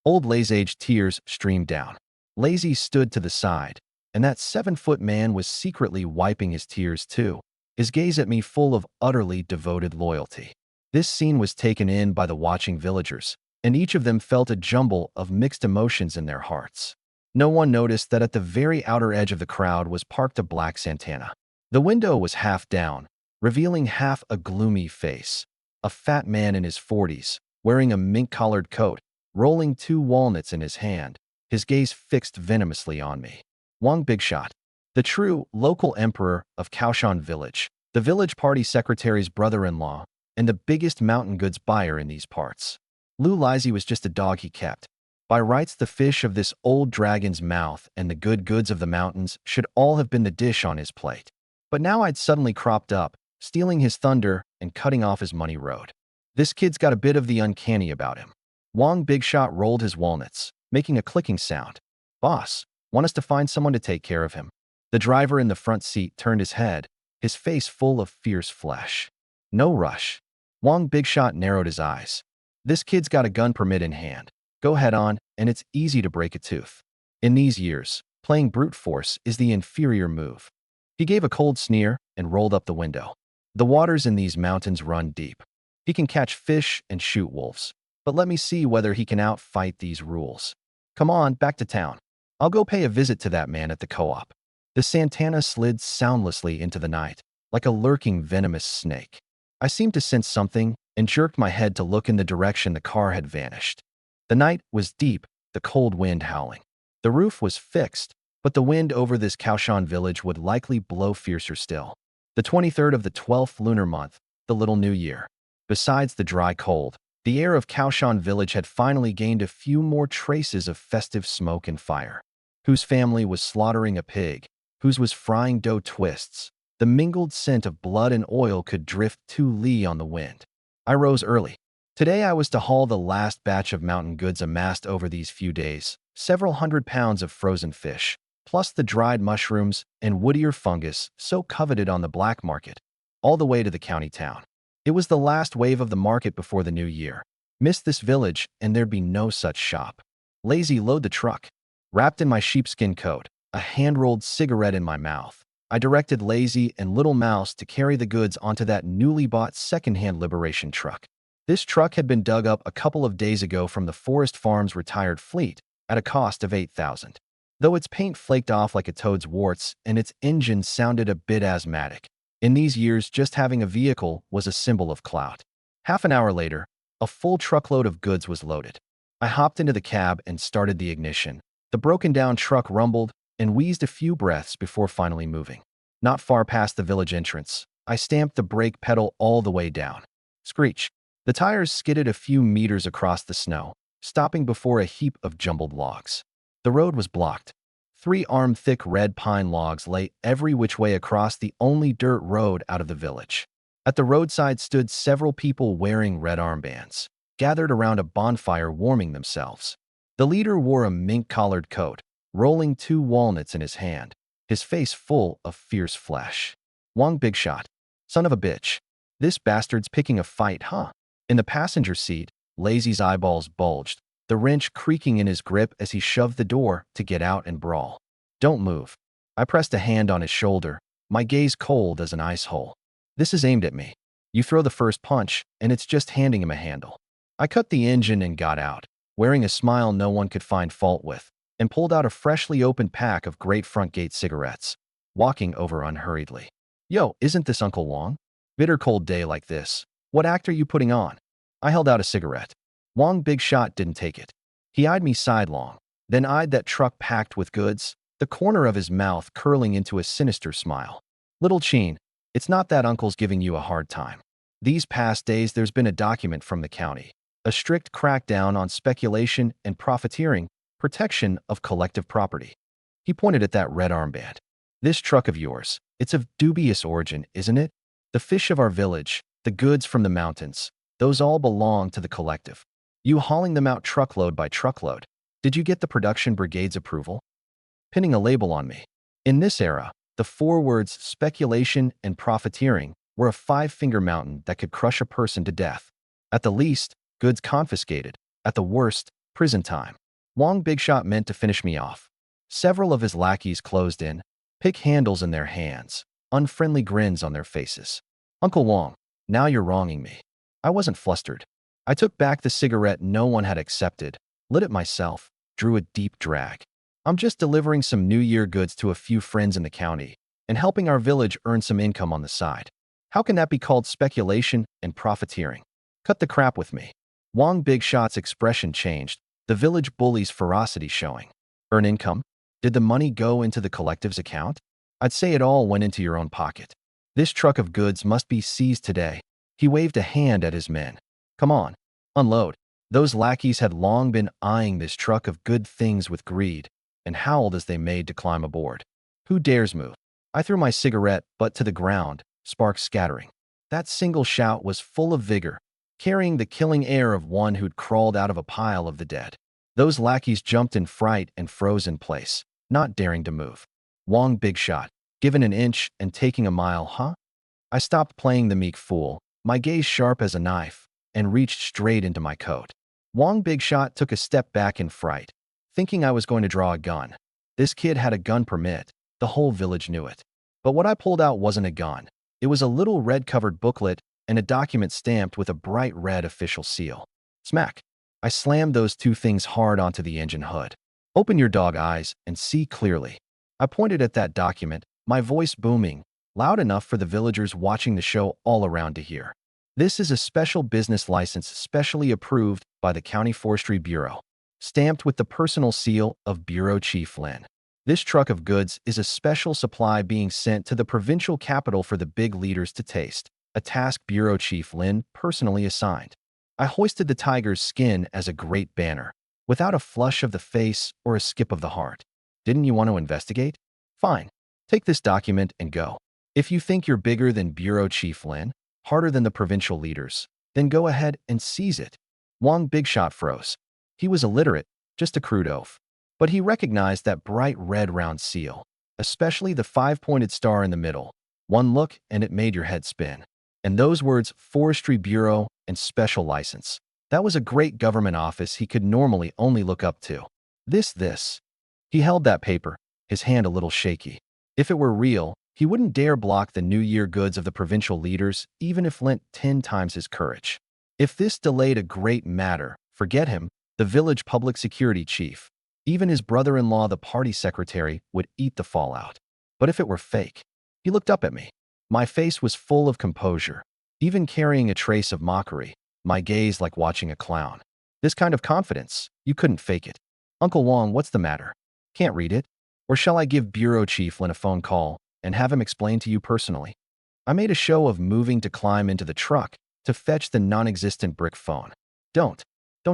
Old Lay's tears streamed down. Lazy stood to the side, and that 7-foot man was secretly wiping his tears too, his gaze at me full of utterly devoted loyalty. This scene was taken in by the watching villagers, and each of them felt a jumble of mixed emotions in their hearts. No one noticed that at the very outer edge of the crowd was parked a black Santana. The window was half down, revealing half a gloomy face. A fat man in his 40s, wearing a mink-collared coat, rolling 2 walnuts in his hand, his gaze fixed venomously on me. Wang Bigshot, the true local emperor of Kaoshan Village, the village party secretary's brother-in-law, and the biggest mountain goods buyer in these parts. Lu Lizy was just a dog he kept. By rights, the fish of this old dragon's mouth and the good goods of the mountains should all have been the dish on his plate. But now I'd suddenly cropped up, stealing his thunder and cutting off his money road. This kid's got a bit of the uncanny about him. Wang Bigshot rolled his walnuts, making a clicking sound. Boss, want us to find someone to take care of him? The driver in the front seat turned his head, his face full of fierce flesh. No rush. Wang Bigshot narrowed his eyes. This kid's got a gun permit in hand. Go head on, and it's easy to break a tooth. In these years, playing brute force is the inferior move. He gave a cold sneer and rolled up the window. The waters in these mountains run deep. He can catch fish and shoot wolves. But let me see whether he can outfight these rules. Come on, back to town. I'll go pay a visit to that man at the co-op. The Santana slid soundlessly into the night, like a lurking venomous snake. I seemed to sense something and jerked my head to look in the direction the car had vanished. The night was deep, the cold wind howling. The roof was fixed, but the wind over this Kaoshan village would likely blow fiercer still. The 23rd of the 12th lunar month, the Little New Year. Besides the dry cold, the air of Kaoshan village had finally gained a few more traces of festive smoke and fire. Whose family was slaughtering a pig, whose was frying dough twists. The mingled scent of blood and oil could drift 2 li on the wind. I rose early. Today I was to haul the last batch of mountain goods amassed over these few days, several 100 pounds of frozen fish, plus the dried mushrooms and woodier fungus so coveted on the black market, all the way to the county town. It was the last wave of the market before the new year. Missed this village and there'd be no such shop. Lazy, load the truck. Wrapped in my sheepskin coat, a hand-rolled cigarette in my mouth, I directed Lazy and Little Mouse to carry the goods onto that newly bought second-hand Liberation truck. This truck had been dug up a couple of days ago from the Forest Farms retired fleet at a cost of $8,000. Though its paint flaked off like a toad's warts and its engine sounded a bit asthmatic, in these years just having a vehicle was a symbol of clout. Half an hour later, a full truckload of goods was loaded. I hopped into the cab and started the ignition. The broken-down truck rumbled and wheezed a few breaths before finally moving. Not far past the village entrance, I stamped the brake pedal all the way down. Screech. The tires skidded a few meters across the snow, stopping before a heap of jumbled logs. The road was blocked. 3-arm-thick red pine logs lay every which way across the only dirt road out of the village. At the roadside stood several people wearing red armbands, gathered around a bonfire warming themselves. The leader wore a mink-collared coat, rolling 2 walnuts in his hand, his face full of fierce flesh. Wong Big Shot. Son of a bitch. This bastard's picking a fight, huh? In the passenger seat, Lazy's eyeballs bulged, the wrench creaking in his grip as he shoved the door to get out and brawl. Don't move. I pressed a hand on his shoulder, my gaze cold as an ice hole. This is aimed at me. You throw the first punch, and it's just handing him a handle. I cut the engine and got out, wearing a smile no one could find fault with, and pulled out a freshly opened pack of Great Front Gate cigarettes, walking over unhurriedly. Yo, isn't this Uncle Wong? Bitter cold day like this. What act are you putting on? I held out a cigarette. Wong Big Shot didn't take it. He eyed me sidelong, then eyed that truck packed with goods, the corner of his mouth curling into a sinister smile. Little Cheen, it's not that Uncle's giving you a hard time. These past days there's been a document from the county, a strict crackdown on speculation and profiteering, protection of collective property. He pointed at that red armband. This truck of yours, it's of dubious origin, isn't it? The fish of our village, the goods from the mountains, those all belong to the collective. You hauling them out truckload by truckload. Did you get the production brigade's approval? Pinning a label on me. In this era, the 4 words speculation and profiteering were a 5-finger mountain that could crush a person to death. At the least, goods confiscated. At the worst, prison time. Wong Big Shot meant to finish me off. Several of his lackeys closed in, pick handles in their hands, unfriendly grins on their faces. Uncle Wong, now you're wronging me. I wasn't flustered. I took back the cigarette no one had accepted, lit it myself, drew a deep drag. I'm just delivering some New Year goods to a few friends in the county and helping our village earn some income on the side. How can that be called speculation and profiteering? Cut the crap with me. Wong Big Shot's expression changed, the village bully's ferocity showing. Earn income? Did the money go into the collective's account? I'd say it all went into your own pocket. This truck of goods must be seized today. He waved a hand at his men. Come on, unload. Those lackeys had long been eyeing this truck of good things with greed and howled as they made to climb aboard. Who dares move? I threw my cigarette butt to the ground, sparks scattering. That single shout was full of vigor, carrying the killing air of one who'd crawled out of a pile of the dead. Those lackeys jumped in fright and froze in place, not daring to move. Wong Big Shot, given an inch and taking a mile, huh? I stopped playing the meek fool, my gaze sharp as a knife, and reached straight into my coat. Wong Big Shot took a step back in fright, thinking I was going to draw a gun. This kid had a gun permit. The whole village knew it. But what I pulled out wasn't a gun. It was a little red-covered booklet and a document stamped with a bright red official seal. Smack! I slammed those 2 things hard onto the engine hood. Open your dog eyes and see clearly. I pointed at that document, my voice booming, loud enough for the villagers watching the show all around to hear. This is a special business license specially approved by the County Forestry Bureau, stamped with the personal seal of Bureau Chief Lin. This truck of goods is a special supply being sent to the provincial capital for the big leaders to taste, a task Bureau Chief Lin personally assigned. I hoisted the tiger's skin as a great banner, without a flush of the face or a skip of the heart. Didn't you want to investigate? Fine. Take this document and go. If you think you're bigger than Bureau Chief Lin, harder than the provincial leaders, then go ahead and seize it. Wang Bigshot froze. He was illiterate, just a crude oaf. But he recognized that bright red round seal, especially the five-pointed star in the middle. One look and it made your head spin. And those words, Forestry Bureau and Special License. That was a great government office he could normally only look up to. This. He held that paper, his hand a little shaky. If it were real, he wouldn't dare block the New Year goods of the provincial leaders, even if lent 10 times his courage. If this delayed a great matter, forget him, the village public security chief. Even his brother-in-law, the party secretary, would eat the fallout. But if it were fake? He looked up at me. My face was full of composure, even carrying a trace of mockery, my gaze like watching a clown. This kind of confidence, you couldn't fake it. Uncle Wong, what's the matter? Can't read it? Or shall I give Bureau Chief Lin a phone call and have him explain to you personally? I made a show of moving to climb into the truck to fetch the non-existent brick phone. Don't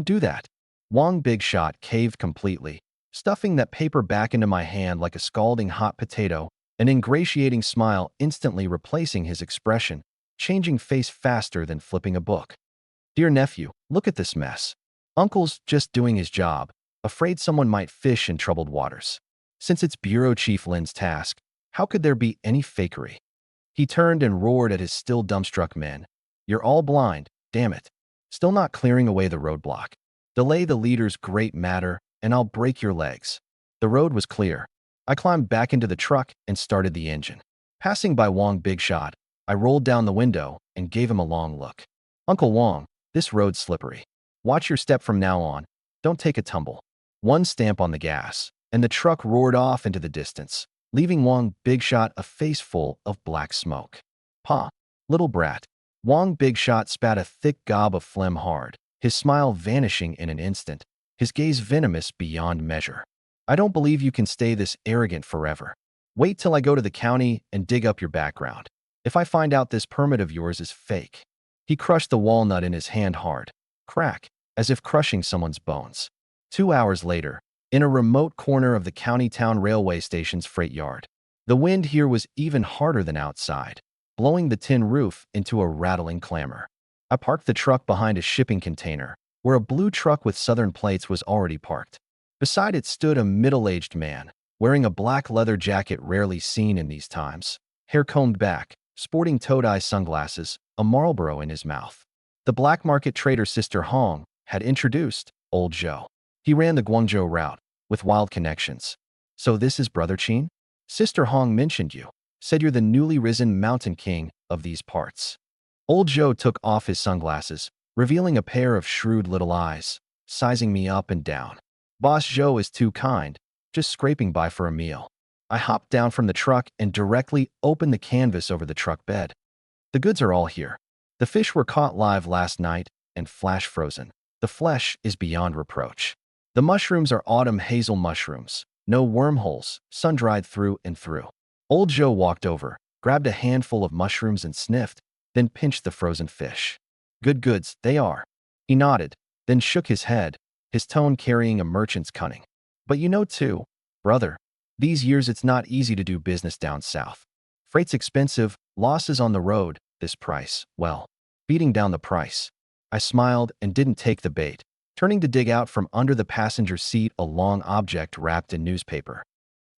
do that. Wang Bigshot caved completely, stuffing that paper back into my hand like a scalding hot potato, an ingratiating smile instantly replacing his expression, changing face faster than flipping a book. Dear nephew, look at this mess. Uncle's just doing his job, afraid someone might fish in troubled waters. Since it's Bureau Chief Lin's task, how could there be any fakery? He turned and roared at his still dumbstruck men. You're all blind, damn it. Still not clearing away the roadblock. Delay the leader's great matter, and I'll break your legs. The road was clear. I climbed back into the truck and started the engine. Passing by Wang Bigshot, I rolled down the window and gave him a long look. Uncle Wang, this road's slippery. Watch your step from now on. Don't take a tumble. One stamp on the gas, and the truck roared off into the distance, leaving Wang Bigshot a face full of black smoke. Pa, little brat. Wang Bigshot spat a thick gob of phlegm hard, his smile vanishing in an instant, his gaze venomous beyond measure. I don't believe you can stay this arrogant forever. Wait till I go to the county and dig up your background. If I find out this permit of yours is fake. He crushed the walnut in his hand hard, crack, as if crushing someone's bones. 2 hours later, in a remote corner of the county town railway station's freight yard. The wind here was even harder than outside, blowing the tin roof into a rattling clamor. I parked the truck behind a shipping container, where a blue truck with southern plates was already parked. Beside it stood a middle-aged man, wearing a black leather jacket rarely seen in these times, hair combed back, sporting toe-dye sunglasses, a Marlboro in his mouth. The black market trader Sister Hong had introduced Old Joe. He ran the Guangzhou route, with wild connections. So this is Brother Chin? Sister Hong mentioned you, said you're the newly risen mountain king of these parts. Old Joe took off his sunglasses, revealing a pair of shrewd little eyes, sizing me up and down. Boss Joe is too kind, just scraping by for a meal. I hopped down from the truck and directly opened the canvas over the truck bed. The goods are all here. The fish were caught live last night and flash frozen. The flesh is beyond reproach. The mushrooms are autumn hazel mushrooms, no wormholes, sun-dried through and through. Old Joe walked over, grabbed a handful of mushrooms and sniffed, then pinched the frozen fish. Good goods, they are. He nodded, then shook his head, his tone carrying a merchant's cunning. But you know too, brother, these years it's not easy to do business down south. Freight's expensive, losses on the road, this price, well, beating down the price. I smiled and didn't take the bait, turning to dig out from under the passenger seat a long object wrapped in newspaper.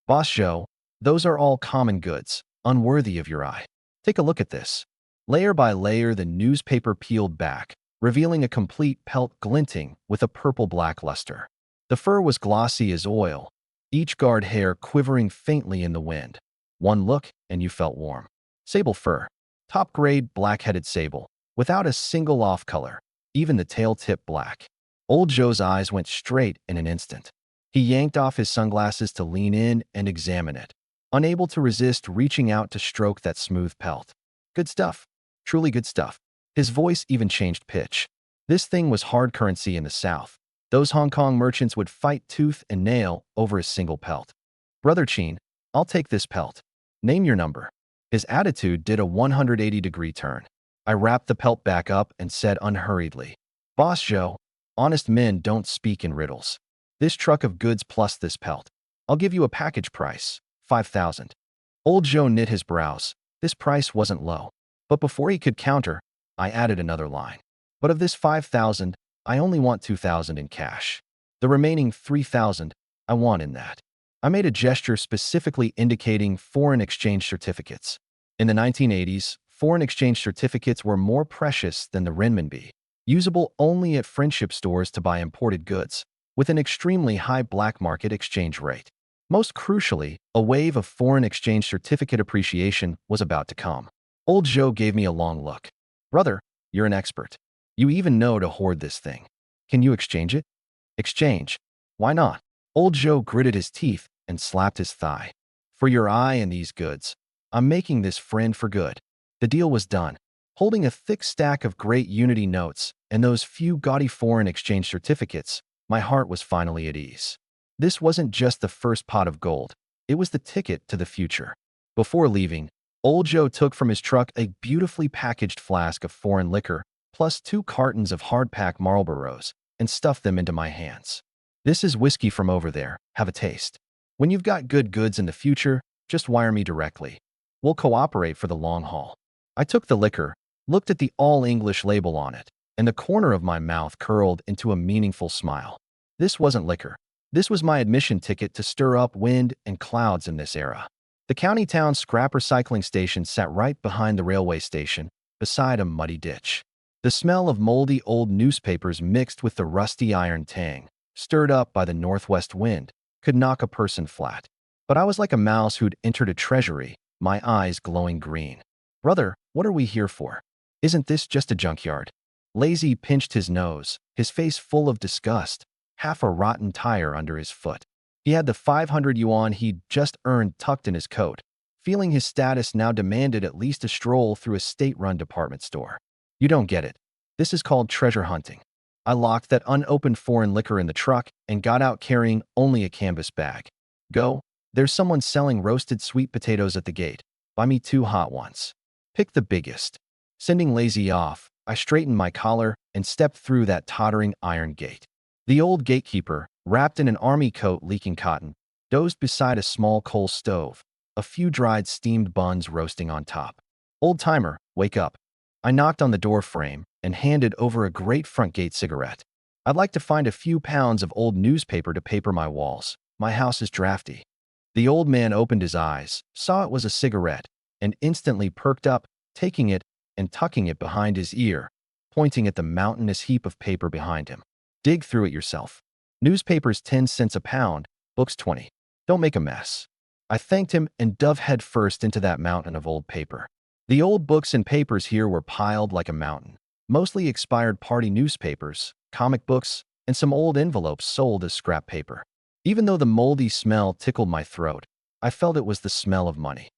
Boss Joe, those are all common goods, unworthy of your eye. Take a look at this. Layer by layer, the newspaper peeled back, revealing a complete pelt glinting with a purple-black luster. The fur was glossy as oil, each guard hair quivering faintly in the wind. One look, and you felt warm. Sable fur. Top-grade, black-headed sable, without a single off color, even the tail tip black. Old Joe's eyes went straight in an instant. He yanked off his sunglasses to lean in and examine it, unable to resist reaching out to stroke that smooth pelt. Good stuff. Truly good stuff. His voice even changed pitch. This thing was hard currency in the South. Those Hong Kong merchants would fight tooth and nail over a single pelt. Brother Chin, I'll take this pelt. Name your number. His attitude did a 180-degree turn. I wrapped the pelt back up and said unhurriedly, Boss Joe, honest men don't speak in riddles. This truck of goods plus this pelt. I'll give you a package price, 5,000. Old Joe knit his brows. This price wasn't low. But before he could counter, I added another line. But of this 5,000, I only want 2,000 in cash. The remaining 3,000, I want in that. I made a gesture specifically indicating foreign exchange certificates. In the 1980s, foreign exchange certificates were more precious than the renminbi, usable only at friendship stores to buy imported goods, with an extremely high black market exchange rate. Most crucially, a wave of foreign exchange certificate appreciation was about to come. Old Joe gave me a long look. Brother, you're an expert. You even know to hoard this thing. Can you exchange it? Exchange? Why not? Old Joe gritted his teeth and slapped his thigh. For your eye and these goods, I'm making this friend for good. The deal was done. Holding a thick stack of great Unity notes and those few gaudy foreign exchange certificates, my heart was finally at ease. This wasn't just the first pot of gold. It was the ticket to the future. Before leaving, Old Joe took from his truck a beautifully packaged flask of foreign liquor, plus 2 cartons of hard-packed Marlboros, and stuffed them into my hands. This is whiskey from over there. Have a taste. When you've got good goods in the future, just wire me directly. We'll cooperate for the long haul. I took the liquor, looked at the all-English label on it, and the corner of my mouth curled into a meaningful smile. This wasn't liquor. This was my admission ticket to stir up wind and clouds in this era. The county town scrap recycling station sat right behind the railway station, beside a muddy ditch. The smell of moldy old newspapers mixed with the rusty iron tang, stirred up by the northwest wind, could knock a person flat. But I was like a mouse who'd entered a treasury, my eyes glowing green. Brother, what are we here for? Isn't this just a junkyard? Lazy pinched his nose, his face full of disgust, half a rotten tire under his foot. He had the 500 yuan he'd just earned tucked in his coat, feeling his status now demanded at least a stroll through a state-run department store. You don't get it. This is called treasure hunting. I locked that unopened foreign liquor in the truck and got out carrying only a canvas bag. Go. There's someone selling roasted sweet potatoes at the gate. Buy me 2 hot ones. Pick the biggest. Sending Lazy off, I straightened my collar and stepped through that tottering iron gate. The old gatekeeper, wrapped in an army coat leaking cotton, dozed beside a small coal stove, a few dried steamed buns roasting on top. Old timer, wake up. I knocked on the door frame and handed over a great front gate cigarette. I'd like to find a few pounds of old newspaper to paper my walls. My house is drafty. The old man opened his eyes, saw it was a cigarette, and instantly perked up, taking it and tucking it behind his ear, pointing at the mountainous heap of paper behind him. Dig through it yourself. Newspapers 10 cents a pound, books 20. Don't make a mess. I thanked him and dove head first into that mountain of old paper. The old books and papers here were piled like a mountain, mostly expired party newspapers, comic books, and some old envelopes sold as scrap paper. Even though the moldy smell tickled my throat, I felt it was the smell of money.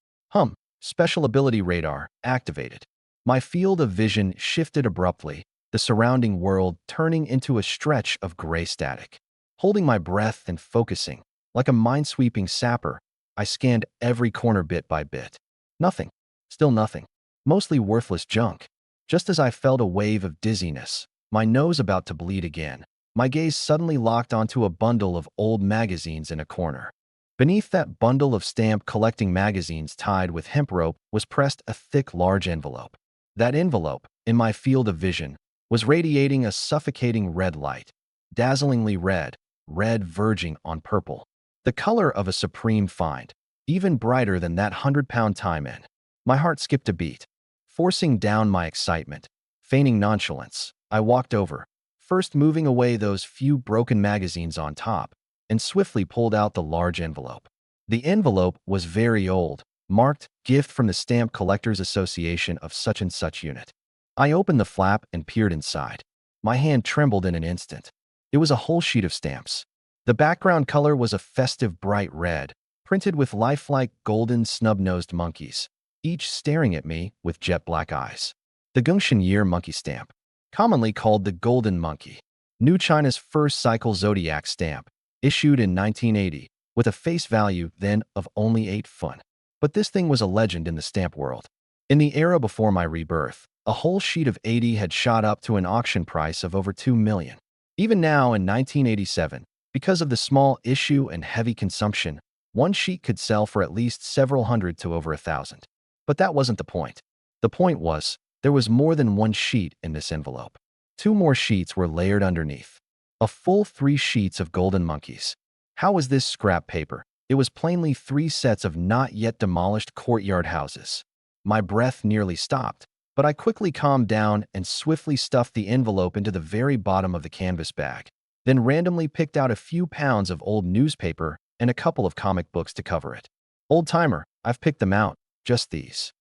Special ability radar activated. My field of vision shifted abruptly, the surrounding world turning into a stretch of gray static. Holding my breath and focusing, like a minesweeping sapper, I scanned every corner bit by bit. Nothing. Still nothing. Mostly worthless junk. Just as I felt a wave of dizziness, my nose about to bleed again, my gaze suddenly locked onto a bundle of old magazines in a corner. Beneath that bundle of stamp-collecting magazines tied with hemp rope was pressed a thick, large envelope. That envelope, in my field of vision, was radiating a suffocating red light. Dazzlingly red, red verging on purple. The color of a supreme find, even brighter than that 100-pound time-in. My heart skipped a beat. Forcing down my excitement, feigning nonchalance, I walked over, first moving away those few broken magazines on top, and swiftly pulled out the large envelope. The envelope was very old, marked Gift from the Stamp Collectors Association of such and such unit. I opened the flap and peered inside. My hand trembled in an instant. It was a whole sheet of stamps. The background color was a festive bright red, printed with lifelike golden snub-nosed monkeys, each staring at me with jet-black eyes. The Gongxian Year monkey stamp, commonly called the Golden Monkey, New China's first cycle zodiac stamp, issued in 1980, with a face value then of only 8 fun. But this thing was a legend in the stamp world. In the era before my rebirth, a whole sheet of 80 had shot up to an auction price of over 2 million. Even now in 1987, because of the small issue and heavy consumption, one sheet could sell for at least several hundred to over 1,000. But that wasn't the point. The point was, there was more than one sheet in this envelope. 2 more sheets were layered underneath. A full 3 sheets of golden monkeys. How was this scrap paper? It was plainly 3 sets of not yet demolished courtyard houses. My breath nearly stopped, but I quickly calmed down and swiftly stuffed the envelope into the very bottom of the canvas bag, then randomly picked out a few pounds of old newspaper and a couple of comic books to cover it. Old timer, I've picked them out, just these.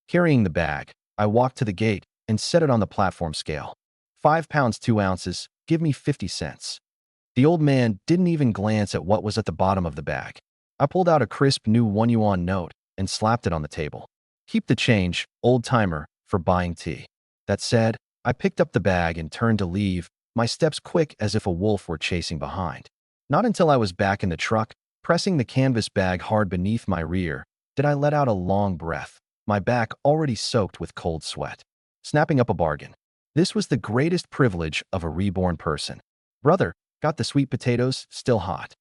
Carrying the bag, I walked to the gate and set it on the platform scale. 5 pounds 2 ounces, give me 50 cents. The old man didn't even glance at what was at the bottom of the bag. I pulled out a crisp new 1 yuan note and slapped it on the table. Keep the change, old timer, for buying tea. That said, I picked up the bag and turned to leave, my steps quick as if a wolf were chasing behind. Not until I was back in the truck, pressing the canvas bag hard beneath my rear, did I let out a long breath, my back already soaked with cold sweat. Snapping up a bargain. This was the greatest privilege of a reborn person. Brother, got the sweet potatoes, still hot.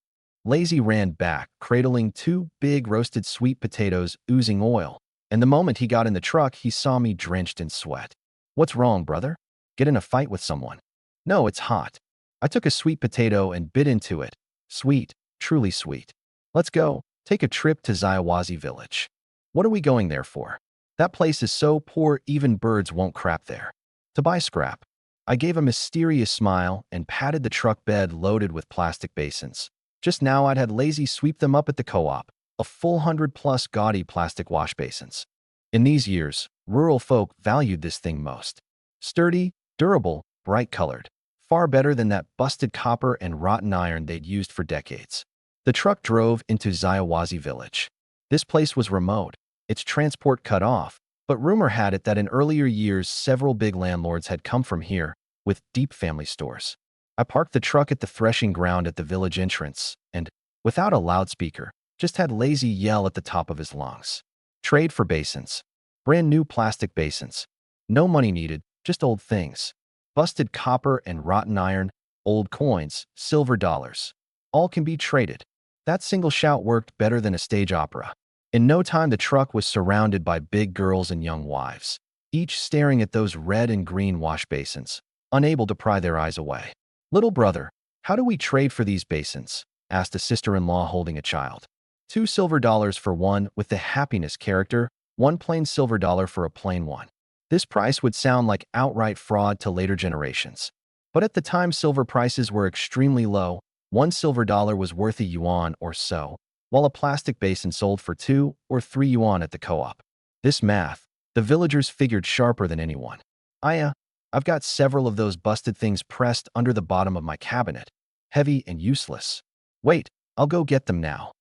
Lazy ran back, cradling 2 big roasted sweet potatoes oozing oil, and the moment he got in the truck, he saw me drenched in sweat. What's wrong, brother? Get in a fight with someone? No, it's hot. I took a sweet potato and bit into it. Sweet, truly sweet. Let's go, take a trip to Xiaowazi village. What are we going there for? That place is so poor even birds won't crap there. To buy scrap. I gave a mysterious smile and patted the truck bed loaded with plastic basins. Just now I'd had Lazy sweep them up at the co-op, a full 100+ gaudy plastic wash basins. In these years, rural folk valued this thing most. Sturdy, durable, bright-colored. Far better than that busted copper and rotten iron they'd used for decades. The truck drove into Xiaowazi village. This place was remote, its transport cut off, but rumor had it that in earlier years several big landlords had come from here, with deep family stores. I parked the truck at the threshing ground at the village entrance, and, without a loudspeaker, just had Lazy yell at the top of his lungs. Trade for basins. Brand new plastic basins. No money needed, just old things. Busted copper and rotten iron, old coins, silver dollars. All can be traded. That single shout worked better than a stage opera. In no time the truck was surrounded by big girls and young wives, each staring at those red and green wash basins, unable to pry their eyes away. Little brother, how do we trade for these basins? Asked a sister-in-law holding a child. 2 silver dollars for one with the happiness character, 1 plain silver dollar for a plain one. This price would sound like outright fraud to later generations. But at the time silver prices were extremely low, 1 silver dollar was worth a yuan or so, while a plastic basin sold for 2 or 3 yuan at the co-op. This math, the villagers figured sharper than anyone. I've got several of those busted things pressed under the bottom of my cabinet, heavy and useless. Wait, I'll go get them now.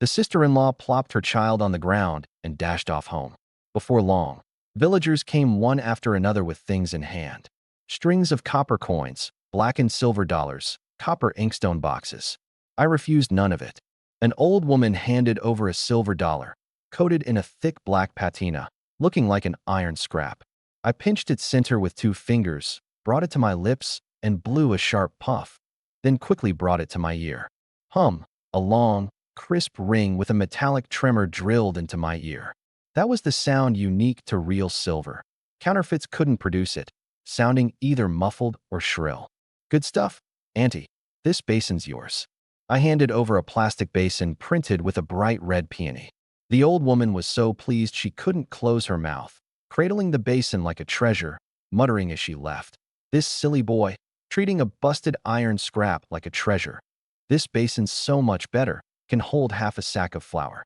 The sister-in-law plopped her child on the ground and dashed off home. Before long, villagers came one after another with things in hand. Strings of copper coins, blackened silver dollars, copper inkstone boxes. I refused none of it. An old woman handed over a silver dollar, coated in a thick black patina, looking like an iron scrap. I pinched its center with 2 fingers, brought it to my lips, and blew a sharp puff, then quickly brought it to my ear. A long, crisp ring with a metallic tremor drilled into my ear. That was the sound unique to real silver. Counterfeits couldn't produce it, sounding either muffled or shrill. Good stuff, Auntie. This basin's yours. I handed over a plastic basin printed with a bright red peony. The old woman was so pleased she couldn't close her mouth, cradling the basin like a treasure, muttering as she left. This silly boy, treating a busted iron scrap like a treasure. This basin's so much better, can hold half a sack of flour.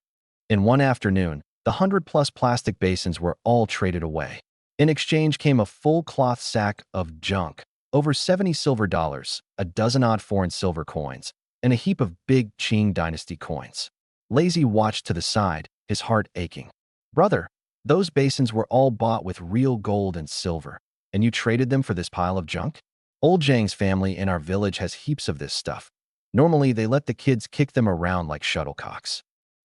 In one afternoon, the 100+ plastic basins were all traded away. In exchange came a full cloth sack of junk, over 70 silver dollars, a dozen odd foreign silver coins, and a heap of big Qing dynasty coins. Lazy watched to the side, his heart aching. Brother, those basins were all bought with real gold and silver, and you traded them for this pile of junk? Old Zhang's family in our village has heaps of this stuff. Normally, they let the kids kick them around like shuttlecocks.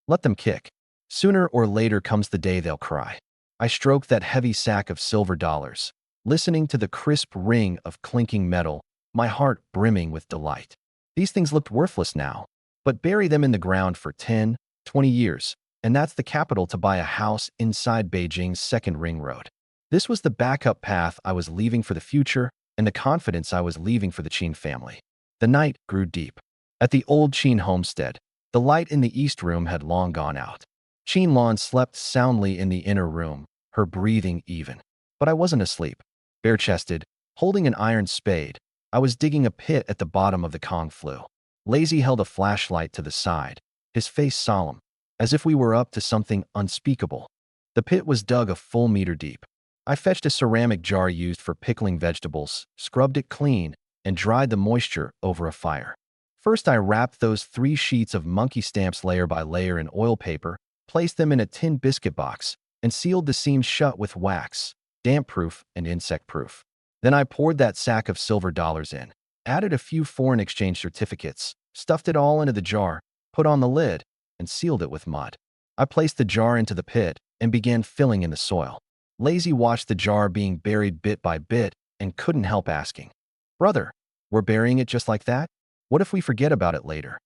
Let them kick. Sooner or later comes the day they'll cry. I stroked that heavy sack of silver dollars, listening to the crisp ring of clinking metal, my heart brimming with delight. These things looked worthless now, but bury them in the ground for 10, 20 years, and that's the capital to buy a house inside Beijing's second ring road. This was the backup path I was leaving for the future and the confidence I was leaving for the Qin family. The night grew deep. At the old Qin homestead, the light in the east room had long gone out. Qin Lan slept soundly in the inner room, her breathing even. But I wasn't asleep. Bare-chested, holding an iron spade, I was digging a pit at the bottom of the Kong flue. Lazy held a flashlight to the side, his face solemn, as if we were up to something unspeakable. The pit was dug a full meter deep. I fetched a ceramic jar used for pickling vegetables, scrubbed it clean, and dried the moisture over a fire. First, I wrapped those 3 sheets of monkey stamps layer by layer in oil paper, placed them in a tin biscuit box, and sealed the seams shut with wax, damp-proof and insect-proof. Then I poured that sack of silver dollars in, added a few foreign exchange certificates, stuffed it all into the jar, put on the lid, and sealed it with mud. I placed the jar into the pit and began filling in the soil. Lazy watched the jar being buried bit by bit and couldn't help asking, "Brother, we're burying it just like that? What if we forget about it later?"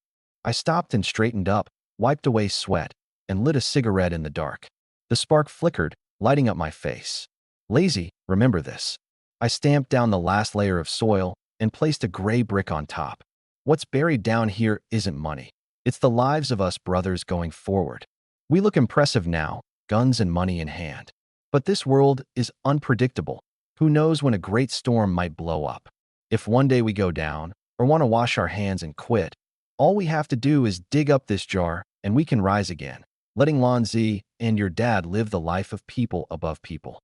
I stopped and straightened up, wiped away sweat, and lit a cigarette in the dark. The spark flickered, lighting up my face. Lazy, remember this. I stamped down the last layer of soil and placed a gray brick on top. What's buried down here isn't money. It's the lives of us brothers going forward. We look impressive now, guns and money in hand. But this world is unpredictable. Who knows when a great storm might blow up? If one day we go down, or want to wash our hands and quit, all we have to do is dig up this jar and we can rise again, letting Lan Zi and your dad live the life of people above people.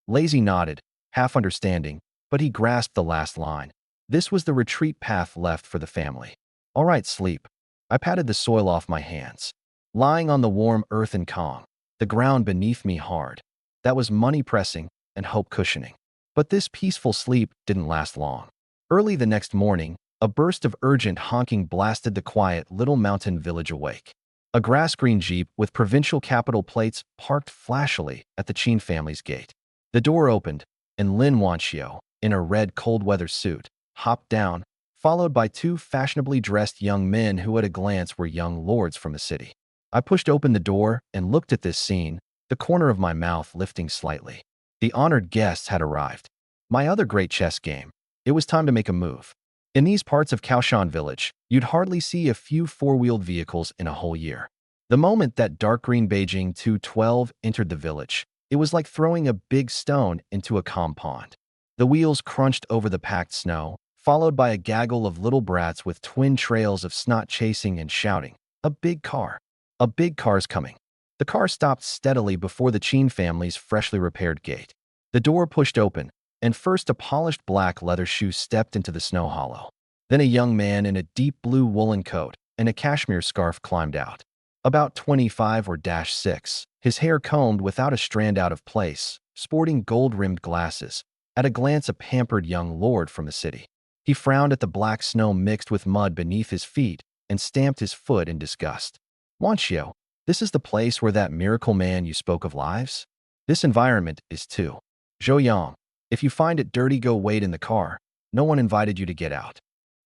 Lazy nodded, half understanding, but he grasped the last line. This was the retreat path left for the family. All right, sleep. I patted the soil off my hands. Lying on the warm earth in Kong, the ground beneath me hard. That was money pressing and hope cushioning. But this peaceful sleep didn't last long. Early the next morning, a burst of urgent honking blasted the quiet little mountain village awake. A grass-green Jeep with provincial capital plates parked flashily at the Qin family's gate. The door opened, and Lin Wanxiu, in a red cold-weather suit, hopped down, followed by 2 fashionably dressed young men who at a glance were young lords from the city. I pushed open the door and looked at this scene, the corner of my mouth lifting slightly. The honored guests had arrived. My other great chess game. It was time to make a move. In these parts of Kaoshan village, you'd hardly see a few 4-wheeled vehicles in a whole year. The moment that dark green Beijing 212 entered the village, it was like throwing a big stone into a calm pond. The wheels crunched over the packed snow, followed by a gaggle of little brats with twin trails of snot chasing and shouting, "A big car! A big car's coming!" The car stopped steadily before the Qin family's freshly repaired gate. The door pushed open, and first a polished black leather shoe stepped into the snow hollow. Then a young man in a deep blue woolen coat and a cashmere scarf climbed out. About 25 or 6, his hair combed without a strand out of place, sporting gold-rimmed glasses, at a glance a pampered young lord from the city. He frowned at the black snow mixed with mud beneath his feet and stamped his foot in disgust. "Wanxiu, this is the place where that miracle man you spoke of lives? This environment is too. Zhou Yang, if you find it dirty, go wait in the car. No one invited you to get out."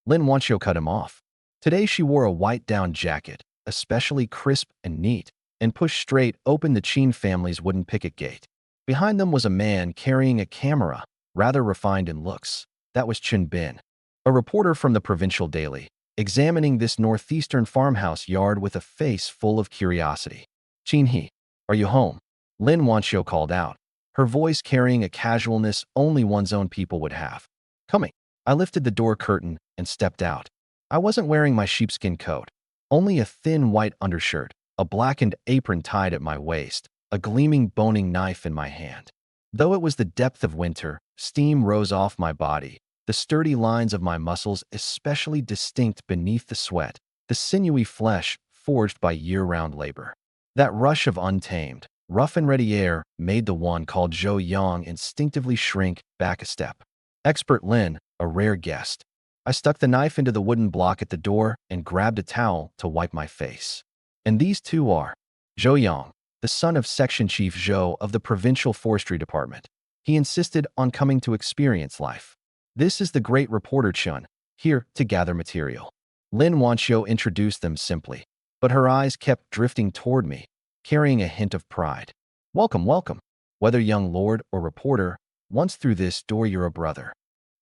Lin Wanxiu cut him off. Today she wore a white down jacket, especially crisp and neat, and pushed straight open the Qin family's wooden picket gate. Behind them was a man carrying a camera, rather refined in looks. That was Chen Bin, a reporter from the provincial daily, examining this northeastern farmhouse yard with a face full of curiosity. "Qin He, are you home?" Lin Wanxiu called out, her voice carrying a casualness only one's own people would have. "Coming." I lifted the door curtain and stepped out. I wasn't wearing my sheepskin coat, only a thin white undershirt, a blackened apron tied at my waist, a gleaming boning knife in my hand. Though it was the depth of winter, steam rose off my body, the sturdy lines of my muscles especially distinct beneath the sweat. the sinewy flesh forged by year-round labor. That rush of untamed, rough and ready air made the one called Zhou Yang instinctively shrink back a step. Expert Lin, a rare guest. I stuck the knife into the wooden block at the door and grabbed a towel to wipe my face. And these two are Zhou Yang, the son of Section Chief Zhou of the Provincial Forestry Department. He insisted on coming to experience life. This is the great reporter Chun, here to gather material. Lin Wanxiu introduced them simply, but her eyes kept drifting toward me, carrying a hint of pride. Welcome, welcome. Whether young lord or reporter, once through this door you're a brother.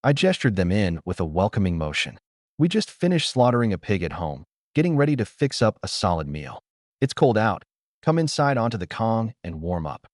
I gestured them in with a welcoming motion. We just finished slaughtering a pig at home, getting ready to fix up a solid meal. It's cold out. Come inside onto the Kong and warm up.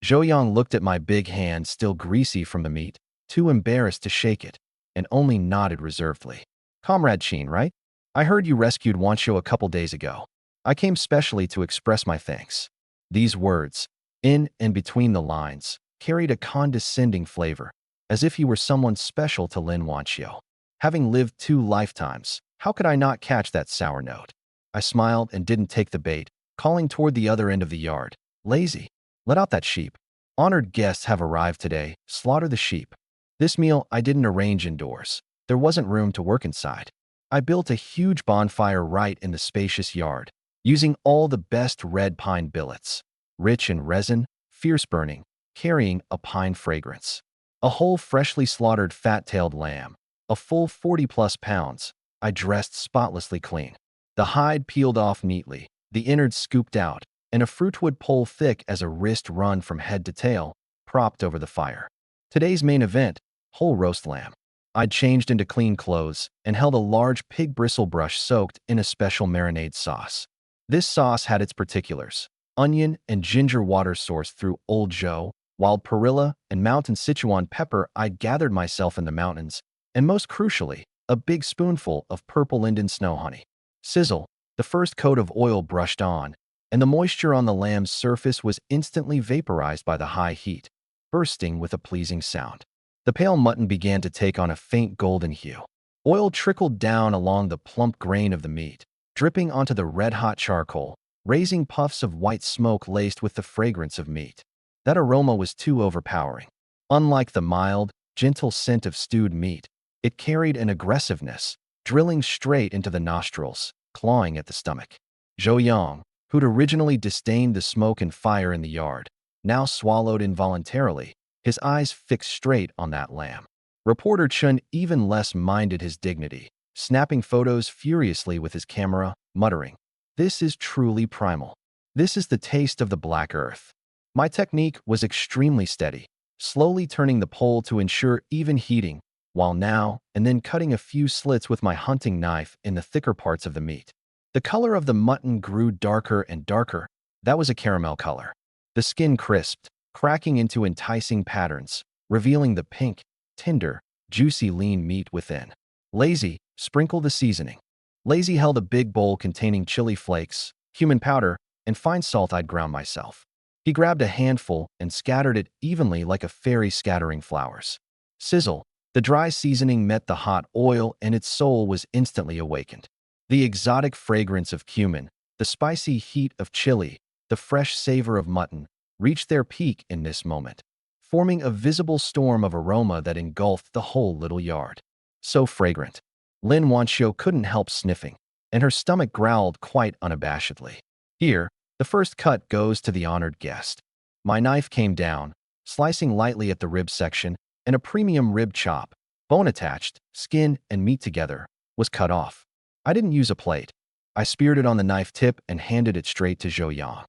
Zhou Yang looked at my big hand still greasy from the meat, too embarrassed to shake it, and only nodded reservedly. Comrade Qin, right? I heard you rescued Wanxiu a couple days ago. I came specially to express my thanks. These words, in and between the lines, carried a condescending flavor, as if he were someone special to Lin Wanxiu. Having lived 2 lifetimes, how could I not catch that sour note? I smiled and didn't take the bait, calling toward the other end of the yard. Lazy, let out that sheep. Honored guests have arrived today. Slaughter the sheep. This meal I didn't arrange indoors. There wasn't room to work inside. I built a huge bonfire right in the spacious yard, using all the best red pine billets, rich in resin, fierce burning, carrying a pine fragrance. A whole freshly slaughtered fat-tailed lamb, a full 40+ pounds, I dressed spotlessly clean. The hide peeled off neatly, the innards scooped out, and a fruitwood pole thick as a wrist run from head to tail, propped over the fire. Today's main event, whole roast lamb. I'd changed into clean clothes and held a large pig bristle brush soaked in a special marinade sauce. This sauce had its particulars: onion and ginger water sourced through Old Zhou, wild perilla and mountain Sichuan pepper I'd gathered myself in the mountains, and most crucially, a big spoonful of purple linden snow honey. Sizzle, the first coat of oil brushed on, and the moisture on the lamb's surface was instantly vaporized by the high heat, bursting with a pleasing sound. The pale mutton began to take on a faint golden hue. Oil trickled down along the plump grain of the meat, dripping onto the red-hot charcoal, raising puffs of white smoke laced with the fragrance of meat. That aroma was too overpowering. Unlike the mild, gentle scent of stewed meat, it carried an aggressiveness, drilling straight into the nostrils, clawing at the stomach. Zhou Yang, who'd originally disdained the smoke and fire in the yard, now swallowed involuntarily, his eyes fixed straight on that lamb. Reporter Chun even less minded his dignity, snapping photos furiously with his camera, muttering, "This is truly primal. This is the taste of the Black Earth." My technique was extremely steady, slowly turning the pole to ensure even heating, while now and then cutting a few slits with my hunting knife in the thicker parts of the meat. The color of the mutton grew darker and darker. That was a caramel color. The skin crisped, cracking into enticing patterns, revealing the pink, tender, juicy lean meat within. Lazy, sprinkle the seasoning. Lazy held a big bowl containing chili flakes, cumin powder, and fine salt I'd ground myself. He grabbed a handful and scattered it evenly like a fairy scattering flowers. Sizzle, the dry seasoning met the hot oil and its soul was instantly awakened. The exotic fragrance of cumin, the spicy heat of chili, the fresh savor of mutton, reached their peak in this moment, forming a visible storm of aroma that engulfed the whole little yard. So fragrant. Lin Wanxiu couldn't help sniffing, and her stomach growled quite unabashedly. Here, the first cut goes to the honored guest. My knife came down, slicing lightly at the rib section, and a premium rib chop, bone attached, skin and meat together, was cut off. I didn't use a plate. I speared it on the knife tip and handed it straight to Zhou Yang.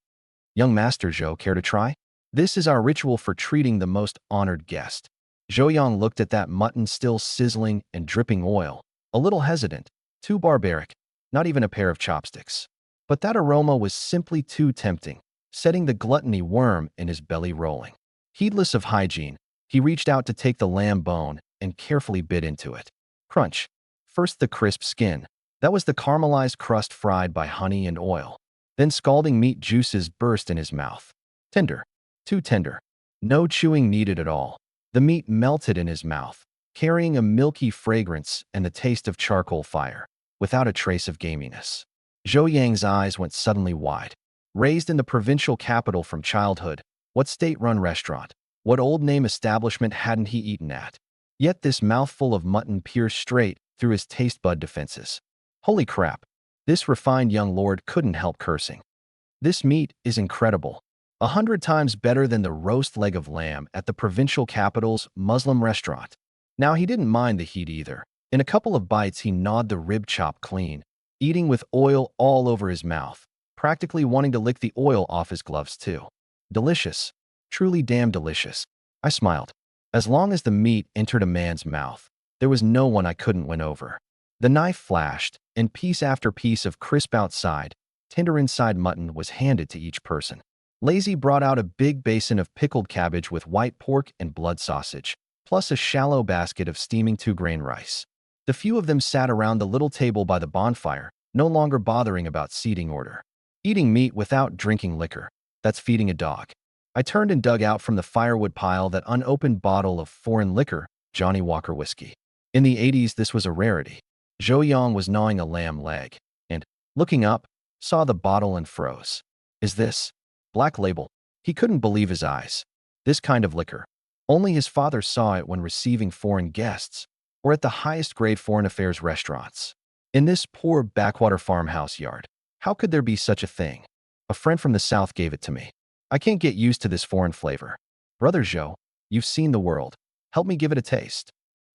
"Young Master Zhou, care to try? This is our ritual for treating the most honored guest." Zhou Yang looked at that mutton still sizzling and dripping oil, a little hesitant, too barbaric, not even a pair of chopsticks. But that aroma was simply too tempting, setting the gluttony worm in his belly rolling. Heedless of hygiene, he reached out to take the lamb bone and carefully bit into it. Crunch. First the crisp skin. That was the caramelized crust fried by honey and oil. Then scalding meat juices burst in his mouth. Tender. Too tender. No chewing needed at all. The meat melted in his mouth, carrying a milky fragrance and the taste of charcoal fire, without a trace of gaminess. Zhou Yang's eyes went suddenly wide. Raised in the provincial capital from childhood, what state-run restaurant, what old-name establishment hadn't he eaten at? Yet this mouthful of mutton pierced straight through his taste bud defenses. Holy crap! This refined young lord couldn't help cursing. This meat is incredible. 100 times better than the roast leg of lamb at the provincial capital's Muslim restaurant. Now he didn't mind the heat either. In a couple of bites he gnawed the rib chop clean, eating with oil all over his mouth, practically wanting to lick the oil off his gloves too. Delicious. Truly damn delicious. I smiled. As long as the meat entered a man's mouth, there was no one I couldn't win over. The knife flashed, and piece after piece of crisp outside, tender inside mutton was handed to each person. Lazy brought out a big basin of pickled cabbage with white pork and blood sausage, plus a shallow basket of steaming 2-grain rice. The few of them sat around the little table by the bonfire, no longer bothering about seating order. Eating meat without drinking liquor, that's feeding a dog. I turned and dug out from the firewood pile that unopened bottle of foreign liquor, Johnny Walker whiskey. In the 80s, this was a rarity. Zhou Yang was gnawing a lamb leg, and, looking up, saw the bottle and froze. Is this Black Label? He couldn't believe his eyes. This kind of liquor. Only his father saw it when receiving foreign guests, or at the highest grade foreign affairs restaurants. In this poor backwater farmhouse yard, how could there be such a thing? A friend from the south gave it to me. I can't get used to this foreign flavor. Brother Zhou, you've seen the world. Help me give it a taste.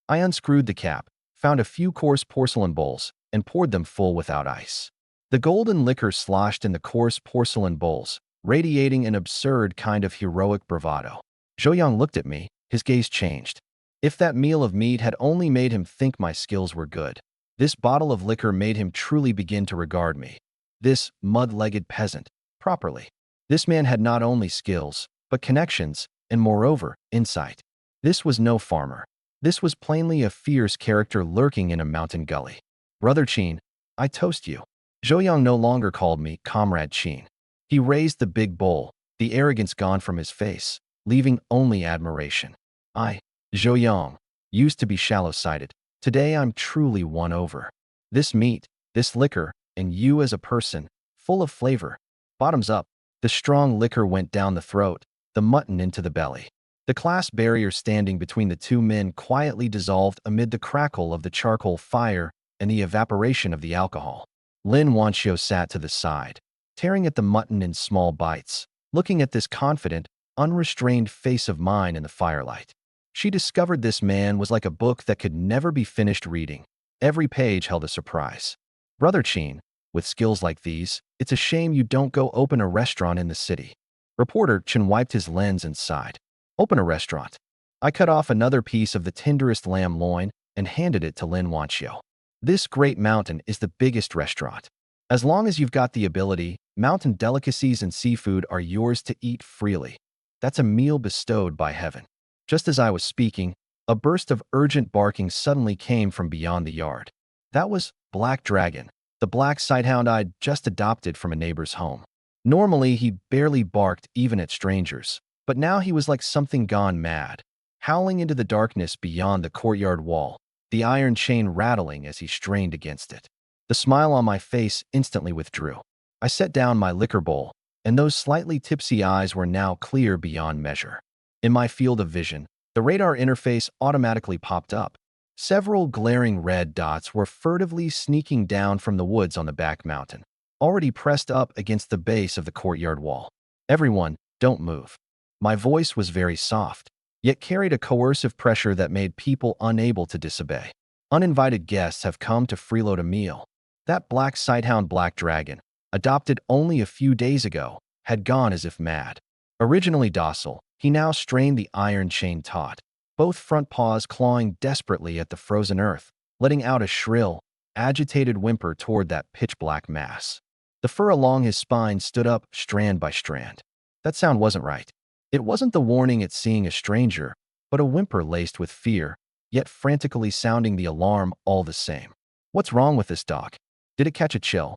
I unscrewed the cap, found a few coarse porcelain bowls, and poured them full without ice. The golden liquor sloshed in the coarse porcelain bowls, radiating an absurd kind of heroic bravado. Zhou Yang looked at me, his gaze changed. If that meal of meat had only made him think my skills were good, this bottle of liquor made him truly begin to regard me, this mud-legged peasant, properly. This man had not only skills, but connections, and moreover, insight. This was no farmer. This was plainly a fierce character lurking in a mountain gully. Brother Qin, I toast you. Zhou Yang no longer called me Comrade Qin. He raised the big bowl, the arrogance gone from his face, leaving only admiration. Zhou Yang, used to be shallow-sighted. Today I'm truly won over. This meat, this liquor, and you as a person, full of flavor. Bottoms up. The strong liquor went down the throat, the mutton into the belly. The class barrier standing between the two men quietly dissolved amid the crackle of the charcoal fire and the evaporation of the alcohol. Lin Wanxiu sat to the side, tearing at the mutton in small bites, looking at this confident, unrestrained face of mine in the firelight. She discovered this man was like a book that could never be finished reading. Every page held a surprise. Brother Qin, with skills like these, it's a shame you don't go open a restaurant in the city. Reporter Chen wiped his lens and sighed. Open a restaurant. I cut off another piece of the tenderest lamb loin and handed it to Lin Wanxiu. This great mountain is the biggest restaurant. As long as you've got the ability, mountain delicacies and seafood are yours to eat freely. That's a meal bestowed by heaven. Just as I was speaking, a burst of urgent barking suddenly came from beyond the yard. That was Black Dragon, the black sighthound I'd just adopted from a neighbor's home. Normally, he barely barked even at strangers, but now he was like something gone mad, howling into the darkness beyond the courtyard wall, the iron chain rattling as he strained against it. The smile on my face instantly withdrew. I set down my liquor bowl, and those slightly tipsy eyes were now clear beyond measure. In my field of vision, the radar interface automatically popped up. Several glaring red dots were furtively sneaking down from the woods on the back mountain, already pressed up against the base of the courtyard wall. Everyone, don't move. My voice was very soft, yet carried a coercive pressure that made people unable to disobey. Uninvited guests have come to freeload a meal. That black sighthound Black Dragon, adopted only a few days ago, had gone as if mad. Originally docile, he now strained the iron chain taut, both front paws clawing desperately at the frozen earth, letting out a shrill, agitated whimper toward that pitch-black mass. The fur along his spine stood up strand by strand. That sound wasn't right. It wasn't the warning at seeing a stranger, but a whimper laced with fear, yet frantically sounding the alarm all the same. What's wrong with this dog? Did it catch a chill?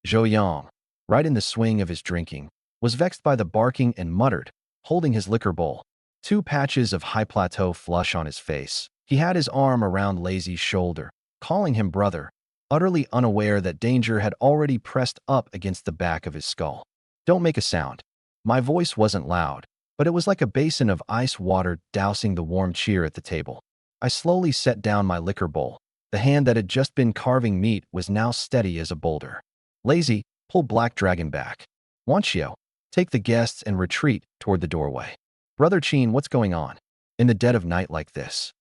Zhou Yang, right in the swing of his drinking, was vexed by the barking and muttered, holding his liquor bowl, 2 patches of high plateau flush on his face. He had his arm around Lazy's shoulder, calling him brother. utterly unaware that danger had already pressed up against the back of his skull. Don't make a sound. My voice wasn't loud, but it was like a basin of ice water dousing the warm cheer at the table. I slowly set down my liquor bowl. The hand that had just been carving meat was now steady as a boulder. Lazy, pull Black Dragon back. Wanchio, take the guests and retreat toward the doorway. Brother Chin, what's going on? In the dead of night like this?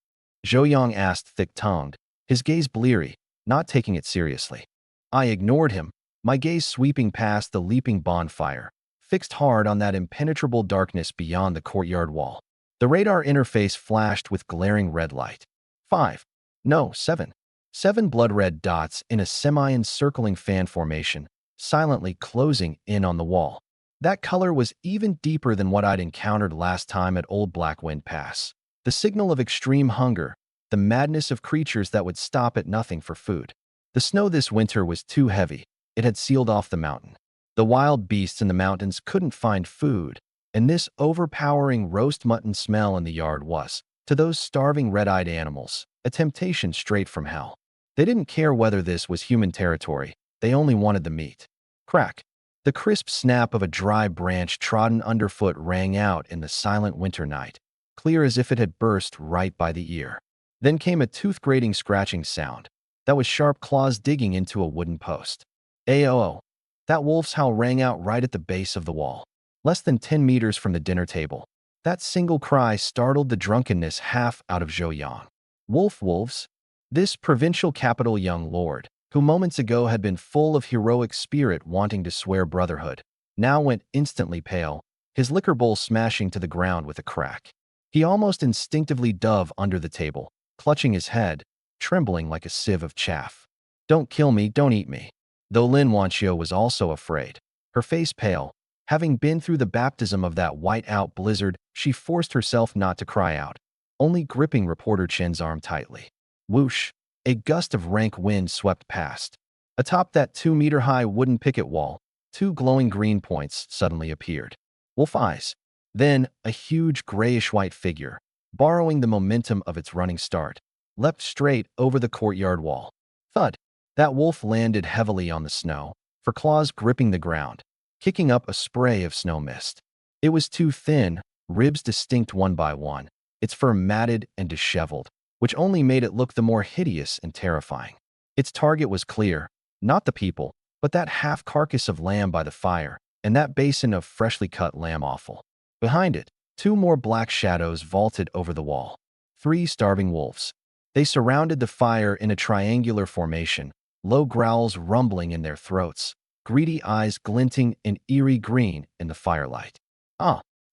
Zhou asked, thick-tongued, his gaze bleary, not taking it seriously. I ignored him, my gaze sweeping past the leaping bonfire, fixed hard on that impenetrable darkness beyond the courtyard wall. The radar interface flashed with glaring red light. 5. No, 7. 7 blood-red dots in a semi-encircling fan formation, silently closing in on the wall. That color was even deeper than what I'd encountered last time at Old Blackwind Pass. The signal of extreme hunger, the madness of creatures that would stop at nothing for food. The snow this winter was too heavy. It had sealed off the mountain. The wild beasts in the mountains couldn't find food, and this overpowering roast mutton smell in the yard was, to those starving red-eyed animals, a temptation straight from hell. They didn't care whether this was human territory. They only wanted the meat. Crack. The crisp snap of a dry branch trodden underfoot rang out in the silent winter night, clear as if it had burst right by the ear. Then came a tooth-grating scratching sound. That was sharp claws digging into a wooden post. Aoo. That wolf's howl rang out right at the base of the wall, less than 10 meters from the dinner table. That single cry startled the drunkenness half out of Zhou. Wolves? This provincial capital young lord, who moments ago had been full of heroic spirit wanting to swear brotherhood, now went instantly pale, his liquor bowl smashing to the ground with a crack. He almost instinctively dove under the table, clutching his head, trembling like a sieve of chaff. Don't kill me, don't eat me. Though Lin Wanchio was also afraid, her face pale, having been through the baptism of that white-out blizzard, she forced herself not to cry out, only gripping reporter Chen's arm tightly. Whoosh! A gust of rank wind swept past. Atop that 2-meter-high wooden picket wall, 2 glowing green points suddenly appeared. Wolf eyes. Then, a huge grayish-white figure, borrowing the momentum of its running start, leapt straight over the courtyard wall. Thud! That wolf landed heavily on the snow, for claws gripping the ground, kicking up a spray of snow mist. It was too thin, ribs distinct one by one, its fur matted and disheveled, which only made it look the more hideous and terrifying. Its target was clear, not the people, but that half-carcass of lamb by the fire, and that basin of freshly cut lamb offal. Behind it, 2 more black shadows vaulted over the wall. 3 starving wolves. They surrounded the fire in a triangular formation, low growls rumbling in their throats, greedy eyes glinting in eerie green in the firelight.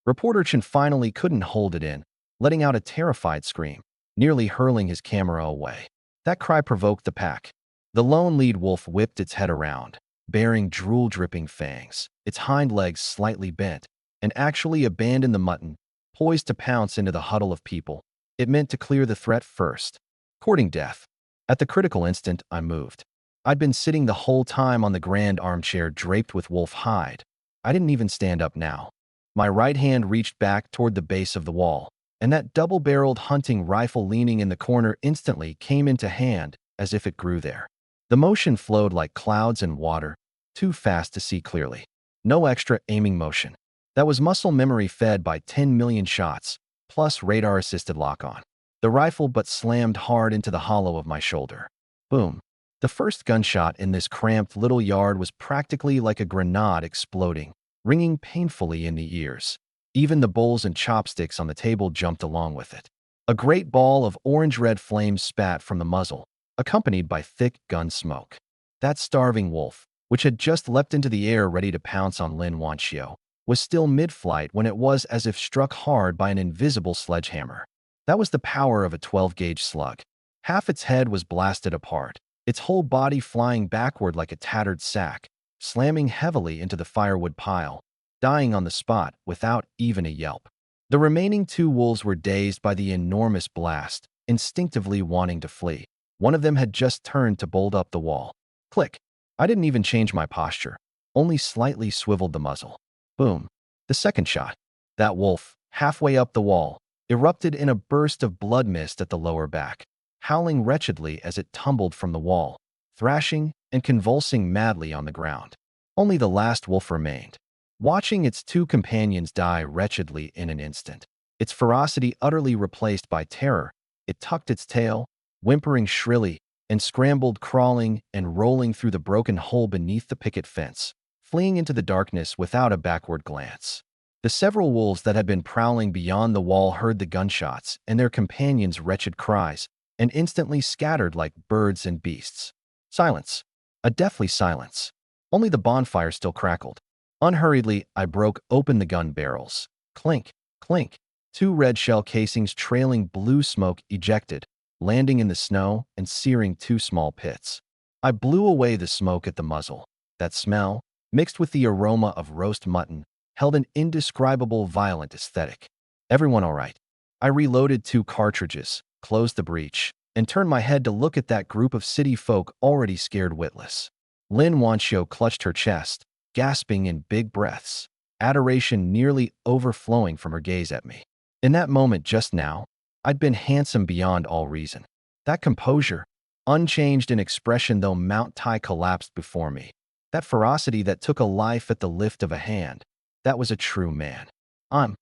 Reporter Chen finally couldn't hold it in, letting out a terrified scream, nearly hurling his camera away. That cry provoked the pack. The lone lead wolf whipped its head around, bearing drool-dripping fangs, its hind legs slightly bent, and actually abandoned the mutton, poised to pounce into the huddle of people. It meant to clear the threat first, courting death. At the critical instant, I moved. I'd been sitting the whole time on the grand armchair draped with wolf hide. I didn't even stand up now. My right hand reached back toward the base of the wall, and that double-barreled hunting rifle leaning in the corner instantly came into hand as if it grew there. The motion flowed like clouds and water, too fast to see clearly. No extra aiming motion. That was muscle memory fed by 10 million shots, plus radar-assisted lock-on. The rifle but slammed hard into the hollow of my shoulder. Boom. The first gunshot in this cramped little yard was practically like a grenade exploding, ringing painfully in the ears. Even the bowls and chopsticks on the table jumped along with it. A great ball of orange-red flames spat from the muzzle, accompanied by thick gun smoke. That starving wolf, which had just leapt into the air ready to pounce on Lin Wanchio, was still mid-flight when it was as if struck hard by an invisible sledgehammer. That was the power of a 12-gauge slug. Half its head was blasted apart, its whole body flying backward like a tattered sack, slamming heavily into the firewood pile, dying on the spot without even a yelp. The remaining 2 wolves were dazed by the enormous blast, instinctively wanting to flee. One of them had just turned to bolt up the wall. Click. I didn't even change my posture, only slightly swiveled the muzzle. Boom. The second shot. That wolf, halfway up the wall, erupted in a burst of blood mist at the lower back, howling wretchedly as it tumbled from the wall, thrashing and convulsing madly on the ground. Only the last wolf remained, watching its two companions die wretchedly in an instant. Its ferocity utterly replaced by terror, it tucked its tail, whimpering shrilly, and scrambled, crawling and rolling through the broken hole beneath the picket fence, fleeing into the darkness without a backward glance. The several wolves that had been prowling beyond the wall heard the gunshots and their companions' wretched cries, and instantly scattered like birds and beasts. Silence. A deathly silence. Only the bonfire still crackled. Unhurriedly, I broke open the gun barrels. Clink, clink. Two red shell casings trailing blue smoke ejected, landing in the snow and searing two small pits. I blew away the smoke at the muzzle. That smell, mixed with the aroma of roast mutton, held an indescribable violent aesthetic. Everyone all right? I reloaded two cartridges, closed the breech, and turned my head to look at that group of city folk already scared witless. Lin Wanxiu clutched her chest, gasping in big breaths, adoration nearly overflowing from her gaze at me. In that moment just now, I'd been handsome beyond all reason. That composure, unchanged in expression though Mount Tai collapsed before me. That ferocity that took a life at the lift of a hand. That was a true man. I'm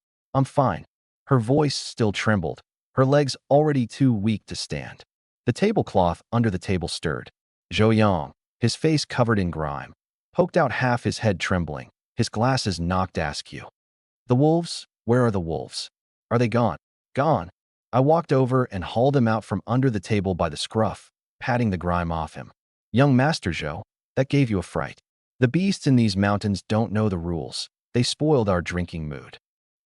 fine. Her voice still trembled, her legs already too weak to stand. The tablecloth under the table stirred. Zhou Yang, his face covered in grime, poked out half his head trembling, his glasses knocked askew. The wolves? Where are the wolves? Are they gone? Gone. I walked over and hauled him out from under the table by the scruff, patting the grime off him. Young Master Zhou, that gave you a fright. The beasts in these mountains don't know the rules. They spoiled our drinking mood.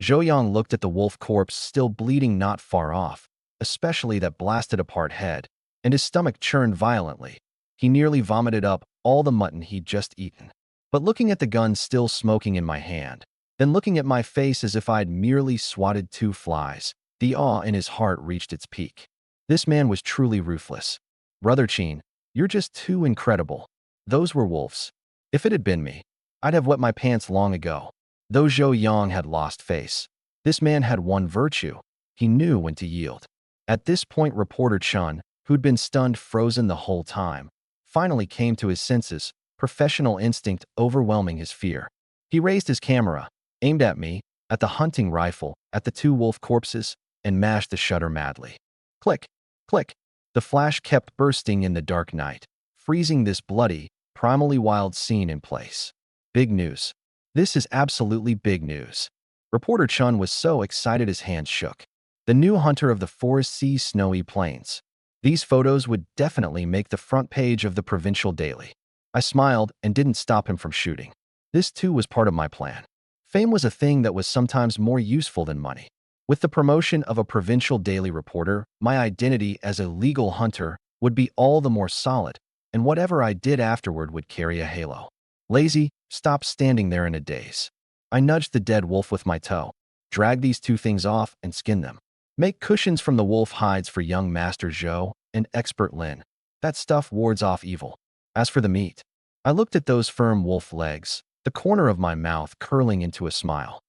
Zhou Yang looked at the wolf corpse still bleeding not far off, especially that blasted apart head, and his stomach churned violently. He nearly vomited up all the mutton he'd just eaten. But looking at the gun still smoking in my hand, then looking at my face as if I'd merely swatted two flies, the awe in his heart reached its peak. This man was truly ruthless. Brother Qin, you're just too incredible. Those were wolves. If it had been me, I'd have wet my pants long ago. Though Zhou Yang had lost face, this man had one virtue. He knew when to yield. At this point, reporter Chun, who'd been stunned frozen the whole time, finally came to his senses, professional instinct overwhelming his fear. He raised his camera, aimed at me, at the hunting rifle, at the two wolf corpses, and mashed the shutter madly. Click, click. The flash kept bursting in the dark night, freezing this bloody, primally wild scene in place. Big news. This is absolutely big news. Reporter Chun was so excited his hands shook. The new hunter of the forest sees snowy plains. These photos would definitely make the front page of the provincial daily. I smiled and didn't stop him from shooting. This too was part of my plan. Fame was a thing that was sometimes more useful than money. With the promotion of a provincial daily reporter, my identity as a legal hunter would be all the more solid, and whatever I did afterward would carry a halo. Lazy, stop standing there in a daze. I nudged the dead wolf with my toe. Drag these two things off and skin them. Make cushions from the wolf hides for young Master Zhou and expert Lin. That stuff wards off evil. As for the meat, I looked at those firm wolf legs, the corner of my mouth curling into a smile.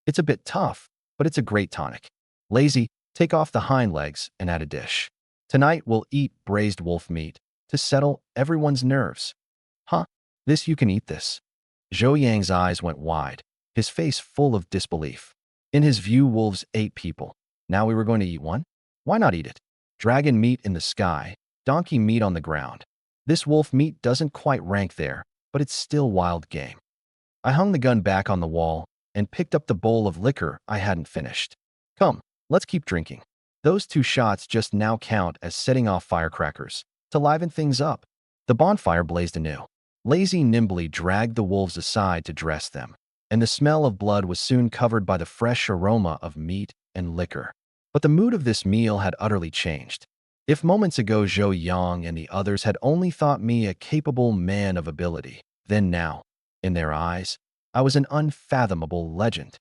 It's a bit tough, but it's a great tonic. Lazy, take off the hind legs and add a dish. Tonight we'll eat braised wolf meat to settle everyone's nerves. Huh? This you can eat this. Zhou Yang's eyes went wide, his face full of disbelief. In his view, wolves ate people. Now we were going to eat one? Why not eat it? Dragon meat in the sky, donkey meat on the ground. This wolf meat doesn't quite rank there, but it's still wild game. I hung the gun back on the wall and picked up the bowl of liquor I hadn't finished. Come, let's keep drinking. Those two shots just now count as setting off firecrackers to liven things up. The bonfire blazed anew. Lazy nimbly dragged the wolves aside to dress them, and the smell of blood was soon covered by the fresh aroma of meat and liquor. But the mood of this meal had utterly changed. If moments ago Zhou Yang and the others had only thought me a capable man of ability, then now, in their eyes, I was an unfathomable legend.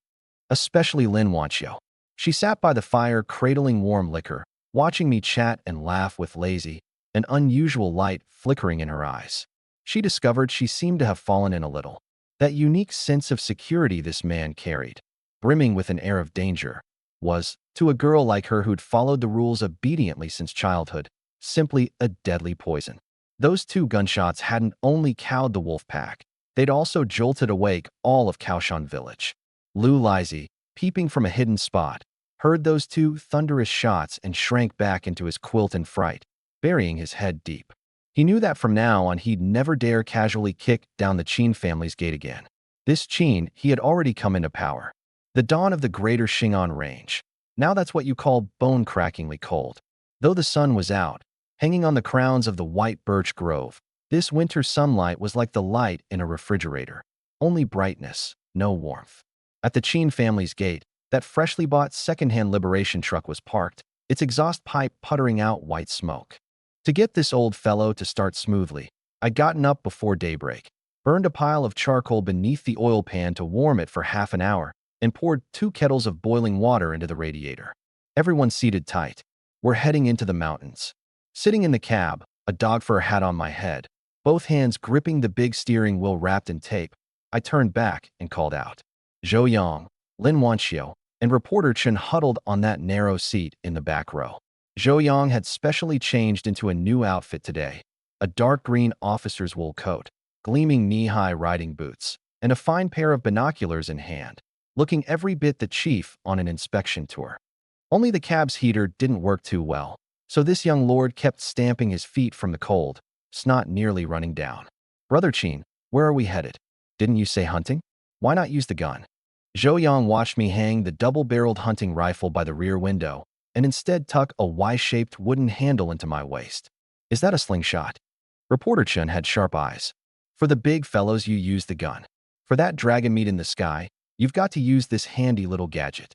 Especially Lin Wanxiu. She sat by the fire cradling warm liquor, watching me chat and laugh with Lazy, an unusual light flickering in her eyes. She discovered she seemed to have fallen in a little. That unique sense of security this man carried, brimming with an air of danger, was, to a girl like her who'd followed the rules obediently since childhood, simply a deadly poison. Those 2 gunshots hadn't only cowed the wolf pack, they'd also jolted awake all of Kaoshan village. Lu Lizzie, peeping from a hidden spot, heard those 2 thunderous shots and shrank back into his quilt in fright, burying his head deep. He knew that from now on he'd never dare casually kick down the Qin family's gate again. This Qin, he had already come into power. The dawn of the greater Xing'an range. Now that's what you call bone-crackingly cold. Though the sun was out, hanging on the crowns of the white birch grove, this winter sunlight was like the light in a refrigerator. Only brightness, no warmth. At the Qin family's gate, that freshly bought second-hand liberation truck was parked, its exhaust pipe puttering out white smoke. To get this old fellow to start smoothly, I'd gotten up before daybreak, burned a pile of charcoal beneath the oil pan to warm it for half an hour, and poured 2 kettles of boiling water into the radiator. Everyone seated tight. We're heading into the mountains. Sitting in the cab, a dog fur hat on my head, both hands gripping the big steering wheel wrapped in tape, I turned back and called out. Zhou Yang, Lin Wanxiu, and reporter Chen huddled on that narrow seat in the back row. Zhou Yang had specially changed into a new outfit today, a dark green officer's wool coat, gleaming knee-high riding boots, and a fine pair of binoculars in hand, looking every bit the chief on an inspection tour. Only the cab's heater didn't work too well, so this young lord kept stamping his feet from the cold, snot nearly running down. Brother Qin, where are we headed? Didn't you say hunting? Why not use the gun? Zhou Yang watched me hang the double-barreled hunting rifle by the rear window and instead tuck a Y-shaped wooden handle into my waist. Is that a slingshot? Reporter Chen had sharp eyes. For the big fellows, you use the gun. For that dragon meat in the sky, you've got to use this handy little gadget.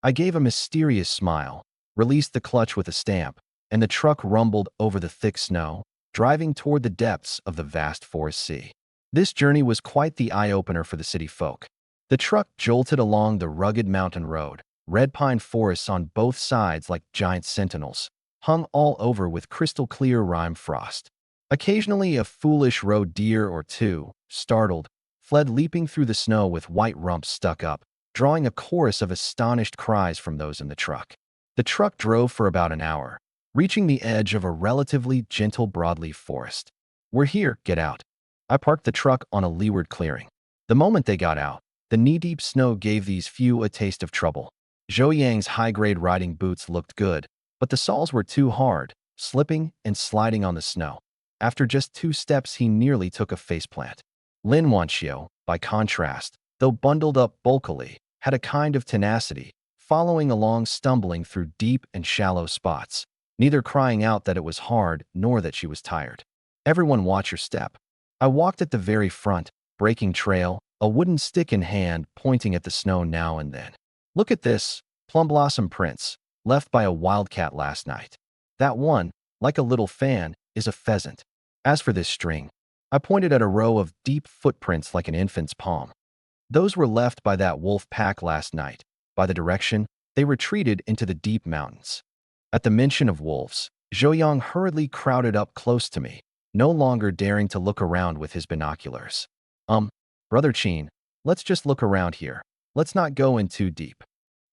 I gave a mysterious smile, released the clutch with a stamp, and the truck rumbled over the thick snow, driving toward the depths of the vast forest sea. This journey was quite the eye-opener for the city folk. The truck jolted along the rugged mountain road, red pine forests on both sides like giant sentinels, hung all over with crystal-clear rime frost. Occasionally a foolish roe deer or 2, startled, fled leaping through the snow with white rumps stuck up, drawing a chorus of astonished cries from those in the truck. The truck drove for about an hour, reaching the edge of a relatively gentle broadleaf forest. We're here, get out. I parked the truck on a leeward clearing. The moment they got out, the knee-deep snow gave these few a taste of trouble. Zhou Yang's high-grade riding boots looked good, but the soles were too hard, slipping and sliding on the snow. After just 2 steps, he nearly took a faceplant. Lin Wanxiu, by contrast, though bundled up bulkily, had a kind of tenacity, following along stumbling through deep and shallow spots, neither crying out that it was hard nor that she was tired. Everyone watch your step. I walked at the very front, breaking trail, a wooden stick in hand pointing at the snow now and then. Look at this, plum blossom prints, left by a wildcat last night. That one, like a little fan, is a pheasant. As for this string, I pointed at a row of deep footprints like an infant's palm. Those were left by that wolf pack last night. By the direction, they retreated into the deep mountains. At the mention of wolves, Zhou Yang hurriedly crowded up close to me, no longer daring to look around with his binoculars. Brother Qin, let's just look around here. Let's not go in too deep.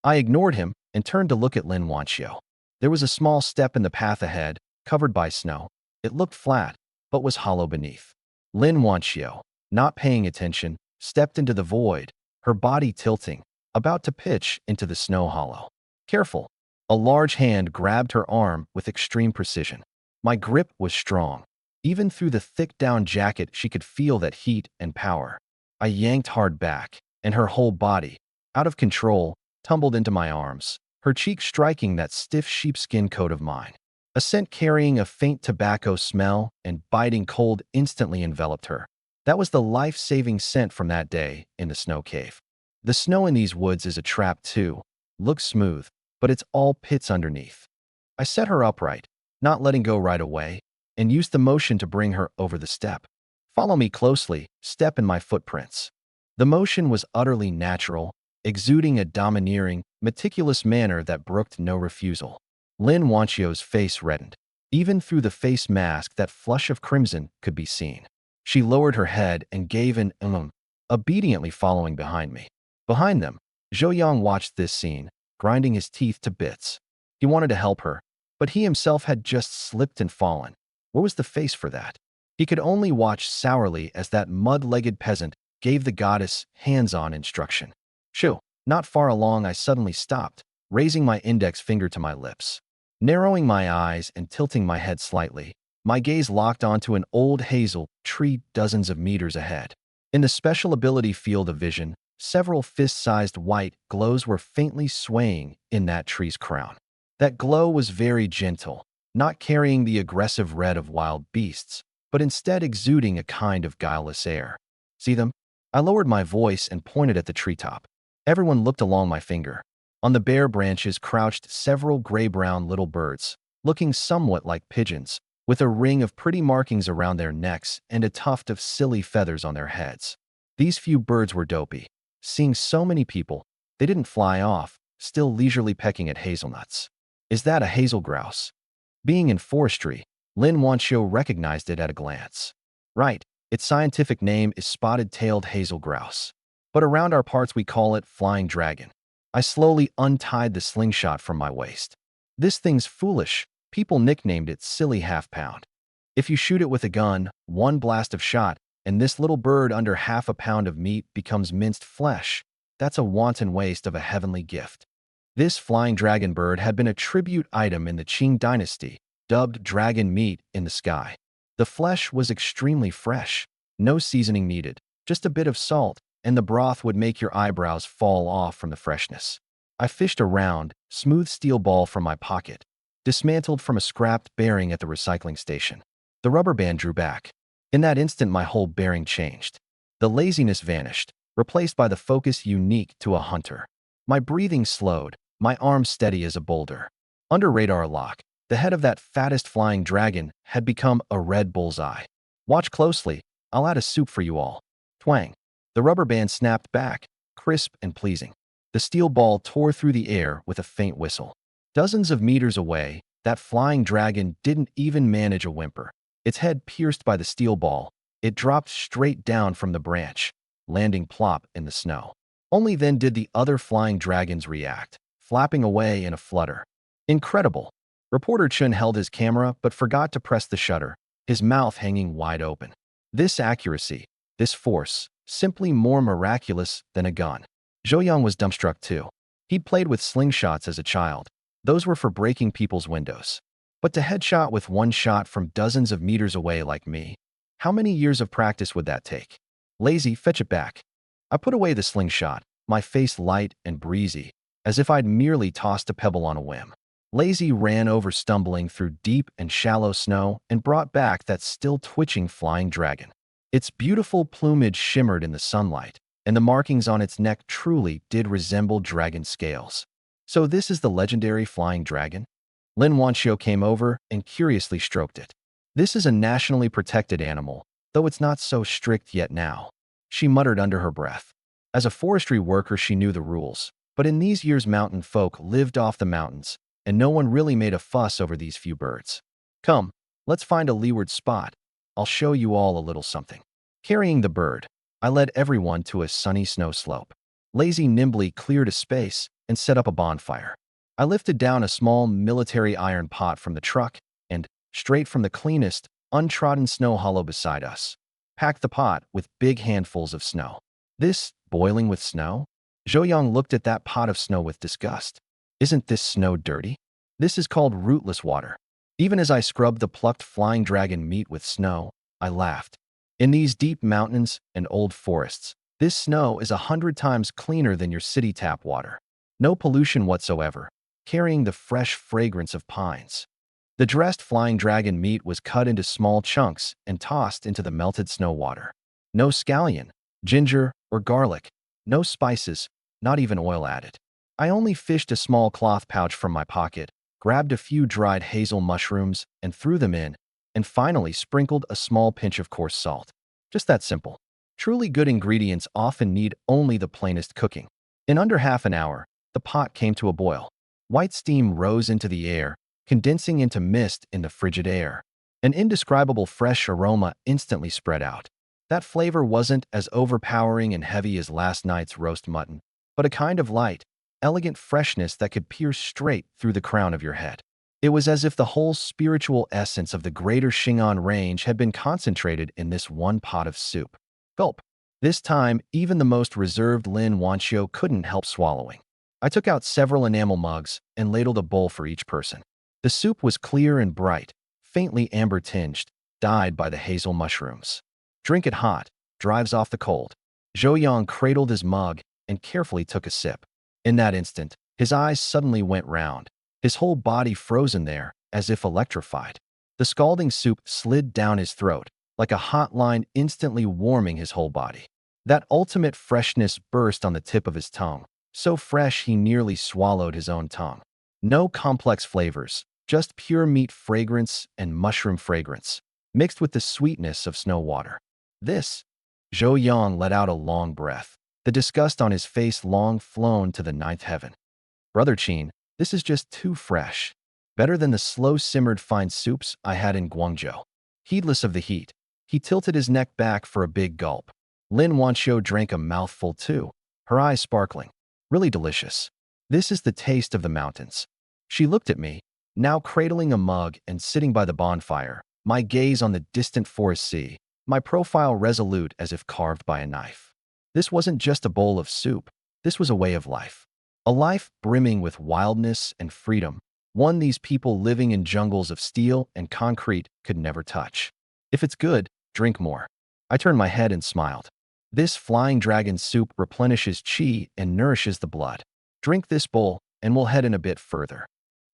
I ignored him and turned to look at Lin Wanxiu. There was a small step in the path ahead, covered by snow. It looked flat, but was hollow beneath. Lin Wanxiu, not paying attention, stepped into the void, her body tilting, about to pitch into the snow hollow. Careful. A large hand grabbed her arm with extreme precision. My grip was strong. Even through the thick down jacket, she could feel that heat and power. I yanked hard back, and her whole body, out of control, tumbled into my arms, her cheek striking that stiff sheepskin coat of mine. A scent carrying a faint tobacco smell and biting cold instantly enveloped her. That was the life-saving scent from that day in the snow cave. The snow in these woods is a trap too. Looks smooth, but it's all pits underneath. I set her upright, not letting go right away, and used the motion to bring her over the step. Follow me closely, step in my footprints. The motion was utterly natural, exuding a domineering, meticulous manner that brooked no refusal. Lin Wanxiu's face reddened. Even through the face mask, that flush of crimson could be seen. She lowered her head and gave an obediently following behind me. Behind them, Zhou Yang watched this scene, grinding his teeth to bits. He wanted to help her, but he himself had just slipped and fallen. Where was the face for that? He could only watch sourly as that mud-legged peasant gave the goddess hands-on instruction. Shoo! Not far along, I suddenly stopped, raising my index finger to my lips. Narrowing my eyes and tilting my head slightly, my gaze locked onto an old hazel tree dozens of meters ahead. In the special ability field of vision, several fist-sized white glows were faintly swaying in that tree's crown. That glow was very gentle, not carrying the aggressive red of wild beasts, but instead exuding a kind of guileless air. See them? I lowered my voice and pointed at the treetop. Everyone looked along my finger. On the bare branches crouched several gray-brown little birds, looking somewhat like pigeons, with a ring of pretty markings around their necks and a tuft of silly feathers on their heads. These few birds were dopey. Seeing so many people, they didn't fly off, still leisurely pecking at hazelnuts. Is that a hazel grouse? Being in forestry, Lin Wanxiu recognized it at a glance. Right, its scientific name is spotted-tailed hazel grouse. But around our parts we call it flying dragon. I slowly untied the slingshot from my waist. This thing's foolish. People nicknamed it Silly Half-Pound. If you shoot it with a gun, one blast of shot, and this little bird under half a pound of meat becomes minced flesh, that's a wanton waste of a heavenly gift. This flying dragon bird had been a tribute item in the Qing dynasty, dubbed dragon meat in the sky. The flesh was extremely fresh, no seasoning needed, just a bit of salt, and the broth would make your eyebrows fall off from the freshness. I fished a round, smooth steel ball from my pocket, dismantled from a scrapped bearing at the recycling station. The rubber band drew back. In that instant, my whole bearing changed. The laziness vanished, replaced by the focus unique to a hunter. My breathing slowed, my arms steady as a boulder. Under radar lock, the head of that fattest flying dragon had become a red bullseye. Watch closely, I'll add a soup for you all. Twang. The rubber band snapped back, crisp and pleasing. The steel ball tore through the air with a faint whistle. Dozens of meters away, that flying dragon didn't even manage a whimper. Its head pierced by the steel ball, it dropped straight down from the branch, landing plop in the snow. Only then did the other flying dragons react, flapping away in a flutter. Incredible. Reporter Chun held his camera but forgot to press the shutter, his mouth hanging wide open. This accuracy, this force, simply more miraculous than a gun. Zhou was dumbstruck too. He'd played with slingshots as a child. Those were for breaking people's windows. But to headshot with one shot from dozens of meters away like me, how many years of practice would that take? Lazy, fetch it back. I put away the slingshot, my face light and breezy, as if I'd merely tossed a pebble on a whim. Lazy ran over stumbling through deep and shallow snow and brought back that still twitching flying dragon. Its beautiful plumage shimmered in the sunlight, and the markings on its neck truly did resemble dragon scales. So this is the legendary flying dragon? Lin Wanxiu came over and curiously stroked it. This is a nationally protected animal, though it's not so strict yet now. She muttered under her breath. As a forestry worker, she knew the rules, but in these years mountain folk lived off the mountains, and no one really made a fuss over these few birds. Come, let's find a leeward spot. I'll show you all a little something. Carrying the bird, I led everyone to a sunny snow slope. Lazy nimbly cleared a space and set up a bonfire. I lifted down a small military iron pot from the truck and, straight from the cleanest, untrodden snow hollow beside us, packed the pot with big handfuls of snow. This, boiling with snow? Zhou looked at that pot of snow with disgust. Isn't this snow dirty? This is called rootless water. Even as I scrubbed the plucked flying dragon meat with snow, I laughed. In these deep mountains and old forests, this snow is 100 times cleaner than your city tap water. No pollution whatsoever, carrying the fresh fragrance of pines. The dressed flying dragon meat was cut into small chunks and tossed into the melted snow water. No scallion, ginger, or garlic. No spices, not even oil added. I only fished a small cloth pouch from my pocket, grabbed a few dried hazel mushrooms and threw them in, and finally sprinkled a small pinch of coarse salt. Just that simple. Truly good ingredients often need only the plainest cooking. In under half an hour, the pot came to a boil. White steam rose into the air, condensing into mist in the frigid air. An indescribable fresh aroma instantly spread out. That flavor wasn't as overpowering and heavy as last night's roast mutton, but a kind of light, elegant freshness that could pierce straight through the crown of your head. It was as if the whole spiritual essence of the greater Xing'an range had been concentrated in this one pot of soup. Gulp. This time, even the most reserved Lin Wanxiu couldn't help swallowing. I took out several enamel mugs and ladled a bowl for each person. The soup was clear and bright, faintly amber-tinged, dyed by the hazel mushrooms. Drink it hot, drives off the cold. Zhou Yang cradled his mug and carefully took a sip. In that instant, his eyes suddenly went round, his whole body frozen there, as if electrified. The scalding soup slid down his throat, like a hot line instantly warming his whole body. That ultimate freshness burst on the tip of his tongue, so fresh he nearly swallowed his own tongue. No complex flavors, just pure meat fragrance and mushroom fragrance, mixed with the sweetness of snow water. This, Zhou Yang let out a long breath, the disgust on his face long flown to the ninth heaven. Brother Qin, this is just too fresh. Better than the slow-simmered fine soups I had in Guangzhou. Heedless of the heat, he tilted his neck back for a big gulp. Lin Wanxiu drank a mouthful too, her eyes sparkling. Really delicious. This is the taste of the mountains. She looked at me, now cradling a mug and sitting by the bonfire, my gaze on the distant forest sea, my profile resolute as if carved by a knife. This wasn't just a bowl of soup. This was a way of life. A life brimming with wildness and freedom, one these people living in jungles of steel and concrete could never touch. If it's good, drink more. I turned my head and smiled. This flying dragon soup replenishes qi and nourishes the blood. Drink this bowl, and we'll head in a bit further.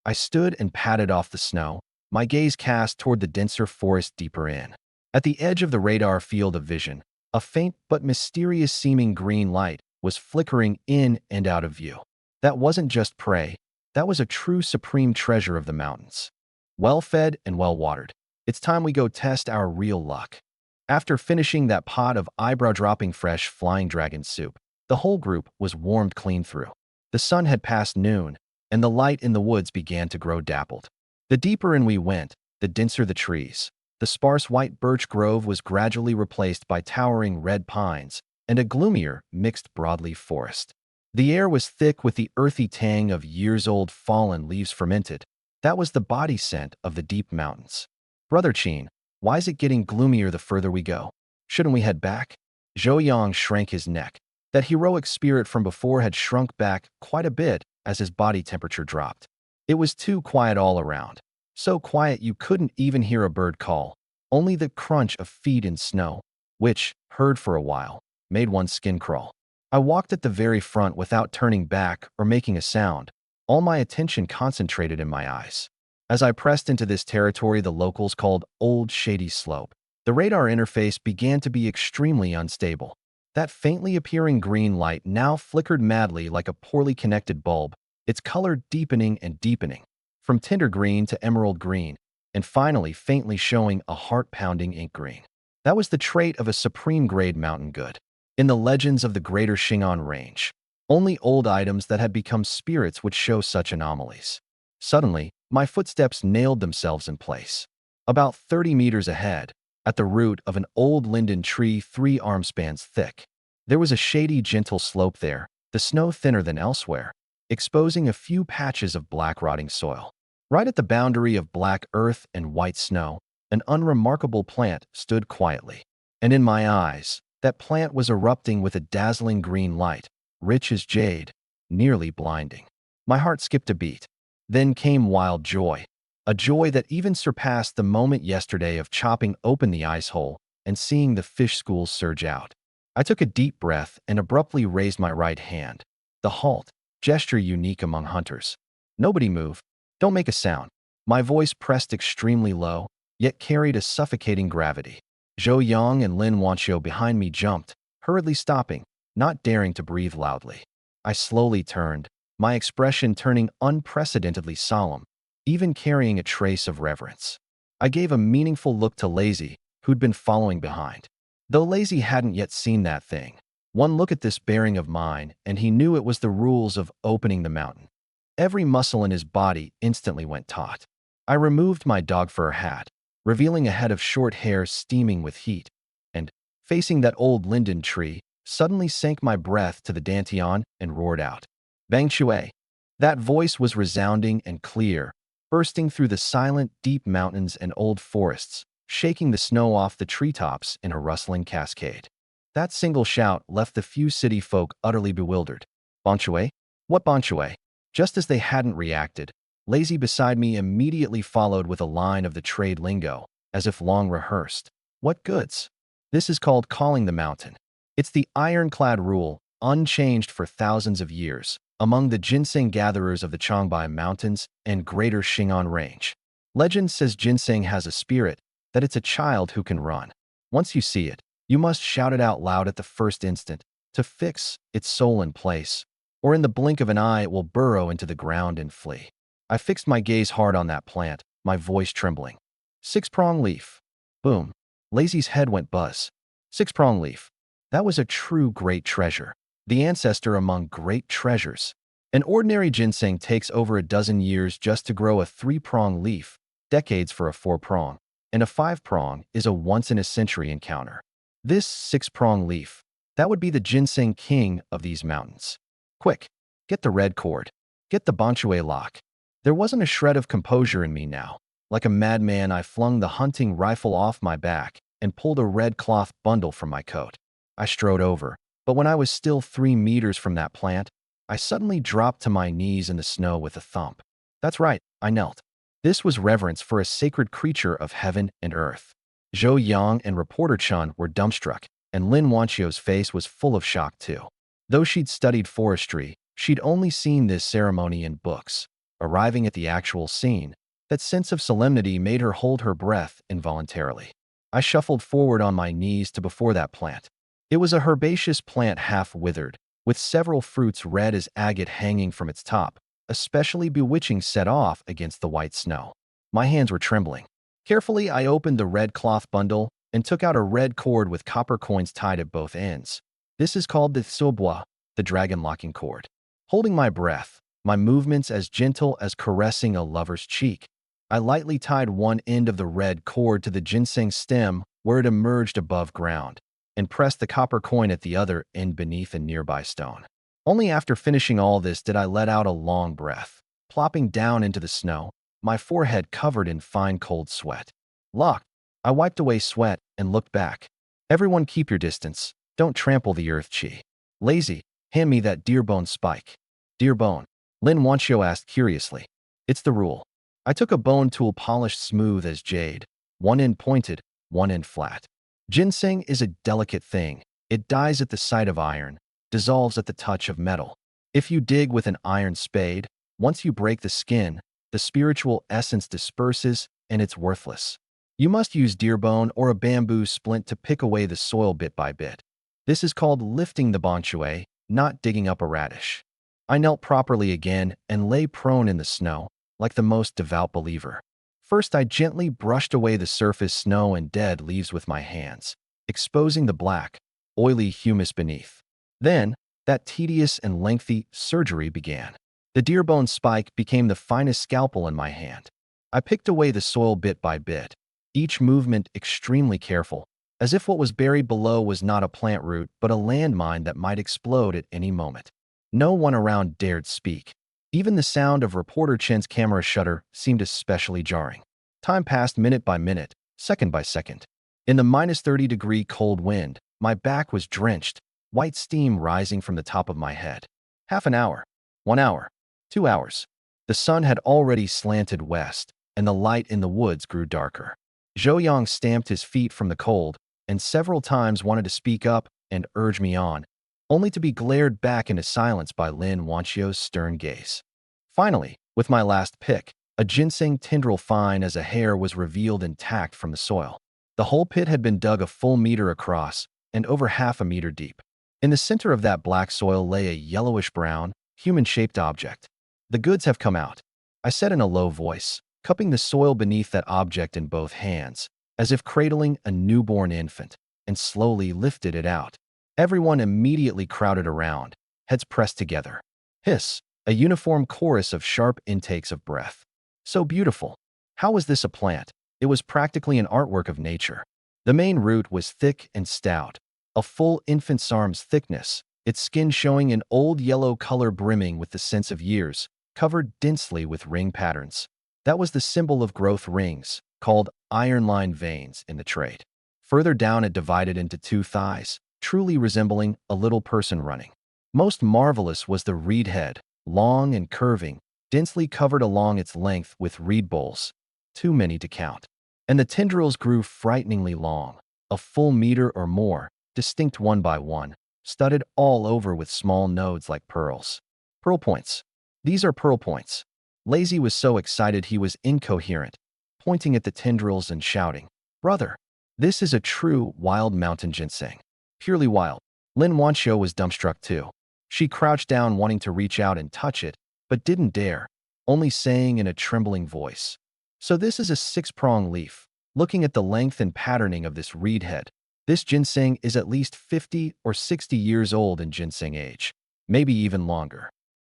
I stood and patted off the snow, my gaze cast toward the denser forest deeper in. At the edge of the radar field of vision, a faint but mysterious-seeming green light was flickering in and out of view. That wasn't just prey. That was a true supreme treasure of the mountains. Well-fed and well-watered. It's time we go test our real luck. After finishing that pot of eyebrow-dropping fresh flying dragon soup, the whole group was warmed clean through. The sun had passed noon, and the light in the woods began to grow dappled. The deeper in we went, the denser the trees. The sparse white birch grove was gradually replaced by towering red pines and a gloomier, mixed broadleaf forest. The air was thick with the earthy tang of years-old fallen leaves fermented. That was the body scent of the deep mountains. Brother Qin, why is it getting gloomier the further we go? Shouldn't we head back? Zhou Yang shrank his neck. That heroic spirit from before had shrunk back quite a bit as his body temperature dropped. It was too quiet all around. So quiet you couldn't even hear a bird call. Only the crunch of feet in snow, which, heard for a while, made one's skin crawl. I walked at the very front without turning back or making a sound, all my attention concentrated in my eyes. As I pressed into this territory the locals called Old Shady Slope, the radar interface began to be extremely unstable. That faintly appearing green light now flickered madly like a poorly connected bulb, its color deepening and deepening, from tender green to emerald green, and finally faintly showing a heart-pounding ink green. That was the trait of a supreme-grade mountain good. In the legends of the greater Xing'an range, only old items that had become spirits would show such anomalies. Suddenly, my footsteps nailed themselves in place. About 30 meters ahead, at the root of an old linden tree 3 arm spans thick, there was a shady, gentle slope there, the snow thinner than elsewhere, exposing a few patches of black rotting soil. Right at the boundary of black earth and white snow, an unremarkable plant stood quietly. And in my eyes, that plant was erupting with a dazzling green light, rich as jade, nearly blinding. My heart skipped a beat. Then came wild joy, a joy that even surpassed the moment yesterday of chopping open the ice hole and seeing the fish schools surge out. I took a deep breath and abruptly raised my right hand. The halt, gesture unique among hunters. Nobody move. Don't make a sound. My voice pressed extremely low, yet carried a suffocating gravity. Zhou Yang and Lin Wanxiu behind me jumped, hurriedly stopping, not daring to breathe loudly. I slowly turned, my expression turning unprecedentedly solemn, even carrying a trace of reverence. I gave a meaningful look to Lazy, who'd been following behind. Though Lazy hadn't yet seen that thing, one look at this bearing of mine, and he knew it was the rules of opening the mountain. Every muscle in his body instantly went taut. I removed my dog fur hat, revealing a head of short hair steaming with heat, and, facing that old linden tree, suddenly sank my breath to the dantian and roared out. Bang Shui. That voice was resounding and clear, bursting through the silent, deep mountains and old forests, shaking the snow off the treetops in a rustling cascade. That single shout left the few city folk utterly bewildered. Bonchue? What Bonchue? Just as they hadn't reacted, Lazy beside me immediately followed with a line of the trade lingo, as if long rehearsed. What goods? This is called calling the mountain. It's the ironclad rule, unchanged for thousands of years, among the ginseng gatherers of the Changbai Mountains and Greater Xing'an Range. Legend says ginseng has a spirit, that it's a child who can run. Once you see it, you must shout it out loud at the first instant, to fix its soul in place, or in the blink of an eye it will burrow into the ground and flee. I fixed my gaze hard on that plant, my voice trembling. Six-prong leaf. Boom. Lazy's head went buzz. Six-prong leaf. That was a true great treasure. The ancestor among great treasures. An ordinary ginseng takes over a dozen years just to grow a three-prong leaf, decades for a four-prong, and a five-prong is a once-in-a-century encounter. This six-prong leaf, that would be the ginseng king of these mountains. Quick, get the red cord. Get the Bonchue lock. There wasn't a shred of composure in me now. Like a madman, I flung the hunting rifle off my back and pulled a red cloth bundle from my coat. I strode over, but when I was still 3 meters from that plant, I suddenly dropped to my knees in the snow with a thump. That's right, I knelt. This was reverence for a sacred creature of heaven and earth. Zhou Yang and reporter Chun were dumbstruck, and Lin Wanchio's face was full of shock too. Though she'd studied forestry, she'd only seen this ceremony in books. Arriving at the actual scene, that sense of solemnity made her hold her breath involuntarily. I shuffled forward on my knees to before that plant. It was a herbaceous plant half-withered, with several fruits red as agate hanging from its top, especially bewitching set off against the white snow. My hands were trembling. Carefully, I opened the red cloth bundle and took out a red cord with copper coins tied at both ends. This is called the Sobua, the dragon-locking cord. Holding my breath, my movements as gentle as caressing a lover's cheek, I lightly tied one end of the red cord to the ginseng stem where it emerged above ground, and pressed the copper coin at the other end beneath a nearby stone. Only after finishing all this did I let out a long breath, plopping down into the snow, my forehead covered in fine cold sweat. Locked. I wiped away sweat and looked back. Everyone keep your distance. Don't trample the earth, Chi. Lazy, hand me that deer bone spike. Deer bone? Lin Wanchio asked curiously. It's the rule. I took a bone tool polished smooth as jade, one end pointed, one end flat. Ginseng is a delicate thing. It dies at the sight of iron, dissolves at the touch of metal. If you dig with an iron spade, once you break the skin, the spiritual essence disperses and it's worthless. You must use deer bone or a bamboo splint to pick away the soil bit by bit. This is called lifting the bonchue, not digging up a radish. I knelt properly again and lay prone in the snow, like the most devout believer. First, I gently brushed away the surface snow and dead leaves with my hands, exposing the black, oily humus beneath. Then, that tedious and lengthy surgery began. The deer bone spike became the finest scalpel in my hand. I picked away the soil bit by bit, each movement extremely careful, as if what was buried below was not a plant root but a landmine that might explode at any moment. No one around dared speak. Even the sound of reporter Chen's camera shutter seemed especially jarring. Time passed minute by minute, second by second. In the -30-degree cold wind, my back was drenched, white steam rising from the top of my head. Half an hour, 1 hour, 2 hours. The sun had already slanted west, and the light in the woods grew darker. Zhou Yang stamped his feet from the cold, and several times wanted to speak up and urge me on, only to be glared back into silence by Lin Wanchio's stern gaze. Finally, with my last pick, a ginseng tendril fine as a hair was revealed intact from the soil. The whole pit had been dug a full meter across and over half a meter deep. In the center of that black soil lay a yellowish-brown, human-shaped object. The goods have come out, I said in a low voice, cupping the soil beneath that object in both hands, as if cradling a newborn infant, and slowly lifted it out. Everyone immediately crowded around, heads pressed together. Hiss, a uniform chorus of sharp intakes of breath. So beautiful. How was this a plant? It was practically an artwork of nature. The main root was thick and stout, a full infant's arm's thickness, its skin showing an old yellow color brimming with the sense of years, covered densely with ring patterns. That was the symbol of growth rings, called iron line veins in the trade. Further down it divided into two thighs, truly resembling a little person running. Most marvelous was the reed head, long and curving, densely covered along its length with reed bolls, too many to count. And the tendrils grew frighteningly long, a full meter or more, distinct one by one, studded all over with small nodes like pearls. Pearl points. These are pearl points. Lazy was so excited he was incoherent, pointing at the tendrils and shouting, "Brother, this is a true wild mountain ginseng. Purely wild." Lin Wanxiu was dumbstruck too. She crouched down wanting to reach out and touch it, but didn't dare, only saying in a trembling voice, "So this is a six-prong leaf. Looking at the length and patterning of this reed head, this ginseng is at least 50 or 60 years old in ginseng age, maybe even longer."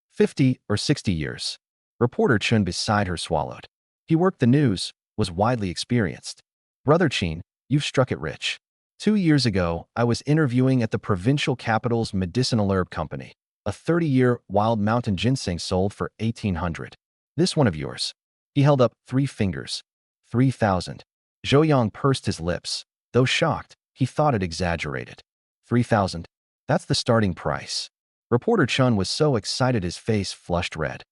50 or 60 years. Reporter Chun beside her swallowed. He worked the news, was widely experienced. "Brother Chin, you've struck it rich. 2 years ago, I was interviewing at the provincial capital's medicinal herb company. A 30-year wild mountain ginseng sold for 1,800. This one of yours." He held up 3 fingers. 3,000. Zhou Yang pursed his lips. Though shocked, he thought it exaggerated. 3,000. That's the starting price. Reporter Chun was so excited his face flushed red.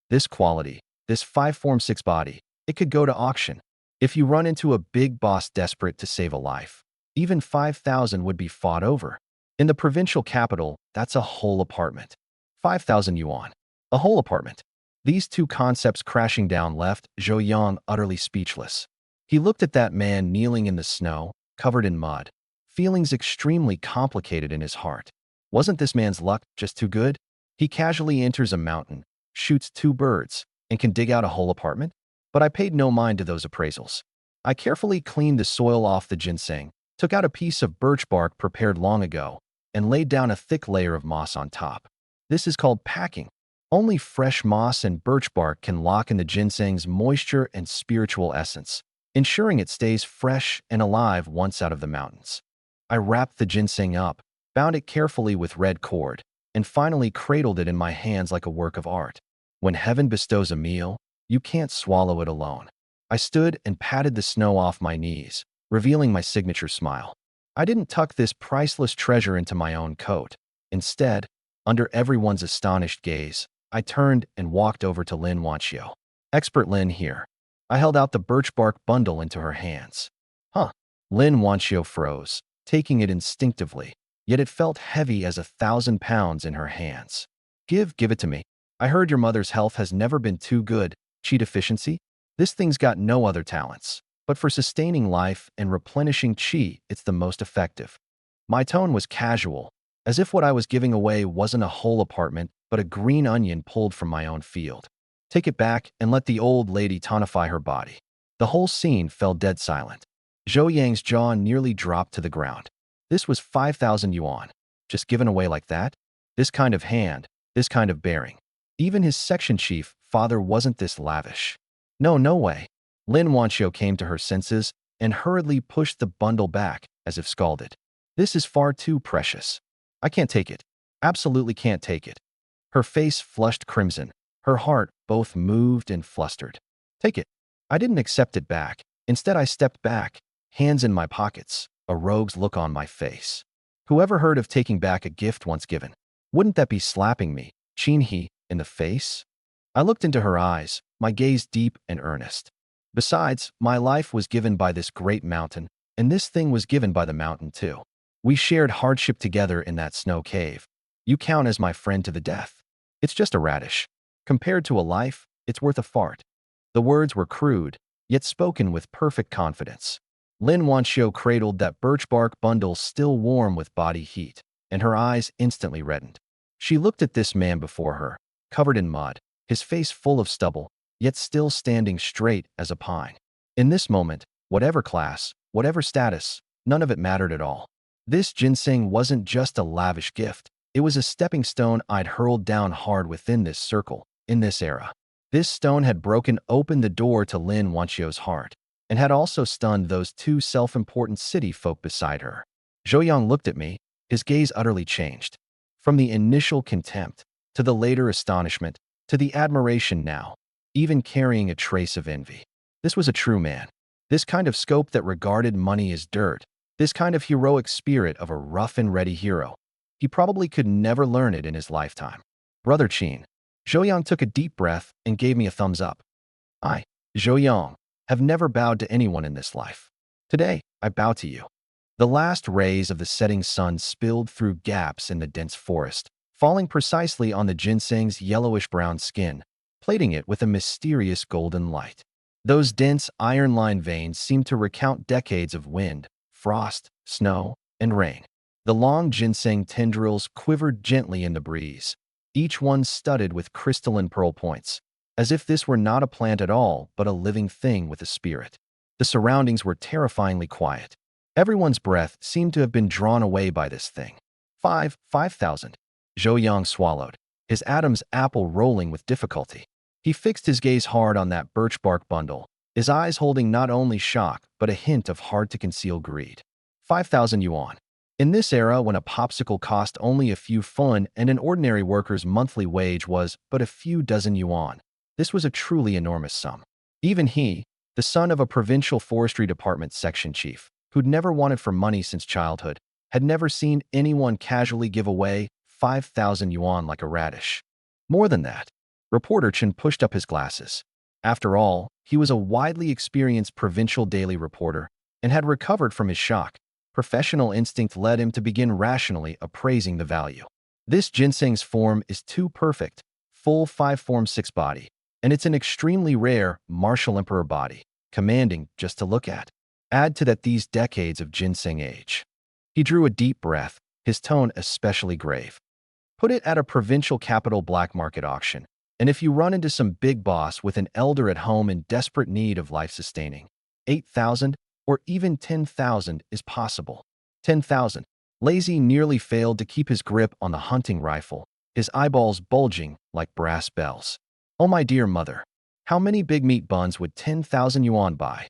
This quality, this 5-form-6 body, it could go to auction. If you run into a big boss desperate to save a life, even 5,000 would be fought over. In the provincial capital, that's a whole apartment. 5,000 yuan. A whole apartment. These two concepts crashing down left Zhou Yang utterly speechless. He looked at that man kneeling in the snow, covered in mud. Feelings extremely complicated in his heart. Wasn't this man's luck just too good? He casually enters a mountain, shoots 2 birds, and can dig out a whole apartment? But I paid no mind to those appraisals. I carefully cleaned the soil off the ginseng, took out a piece of birch bark prepared long ago, and laid down a thick layer of moss on top. This is called packing. Only fresh moss and birch bark can lock in the ginseng's moisture and spiritual essence, ensuring it stays fresh and alive once out of the mountains. I wrapped the ginseng up, bound it carefully with red cord, and finally cradled it in my hands like a work of art. When heaven bestows a meal, you can't swallow it alone. I stood and patted the snow off my knees, revealing my signature smile. I didn't tuck this priceless treasure into my own coat. Instead, under everyone's astonished gaze, I turned and walked over to Lin Wanxiu. "Expert Lin here." I held out the birch bark bundle into her hands. "Huh." Lin Wanxiu froze, taking it instinctively, yet it felt heavy as 1,000 pounds in her hands. Give it to me. I heard your mother's health has never been too good. Qi deficiency? This thing's got no other talents. But for sustaining life and replenishing qi, it's the most effective." My tone was casual, as if what I was giving away wasn't a whole apartment, but a green onion pulled from my own field. "Take it back and let the old lady tonify her body." The whole scene fell dead silent. Zhou Yang's jaw nearly dropped to the ground. This was 5,000 yuan. Just given away like that? This kind of hand, this kind of bearing. Even his section chief father wasn't this lavish. No way. Lin Wanxiu came to her senses and hurriedly pushed the bundle back, as if scalded. "This is far too precious. I can't take it. Absolutely can't take it." Her face flushed crimson, her heart both moved and flustered. "Take it." I didn't accept it back. Instead, I stepped back, hands in my pockets, a rogue's look on my face. Whoever heard of taking back a gift once given? Wouldn't that be slapping me, Qin He, in the face? I looked into her eyes, my gaze deep and earnest. Besides, my life was given by this great mountain, and this thing was given by the mountain too. We shared hardship together in that snow cave. You count as my friend to the death. It's just a radish. Compared to a life, it's worth a fart. The words were crude, yet spoken with perfect confidence. Lin Wanxiu cradled that birch bark bundle still warm with body heat, and her eyes instantly reddened. She looked at this man before her, covered in mud, his face full of stubble, yet still standing straight as a pine. In this moment, whatever class, whatever status, none of it mattered at all. This ginseng wasn't just a lavish gift. It was a stepping stone I'd hurled down hard within this circle, in this era. This stone had broken open the door to Lin Wanxiu's heart, and had also stunned those 2 self-important city folk beside her. Zhou Yang looked at me, his gaze utterly changed. From the initial contempt, to the later astonishment, to the admiration now. even carrying a trace of envy. This was a true man. This kind of scope that regarded money as dirt. This kind of heroic spirit of a rough and ready hero. He probably could never learn it in his lifetime. Brother Qin. Zhou took a deep breath and gave me a thumbs up. I, Zhou, have never bowed to anyone in this life. Today, I bow to you. The last rays of the setting sun spilled through gaps in the dense forest, falling precisely on the ginseng's yellowish-brown skin, plating it with a mysterious golden light. Those dense, iron-lined veins seemed to recount decades of wind, frost, snow, and rain. The long ginseng tendrils quivered gently in the breeze, each one studded with crystalline pearl points, as if this were not a plant at all, but a living thing with a spirit. The surroundings were terrifyingly quiet. Everyone's breath seemed to have been drawn away by this thing. 5,000. Zhou swallowed, his Adam's apple rolling with difficulty. He fixed his gaze hard on that birch bark bundle, his eyes holding not only shock, but a hint of hard-to-conceal greed. 5,000 yuan. In this era, when a popsicle cost only a few fun and an ordinary worker's monthly wage was but a few dozen yuan, this was a truly enormous sum. Even he, the son of a provincial forestry department section chief, who'd never wanted for money since childhood, had never seen anyone casually give away 5,000 yuan like a radish. More than that, Reporter Chen pushed up his glasses. After all, he was a widely experienced provincial daily reporter and had recovered from his shock. Professional instinct led him to begin rationally appraising the value. This ginseng's form is too perfect, full 5-form 6 body, and it's an extremely rare martial emperor body, commanding just to look at. Add to that these decades of ginseng age. He drew a deep breath, his tone especially grave. Put it at a provincial capital black market auction, and if you run into some big boss with an elder at home in desperate need of life-sustaining, 8,000 or even 10,000 is possible. 10,000. Lazy nearly failed to keep his grip on the hunting rifle, his eyeballs bulging like brass bells. Oh my dear mother, how many big meat buns would 10,000 yuan buy?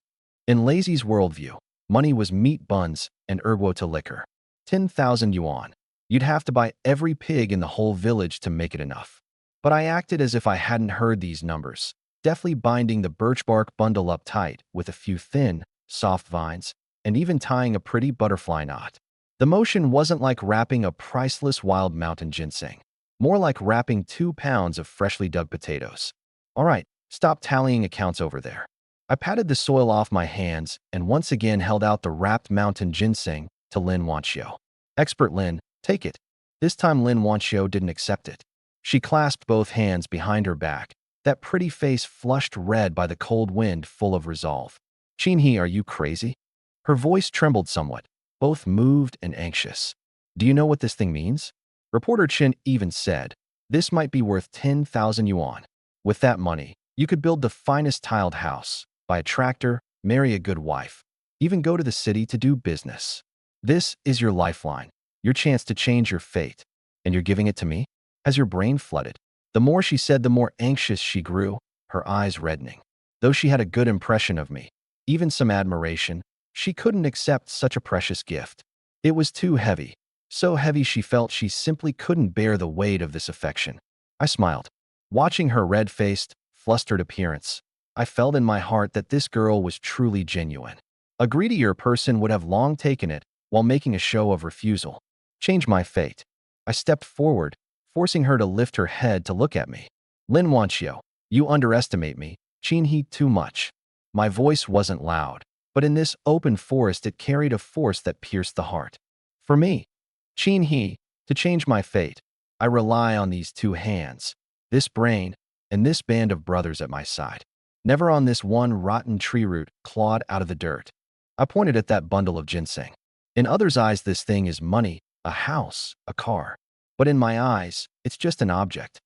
In Lazy's worldview, money was meat buns and ergo to liquor. 10,000 yuan. You'd have to buy every pig in the whole village to make it enough. But I acted as if I hadn't heard these numbers, deftly binding the birch bark bundle up tight with a few thin, soft vines, and even tying a pretty butterfly knot. The motion wasn't like wrapping a priceless wild mountain ginseng, more like wrapping 2 pounds of freshly dug potatoes. All right, stop tallying accounts over there. I patted the soil off my hands and once again held out the wrapped mountain ginseng to Lin Wanxiu. Expert Lin, take it. This time Lin Wanxiu didn't accept it. She clasped both hands behind her back, that pretty face flushed red by the cold wind full of resolve. Qinhe, are you crazy? Her voice trembled somewhat, both moved and anxious. Do you know what this thing means? Reporter Chen even said, this might be worth 10,000 yuan. With that money, you could build the finest tiled house, buy a tractor, marry a good wife, even go to the city to do business. This is your lifeline, your chance to change your fate. And you're giving it to me? Has your brain flooded? The more she said, the more anxious she grew, her eyes reddening. Though she had a good impression of me, even some admiration, she couldn't accept such a precious gift. It was too heavy, so heavy she felt she simply couldn't bear the weight of this affection. I smiled. Watching her red-faced, flustered appearance, I felt in my heart that this girl was truly genuine. A greedier person would have long taken it while making a show of refusal. Change my fate. I stepped forward, forcing her to lift her head to look at me. Lin Wanxiu, you underestimate me, Qinhe, too much. My voice wasn't loud, but in this open forest it carried a force that pierced the heart. For me, Qinhe, to change my fate, I rely on these 2 hands, this brain, and this band of brothers at my side. Never on this one rotten tree root clawed out of the dirt. I pointed at that bundle of ginseng. In others' eyes, this thing is money, a house, a car. But in my eyes, it's just an object.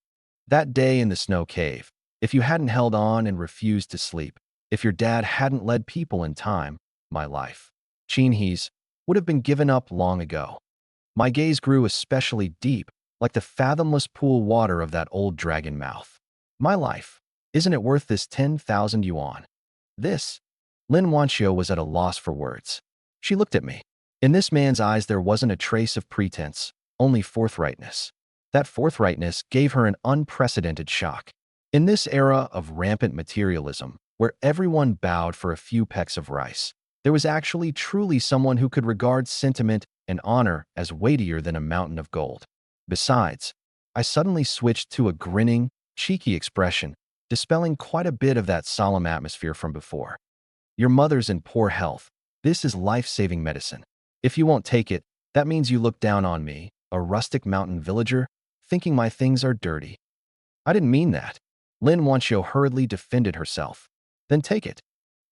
That day in the snow cave, if you hadn't held on and refused to sleep, if your dad hadn't led people in time, my life, Qinhe's, would have been given up long ago. My gaze grew especially deep, like the fathomless pool water of that old dragon mouth. My life, isn't it worth this 10,000 yuan? This? Lin Wanxiu was at a loss for words. She looked at me. In this man's eyes there wasn't a trace of pretense, only forthrightness. That forthrightness gave her an unprecedented shock. In this era of rampant materialism, where everyone bowed for a few pecks of rice, there was actually truly someone who could regard sentiment and honor as weightier than a mountain of gold. Besides, I suddenly switched to a grinning, cheeky expression, dispelling quite a bit of that solemn atmosphere from before. Your mother's in poor health. This is life-saving medicine. If you won't take it, that means you look down on me, a rustic mountain villager, thinking my things are dirty. I didn't mean that. Lin Wanxiu hurriedly defended herself. Then take it.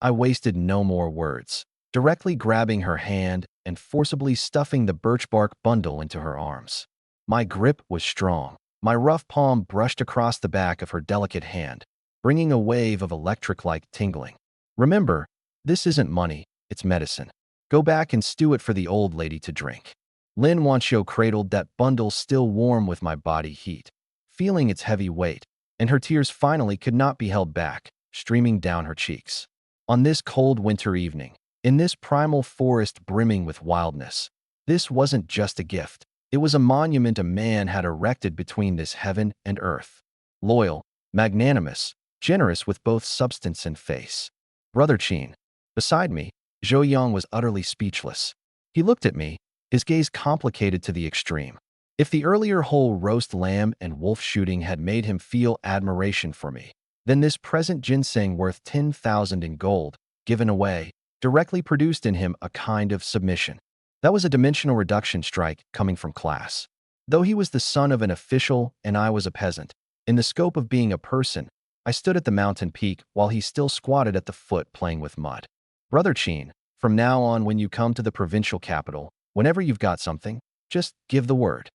I wasted no more words, directly grabbing her hand and forcibly stuffing the birch bark bundle into her arms. My grip was strong. My rough palm brushed across the back of her delicate hand, bringing a wave of electric-like tingling. Remember, this isn't money, it's medicine. Go back and stew it for the old lady to drink. Lin Wanxiu cradled that bundle still warm with my body heat, feeling its heavy weight, and her tears finally could not be held back, streaming down her cheeks. On this cold winter evening, in this primal forest brimming with wildness, this wasn't just a gift. It was a monument a man had erected between this heaven and earth. Loyal, magnanimous, generous with both substance and face. Brother Qin. Beside me, Zhou Yang was utterly speechless. He looked at me, his gaze complicated to the extreme. If the earlier whole roast lamb and wolf shooting had made him feel admiration for me, then this present ginseng worth 10,000 in gold, given away, directly produced in him a kind of submission. That was a dimensional reduction strike coming from class. Though he was the son of an official and I was a peasant, in the scope of being a person, I stood at the mountain peak while he still squatted at the foot playing with mud. Brother Qin, from now on when you come to the provincial capital, whenever you've got something, just give the word.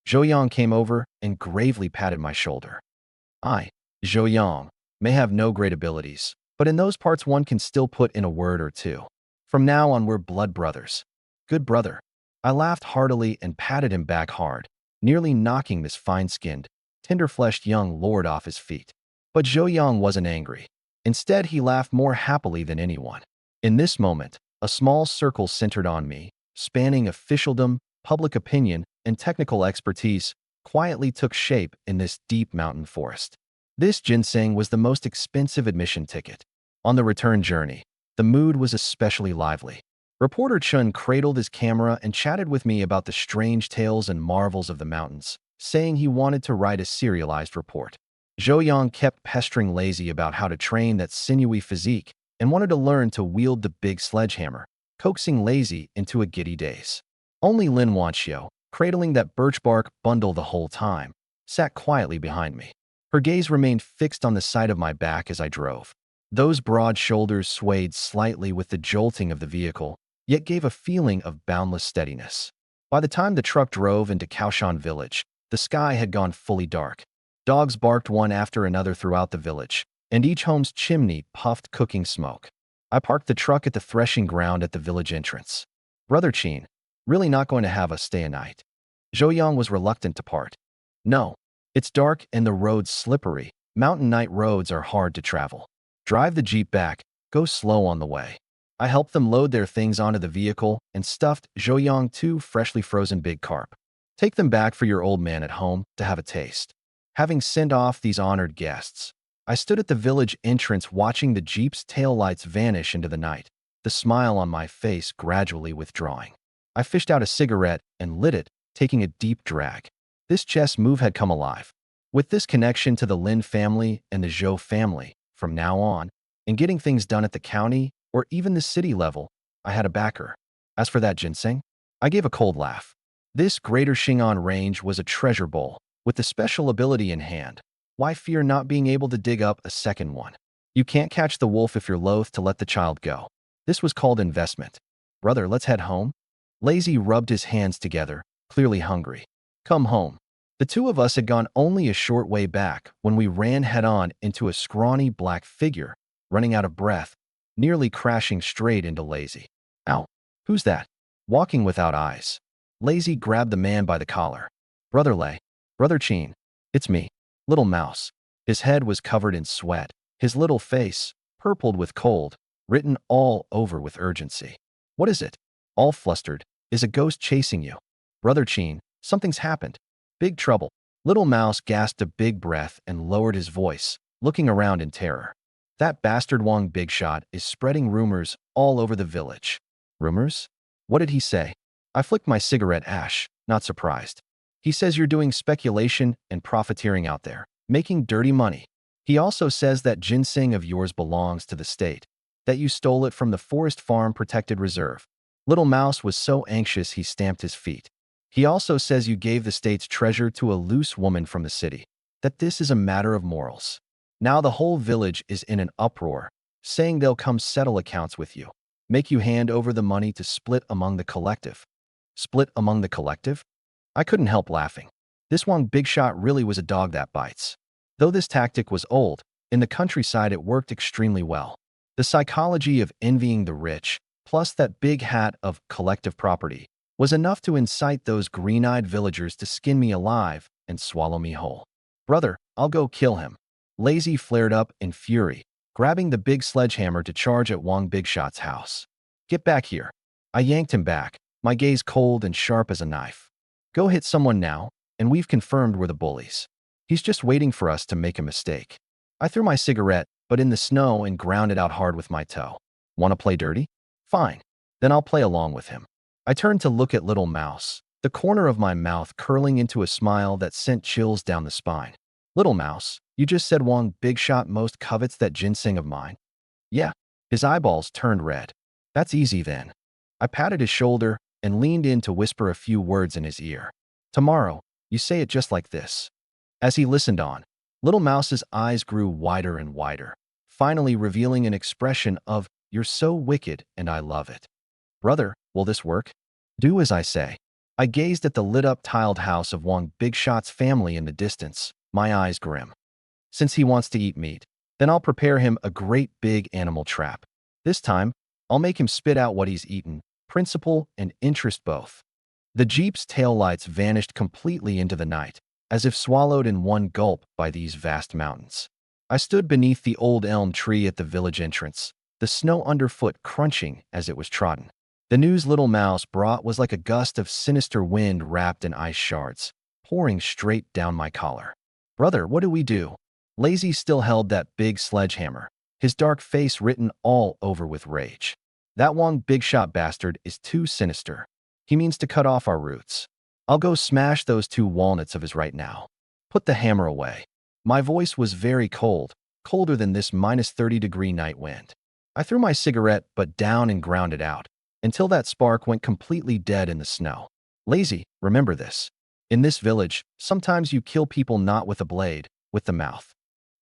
Zhou Yang came over and gravely patted my shoulder. I, Zhou Yang, may have no great abilities, but in those parts one can still put in a word or two. From now on we're blood brothers. Good brother. I laughed heartily and patted him back hard, nearly knocking this fine-skinned, tender-fleshed young lord off his feet. But Zhou Yang wasn't angry. Instead, he laughed more happily than anyone. In this moment, a small circle centered on me, spanning officialdom, public opinion, and technical expertise, quietly took shape in this deep mountain forest. This ginseng was the most expensive admission ticket. On the return journey, the mood was especially lively. Reporter Chun cradled his camera and chatted with me about the strange tales and marvels of the mountains, saying he wanted to write a serialized report. Zhou Yang kept pestering Lazy about how to train that sinewy physique and wanted to learn to wield the big sledgehammer, coaxing Lazy into a giddy daze. Only Lin Wanxiu, cradling that birch bark bundle the whole time, sat quietly behind me. Her gaze remained fixed on the side of my back as I drove. Those broad shoulders swayed slightly with the jolting of the vehicle, yet gave a feeling of boundless steadiness. By the time the truck drove into Kaoshan village, the sky had gone fully dark. Dogs barked one after another throughout the village, and each home's chimney puffed cooking smoke. I parked the truck at the threshing ground at the village entrance. Brother Qin, really not going to have us stay a night? Zhou Yang was reluctant to part. No. It's dark and the road's slippery. Mountain night roads are hard to travel. Drive the jeep back, go slow on the way. I helped them load their things onto the vehicle and stuffed Zhou Yang 2 freshly frozen big carp. Take them back for your old man at home to have a taste. Having sent off these honored guests, I stood at the village entrance watching the jeep's taillights vanish into the night, the smile on my face gradually withdrawing. I fished out a cigarette and lit it, taking a deep drag. This chess move had come alive. With this connection to the Lin family and the Zhou family, from now on, in getting things done at the county or even the city level, I had a backer. As for that ginseng, I gave a cold laugh. This Greater Xing'an range was a treasure bowl, with the special ability in hand. Why fear not being able to dig up a second one? You can't catch the wolf if you're loath to let the child go. This was called investment. Brother, let's head home. Lazy rubbed his hands together, clearly hungry. Come home. The two of us had gone only a short way back when we ran head-on into a scrawny black figure, running out of breath, nearly crashing straight into Lazy. Ow! Who's that? Walking without eyes. Lazy grabbed the man by the collar. Brother Qin, it's me, Little Mouse. His head was covered in sweat, his little face, purpled with cold, written all over with urgency. What is it? All flustered. Is a ghost chasing you? Brother Qin, something's happened. Big trouble. Little Mouse gasped a big breath and lowered his voice, looking around in terror. That bastard Wang Bigshot is spreading rumors all over the village. Rumors? What did he say? I flicked my cigarette ash, not surprised. He says you're doing speculation and profiteering out there, making dirty money. He also says that ginseng of yours belongs to the state, that you stole it from the Forest Farm Protected Reserve. Little Mouse was so anxious he stamped his feet. He also says you gave the state's treasure to a loose woman from the city, that this is a matter of morals. Now the whole village is in an uproar, saying they'll come settle accounts with you, make you hand over the money to split among the collective. Split among the collective? I couldn't help laughing. This one big shot really was a dog that bites. Though this tactic was old, in the countryside it worked extremely well. The psychology of envying the rich, plus that big hat of collective property, was enough to incite those green-eyed villagers to skin me alive and swallow me whole. Brother, I'll go kill him. Lazy flared up in fury, grabbing the big sledgehammer to charge at Wang Bigshot's house. Get back here. I yanked him back, my gaze cold and sharp as a knife. Go hit someone now, and we've confirmed we're the bullies. He's just waiting for us to make a mistake. I threw my cigarette, but in the snow and ground it out hard with my toe. Want to play dirty? Fine. Then I'll play along with him. I turned to look at Little Mouse, the corner of my mouth curling into a smile that sent chills down the spine. Little Mouse, you just said Wang Bigshot most covets that ginseng of mine? Yeah. His eyeballs turned red. That's easy then. I patted his shoulder and leaned in to whisper a few words in his ear. Tomorrow, you say it just like this. As he listened on, Little Mouse's eyes grew wider and wider, finally revealing an expression of, "You're so wicked and I love it." Brother, will this work? Do as I say. I gazed at the lit-up tiled house of Wang Bigshot's family in the distance, my eyes grim. Since he wants to eat meat, then I'll prepare him a great big animal trap. This time, I'll make him spit out what he's eaten, principle and interest both. The Jeep's taillights vanished completely into the night, as if swallowed in one gulp by these vast mountains. I stood beneath the old elm tree at the village entrance, the snow underfoot crunching as it was trodden. The news Little Mouse brought was like a gust of sinister wind wrapped in ice shards, pouring straight down my collar. Brother, what do we do? Lazy still held that big sledgehammer, his dark face written all over with rage. That one big-shot bastard is too sinister. He means to cut off our roots. I'll go smash those 2 walnuts of his right now. Put the hammer away. My voice was very cold, colder than this -30-degree night wind. I threw my cigarette butt down and ground it out, until that spark went completely dead in the snow. Lazy, remember this. In this village, sometimes you kill people not with a blade, with the mouth.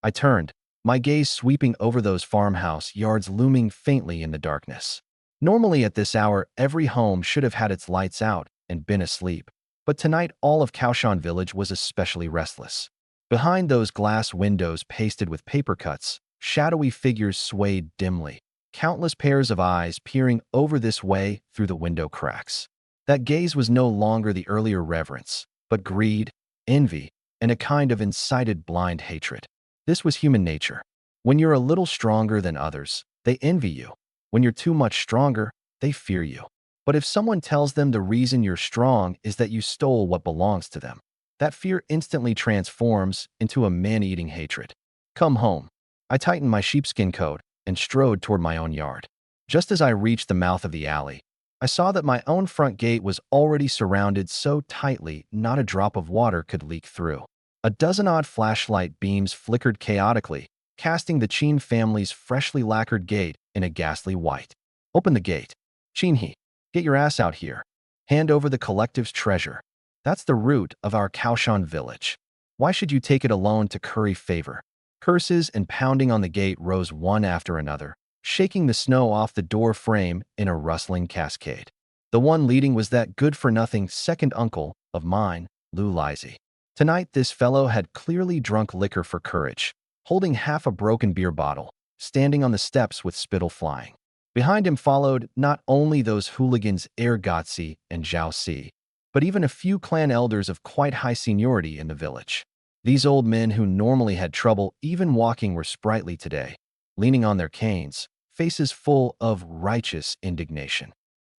I turned, my gaze sweeping over those farmhouse yards looming faintly in the darkness. Normally at this hour, every home should have had its lights out and been asleep. But tonight all of Kaoshan Village was especially restless. Behind those glass windows pasted with paper cuts, shadowy figures swayed dimly, countless pairs of eyes peering over this way through the window cracks. That gaze was no longer the earlier reverence, but greed, envy, and a kind of incited blind hatred. This was human nature. When you're a little stronger than others, they envy you. When you're too much stronger, they fear you. But if someone tells them the reason you're strong is that you stole what belongs to them, that fear instantly transforms into a man-eating hatred. Come home. I tightened my sheepskin coat and strode toward my own yard. Just as I reached the mouth of the alley, I saw that my own front gate was already surrounded so tightly not a drop of water could leak through. A dozen-odd flashlight beams flickered chaotically, casting the Chin family's freshly lacquered gate in a ghastly white. Open the gate. Chinhe, get your ass out here. Hand over the collective's treasure. That's the root of our Kaoshan village. Why should you take it alone to curry favor? Curses and pounding on the gate rose one after another, shaking the snow off the door frame in a rustling cascade. The one leading was that good-for-nothing second uncle of mine, Lou Lizy. Tonight this fellow had clearly drunk liquor for courage, holding half a broken beer bottle, standing on the steps with spittle flying. Behind him followed not only those hooligans Ergotzi and Zhao Si, but even a few clan elders of quite high seniority in the village. These old men who normally had trouble even walking were sprightly today, leaning on their canes, faces full of righteous indignation.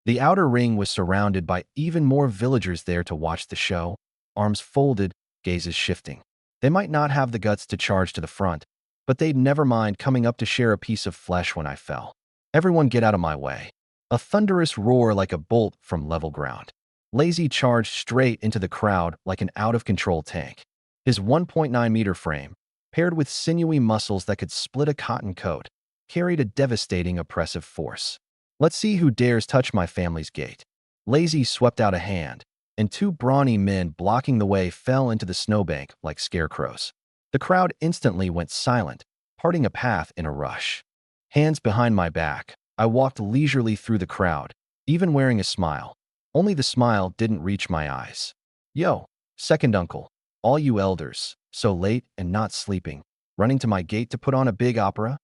The outer ring was surrounded by even more villagers there to watch the show, arms folded, gazes shifting. They might not have the guts to charge to the front, but they'd never mind coming up to share a piece of flesh when I fell. Everyone get out of my way. A thunderous roar like a bolt from level ground. Lazy charged straight into the crowd like an out-of-control tank. His 1.9-meter frame, paired with sinewy muscles that could split a cotton coat, carried a devastating oppressive force. Let's see who dares touch my family's gate. Lazy swept out a hand, and two brawny men blocking the way fell into the snowbank like scarecrows. The crowd instantly went silent, parting a path in a rush. Hands behind my back, I walked leisurely through the crowd, even wearing a smile. Only the smile didn't reach my eyes. Yo, second uncle, all you elders, so late and not sleeping, running to my gate to put on a big opera?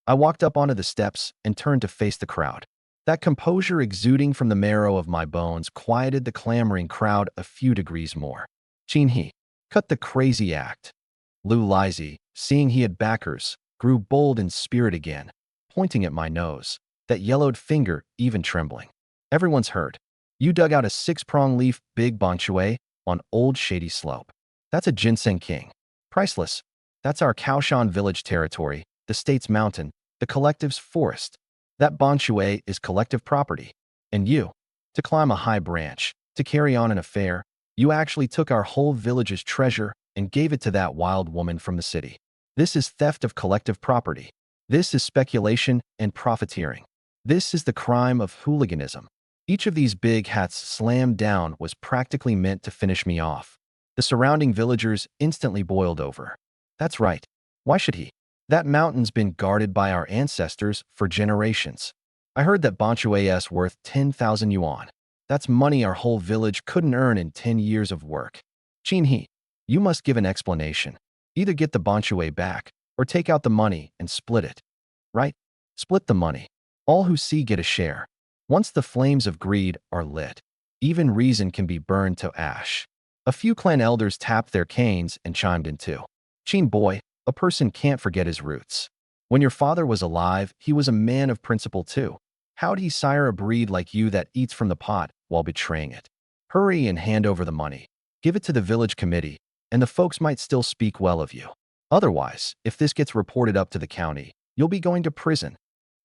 I walked up onto the steps and turned to face the crowd. That composure exuding from the marrow of my bones quieted the clamoring crowd a few degrees more. Chin-hee, cut the crazy act. Lu Lizy, seeing he had backers, grew bold in spirit again, pointing at my nose, that yellowed finger even trembling. Everyone's heard. You dug out a 6-prong leaf big bonchue on Old Shady Slope. That's a ginseng king. Priceless. That's our Kaoshan village territory, the state's mountain, the collective's forest. That bonchue is collective property. And you, to climb a high branch, to carry on an affair, you actually took our whole village's treasure and gave it to that wild woman from the city. This is theft of collective property. This is speculation and profiteering. This is the crime of hooliganism. Each of these big hats slammed down was practically meant to finish me off. The surrounding villagers instantly boiled over. That's right. Why should he? That mountain's been guarded by our ancestors for generations. I heard that bonchue's worth 10,000 yuan. That's money our whole village couldn't earn in 10 years of work. Chin-hee, you must give an explanation. Either get the bonchue back, or take out the money and split it. Right? Split the money. All who see get a share. Once the flames of greed are lit, even reason can be burned to ash. A few clan elders tapped their canes and chimed in too. Chin boy, a person can't forget his roots. When your father was alive, he was a man of principle too. How'd he sire a breed like you that eats from the pot while betraying it? Hurry and hand over the money. Give it to the village committee, and the folks might still speak well of you. Otherwise, if this gets reported up to the county, you'll be going to prison.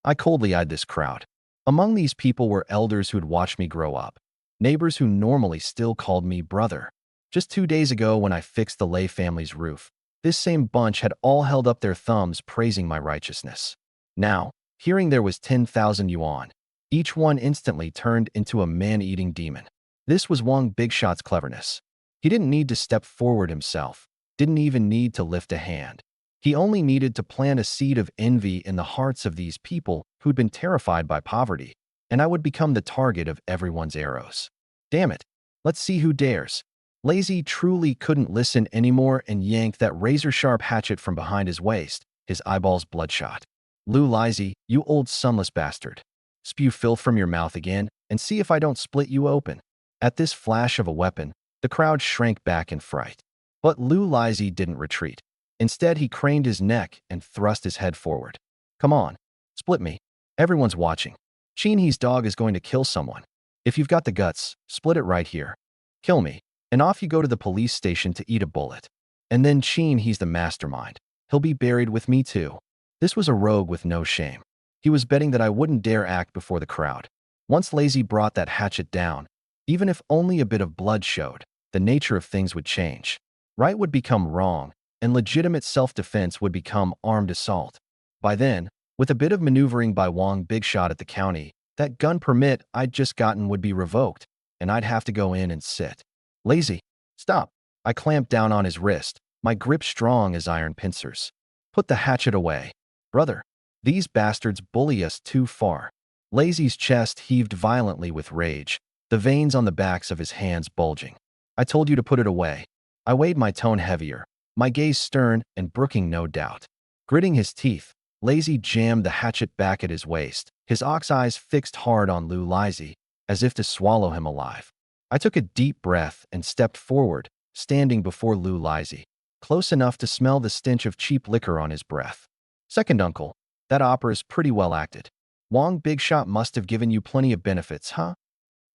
I coldly eyed this crowd. Among these people were elders who'd watched me grow up, neighbors who normally still called me brother. Just 2 days ago when I fixed the Lei family's roof, this same bunch had all held up their thumbs praising my righteousness. Now, hearing there was 10,000 yuan, each one instantly turned into a man-eating demon. This was Wang Bigshot's cleverness. He didn't need to step forward himself, didn't even need to lift a hand. He only needed to plant a seed of envy in the hearts of these people who'd been terrified by poverty, and I would become the target of everyone's arrows. Damn it, let's see who dares. Lazy truly couldn't listen anymore and yanked that razor-sharp hatchet from behind his waist, his eyeballs bloodshot. Lu Lizy, you old sunless bastard. Spew filth from your mouth again and see if I don't split you open. At this flash of a weapon, the crowd shrank back in fright. But Lu Lizy didn't retreat. Instead, he craned his neck and thrust his head forward. Come on, split me. Everyone's watching. Chin-hee's dog is going to kill someone. If you've got the guts, split it right here. Kill me. And off you go to the police station to eat a bullet. And then Chin-hee's the mastermind. He'll be buried with me too. This was a rogue with no shame. He was betting that I wouldn't dare act before the crowd. Once Lazy brought that hatchet down, even if only a bit of blood showed, the nature of things would change. Right would become wrong, and legitimate self-defense would become armed assault. By then, with a bit of maneuvering by Wang Bigshot at the county, that gun permit I'd just gotten would be revoked, and I'd have to go in and sit. Lazy, stop. I clamped down on his wrist, my grip strong as iron pincers. Put the hatchet away. Brother, these bastards bully us too far. Lazy's chest heaved violently with rage, the veins on the backs of his hands bulging. I told you to put it away. I weighed my tone heavier, my gaze stern and brooking no doubt. Gritting his teeth, Lazy jammed the hatchet back at his waist, his ox eyes fixed hard on Lu Lizy, as if to swallow him alive. I took a deep breath and stepped forward, standing before Lu Lizy, close enough to smell the stench of cheap liquor on his breath. Second uncle, that opera's pretty well acted. Wang Bigshot must have given you plenty of benefits, huh?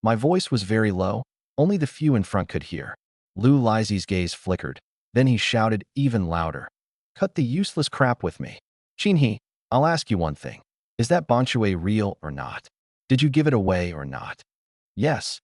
My voice was very low, only the few in front could hear. Lu Lizy's gaze flickered, then he shouted even louder. Cut the useless crap with me. Shinhee, I'll ask you one thing. Is that banshue real or not? Did you give it away or not? Yes.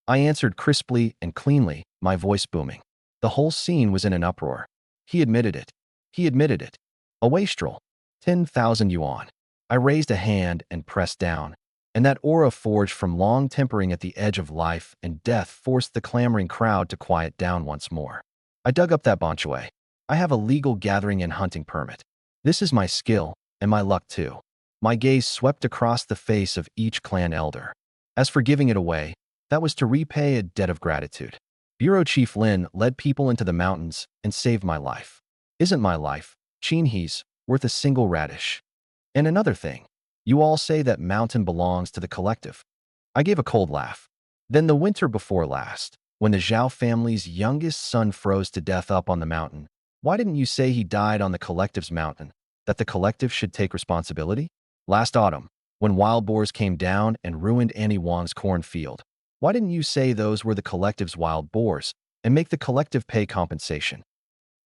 I answered crisply and cleanly, my voice booming. The whole scene was in an uproar. He admitted it. He admitted it. A wastrel. 10,000 yuan. I raised a hand and pressed down, and that aura forged from long tempering at the edge of life and death forced the clamoring crowd to quiet down once more. I dug up that banshue. I have a legal gathering and hunting permit. This is my skill, and my luck too. My gaze swept across the face of each clan elder. As for giving it away, that was to repay a debt of gratitude. Bureau Chief Lin led people into the mountains and saved my life. Isn't my life, Chinhee's, worth a single radish? And another thing, you all say that mountain belongs to the collective. I gave a cold laugh. Then the winter before last, when the Zhao family's youngest son froze to death up on the mountain, why didn't you say he died on the collective's mountain, that the collective should take responsibility? Last autumn, when wild boars came down and ruined Annie Wang's cornfield, why didn't you say those were the collective's wild boars and make the collective pay compensation?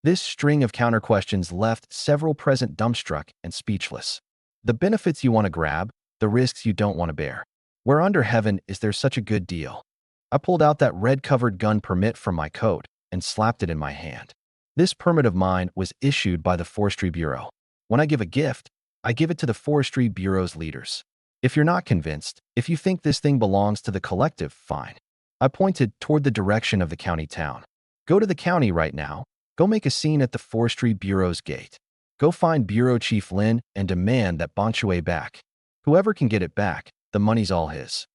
This string of counter-questions left several present dumbstruck and speechless. The benefits you want to grab, the risks you don't want to bear. Where under heaven is there such a good deal? I pulled out that red-covered gun permit from my coat and slapped it in my hand. This permit of mine was issued by the Forestry Bureau. When I give a gift, I give it to the Forestry Bureau's leaders. If you're not convinced, if you think this thing belongs to the collective, fine. I pointed toward the direction of the county town. Go to the county right now. Go make a scene at the Forestry Bureau's gate. Go find Bureau Chief Lin and demand that banshue back. Whoever can get it back, the money's all his.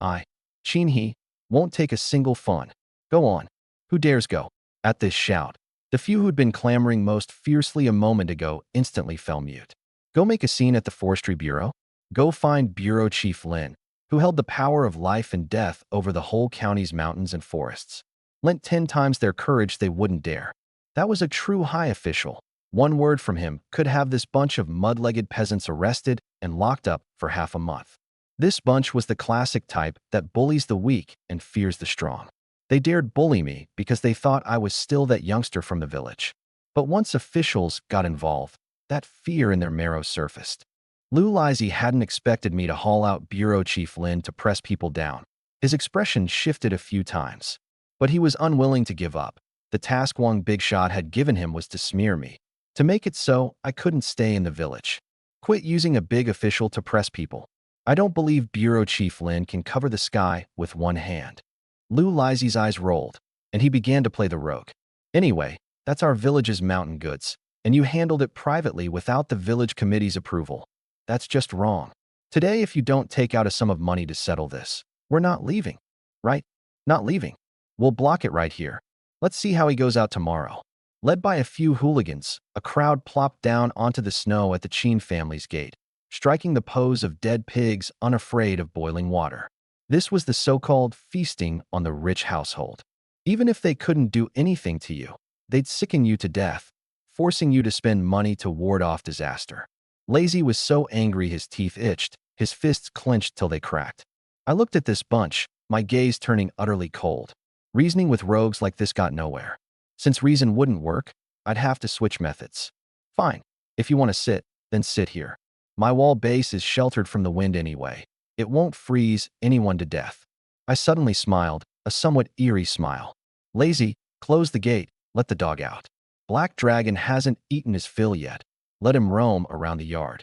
I, Shinhee, won't take a single fun. Go on. Who dares go? At this shout, the few who'd been clamoring most fiercely a moment ago instantly fell mute. Go make a scene at the Forestry Bureau? Go find Bureau Chief Lin, who held the power of life and death over the whole county's mountains and forests. Lent 10 times their courage they wouldn't dare. That was a true high official. One word from him could have this bunch of mud-legged peasants arrested and locked up for half a month. This bunch was the classic type that bullies the weak and fears the strong. They dared bully me because they thought I was still that youngster from the village. But once officials got involved, that fear in their marrow surfaced. Lu Lizzie hadn't expected me to haul out Bureau Chief Lin to press people down. His expression shifted a few times. But he was unwilling to give up. The task Wang Big Shot had given him was to smear me. To make it so, I couldn't stay in the village. Quit using a big official to press people. I don't believe Bureau Chief Lin can cover the sky with one hand. Lu Lizie's eyes rolled, and he began to play the rogue. Anyway, that's our village's mountain goods, and you handled it privately without the village committee's approval. That's just wrong. Today, if you don't take out a sum of money to settle this, we're not leaving. Right? Not leaving. We'll block it right here. Let's see how he goes out tomorrow. Led by a few hooligans, a crowd plopped down onto the snow at the Chin family's gate, striking the pose of dead pigs unafraid of boiling water. This was the so-called feasting on the rich household. Even if they couldn't do anything to you, they'd sicken you to death, forcing you to spend money to ward off disaster. Lazy was so angry his teeth itched, his fists clenched till they cracked. I looked at this bunch, my gaze turning utterly cold. Reasoning with rogues like this got nowhere. Since reason wouldn't work, I'd have to switch methods. Fine. If you want to sit, then sit here. My wall base is sheltered from the wind anyway. It won't freeze anyone to death. I suddenly smiled, a somewhat eerie smile. Lazy, close the gate, let the dog out. Black Dragon hasn't eaten his fill yet. Let him roam around the yard.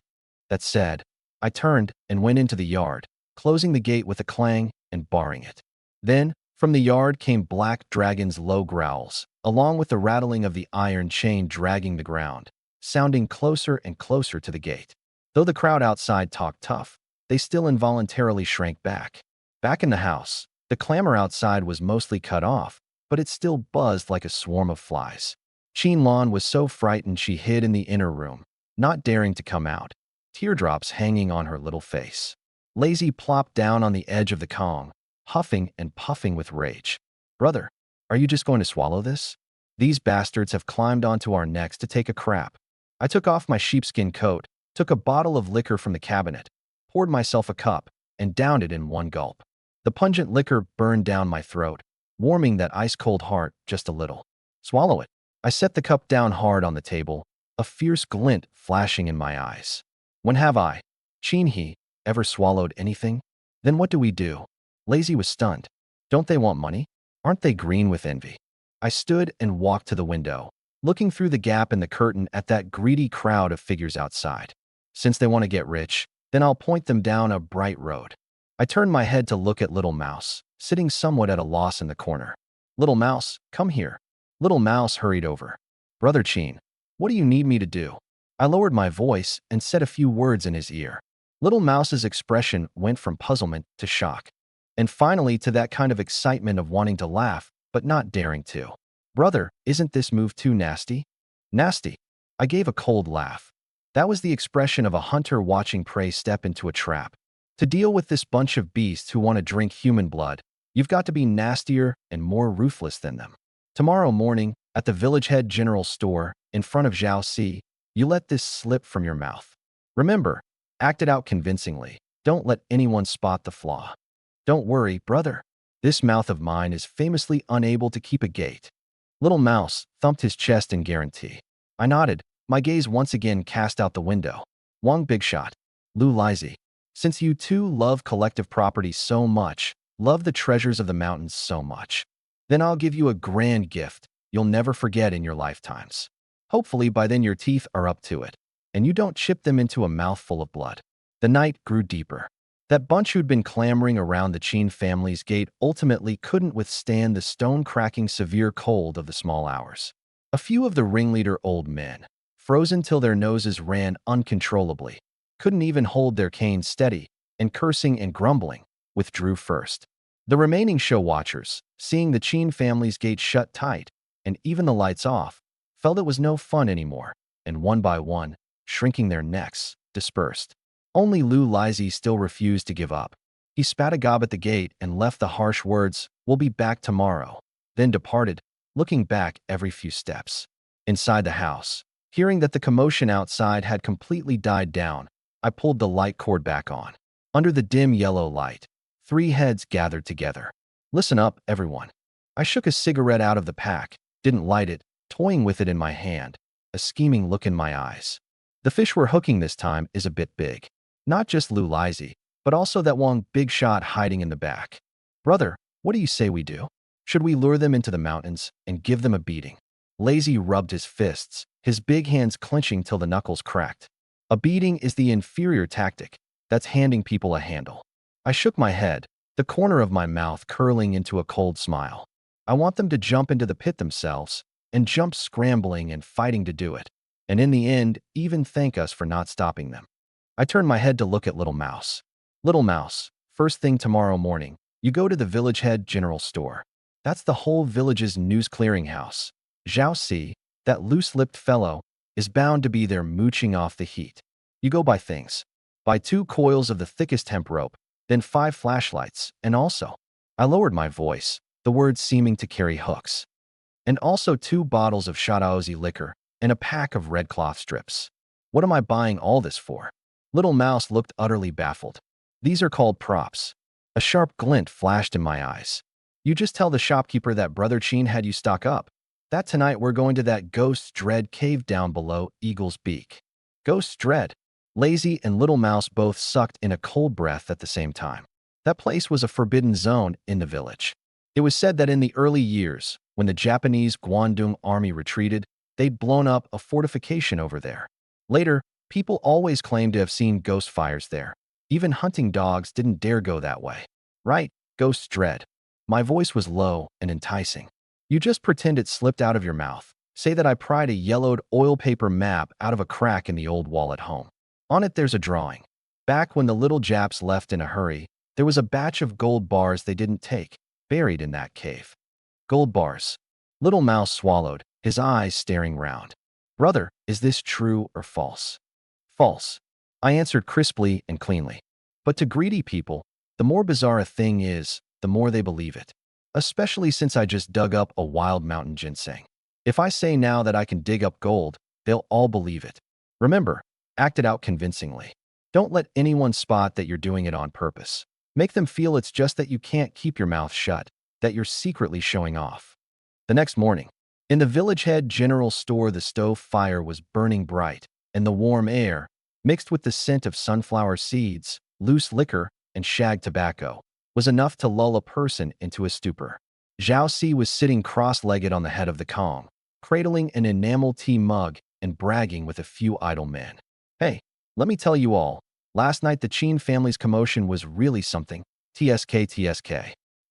That said, I turned and went into the yard, closing the gate with a clang and barring it. Then, from the yard came Black Dragon's low growls, along with the rattling of the iron chain dragging the ground, sounding closer and closer to the gate. Though the crowd outside talked tough, they still involuntarily shrank back. Back in the house, the clamor outside was mostly cut off, but it still buzzed like a swarm of flies. Qin Lan was so frightened she hid in the inner room, not daring to come out, teardrops hanging on her little face. Lazy plopped down on the edge of the Kong, huffing and puffing with rage. Brother, are you just going to swallow this? These bastards have climbed onto our necks to take a crap. I took off my sheepskin coat, took a bottle of liquor from the cabinet, poured myself a cup, and downed it in one gulp. The pungent liquor burned down my throat, warming that ice-cold heart just a little. Swallow it. I set the cup down hard on the table, a fierce glint flashing in my eyes. When have I, Chin-hee, ever swallowed anything? Then what do we do? Lazy was stunned. Don't they want money? Aren't they green with envy? I stood and walked to the window, looking through the gap in the curtain at that greedy crowd of figures outside. Since they want to get rich, then I'll point them down a bright road. I turned my head to look at Little Mouse, sitting somewhat at a loss in the corner. Little Mouse, come here. Little Mouse hurried over. Brother Chin, what do you need me to do? I lowered my voice and said a few words in his ear. Little Mouse's expression went from puzzlement to shock, and finally to that kind of excitement of wanting to laugh, but not daring to. Brother, isn't this move too nasty? Nasty. I gave a cold laugh. That was the expression of a hunter watching prey step into a trap. To deal with this bunch of beasts who want to drink human blood, you've got to be nastier and more ruthless than them. Tomorrow morning, at the village head general store, in front of Zhao Si, you let this slip from your mouth. Remember, act it out convincingly. Don't let anyone spot the flaw. Don't worry, brother. This mouth of mine is famously unable to keep a gate. Little Mouse thumped his chest in guarantee. I nodded, my gaze once again cast out the window. Wang Bigshot, Lu Lizy, since you two love collective property so much, love the treasures of the mountains so much, then I'll give you a grand gift you'll never forget in your lifetimes. Hopefully by then your teeth are up to it, and you don't chip them into a mouthful of blood. The night grew deeper. That bunch who'd been clamoring around the Chin family's gate ultimately couldn't withstand the stone-cracking severe cold of the small hours. A few of the ringleader old men, frozen till their noses ran uncontrollably, couldn't even hold their canes steady, and cursing and grumbling, withdrew first. The remaining show watchers, seeing the Chin family's gate shut tight, and even the lights off, felt it was no fun anymore, and one by one, shrinking their necks, dispersed. Only Lu Lizy still refused to give up. He spat a gob at the gate and left the harsh words, "We'll be back tomorrow," then departed, looking back every few steps. Inside the house, hearing that the commotion outside had completely died down, I pulled the light cord back on. Under the dim yellow light, 3 heads gathered together. Listen up, everyone. I shook a cigarette out of the pack, didn't light it, toying with it in my hand, a scheming look in my eyes. The fish we're hooking this time is a bit big. Not just Lu Lizy, but also that Wang Bigshot hiding in the back. Brother, what do you say we do? Should we lure them into the mountains and give them a beating? Lazy rubbed his fists, his big hands clenching till the knuckles cracked. A beating is the inferior tactic. That's handing people a handle. I shook my head, the corner of my mouth curling into a cold smile. I want them to jump into the pit themselves, and jump scrambling and fighting to do it, and in the end, even thank us for not stopping them. I turned my head to look at Little Mouse. Little Mouse, first thing tomorrow morning, you go to the village head general store. That's the whole village's news clearinghouse. Zhao Si, that loose-lipped fellow, is bound to be there mooching off the heat. You go buy things. Buy 2 coils of the thickest hemp rope, then 5 flashlights, and also, I lowered my voice, the words seeming to carry hooks, and also 2 bottles of Shadaozi liquor and a pack of red cloth strips. What am I buying all this for? Little Mouse looked utterly baffled. These are called props. A sharp glint flashed in my eyes. You just tell the shopkeeper that Brother Chin had you stock up. That tonight we're going to that Ghost's Dread cave down below Eagle's Beak. Ghost's Dread. Lazy and Little Mouse both sucked in a cold breath at the same time. That place was a forbidden zone in the village. It was said that in the early years, when the Japanese Guandong army retreated, they'd blown up a fortification over there. Later, people always claimed to have seen ghost fires there. Even hunting dogs didn't dare go that way. Right, Ghost's Dread. My voice was low and enticing. You just pretend it slipped out of your mouth. Say that I pried a yellowed oil paper map out of a crack in the old wall at home. On it there's a drawing. Back when the little Japs left in a hurry, there was a batch of gold bars they didn't take, buried in that cave. Gold bars. Little Mouse swallowed, his eyes staring round. Brother, is this true or false? False. I answered crisply and cleanly. But to greedy people, the more bizarre a thing is, the more they believe it. Especially since I just dug up a wild mountain ginseng. If I say now that I can dig up gold, they'll all believe it. Remember, act it out convincingly. Don't let anyone spot that you're doing it on purpose. Make them feel it's just that you can't keep your mouth shut, that you're secretly showing off. The next morning, In the village head general store, the stove fire was burning bright, and the warm air, mixed with the scent of sunflower seeds, loose liquor, and shag tobacco, was enough to lull a person into a stupor. Zhao Si was sitting cross-legged on the head of the Kong, cradling an enamel tea mug and bragging with a few idle men. Hey, let me tell you all, last night the Qin family's commotion was really something. TSK.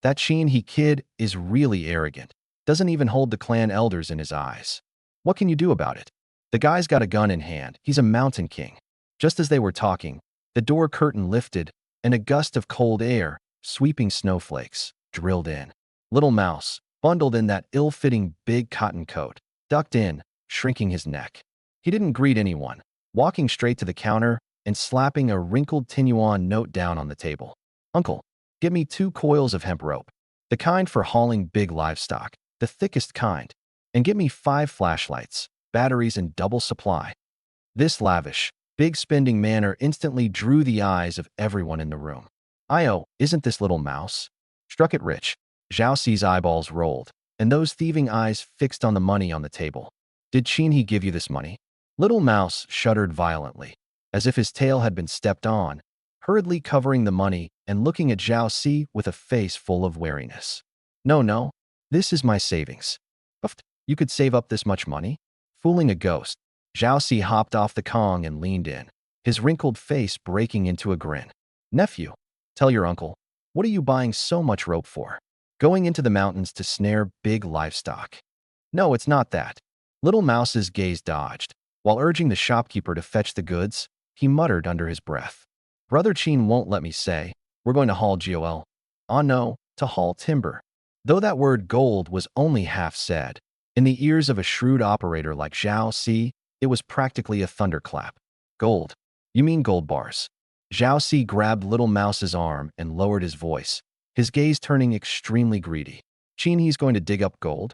That Qin he kid is really arrogant. Doesn't even hold the clan elders in his eyes. What can you do about it? The guy's got a gun in hand. He's a mountain king. Just as they were talking, the door curtain lifted, and a gust of cold air, sweeping snowflakes, drilled in. Little Mouse, bundled in that ill-fitting big cotton coat, ducked in, shrinking his neck. He didn't greet anyone, walking straight to the counter and slapping a wrinkled Tinyuan note down on the table. Uncle, get me 2 coils of hemp rope, the kind for hauling big livestock, the thickest kind, and get me 5 flashlights, batteries in double supply. This lavish, big spending manner instantly drew the eyes of everyone in the room. Io, isn't this Little Mouse? Struck it rich. Zhao Si's eyeballs rolled, and those thieving eyes fixed on the money on the table. Did Qin he give you this money? Little Mouse shuddered violently, as if his tail had been stepped on, hurriedly covering the money and looking at Zhao Si with a face full of wariness. No, this is my savings. Buffed, you could save up this much money? Fooling a ghost, Zhao Si hopped off the Kong and leaned in, his wrinkled face breaking into a grin. Nephew, tell your uncle, what are you buying so much rope for? Going into the mountains to snare big livestock. No, it's not that. Little Mouse's gaze dodged. While urging the shopkeeper to fetch the goods, he muttered under his breath. Brother Qin won't let me say, we're going to haul GOL. Ah no, to haul timber. Though that word gold was only half said, in the ears of a shrewd operator like Zhao Si, it was practically a thunderclap. Gold? You mean gold bars? Zhao Si grabbed Little Mouse's arm and lowered his voice, his gaze turning extremely greedy. Qin he's going to dig up gold?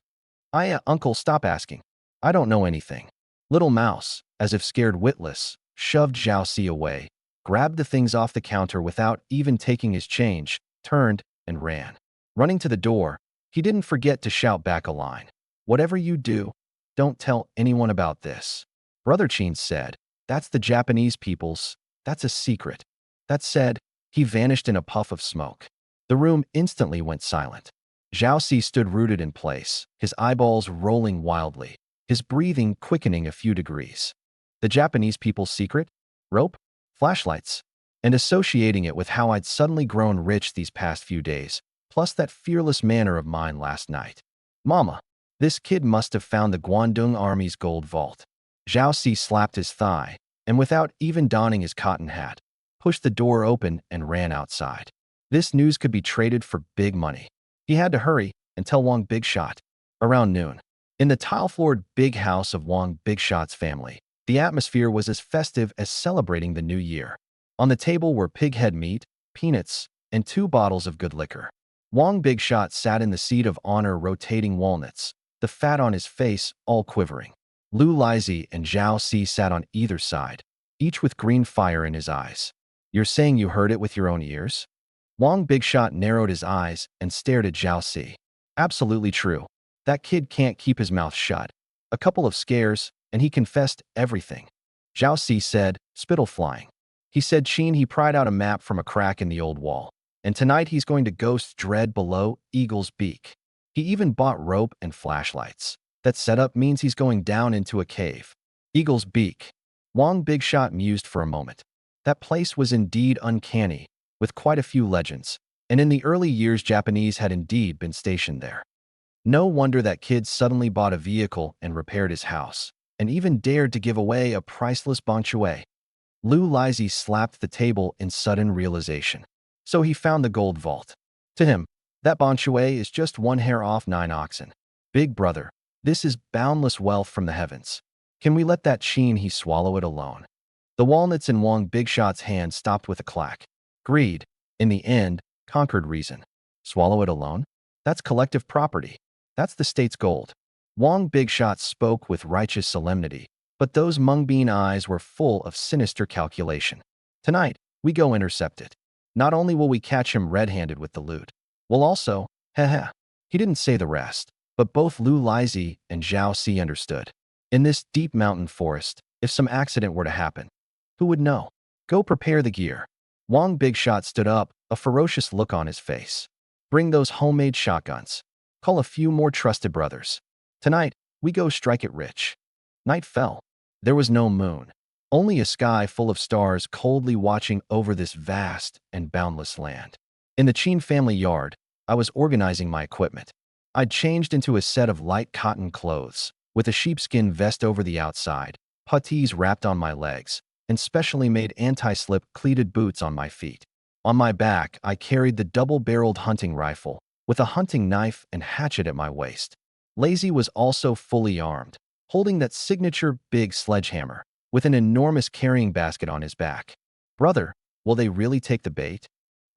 Uncle, stop asking. I don't know anything. Little Mouse, as if scared witless, shoved Zhao Si away, grabbed the things off the counter without even taking his change, turned, and ran. Running to the door, he didn't forget to shout back a line. Whatever you do, don't tell anyone about this. Brother Qin said, that's the Japanese people's, that's a secret. That said, he vanished in a puff of smoke. The room instantly went silent. Zhao Si stood rooted in place, his eyeballs rolling wildly, his breathing quickening a few degrees. The Japanese people's secret? Rope? Flashlights? And associating it with how I'd suddenly grown rich these past few days, plus that fearless manner of mine last night. Mama, this kid must have found the Guangdong Army's gold vault. Zhao Si slapped his thigh, and without even donning his cotton hat, pushed the door open and ran outside. This news could be traded for big money. He had to hurry and tell Wang Bigshot. Around noon, in the tile-floored big house of Wang Bigshot's family, the atmosphere was as festive as celebrating the new year. On the table were pig head meat, peanuts, and 2 bottles of good liquor. Wang Bigshot sat in the seat of honor rotating walnuts, the fat on his face all quivering. Lu Lizhi and Zhao Si sat on either side, each with green fire in his eyes. You're saying you heard it with your own ears? Wang Bigshot narrowed his eyes and stared at Zhao Si. Absolutely true. That kid can't keep his mouth shut. A couple of scares, and he confessed everything. Zhao Si said, spittle flying. He said Qin he pried out a map from a crack in the old wall, and tonight he's going to ghost dread below Eagle's Beak. He even bought rope and flashlights. That setup means he's going down into a cave. Eagle's Beak. Wang Bigshot mused for a moment. That place was indeed uncanny, with quite a few legends, and in the early years Japanese had indeed been stationed there. No wonder that kid suddenly bought a vehicle and repaired his house, and even dared to give away a priceless bonchuet. Lu Lizhi slapped the table in sudden realization. So he found the gold vault. To him, that bonchuet is just 1 hair off 9 oxen. Big brother, this is boundless wealth from the heavens. Can we let that Qin he swallow it alone? The walnuts in Wang Bigshot's hand stopped with a clack. Greed, in the end, conquered reason. Swallow it alone? That's collective property. That's the state's gold. Wang Bigshot spoke with righteous solemnity, but those mungbean eyes were full of sinister calculation. Tonight, we go intercept it. Not only will we catch him red-handed with the loot, we'll also, he didn't say the rest, But both Lu Lizhi and Zhao Si understood. In this deep mountain forest, if some accident were to happen, who would know? Go prepare the gear. Wang Bigshot stood up, a ferocious look on his face. Bring those homemade shotguns. Call a few more trusted brothers. Tonight, we go strike it rich. Night fell. There was no moon. Only a sky full of stars coldly watching over this vast and boundless land. In the Qin family yard, I was organizing my equipment. I'd changed into a set of light cotton clothes, with a sheepskin vest over the outside, puttees wrapped on my legs, and specially made anti-slip cleated boots on my feet. On my back, I carried the double-barreled hunting rifle, with a hunting knife and hatchet at my waist. Lazy was also fully armed, holding that signature big sledgehammer, with an enormous carrying basket on his back. Brother, will they really take the bait?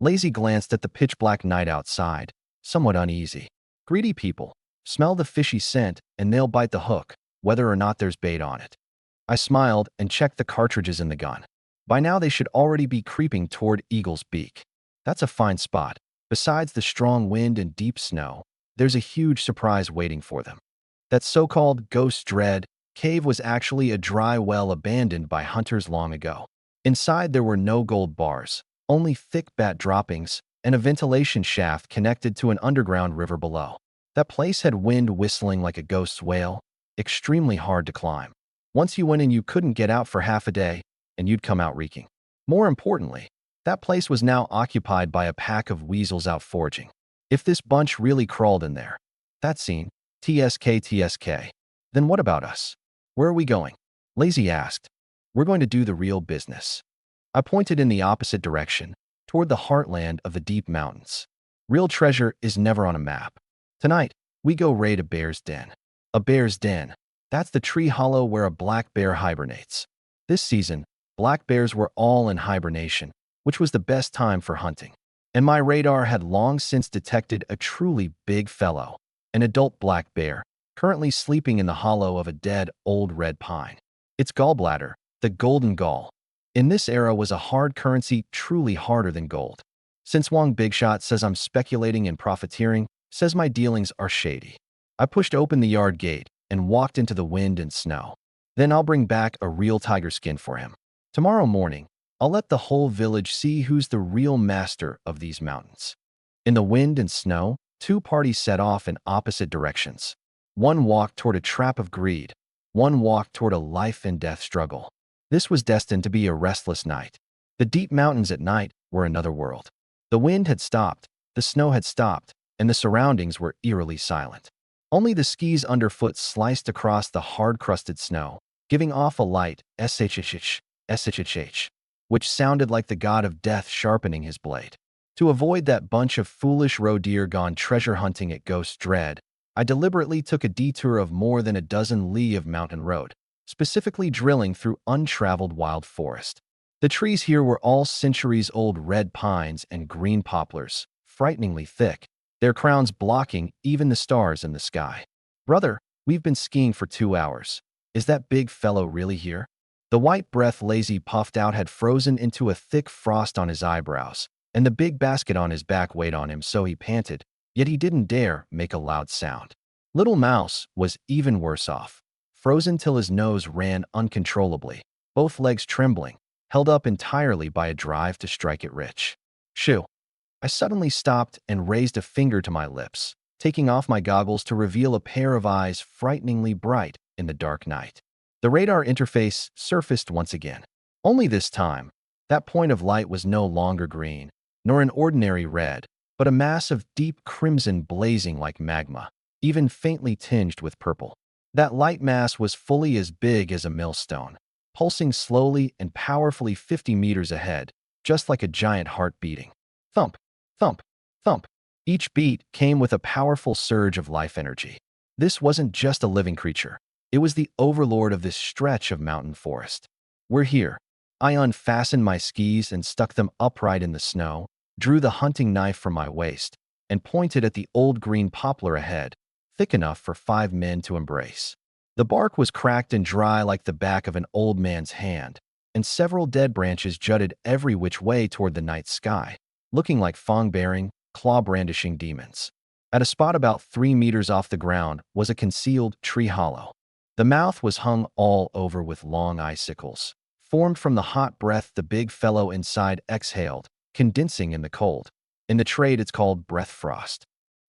Lazy glanced at the pitch-black night outside, somewhat uneasy. Greedy people smell the fishy scent and they'll bite the hook, whether or not there's bait on it. I smiled and checked the cartridges in the gun. By now they should already be creeping toward Eagle's Beak. That's a fine spot. Besides the strong wind and deep snow, there's a huge surprise waiting for them. That so-called Ghost Dread cave was actually a dry well abandoned by hunters long ago. Inside there were no gold bars, only thick bat droppings and a ventilation shaft connected to an underground river below. That place had wind whistling like a ghost's wail, extremely hard to climb. Once you went in, you couldn't get out for half a day, and you'd come out reeking. More importantly, that place was now occupied by a pack of weasels out foraging. If this bunch really crawled in there, that scene, TSK, then what about us? Where are we going? Lazy asked. We're going to do the real business. I pointed in the opposite direction, toward the heartland of the deep mountains. Real treasure is never on a map. Tonight, we go raid a bear's den. A bear's den. That's the tree hollow where a black bear hibernates. This season, black bears were all in hibernation, which was the best time for hunting. And my radar had long since detected a truly big fellow, an adult black bear, currently sleeping in the hollow of a dead old red pine. Its gallbladder, the golden gall, in this era was a hard currency truly harder than gold. Since Wang Bigshot says I'm speculating and profiteering, says my dealings are shady. I pushed open the yard gate and walked into the wind and snow. Then I'll bring back a real tiger skin for him. Tomorrow morning, I'll let the whole village see who's the real master of these mountains. In the wind and snow, two parties set off in opposite directions. One walked toward a trap of greed. One walked toward a life and death struggle. This was destined to be a restless night. The deep mountains at night were another world. The wind had stopped, the snow had stopped, and the surroundings were eerily silent. Only the skis underfoot sliced across the hard-crusted snow, giving off a light shhh, which sounded like the god of death sharpening his blade. To avoid that bunch of foolish roe deer gone treasure hunting at Ghost Dread, I deliberately took a detour of more than a dozen li of mountain road, specifically drilling through untraveled wild forest. The trees here were all centuries-old red pines and green poplars, frighteningly thick, their crowns blocking even the stars in the sky. Brother, we've been skiing for 2 hours. Is that big fellow really here? The white breath Lazy puffed out had frozen into a thick frost on his eyebrows, and the big basket on his back weighed on him so he panted, yet he didn't dare make a loud sound. Little Mouse was even worse off, frozen till his nose ran uncontrollably, both legs trembling, held up entirely by a drive to strike it rich. Shoo! I suddenly stopped and raised a finger to my lips, taking off my goggles to reveal a pair of eyes frighteningly bright in the dark night. The radar interface surfaced once again. Only this time, that point of light was no longer green, nor an ordinary red, but a mass of deep crimson blazing like magma, even faintly tinged with purple. That light mass was fully as big as a millstone, pulsing slowly and powerfully 50 meters ahead, just like a giant heart beating. Thump, thump, thump. Each beat came with a powerful surge of life energy. This wasn't just a living creature. It was the overlord of this stretch of mountain forest. We're here. I unfastened my skis and stuck them upright in the snow, drew the hunting knife from my waist, and pointed at the old green poplar ahead, thick enough for 5 men to embrace. The bark was cracked and dry like the back of an old man's hand, and several dead branches jutted every which way toward the night sky, looking like fang-bearing, claw-brandishing demons. At a spot about 3 meters off the ground was a concealed tree hollow. The mouth was hung all over with long icicles. Formed from the hot breath the big fellow inside exhaled, condensing in the cold. In the trade it's called breath frost.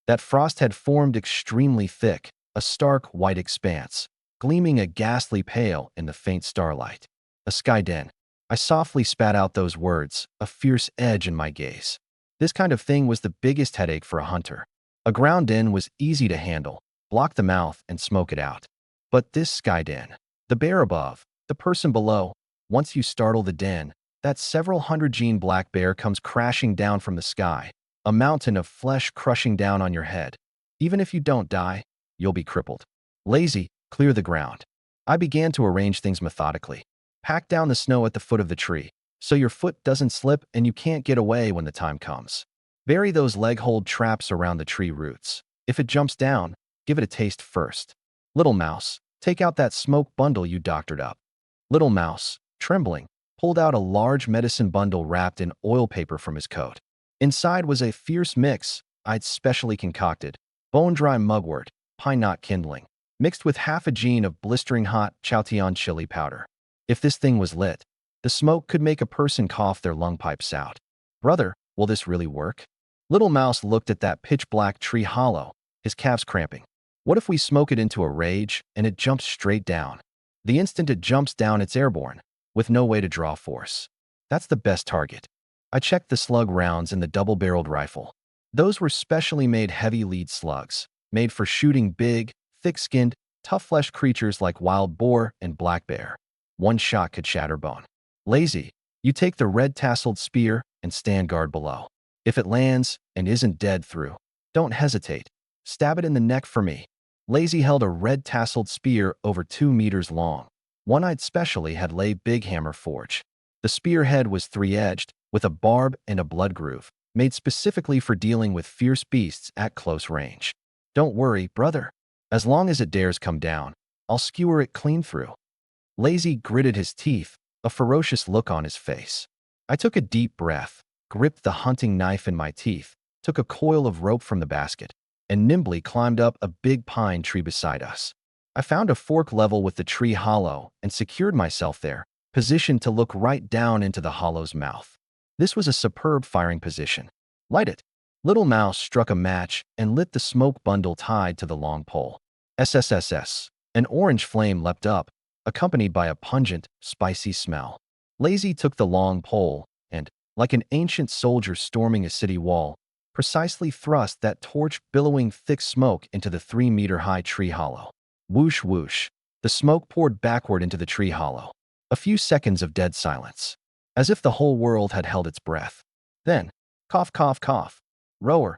That frost had formed extremely thick, a stark white expanse, gleaming a ghastly pale in the faint starlight. A sky den. I softly spat out those words, a fierce edge in my gaze. This kind of thing was the biggest headache for a hunter. A ground den was easy to handle, block the mouth and smoke it out. But this sky den, the bear above, the person below, once you startle the den, that several hundred-gene black bear comes crashing down from the sky, a mountain of flesh crushing down on your head. Even if you don't die, you'll be crippled. Lazy, clear the ground. I began to arrange things methodically. Pack down the snow at the foot of the tree, so your foot doesn't slip and you can't get away when the time comes. Bury those leg-hold traps around the tree roots. If it jumps down, give it a taste first. Little Mouse, take out that smoke bundle you doctored up. Little Mouse, trembling, pulled out a large medicine bundle wrapped in oil paper from his coat. Inside was a fierce mix I'd specially concocted, bone-dry mugwort, pine knot kindling, mixed with half a gene of blistering hot Chaotian chili powder. If this thing was lit, the smoke could make a person cough their lung pipes out. Brother, will this really work? Little Mouse looked at that pitch-black tree hollow, his calves cramping. What if we smoke it into a rage and it jumps straight down? The instant it jumps down, it's airborne, with no way to draw force. That's the best target. I checked the slug rounds in the double-barreled rifle. Those were specially made heavy lead slugs, made for shooting big, thick-skinned, tough-fleshed creatures like wild boar and black bear. One shot could shatter bone. Lazy, you take the red-tasseled spear and stand guard below. If it lands and isn't dead through, don't hesitate. Stab it in the neck for me. Lazy held a red-tasseled spear over 2 meters long. One I'd specially had lay Big Hammer forge. The spearhead was 3-edged, with a barb and a blood groove, made specifically for dealing with fierce beasts at close range. Don't worry, brother. As long as it dares come down, I'll skewer it clean through. Lazy gritted his teeth, a ferocious look on his face. I took a deep breath, gripped the hunting knife in my teeth, took a coil of rope from the basket, and nimbly climbed up a big pine tree beside us. I found a fork level with the tree hollow and secured myself there, positioned to look right down into the hollow's mouth. This was a superb firing position. Light it. Little Mouse struck a match and lit the smoke bundle tied to the long pole. SSSS. An orange flame leapt up, accompanied by a pungent, spicy smell. Lazy took the long pole and, like an ancient soldier storming a city wall, precisely thrust that torch billowing thick smoke into the 3-meter-high tree hollow. Whoosh whoosh. The smoke poured backward into the tree hollow. A few seconds of dead silence, as if the whole world had held its breath. Then, cough, cough, cough. Roar.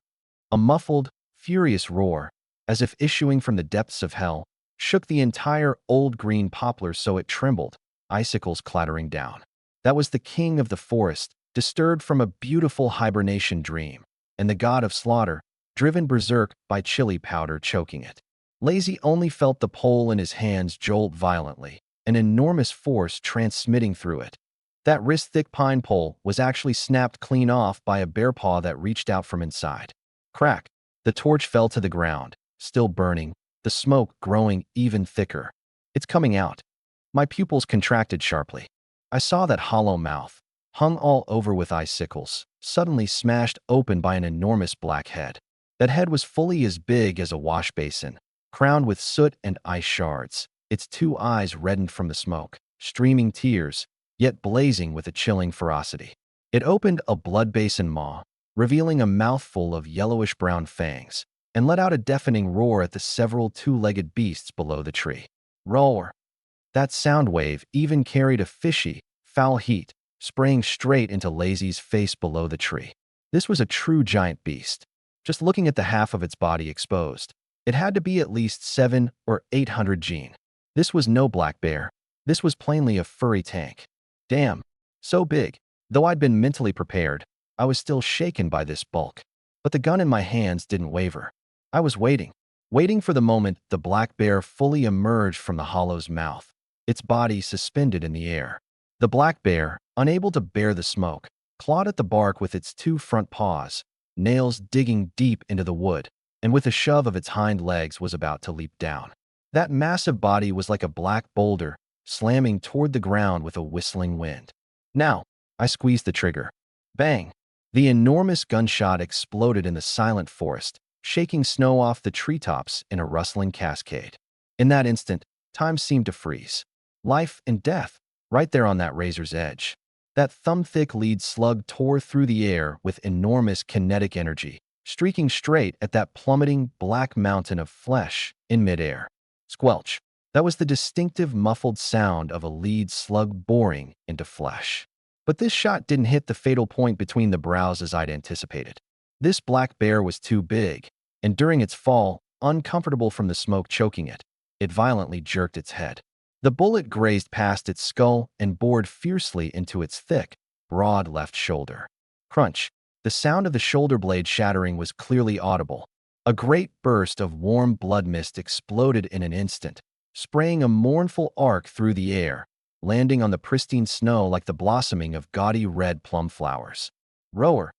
A muffled, furious roar, as if issuing from the depths of hell, shook the entire old green poplar so it trembled, icicles clattering down. That was the king of the forest, disturbed from a beautiful hibernation dream, and the god of slaughter, driven berserk by chili powder choking it. Lazy only felt the pole in his hands jolt violently, an enormous force transmitting through it. That wrist-thick pine pole was actually snapped clean off by a bear paw that reached out from inside. Crack! The torch fell to the ground, still burning, the smoke growing even thicker. It's coming out. My pupils contracted sharply. I saw that hollow mouth, hung all over with icicles, suddenly smashed open by an enormous black head. That head was fully as big as a wash basin, crowned with soot and ice shards, its 2 eyes reddened from the smoke, streaming tears, yet blazing with a chilling ferocity. It opened a blood basin maw, revealing a mouthful of yellowish-brown fangs, and let out a deafening roar at the several 2-legged beasts below the tree. Roar! That sound wave even carried a fishy, foul heat, spraying straight into Lazy's face below the tree. This was a true giant beast. Just looking at the half of its body exposed, it had to be at least 700 or 800 gene. This was no black bear. This was plainly a furry tank. Damn, so big. Though I'd been mentally prepared, I was still shaken by this bulk. But the gun in my hands didn't waver. I was waiting for the moment the black bear fully emerged from the hollow's mouth, its body suspended in the air. The black bear, unable to bear the smoke, clawed at the bark with its 2 front paws, nails digging deep into the wood, and with a shove of its hind legs was about to leap down. That massive body was like a black boulder, slamming toward the ground with a whistling wind. Now, I squeezed the trigger. Bang! The enormous gunshot exploded in the silent forest, shaking snow off the treetops in a rustling cascade. In that instant, time seemed to freeze. Life and death, right there on that razor's edge. That thumb-thick lead slug tore through the air with enormous kinetic energy, streaking straight at that plummeting black mountain of flesh in midair. Squelch. That was the distinctive muffled sound of a lead slug boring into flesh. But this shot didn't hit the fatal point between the brows as I'd anticipated. This black bear was too big, and during its fall, uncomfortable from the smoke choking it, it violently jerked its head. The bullet grazed past its skull and bored fiercely into its thick, broad left shoulder. Crunch. The sound of the shoulder blade shattering was clearly audible. A great burst of warm blood mist exploded in an instant, spraying a mournful arc through the air, landing on the pristine snow like the blossoming of gaudy red plum flowers. Roar.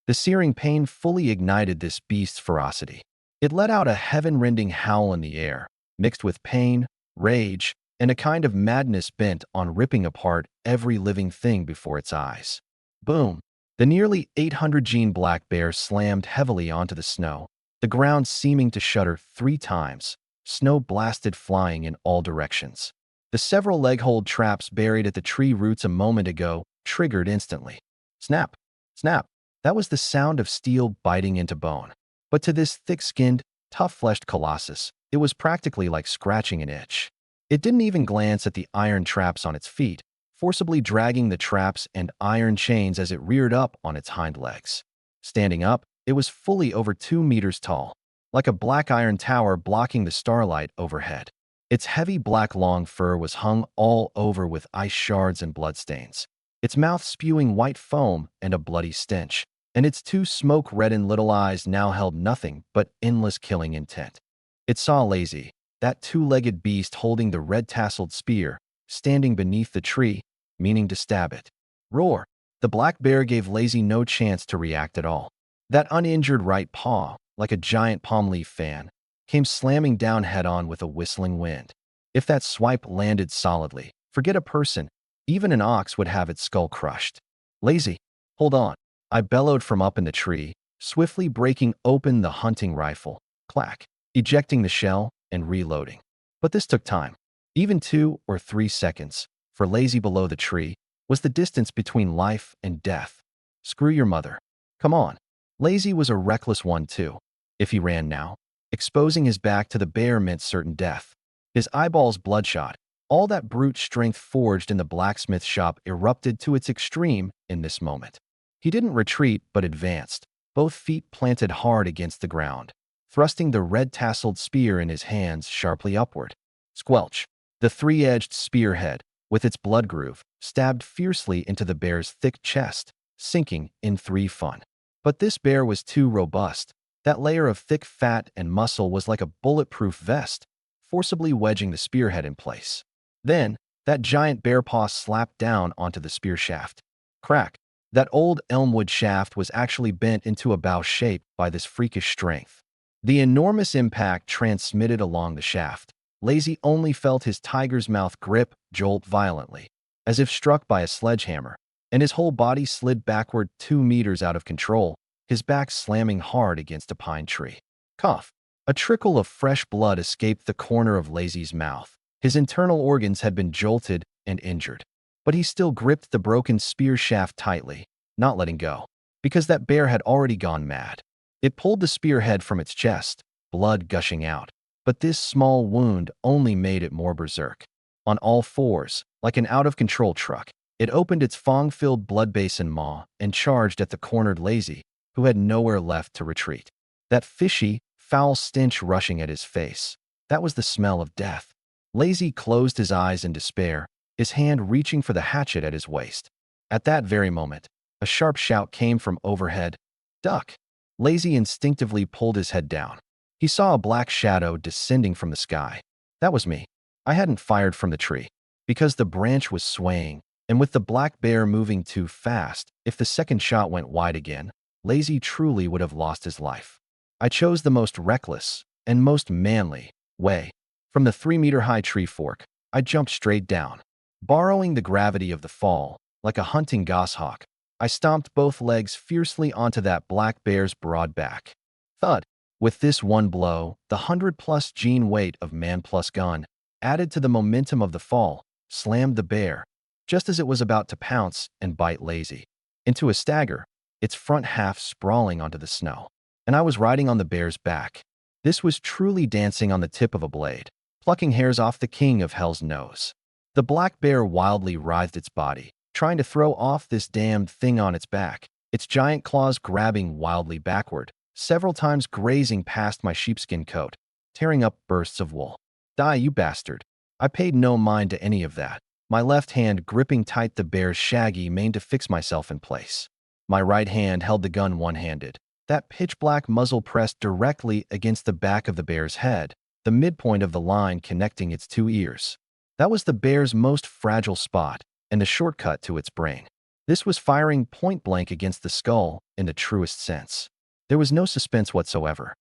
The searing pain fully ignited this beast's ferocity. It let out a heaven-rending howl in the air, mixed with pain, rage, and a kind of madness bent on ripping apart every living thing before its eyes. Boom! The nearly 800-gene black bear slammed heavily onto the snow, the ground seeming to shudder 3 times, snow blasted flying in all directions. The several leg-hold traps buried at the tree roots a moment ago triggered instantly. Snap! Snap! That was the sound of steel biting into bone. But to this thick-skinned, tough-fleshed colossus, it was practically like scratching an itch. It didn't even glance at the iron traps on its feet, forcibly dragging the traps and iron chains as it reared up on its hind legs. Standing up, it was fully over 2 meters tall, like a black iron tower blocking the starlight overhead. Its heavy black long fur was hung all over with ice shards and bloodstains, its mouth spewing white foam and a bloody stench, and its 2 smoke-reddened little eyes now held nothing but endless killing intent. It saw Lazy, that 2-legged beast holding the red-tasseled spear, standing beneath the tree, meaning to stab it. Roar! The black bear gave Lazy no chance to react at all. That uninjured right paw, like a giant palm leaf fan, came slamming down head-on with a whistling wind. If that swipe landed solidly, forget a person, even an ox would have its skull crushed. Lazy! Hold on! I bellowed from up in the tree, swiftly breaking open the hunting rifle. Clack! Ejecting the shell and reloading. But this took time. Even 2 or 3 seconds, for Lazy below the tree, was the distance between life and death. Screw your mother. Come on. Lazy was a reckless one too. If he ran now, exposing his back to the bear meant certain death. His eyeballs bloodshot, all that brute strength forged in the blacksmith shop erupted to its extreme in this moment. He didn't retreat but advanced, both feet planted hard against the ground, thrusting the red-tasseled spear in his hands sharply upward. Squelch! The 3-edged spearhead, with its blood groove, stabbed fiercely into the bear's thick chest, sinking in 3 fun. But this bear was too robust. That layer of thick fat and muscle was like a bulletproof vest, forcibly wedging the spearhead in place. Then, that giant bear paw slapped down onto the spear shaft. Crack! That old elmwood shaft was actually bent into a bow shape by this freakish strength. The enormous impact transmitted along the shaft. Lazy only felt his tiger's mouth grip jolt violently, as if struck by a sledgehammer, and his whole body slid backward 2 meters out of control, his back slamming hard against a pine tree. Cough! A trickle of fresh blood escaped the corner of Lazy's mouth. His internal organs had been jolted and injured, but he still gripped the broken spear shaft tightly, not letting go, because that bear had already gone mad. It pulled the spearhead from its chest, blood gushing out, but this small wound only made it more berserk. On all fours, like an out-of-control truck, it opened its fong-filled blood basin maw and charged at the cornered Lazy, who had nowhere left to retreat. That fishy, foul stench rushing at his face. That was the smell of death. Lazy closed his eyes in despair, his hand reaching for the hatchet at his waist. At that very moment, a sharp shout came from overhead. Duck! Lazy instinctively pulled his head down. He saw a black shadow descending from the sky. That was me. I hadn't fired from the tree, because the branch was swaying, and with the black bear moving too fast, if the second shot went wide again, Lazy truly would have lost his life. I chose the most reckless and most manly way. From the 3-meter-high tree fork, I jumped straight down. Borrowing the gravity of the fall, like a hunting goshawk, I stomped both legs fiercely onto that black bear's broad back. Thud! With this one blow, the 100-plus gene weight of man plus gun, added to the momentum of the fall, slammed the bear, just as it was about to pounce and bite Lazy, into a stagger, its front half sprawling onto the snow. And I was riding on the bear's back. This was truly dancing on the tip of a blade, plucking hairs off the king of hell's nose. The black bear wildly writhed its body, trying to throw off this damned thing on its back, its giant claws grabbing wildly backward, several times grazing past my sheepskin coat, tearing up bursts of wool. Die, you bastard. I paid no mind to any of that, my left hand gripping tight the bear's shaggy mane to fix myself in place. My right hand held the gun one-handed, that pitch-black muzzle pressed directly against the back of the bear's head, the midpoint of the line connecting its two ears. That was the bear's most fragile spot and the shortcut to its brain. This was firing point-blank against the skull in the truest sense. There was no suspense whatsoever.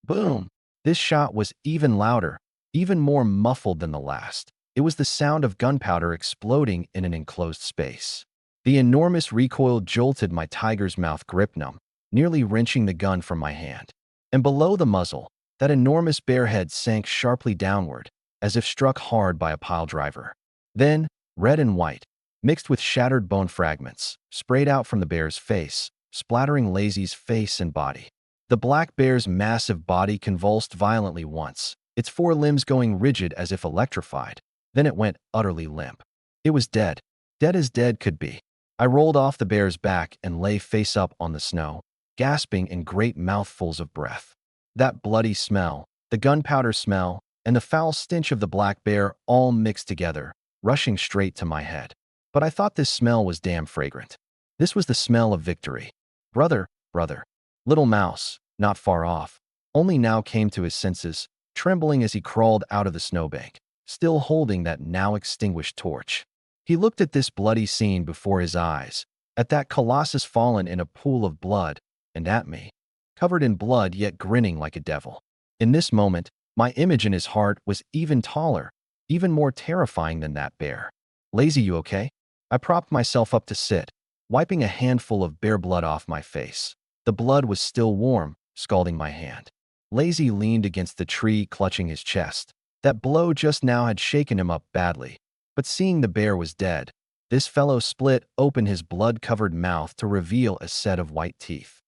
Boom! This shot was even louder, even more muffled than the last. It was the sound of gunpowder exploding in an enclosed space. The enormous recoil jolted my tiger's mouth grip numb, nearly wrenching the gun from my hand. And below the muzzle, that enormous bear head sank sharply downward, as if struck hard by a piledriver. Then, red and white, mixed with shattered bone fragments, sprayed out from the bear's face, splattering Lazy's face and body. The black bear's massive body convulsed violently once, its forelimbs going rigid as if electrified. Then it went utterly limp. It was dead, dead as dead could be. I rolled off the bear's back and lay face up on the snow, gasping in great mouthfuls of breath. That bloody smell, the gunpowder smell, and the foul stench of the black bear all mixed together, rushing straight to my head. But I thought this smell was damn fragrant. This was the smell of victory. Brother, brother. Little Mouse, not far off, only now came to his senses, trembling as he crawled out of the snowbank, still holding that now extinguished torch. He looked at this bloody scene before his eyes, at that colossus fallen in a pool of blood, and at me, covered in blood yet grinning like a devil. In this moment, my image in his heart was even taller, even more terrifying than that bear. Lazy, you okay? I propped myself up to sit, wiping a handful of bear blood off my face. The blood was still warm, scalding my hand. Lazy leaned against the tree, clutching his chest. That blow just now had shaken him up badly. But seeing the bear was dead, this fellow split open his blood-covered mouth to reveal a set of white teeth.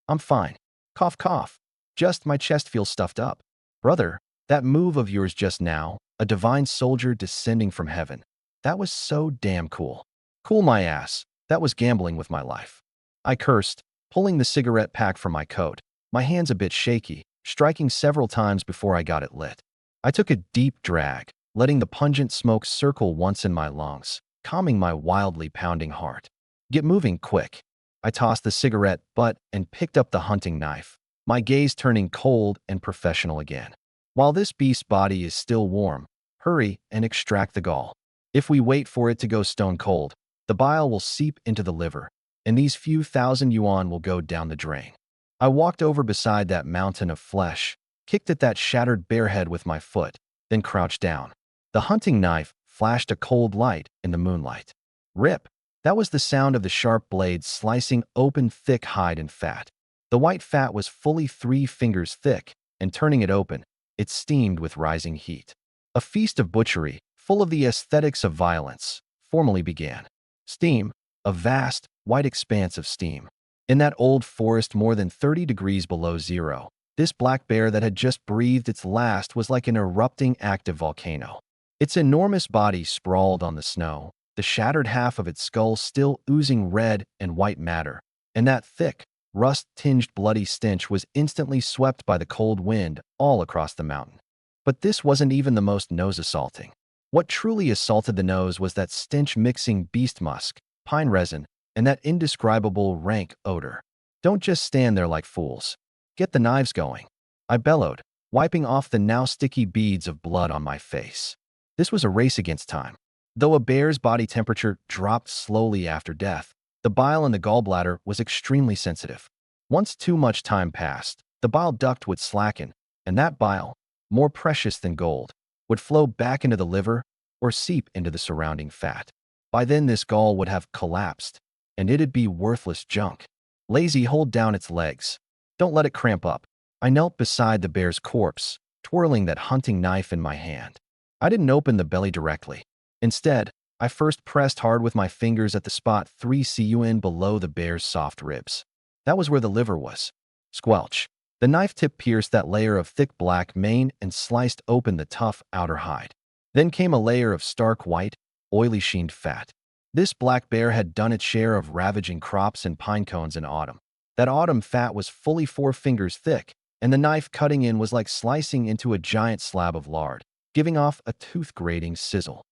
I'm fine. Cough, cough. Just my chest feels stuffed up. Brother, that move of yours just now, a divine soldier descending from heaven. That was so damn cool. Cool my ass. That was gambling with my life. I cursed, pulling the cigarette pack from my coat, my hands a bit shaky, striking several times before I got it lit. I took a deep drag, letting the pungent smoke circle once in my lungs, calming my wildly pounding heart. Get moving quick. I tossed the cigarette butt and picked up the hunting knife, my gaze turning cold and professional again. While this beast's body is still warm, hurry and extract the gall. If we wait for it to go stone cold, the bile will seep into the liver, and these few thousand yuan will go down the drain. I walked over beside that mountain of flesh, kicked at that shattered bear head with my foot, then crouched down. The hunting knife flashed a cold light in the moonlight. Rip! That was the sound of the sharp blades slicing open thick hide and fat. The white fat was fully 3 fingers thick, and turning it open, it steamed with rising heat. A feast of butchery, full of the aesthetics of violence, formally began. Steam, a vast, white expanse of steam. In that old forest more than 30 degrees below zero, this black bear that had just breathed its last was like an erupting active volcano. Its enormous body sprawled on the snow, the shattered half of its skull still oozing red and white matter, and that thick, rust-tinged bloody stench was instantly swept by the cold wind all across the mountain. But this wasn't even the most nose-assaulting. What truly assaulted the nose was that stench-mixing beast musk, pine resin, and that indescribable rank odor. Don't just stand there like fools. Get the knives going. I bellowed, wiping off the now sticky beads of blood on my face. This was a race against time. Though a bear's body temperature dropped slowly after death, the bile in the gallbladder was extremely sensitive. Once too much time passed, the bile duct would slacken, and that bile, more precious than gold, would flow back into the liver or seep into the surrounding fat. By then, this gall would have collapsed, and it'd be worthless junk. Lazy, hold down its legs. Don't let it cramp up. I knelt beside the bear's corpse, twirling that hunting knife in my hand. I didn't open the belly directly. Instead, I first pressed hard with my fingers at the spot 3 cun below the bear's soft ribs. That was where the liver was. Squelch. The knife tip pierced that layer of thick black mane and sliced open the tough outer hide. Then came a layer of stark white, oily sheened fat. This black bear had done its share of ravaging crops and pine cones in autumn. That autumn fat was fully 4 fingers thick, and the knife cutting in was like slicing into a giant slab of lard, giving off a tooth-grating sizzle.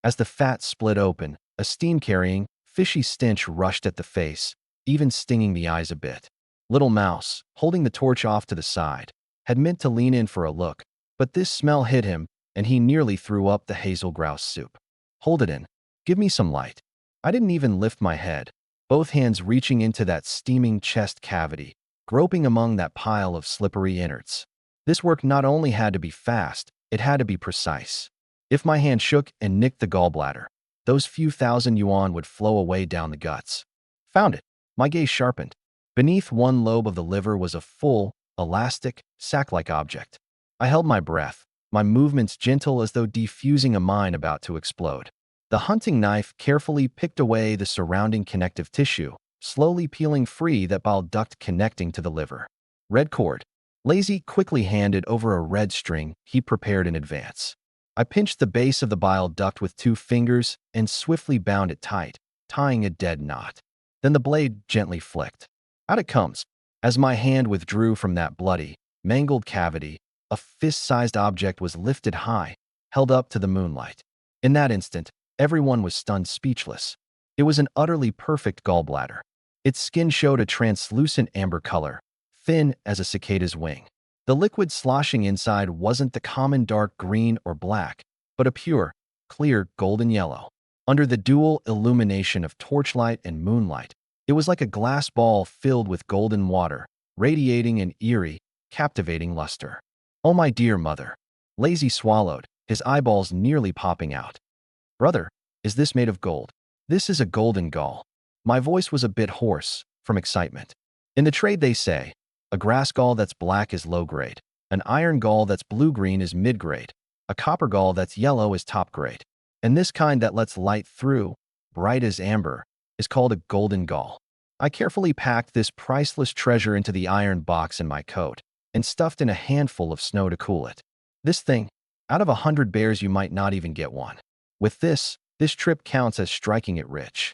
As the fat split open, a steam-carrying, fishy stench rushed at the face, even stinging the eyes a bit. Little Mouse, holding the torch off to the side, had meant to lean in for a look, but this smell hit him, and he nearly threw up the hazel grouse soup. Hold it in. Give me some light. I didn't even lift my head, both hands reaching into that steaming chest cavity, groping among that pile of slippery innards. This work not only had to be fast, it had to be precise. If my hand shook and nicked the gallbladder, those few thousand yuan would flow away down the guts. Found it. My gaze sharpened. Beneath one lobe of the liver was a full, elastic, sack-like object. I held my breath, my movements gentle as though defusing a mine about to explode. The hunting knife carefully picked away the surrounding connective tissue, slowly peeling free that bile duct connecting to the liver. Red cord. Lazy quickly handed over a red string he prepared in advance. I pinched the base of the bile duct with 2 fingers and swiftly bound it tight, tying a dead knot. Then the blade gently flicked. Out it comes. As my hand withdrew from that bloody, mangled cavity, a fist-sized object was lifted high, held up to the moonlight. In that instant, everyone was stunned speechless. It was an utterly perfect gallbladder. Its skin showed a translucent amber color, thin as a cicada's wing. The liquid sloshing inside wasn't the common dark green or black, but a pure, clear golden yellow. Under the dual illumination of torchlight and moonlight, it was like a glass ball filled with golden water, radiating an eerie, captivating luster. Oh, my dear mother. Lazy swallowed, his eyeballs nearly popping out. Brother, is this made of gold? This is a golden gall. My voice was a bit hoarse from excitement. In the trade they say, a grass gall that's black is low grade, an iron gall that's blue-green is mid-grade, a copper gall that's yellow is top grade, and this kind that lets light through, bright as amber, is called a golden gall. I carefully packed this priceless treasure into the iron box in my coat and stuffed in a handful of snow to cool it. This thing, out of 100 bears you might not even get one. With this trip counts as striking it rich.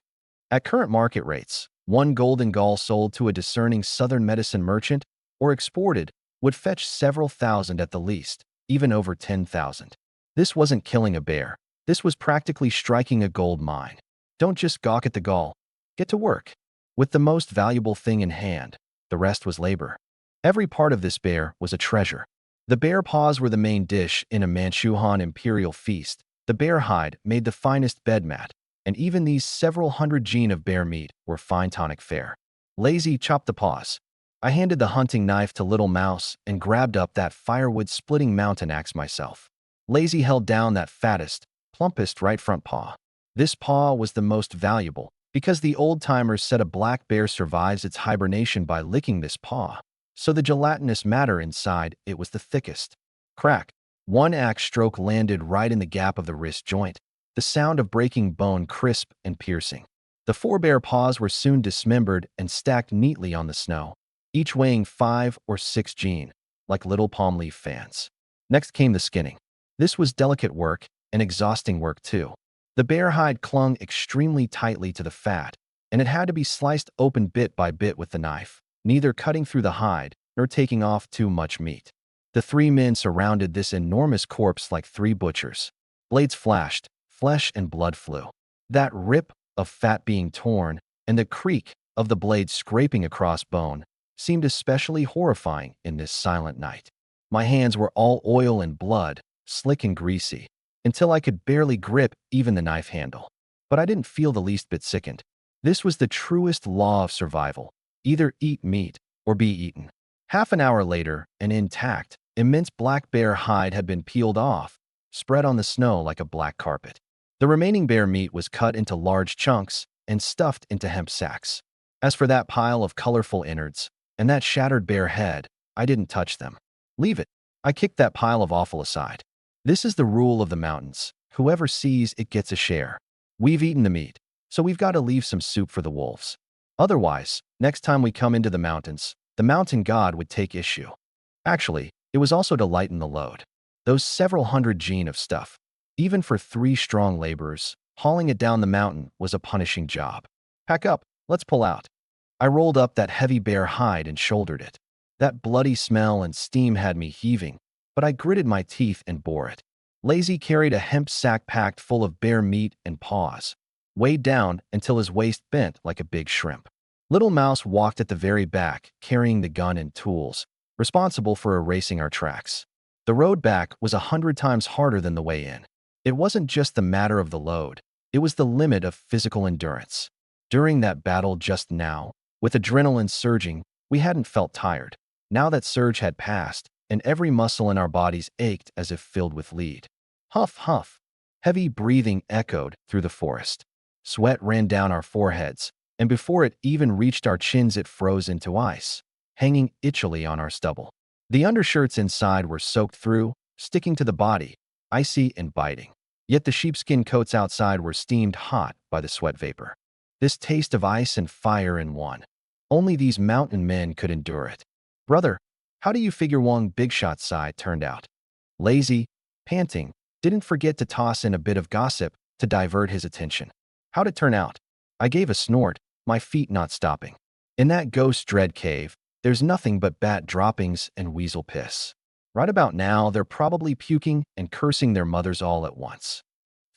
At current market rates, 1 golden gall sold to a discerning southern medicine merchant or exported would fetch several thousand at the least, even over 10,000. This wasn't killing a bear. This was practically striking a gold mine. Don't just gawk at the gall. Get to work. With the most valuable thing in hand, the rest was labor. Every part of this bear was a treasure. The bear paws were the main dish in a Manchuan imperial feast. The bear hide made the finest bed mat, and even these several hundred gene of bear meat were fine tonic fare. Lazy chopped the paws. I handed the hunting knife to Little Mouse and grabbed up that firewood-splitting mountain axe myself. Lazy held down that fattest, plumpest right front paw. This paw was the most valuable, because the old-timers said a black bear survives its hibernation by licking this paw, so the gelatinous matter inside it was the thickest. Crack. 1 axe stroke landed right in the gap of the wrist joint, the sound of breaking bone crisp and piercing. The 4 bear paws were soon dismembered and stacked neatly on the snow, each weighing 5 or 6 gene, like little palm leaf fans. Next came the skinning. This was delicate work and exhausting work too. The bear hide clung extremely tightly to the fat, and it had to be sliced open bit by bit with the knife, neither cutting through the hide nor taking off too much meat. The 3 men surrounded this enormous corpse like 3 butchers. Blades flashed, flesh and blood flew. That rip of fat being torn and the creak of the blade scraping across bone seemed especially horrifying in this silent night. My hands were all oil and blood, slick and greasy, until I could barely grip even the knife handle. But I didn't feel the least bit sickened. This was the truest law of survival. Either eat meat or be eaten. Half an hour later, an intact, immense black bear hide had been peeled off, spread on the snow like a black carpet. The remaining bear meat was cut into large chunks and stuffed into hemp sacks. As for that pile of colorful innards and that shattered bear head, I didn't touch them. Leave it. I kicked that pile of offal aside. This is the rule of the mountains. Whoever sees it gets a share. We've eaten the meat, so we've got to leave some soup for the wolves. Otherwise, next time we come into the mountains, the mountain god would take issue. Actually, it was also to lighten the load. Those several hundred gene of stuff, even for 3 strong laborers, hauling it down the mountain was a punishing job. Pack up, let's pull out. I rolled up that heavy bear hide and shouldered it. That bloody smell and steam had me heaving, but I gritted my teeth and bore it. Lazy carried a hemp sack packed full of bear meat and paws, weighed down until his waist bent like a big shrimp. Little Mouse walked at the very back, carrying the gun and tools, responsible for erasing our tracks. The road back was 100 times harder than the way in. It wasn't just the matter of the load, it was the limit of physical endurance. During that battle just now, with adrenaline surging, we hadn't felt tired. Now that surge had passed, and every muscle in our bodies ached as if filled with lead. Huff, huff. Heavy breathing echoed through the forest. Sweat ran down our foreheads, and before it even reached our chins it froze into ice, hanging itchily on our stubble. The undershirts inside were soaked through, sticking to the body, icy and biting. Yet the sheepskin coats outside were steamed hot by the sweat vapor. This taste of ice and fire in one. Only these mountain men could endure it. Brother, how do you figure Wong Big Shot's side turned out? Lazy, panting, didn't forget to toss in a bit of gossip to divert his attention. How'd it turn out? I gave a snort, my feet not stopping. In that ghost dread cave, there's nothing but bat droppings and weasel piss. Right about now, they're probably puking and cursing their mothers all at once.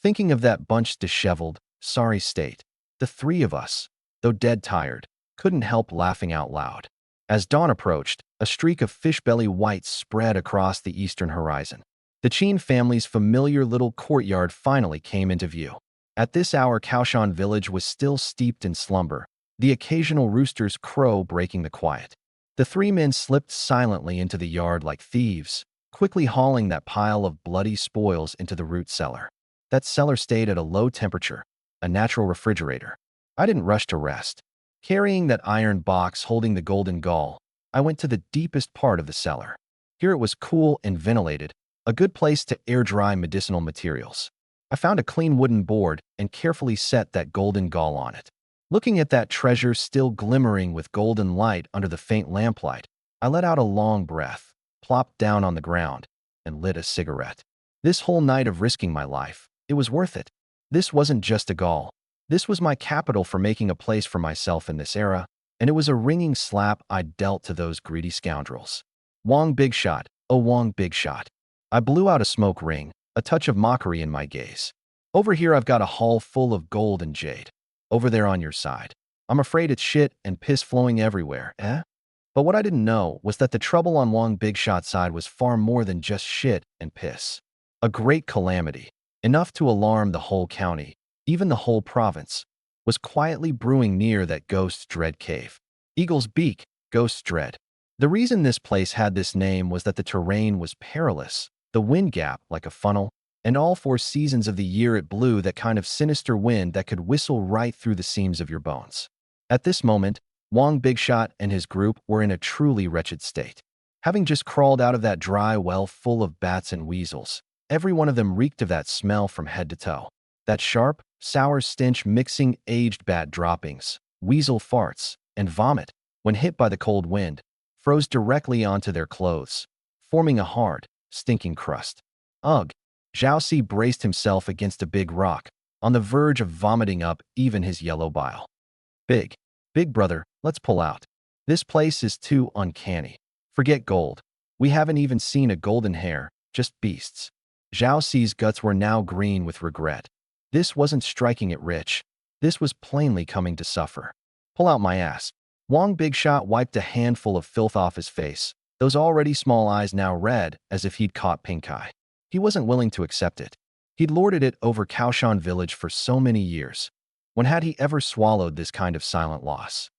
Thinking of that bunch's disheveled, sorry state, the 3 of us, though dead tired, couldn't help laughing out loud. As dawn approached, a streak of fishbelly whites spread across the eastern horizon. The Chin family's familiar little courtyard finally came into view. At this hour, Kaoshan village was still steeped in slumber, the occasional rooster's crow breaking the quiet. The 3 men slipped silently into the yard like thieves, quickly hauling that pile of bloody spoils into the root cellar. That cellar stayed at a low temperature, a natural refrigerator. I didn't rush to rest. Carrying that iron box holding the golden gall, I went to the deepest part of the cellar. Here it was cool and ventilated, a good place to air-dry medicinal materials. I found a clean wooden board and carefully set that golden gall on it. Looking at that treasure still glimmering with golden light under the faint lamplight, I let out a long breath, plopped down on the ground, and lit a cigarette. This whole night of risking my life, it was worth it. This wasn't just a gall. This was my capital for making a place for myself in this era, and it was a ringing slap I dealt to those greedy scoundrels. Wong Big Shot, oh Wong Big Shot. I blew out a smoke ring, a touch of mockery in my gaze. Over here I've got a haul full of gold and jade. Over there on your side. I'm afraid it's shit and piss flowing everywhere, eh? But what I didn't know was that the trouble on Wong Big Shot's side was far more than just shit and piss. A great calamity, enough to alarm the whole county, even the whole province, was quietly brewing near that Ghost Dread cave. Eagle's Beak, Ghost Dread. The reason this place had this name was that the terrain was perilous, the wind gap like a funnel, and all 4 seasons of the year it blew that kind of sinister wind that could whistle right through the seams of your bones. At this moment, Wong Big Shot and his group were in a truly wretched state. Having just crawled out of that dry well full of bats and weasels, every one of them reeked of that smell from head to toe. That sharp, sour stench mixing aged bat droppings, weasel farts, and vomit, when hit by the cold wind, froze directly onto their clothes, forming a hard, stinking crust. Ugh! Zhao Si braced himself against a big rock, on the verge of vomiting up even his yellow bile. Big brother, let's pull out. This place is too uncanny. Forget gold. We haven't even seen a golden hair, just beasts. Zhao Si's guts were now green with regret. This wasn't striking it rich. This was plainly coming to suffer. Pull out my ass. Wong Big Shot wiped a handful of filth off his face, those already small eyes now red as if he'd caught pink eye. He wasn't willing to accept it. He'd lorded it over Kaoshan village for so many years. When had he ever swallowed this kind of silent loss?